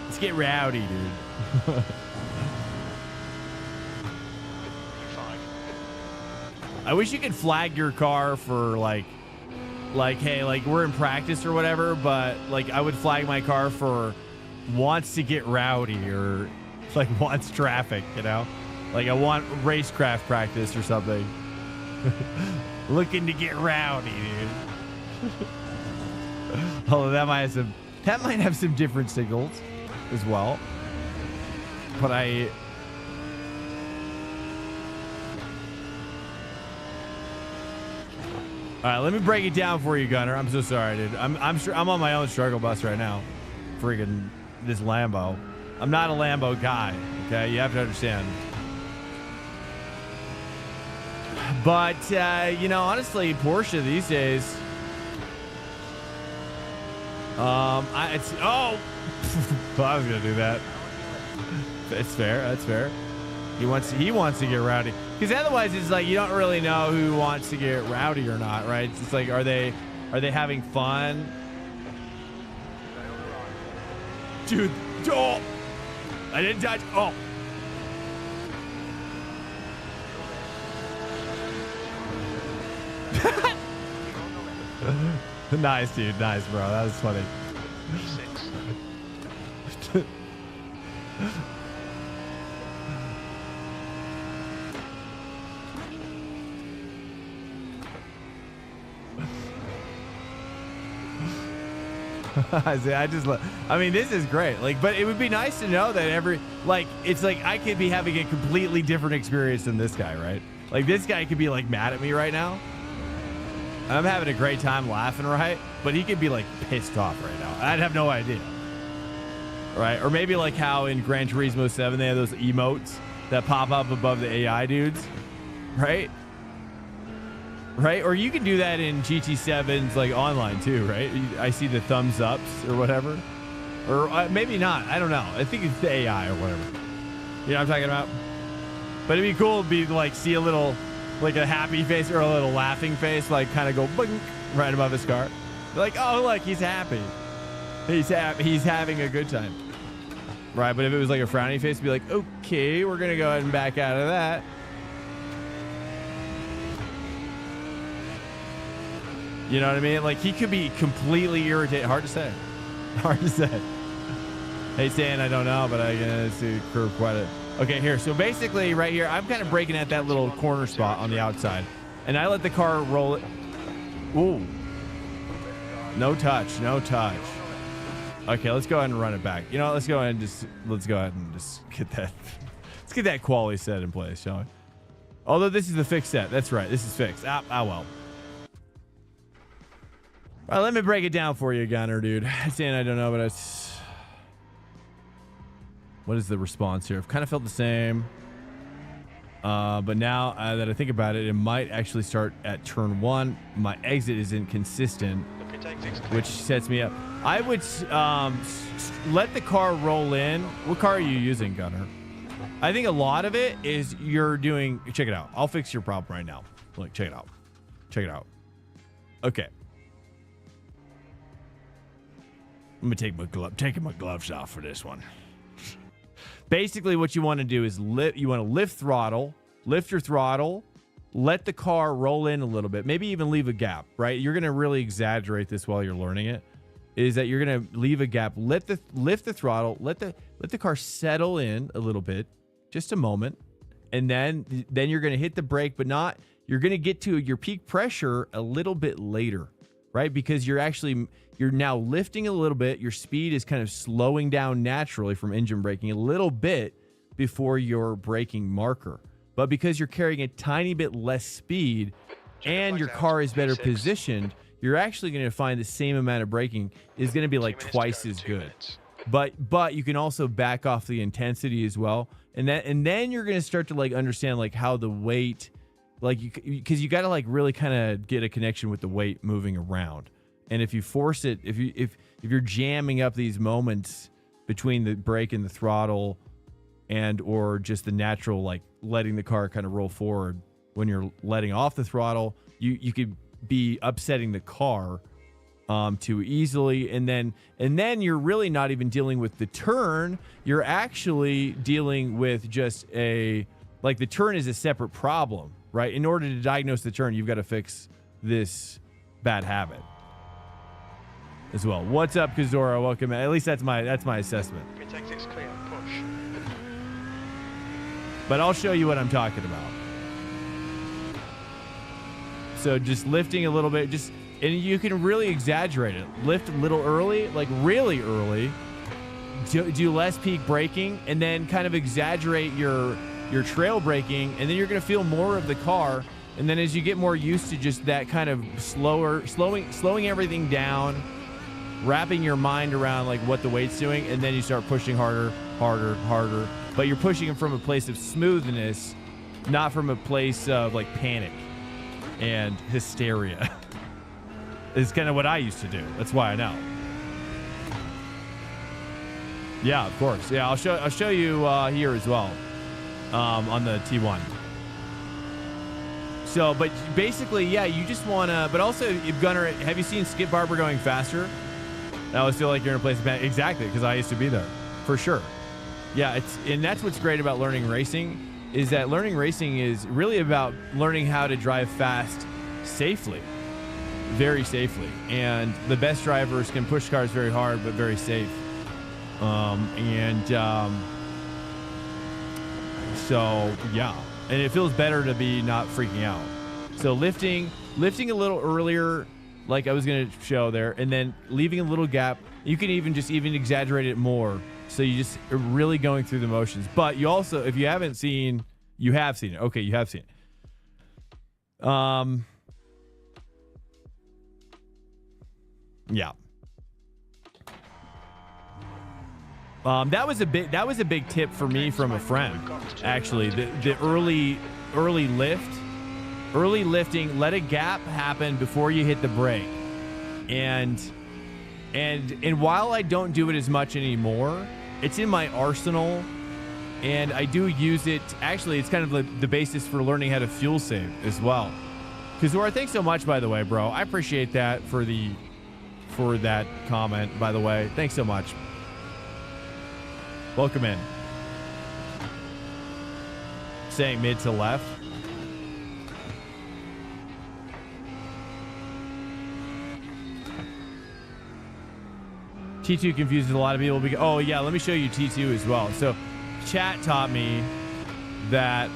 S1: Let's get rowdy, dude. I wish you could flag your car for like, hey, like we're in practice or whatever, but like I would flag my car for wants to get rowdy or like wants traffic, you know? Like I want racecraft practice or something. Looking to get rowdy, dude. Although that might have some different signals as well. But all right, let me break it down for you, Gunner. I'm so sorry, dude. I'm sure I'm on my own struggle bus right now. Freaking this Lambo. I'm not a Lambo guy, okay? You have to understand. But you know, honestly, Porsche these days. I was gonna do that. It's fair. That's fair. He wants to get rowdy because otherwise it's like you don't really know who wants to get rowdy or not, right? It's like are they having fun? Dude, oh, I didn't touch. Oh. Nice, dude. Nice, bro. That was funny. I mean, this is great. Like, but it would be nice to know that it's like I could be having a completely different experience than this guy, right? Like, this guy could be like mad at me right now. I'm having a great time laughing, right? But he could be like pissed off right now. I'd have no idea. Right? Or maybe like how in Gran Turismo 7 they have those emotes that pop up above the AI dudes. Right? Right? Or you can do that in GT7's like online too, right? I see the thumbs ups or whatever. Or maybe not. I don't know. I think it's the AI or whatever. You know what I'm talking about? But it'd be cool to be like see a little like a happy face or a little laughing face, like kind of go boink right above his car. Like, oh look, he's happy. He's having a good time. Right, but if it was like a frowny face, it'd be like, okay, we're gonna go ahead and back out of that. You know what I mean? Like, he could be completely irritated. Hard to say. Hard to say. Hey, Stan, I don't know, but I can see curve quite a... Okay, here. So basically, right here, I'm kind of breaking at that little corner spot on the outside. And I let the car roll it. Ooh. No touch. No touch. Okay, let's go ahead and run it back. You know, let's go ahead and just get that... Let's get that quality set in place, shall we? Although this is the fixed set. That's right. This is fixed. Ah, well. All right, let me break it down for you, Gunner, dude. Saying I don't know, but it's... What is the response here? I've kind of felt the same. But now that I think about it, it might actually start at turn 1. My exit isn't consistent, which sets me up. I would let the car roll in. What car are you using, Gunner? I think a lot of it is you're doing... Check it out. I'll fix your problem right now. Look, check it out. Check it out. Okay. I'm gonna taking my gloves off for this one. Basically, what you want to do is lift your throttle, let the car roll in a little bit, maybe even leave a gap, right? You're gonna really exaggerate this while you're learning it. Is that you're gonna leave a gap, lift the throttle, let the car settle in a little bit, just a moment, and then you're gonna hit the brake, but not. You're gonna get to your peak pressure a little bit later, right? Because you're now lifting a little bit. Your speed is kind of slowing down naturally from engine braking a little bit before your braking marker. But because you're carrying a tiny bit less speed and your car is better positioned, you're actually going to find the same amount of braking is going to be like twice as good. But you can also back off the intensity as well. And then you're going to start to like understand like how the weight, like because you got to like really kind of get a connection with the weight moving around. And if you force it, if you're jamming up these moments between the brake and the throttle and or just the natural like letting the car kind of roll forward when you're letting off the throttle, you could be upsetting the car too easily, and then you're really not even dealing with the turn. You're actually dealing with just the turn is a separate problem, right? In order to diagnose the turn, you've got to fix this bad habit as well. What's up, Kazora? Welcome. At least that's my assessment.
S2: Exit's clear. Push.
S1: But I'll show you what I'm talking about. So just lifting a little bit, and you can really exaggerate it. Lift a little early, like really early. Do less peak braking, and then kind of exaggerate your trail braking, and then you're going to feel more of the car. And then as you get more used to just that kind of slowing everything down, wrapping your mind around like what the weight's doing, and then you start pushing harder. But you're pushing it from a place of smoothness, not from a place of like panic and hysteria. Is kind of what I used to do. That's why I know. Yeah, of course. Yeah, I'll show you here as well on the T1. So, but basically, yeah, you just want to. But also, Gunner, have you seen Skip Barber going faster? I always feel like you're in a place of panic. Exactly, because I used to be there for sure. Yeah, and that's what's great about learning racing is that learning racing is really about learning how to drive fast safely, very safely. And the best drivers can push cars very hard, but very safe. So yeah, and it feels better to be not freaking out. So lifting a little earlier, like I was going to show there, and then leaving a little gap. You can even exaggerate it more. So you just are really going through the motions. But you also, if you haven't seen, you have seen it. Okay, you have seen it. Yeah. That was a big tip for me from a friend. Actually, the early lifting, let a gap happen before you hit the brake. And while I don't do it as much anymore, it's in my arsenal, and I do use it. Actually, it's kind of the basis for learning how to fuel save as well. Kazora, thanks so much, by the way, bro. I appreciate that for that comment, by the way. Thanks so much. Welcome in. Saying mid to left. T2 confuses a lot of people. Oh, yeah, let me show you T2 as well. So, chat taught me that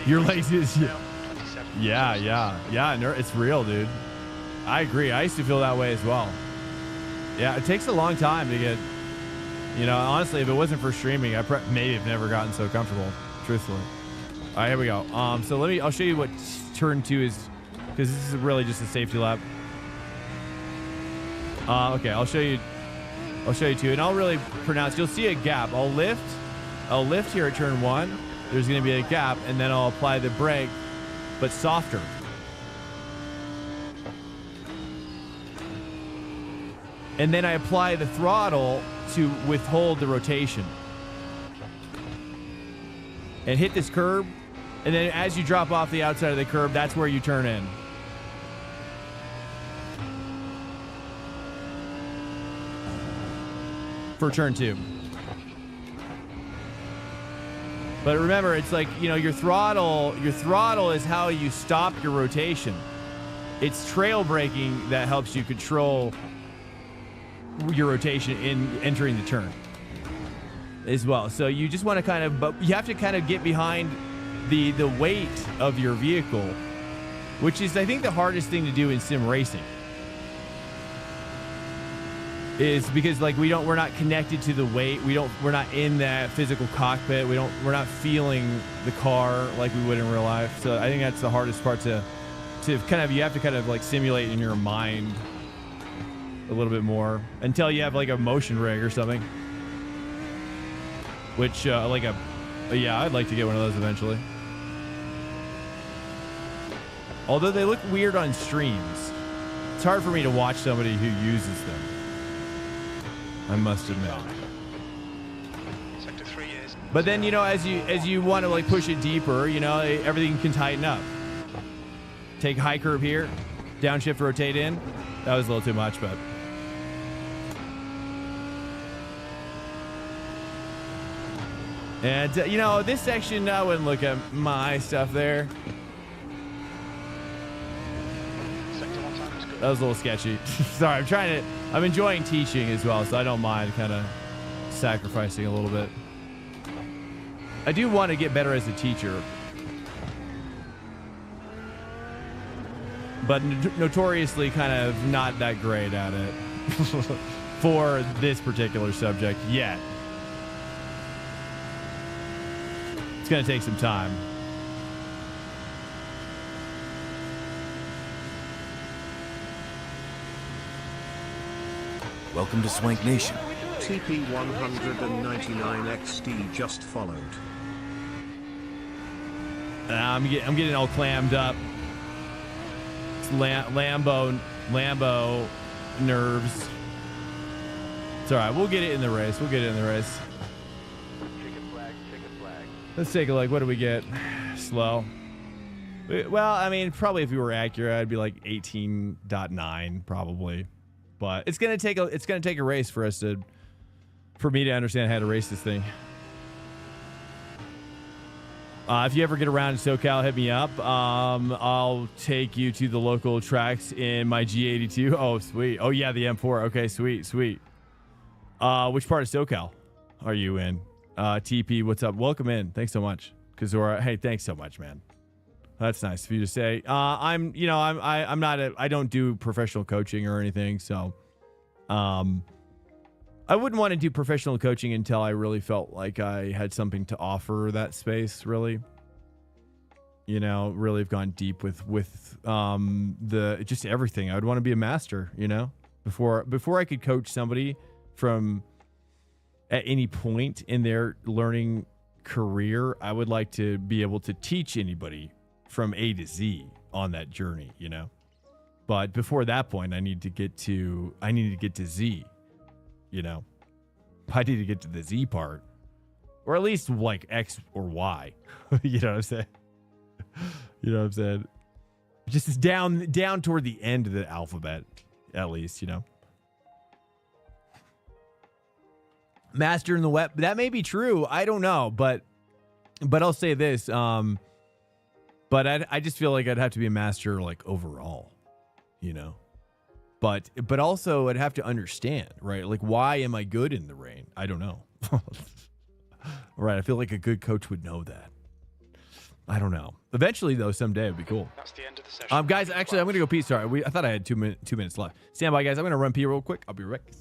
S1: your legs is... Yeah. It's real, dude. I agree. I used to feel that way as well. Yeah, it takes a long time to get... You know, honestly, if it wasn't for streaming, I maybe have never gotten so comfortable, truthfully. All right, here we go. So I'll show you what turn 2 is, because this is really just a safety lap. Okay, I'll show you 2, and I'll really pronounce. You'll see a gap. I'll lift here at turn 1. There's going to be a gap, and then I'll apply the brake, but softer. And then I apply the throttle to withhold the rotation. And hit this curb, and then as you drop off the outside of the curb, that's where you turn in. For turn 2. But remember, it's like, you know, your throttle is how you stop your rotation. It's trail braking that helps you control your rotation in entering the turn as well. So you just want to but you have to kind of get behind the weight of your vehicle, which is, I think, the hardest thing to do in sim racing. Is because, like, we're not connected to the weight. We're not in that physical cockpit. We're not feeling the car like we would in real life. So I think that's the hardest part to kind of, you have to kind of like simulate in your mind a little bit more until you have like a motion rig or something, which yeah, I'd like to get one of those eventually. Although they look weird on streams, it's hard for me to watch somebody who uses them, I must admit.
S2: Sector 3 is.
S1: But then, you know, as you want to like push it deeper, you know, everything can tighten up. Take high curve here, downshift, rotate in. That was a little too much, but. And, you know, this section, I wouldn't look at my stuff there. That was a little sketchy. Sorry, I'm enjoying teaching as well, so I don't mind kind of sacrificing a little bit. I do want to get better as a teacher, but notoriously kind of not that great at it for this particular subject yet. It's going to take some time.
S7: Welcome to Swank Nation.
S8: TP199XD just followed.
S1: I'm getting all clammed up. It's Lambo nerves. It's all right. We'll get it in the race. Let's take a look. What do we get? Slow. Well, I mean, probably if we were accurate, I'd be like 18.9 probably. But it's gonna take a race for me to understand how to race this thing. If you ever get around to SoCal, hit me up. I'll take you to the local tracks in my G82. Oh, sweet. Oh, yeah, the M4. Okay, sweet, sweet. Which part of SoCal are you in? TP, what's up? Welcome in. Thanks so much. Kazora, hey, thanks so much, man. That's nice of you to say. I don't do professional coaching or anything, so I wouldn't want to do professional coaching until I really felt like I had something to offer that space, really. You know, really have gone deep with the just everything. I would want to be a master, you know, before I could coach somebody from at any point in their learning career. I would like to be able to teach anybody from A to Z on that journey, you know. But before that point, I need to get to Z. You know, I need to get to the Z part, or at least like X or Y. You know what I'm saying? You know what I'm saying? Just down toward the end of the alphabet, at least, you know. Master in the web. That may be true. I don't know, but I'll say this. But I just feel like I'd have to be a master like overall, you know. But also I'd have to understand, right? Like, why am I good in the rain? I don't know. Right. I feel like a good coach would know that. I don't know. Eventually, though, someday it'd be cool.
S2: That's the end of the session.
S1: Guys, actually, I'm going to go pee. Sorry. I thought I had 2 minutes left. Stand by, guys. I'm going to run pee real quick. I'll be right back.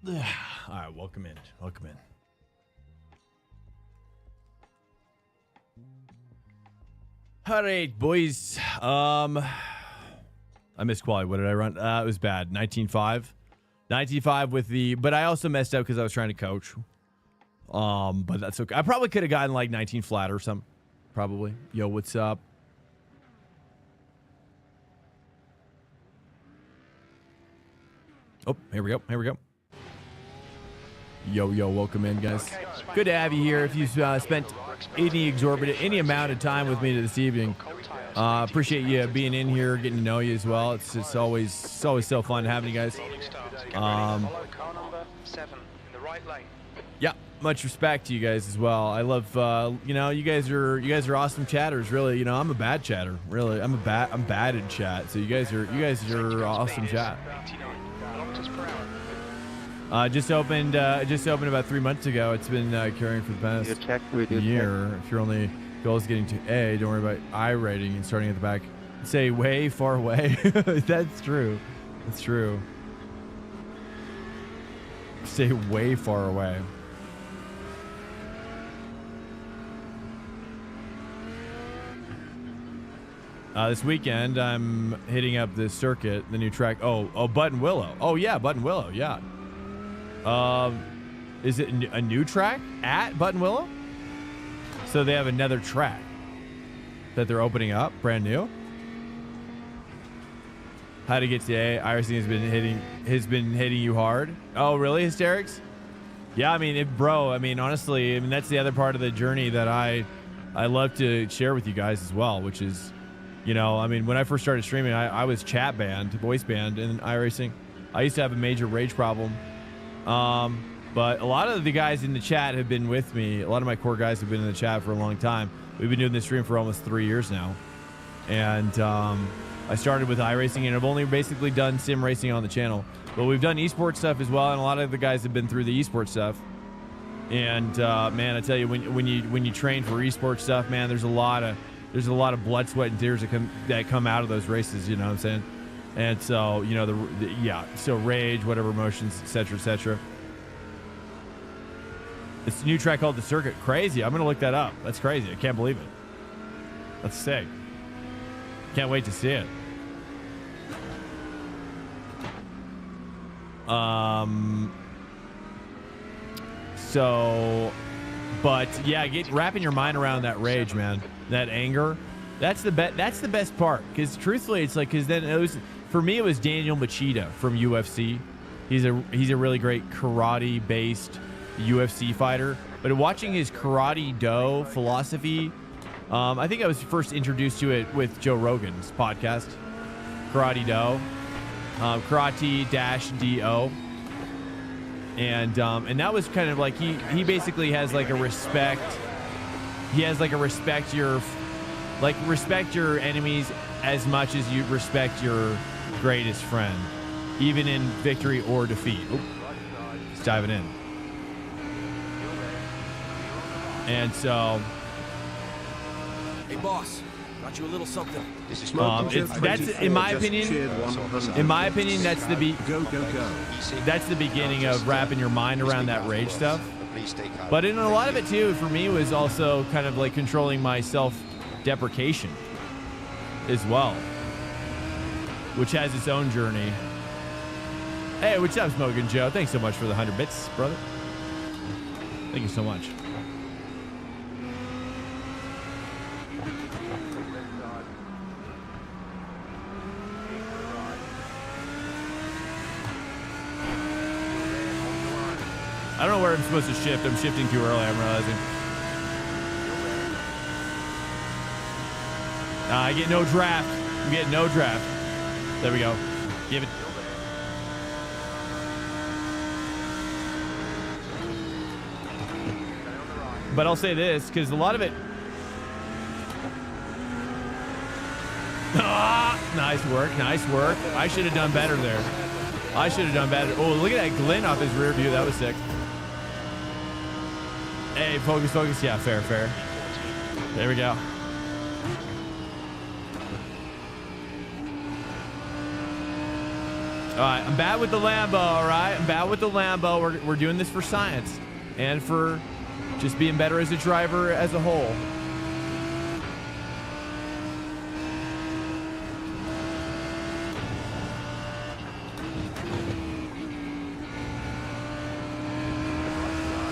S1: All right, welcome in. Welcome in. All right, boys. I missed quality. What did I run? It was bad. 19.5. 19.5 with the, but I also messed up because I was trying to coach. But that's okay. I probably could have gotten like 19 flat or something. Probably. Yo, what's up? Oh, here we go. Here we go. Yo, welcome in, guys. Good to have you here. If you've spent any amount of time with me this evening, appreciate you being in here, getting to know you as well. It's always so fun having you guys. Yeah, much respect to you guys as well. I love, you guys are awesome chatters. Really, you know, I'm a bad chatter. Really, I'm bad in chat. So you guys are awesome chat. Just opened about 3 months ago. It's been carrying for the past year. If your only goal is getting to A, don't worry about iRacing and starting at the back. Say way far away. That's true. That's true. Stay way far away. This weekend, I'm hitting up the circuit, the new track. Oh, Button Willow. Oh yeah, Button Willow. Yeah. Is it a new track at Button Willow? So they have another track that they're opening up, brand new. How to get to A? iRacing has been hitting you hard. Oh, really, Hysterics? Yeah, I mean, honestly, that's the other part of the journey that I love to share with you guys as well, which is You know, I mean, when I first started streaming, I was chat banned, voice banned in iRacing. I used to have a major rage problem. But a lot of the guys in the chat have been with me. A lot of my core guys have been in the chat for a long time. We've been doing this stream for almost 3 years now. And I started with iRacing, and I've only basically done sim racing on the channel. But we've done esports stuff as well, and a lot of the guys have been through the esports stuff. And man, I tell you, when you train for esports stuff, man, there's a lot of blood, sweat, and tears that come out of those races. You know what I'm saying? And so, you know, so rage, whatever emotions, etc., etc. It's a new track called The Circuit. Crazy. I'm gonna look that up. That's crazy. I can't believe it. That's sick. Can't wait to see it. So, but yeah, wrapping your mind around that rage, man, that anger. That's the best part. Because truthfully, it's like, because then it was, for me, it was Daniel Machida from UFC. He's a really great karate based UFC fighter. But watching his karate do philosophy, I think I was first introduced to it with Joe Rogan's podcast, Karate Do, karate-do. And that was kind of like he basically has like a respect. He has like a respect your enemies as much as you respect your greatest friend, even in victory or defeat. Let's dive it in. And so,
S7: hey boss, got you a little something.
S1: That's in my opinion. In my opinion, that's the That's the beginning of wrapping your mind around that rage stuff. But in a lot of it too, for me, was also kind of like controlling my self-deprecation as well, which has its own journey. Hey, what's up, Smoking Joe? Thanks so much for the 100 bits, brother. Thank you so much. I don't know where I'm supposed to shift. I'm shifting too early, I'm realizing. I get no draft. I'm getting no draft. There we go. Give it. But I'll say this, because a lot of it... Nice work, nice work. I should have done better there. I should have done better. Oh, look at that glint off his rear view. That was sick. Hey, focus, focus. Yeah, fair, fair. There we go. All right, I'm bad with the Lambo, all right? I'm bad with the Lambo. We're doing this for science and for just being better as a driver as a whole.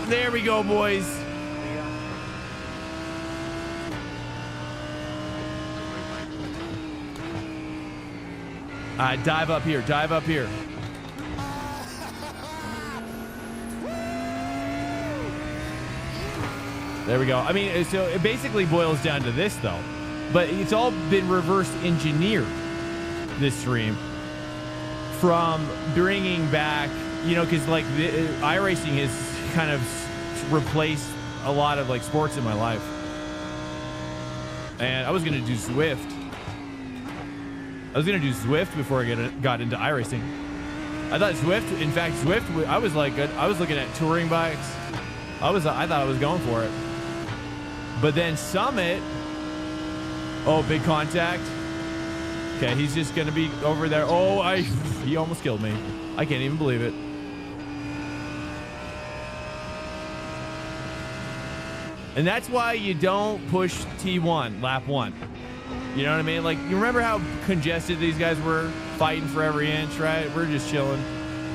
S1: There we go, boys. All right, dive up here. Dive up here. There we go. I mean, so it basically boils down to this, though. But it's all been reverse engineered, this stream, from bringing back, you know, because like iRacing has kind of replaced a lot of like sports in my life. And I was going to do Zwift. I was going to do Zwift before I got into iRacing. I thought Zwift, in fact, Zwift, I was looking at touring bikes. I thought I was going for it. But then Summit, oh, big contact. Okay, he's just going to be over there. Oh, he almost killed me. I can't even believe it. And that's why you don't push T1, lap 1. You know what I mean? Like, you remember how congested these guys were fighting for every inch, right? We're just chilling,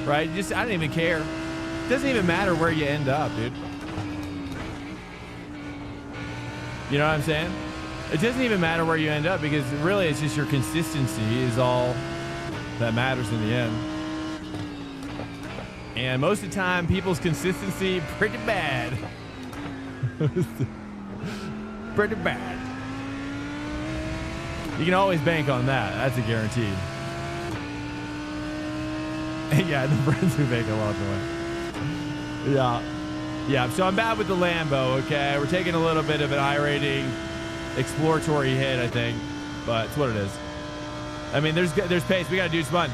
S1: right? I don't even care. It doesn't even matter where you end up, dude. You know what I'm saying? It doesn't even matter where you end up, because really it's just your consistency is all that matters in the end. And most of the time, people's consistency, pretty bad. Pretty bad. You can always bank on that. That's a guarantee. Yeah, the friends who make along the way. Yeah. Yeah, so I'm bad with the Lambo, okay? We're taking a little bit of an iRacing exploratory hit, I think. But it's what it is. I mean, there's pace. We got to do fun.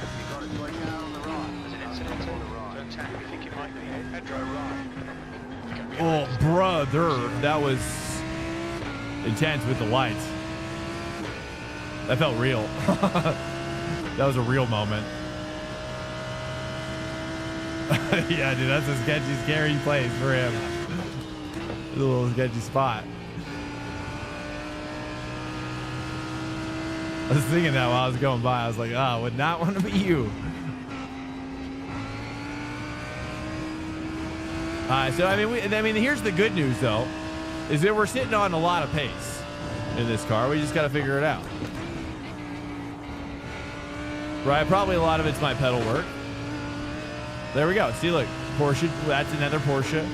S1: Oh, brother. That was intense with the lights. That felt real. That was a real moment. Yeah, dude, that's a sketchy, scary place for him. It's a little sketchy spot. I was thinking that while I was going by. I was like, oh, would not want to be you. So I mean, here's the good news though, is that we're sitting on a lot of pace in this car. We just got to figure it out. Right? Probably a lot of it's my pedal work. There we go. See, look, Porsche. That's another Porsche.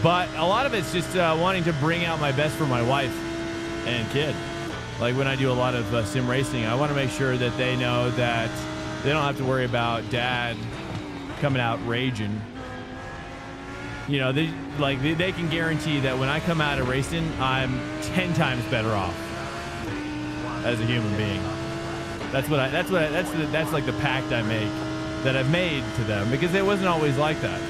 S1: But a lot of it's just wanting to bring out my best for my wife and kid. Like when I do a lot of sim racing, I want to make sure that they know that they don't have to worry about dad coming out raging. You know, they can guarantee that when I come out of racing, I'm 10 times better off as a human being. That's like the pact I make, that I've made to them, because it wasn't always like that.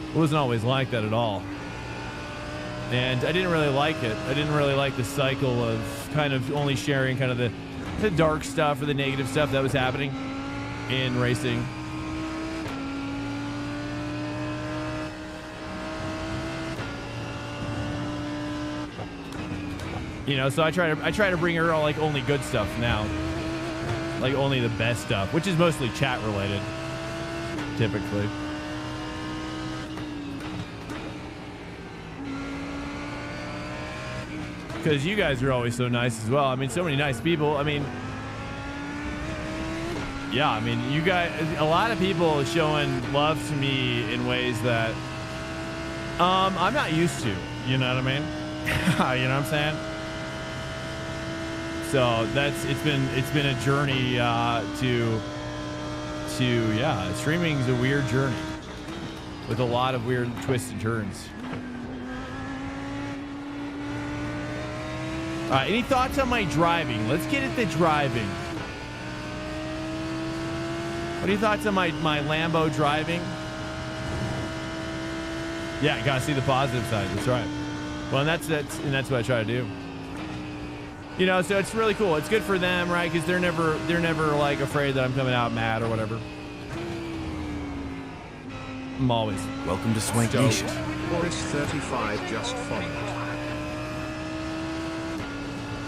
S1: It wasn't always like that at all. And I didn't really like it. I didn't really like the cycle of kind of only sharing kind of the dark stuff or the negative stuff that was happening in racing. You know, so I try to bring her all like only good stuff now. Like only the best stuff, which is mostly chat related, typically. Because you guys are always so nice as well. I mean, so many nice people. I mean, yeah, I mean, you guys, a lot of people showing love to me in ways that I'm not used to. You know what I mean? You know what I'm saying? So it's been a journey to yeah, streaming is a weird journey with a lot of weird twists and turns. Any thoughts on my driving? Let's get at the driving. What are your thoughts on my Lambo driving? Yeah, you gotta see the positive side. That's right. Well, and that's what I try to do. You know, so it's really cool. It's good for them, right? Because they're never like afraid that I'm coming out mad or whatever. I'm always
S7: welcome to Swank Nation.
S8: Boris 35 just followed.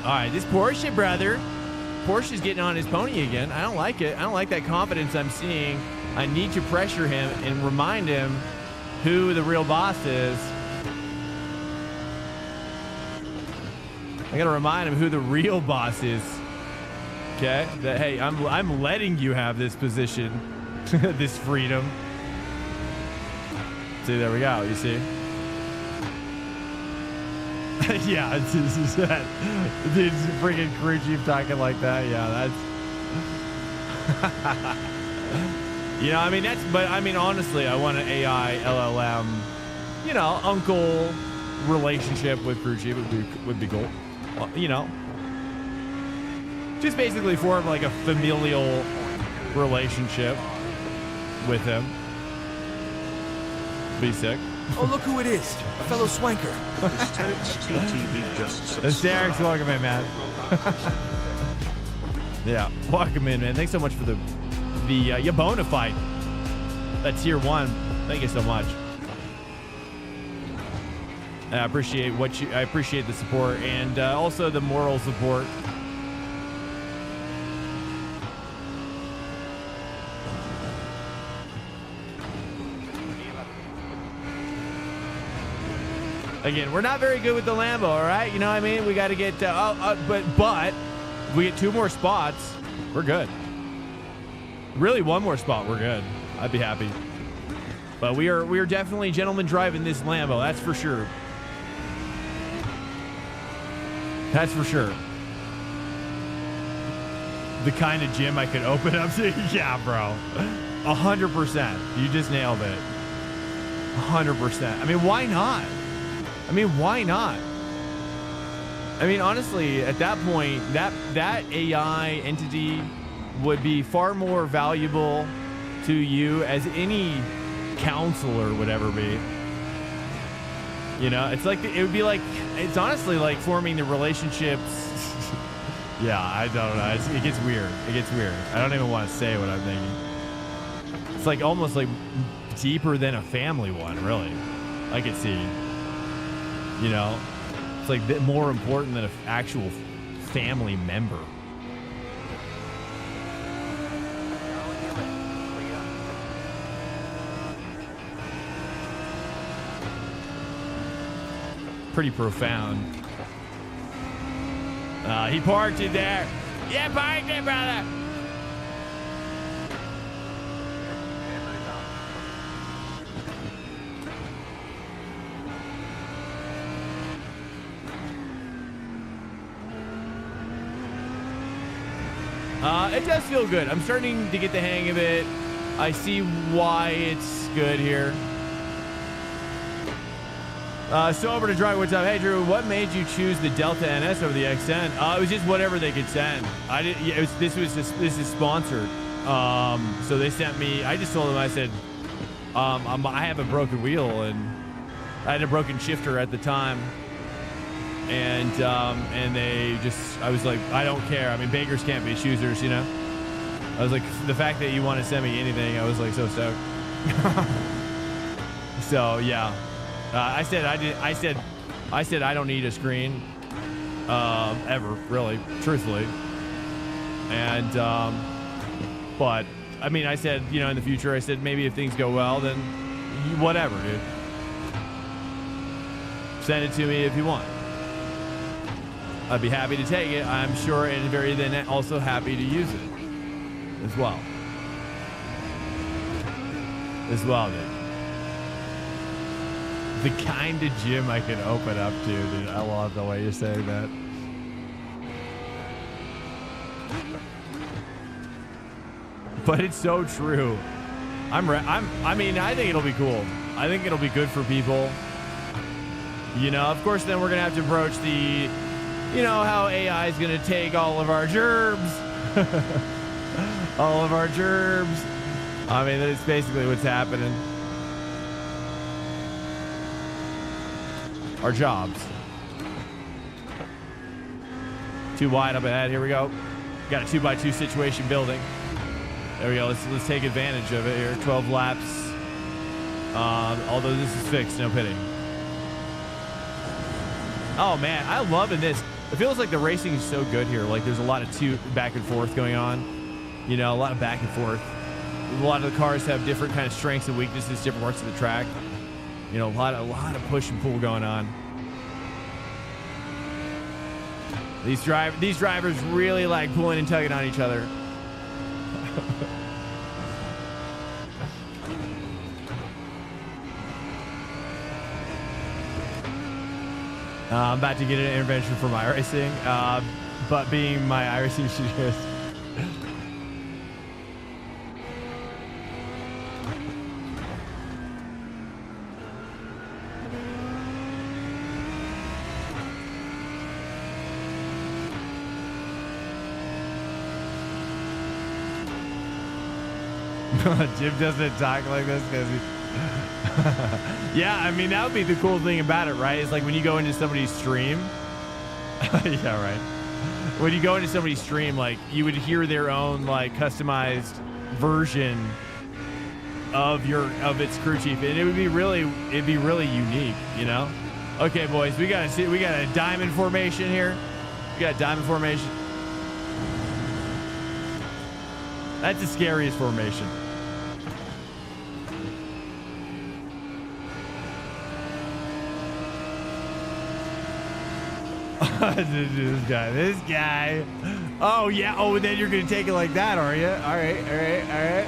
S1: All right, this Porsche, brother. Porsche's getting on his pony again. I don't like it. I don't like that confidence I'm seeing. I need to pressure him and remind him who the real boss is. I gotta remind him who the real boss is. Okay? That, hey, I'm letting you have this position, this freedom. See, there we go. You see? Yeah, it's that. Dude's freaking crew chief talking like that. Yeah, that's. You know, I mean, but I mean, honestly, I want an AI LLM, you know, uncle relationship with crew chief would be cool. You know, just basically form like a familial relationship with him. Be sick.
S7: Oh, look who it is. A fellow swanker.
S1: Derek's welcome in, man. Yeah, welcome in, man. Thanks so much for the Yabona fight. That's tier 1. Thank you so much. I appreciate the support and also the moral support. Again, we're not very good with the Lambo, all right? You know what I mean? We got to get, but if we get 2 more spots, we're good. Really, 1 more spot, we're good. I'd be happy. But we are definitely gentlemen driving this Lambo. That's for sure. That's for sure. The kind of gym I could open up to. Yeah, bro. 100%. You just nailed it. 100%. I mean, why not? I mean, why not? I mean, honestly, at that point, that AI entity would be far more valuable to you as any counselor would ever be. You know, it's like, it would be like, it's honestly like forming the relationships. Yeah, I don't know. It gets weird. It gets weird. I don't even want to say what I'm thinking. It's like almost like deeper than a family one, really. I could see. You know, it's like more important than an actual family member. Pretty profound. He parked it there. Yeah, parked it, brother. It does feel good. I'm starting to get the hang of it. I see why it's good here. Sober to drive. What's up? Hey, Drew, what made you choose the Delta NS over the X10? It was just whatever they could send. I did. Yeah, this is sponsored. So they sent me. I just told them. I said, I have a broken wheel and I had a broken shifter at the time. And they just, I was like, I don't care. I mean, beggars can't be choosers, you know? I was like, the fact that you want to send me anything, I was like so stoked. So yeah, I said I don't need a screen, ever, really, truthfully. And, but I mean, I said, you know, in the future, I said, maybe if things go well, then whatever, dude. Send it to me if you want. I'd be happy to take it, I'm sure, and then also happy to use it as well. Dude. The kind of gym I can open up to, dude. I love the way you're saying that. But it's so true. I mean, I think it'll be cool. I think it'll be good for people. You know, of course, then we're gonna have to broach the, you know, how AI is going to take all of our gerbs. All of our gerbs. I mean, that's basically what's happening. Our jobs. Too wide up ahead. Here we go. Got a 2x2 situation building. There we go. Let's take advantage of it here. 12 laps. Although this is fixed, no pitting. Oh, man. I'm loving this. It feels like the racing is so good here. Like there's a lot of back and forth going on. You know, a lot of back and forth. A lot of the cars have different kind of strengths and weaknesses, different parts of the track. You know, a lot of push and pull going on. These drivers really like pulling and tugging on each other. I'm about to get an intervention from iRacing, but being my iRacing studios. Jim doesn't talk like this because he... Yeah, I mean, that would be the cool thing about it, right? It's like when you go into somebody's stream. Yeah, right. When you go into somebody's stream, like, you would hear their own, like, customized version of its crew chief, and it'd be really unique, you know? Okay, boys, we got a diamond formation here. We got a diamond formation. That's the scariest formation. This guy. Oh yeah. Oh, then you're gonna take it like that, are you? All right.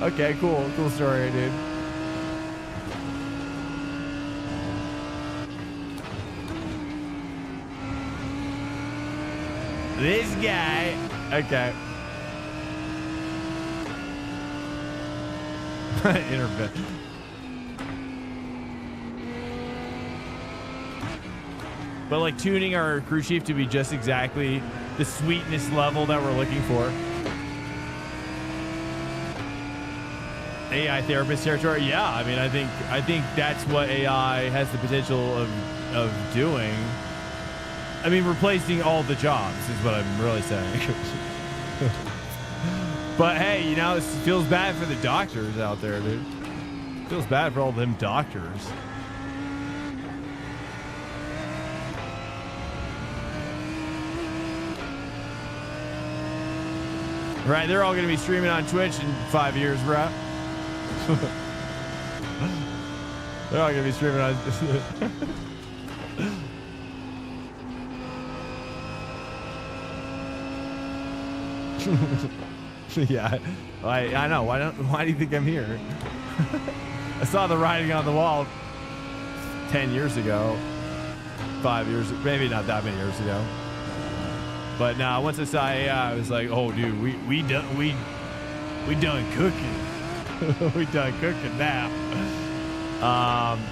S1: Okay, cool story, dude. This guy. Okay. Intervention. But like tuning our crew chief to be just exactly the sweetness level that we're looking for. AI therapist territory. Yeah, I mean, I think that's what AI has the potential of doing. I mean, replacing all the jobs is what I'm really saying. But hey, you know, it feels bad for the doctors out there, dude. Feels bad for all them doctors. Right, they're all going to be streaming on Twitch in 5 years, bro. They're all going to be streaming on... Yeah, I know. Why do you think I'm here? I saw the writing on the wall 10 years ago, 5 years, maybe not that many years ago. But now, once I saw AI, I was like, "Oh, dude, we done cooking. We done cooking now."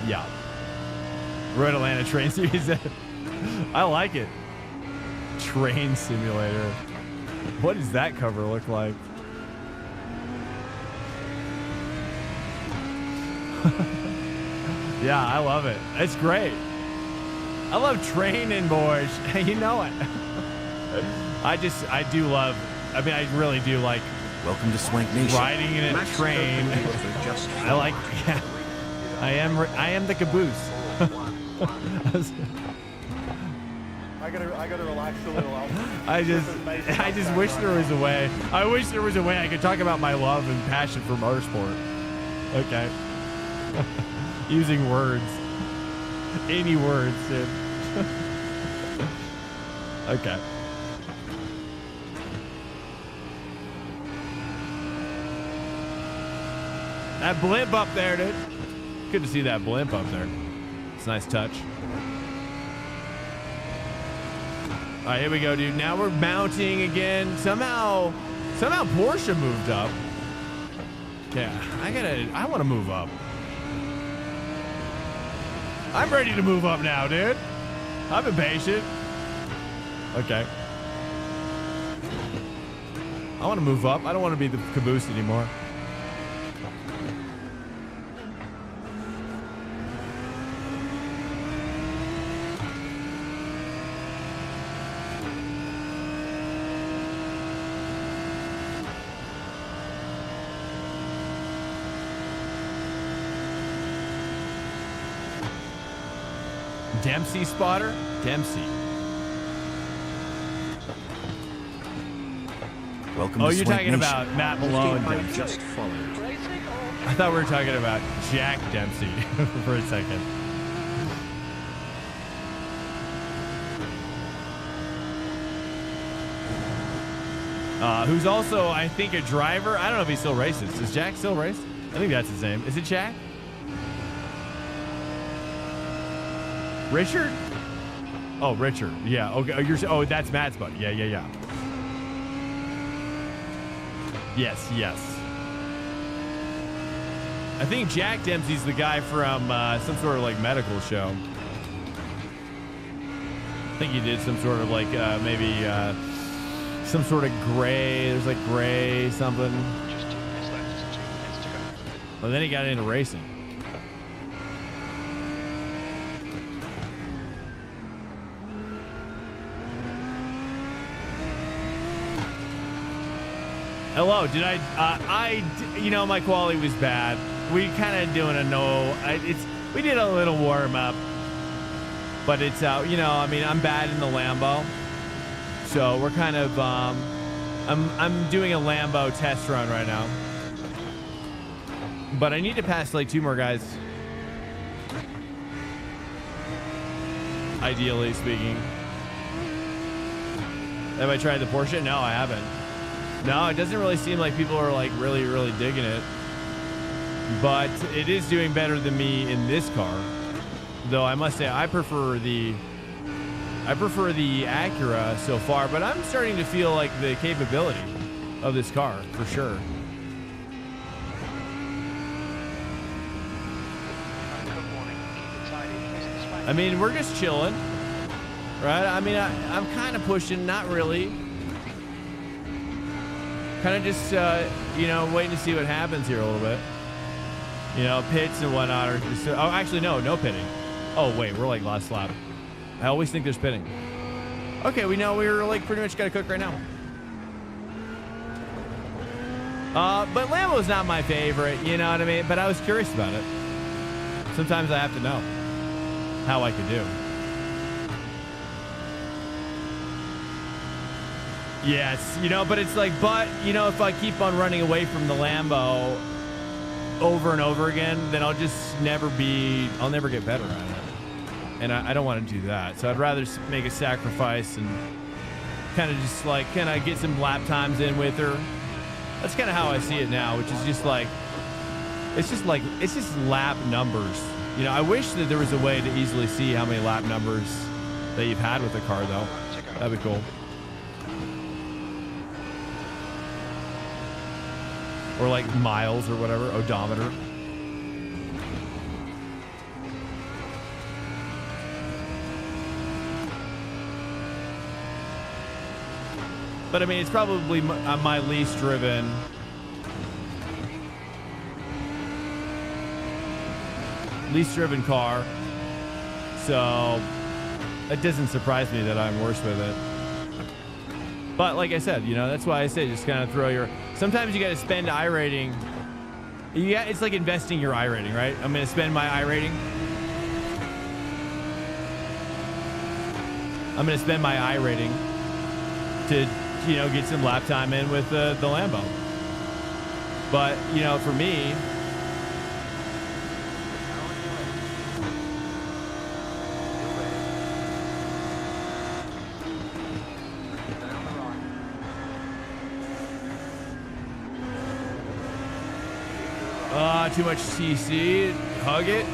S1: Yeah. Road Atlanta train series. I like it. Train simulator. What does that cover look like? Yeah, I love it. It's great. I love training, boys. You know it. I do love, I mean, I really do like
S7: Welcome to Swank Nation.
S1: Riding in a train. I like, yeah. I am the caboose.
S11: I gotta relax a little.
S1: I just wish there was a way. I wish there was a way I could talk about my love and passion for motorsport. Okay. Using words. Any words, dude. Okay. That blimp up there, dude. Good to see that blimp up there. It's a nice touch. All right, here we go, dude. Now we're mounting again. Somehow Porsche moved up. Yeah, I want to move up. I'm ready to move up now, dude. I'm impatient. Okay. I want to move up. I don't want to be the caboose anymore. Dempsey spotter? Dempsey.
S7: Welcome
S1: oh,
S7: to
S1: you're
S7: Swank
S1: talking
S7: Nation.
S1: about Matt Malone. Dempsey.
S8: Just followed.
S1: I thought we were talking about Jack Dempsey for a second. Who's also, I think, a driver. I don't know if he still races. Does Jack still race? I think that's his name. Is it Jack? Richard? Oh, Richard. Yeah. Okay. Oh, that's Matt's buddy. Yeah. Yes. I think Jack Dempsey's the guy from some sort of like medical show. I think he did some sort of like maybe some sort of gray. There's like gray something.
S2: Just 2 minutes left. 2 minutes to go.
S1: Well, then he got into racing. Hello, did you know, my quality was bad. We kind of doing we did a little warm up, but it's you know, I mean, I'm bad in the Lambo. So we're kind of, I'm doing a Lambo test run right now. But I need to pass like 2 more guys. Ideally speaking. Have I tried the Porsche? No, I haven't. No, it doesn't really seem like people are like really, really digging it. But it is doing better than me in this car. Though I must say I prefer the Acura so far, but I'm starting to feel like the capability of this car for sure. I mean, we're just chilling, right? I mean, I'm kind of pushing, not really. Kind of just, you know, waiting to see what happens here a little bit. You know, pits and whatnot are just, oh, actually, no pitting. Oh, wait, we're like last lap. I always think there's pitting. Okay, we know we're like pretty much got to cook right now. But Lambo's not my favorite, you know what I mean? But I was curious about it. Sometimes I have to know how I could do. Yes, you know, but it's like, but, you know, if I keep on running away from the Lambo over and over again, then I'll never get better at it. And I don't want to do that. So I'd rather make a sacrifice and kind of just like, can I get some lap times in with her? That's kind of how I see it now, which is just like, it's just lap numbers. You know, I wish that there was a way to easily see how many lap numbers that you've had with the car, though. That'd be cool. Or like miles or whatever, odometer. But I mean, it's probably my least driven. Car. So it doesn't surprise me that I'm worse with it. But like I said, you know, that's why I say just kind of throw your... Sometimes you got to spend iRating. Yeah, it's like investing your iRating, right? I'm going to spend my iRating. I'm going to spend my iRating to, you know, get some lap time in with the Lambo. But, you know, for me... too much CC. Hug it.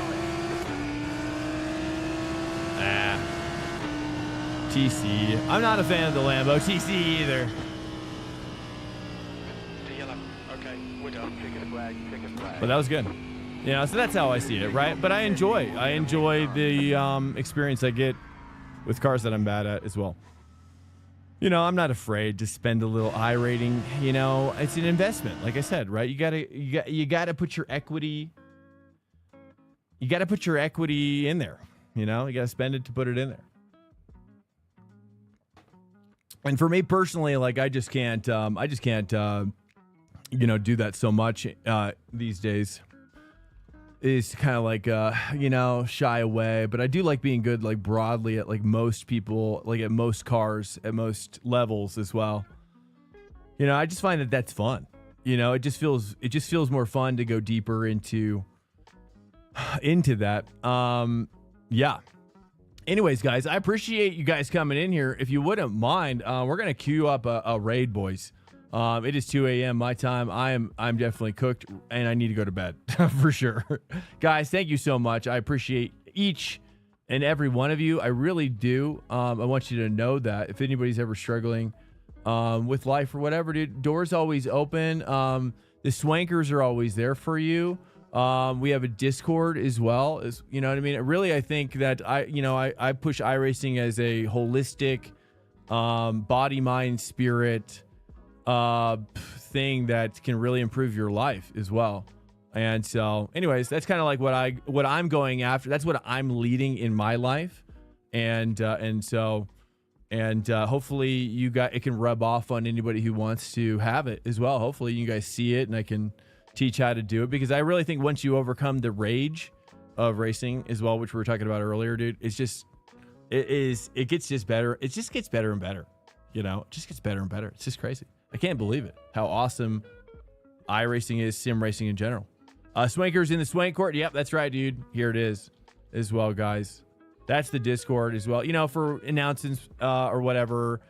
S1: TC. I'm not a fan of the Lambo TC either.
S2: Okay, we're done.
S1: But that was good. You know, so that's how I see it, right? But I enjoy the experience I get with cars that I'm bad at as well. You know, I'm not afraid to spend a little iRating. You know, it's an investment, like I said, right? You gotta put your equity. You gotta put your equity in there. You know, you gotta spend it to put it in there. And for me personally, like I just can't, you know, do that so much these days. Is kind of like, you know, shy away. But I do like being good, like broadly at like most people, like at most cars, at most levels as well. You know, I just find that that's fun. You know, it just feels more fun to go deeper into that. Yeah. Anyways, guys, I appreciate you guys coming in here. If you wouldn't mind, we're gonna queue up a raid, boys. It is 2 a.m. my time. I'm definitely cooked and I need to go to bed for sure. Guys, thank you so much. I appreciate each and every one of you. I really do. I want you to know that if anybody's ever struggling with life or whatever, dude, doors always open. The Swankers are always there for you. We have a Discord as well, as you know what I mean. Really, I think that I push iRacing as a holistic body, mind, spirit thing that can really improve your life as well. And so anyways, that's kind of like what I'm going after. That's what I'm leading in my life. And hopefully it can rub off on anybody who wants to have it as well. Hopefully you guys see it and I can teach how to do it, because I really think once you overcome the rage of racing as well, which we were talking about earlier, dude, it gets just better. It just gets better and better. You know, it just gets better and better. It's just crazy. I can't believe it. How awesome iRacing is, sim racing in general. Swankers in the Swank Court. Yep, that's right, dude. Here it is as well, guys. That's the Discord as well. You know, for announcements or whatever.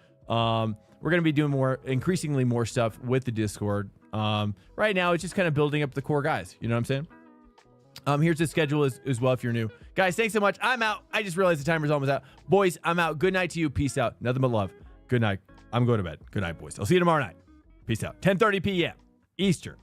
S1: we're going to be doing increasingly more stuff with the Discord. Right now, it's just kind of building up the core guys. You know what I'm saying? Here's the schedule as well if you're new. Guys, thanks so much. I'm out. I just realized the timer's almost out. Boys, I'm out. Good night to you. Peace out. Nothing but love. Good night. I'm going to bed. Good night, boys. I'll see you tomorrow night. Peace out. 10:30 p.m. Eastern.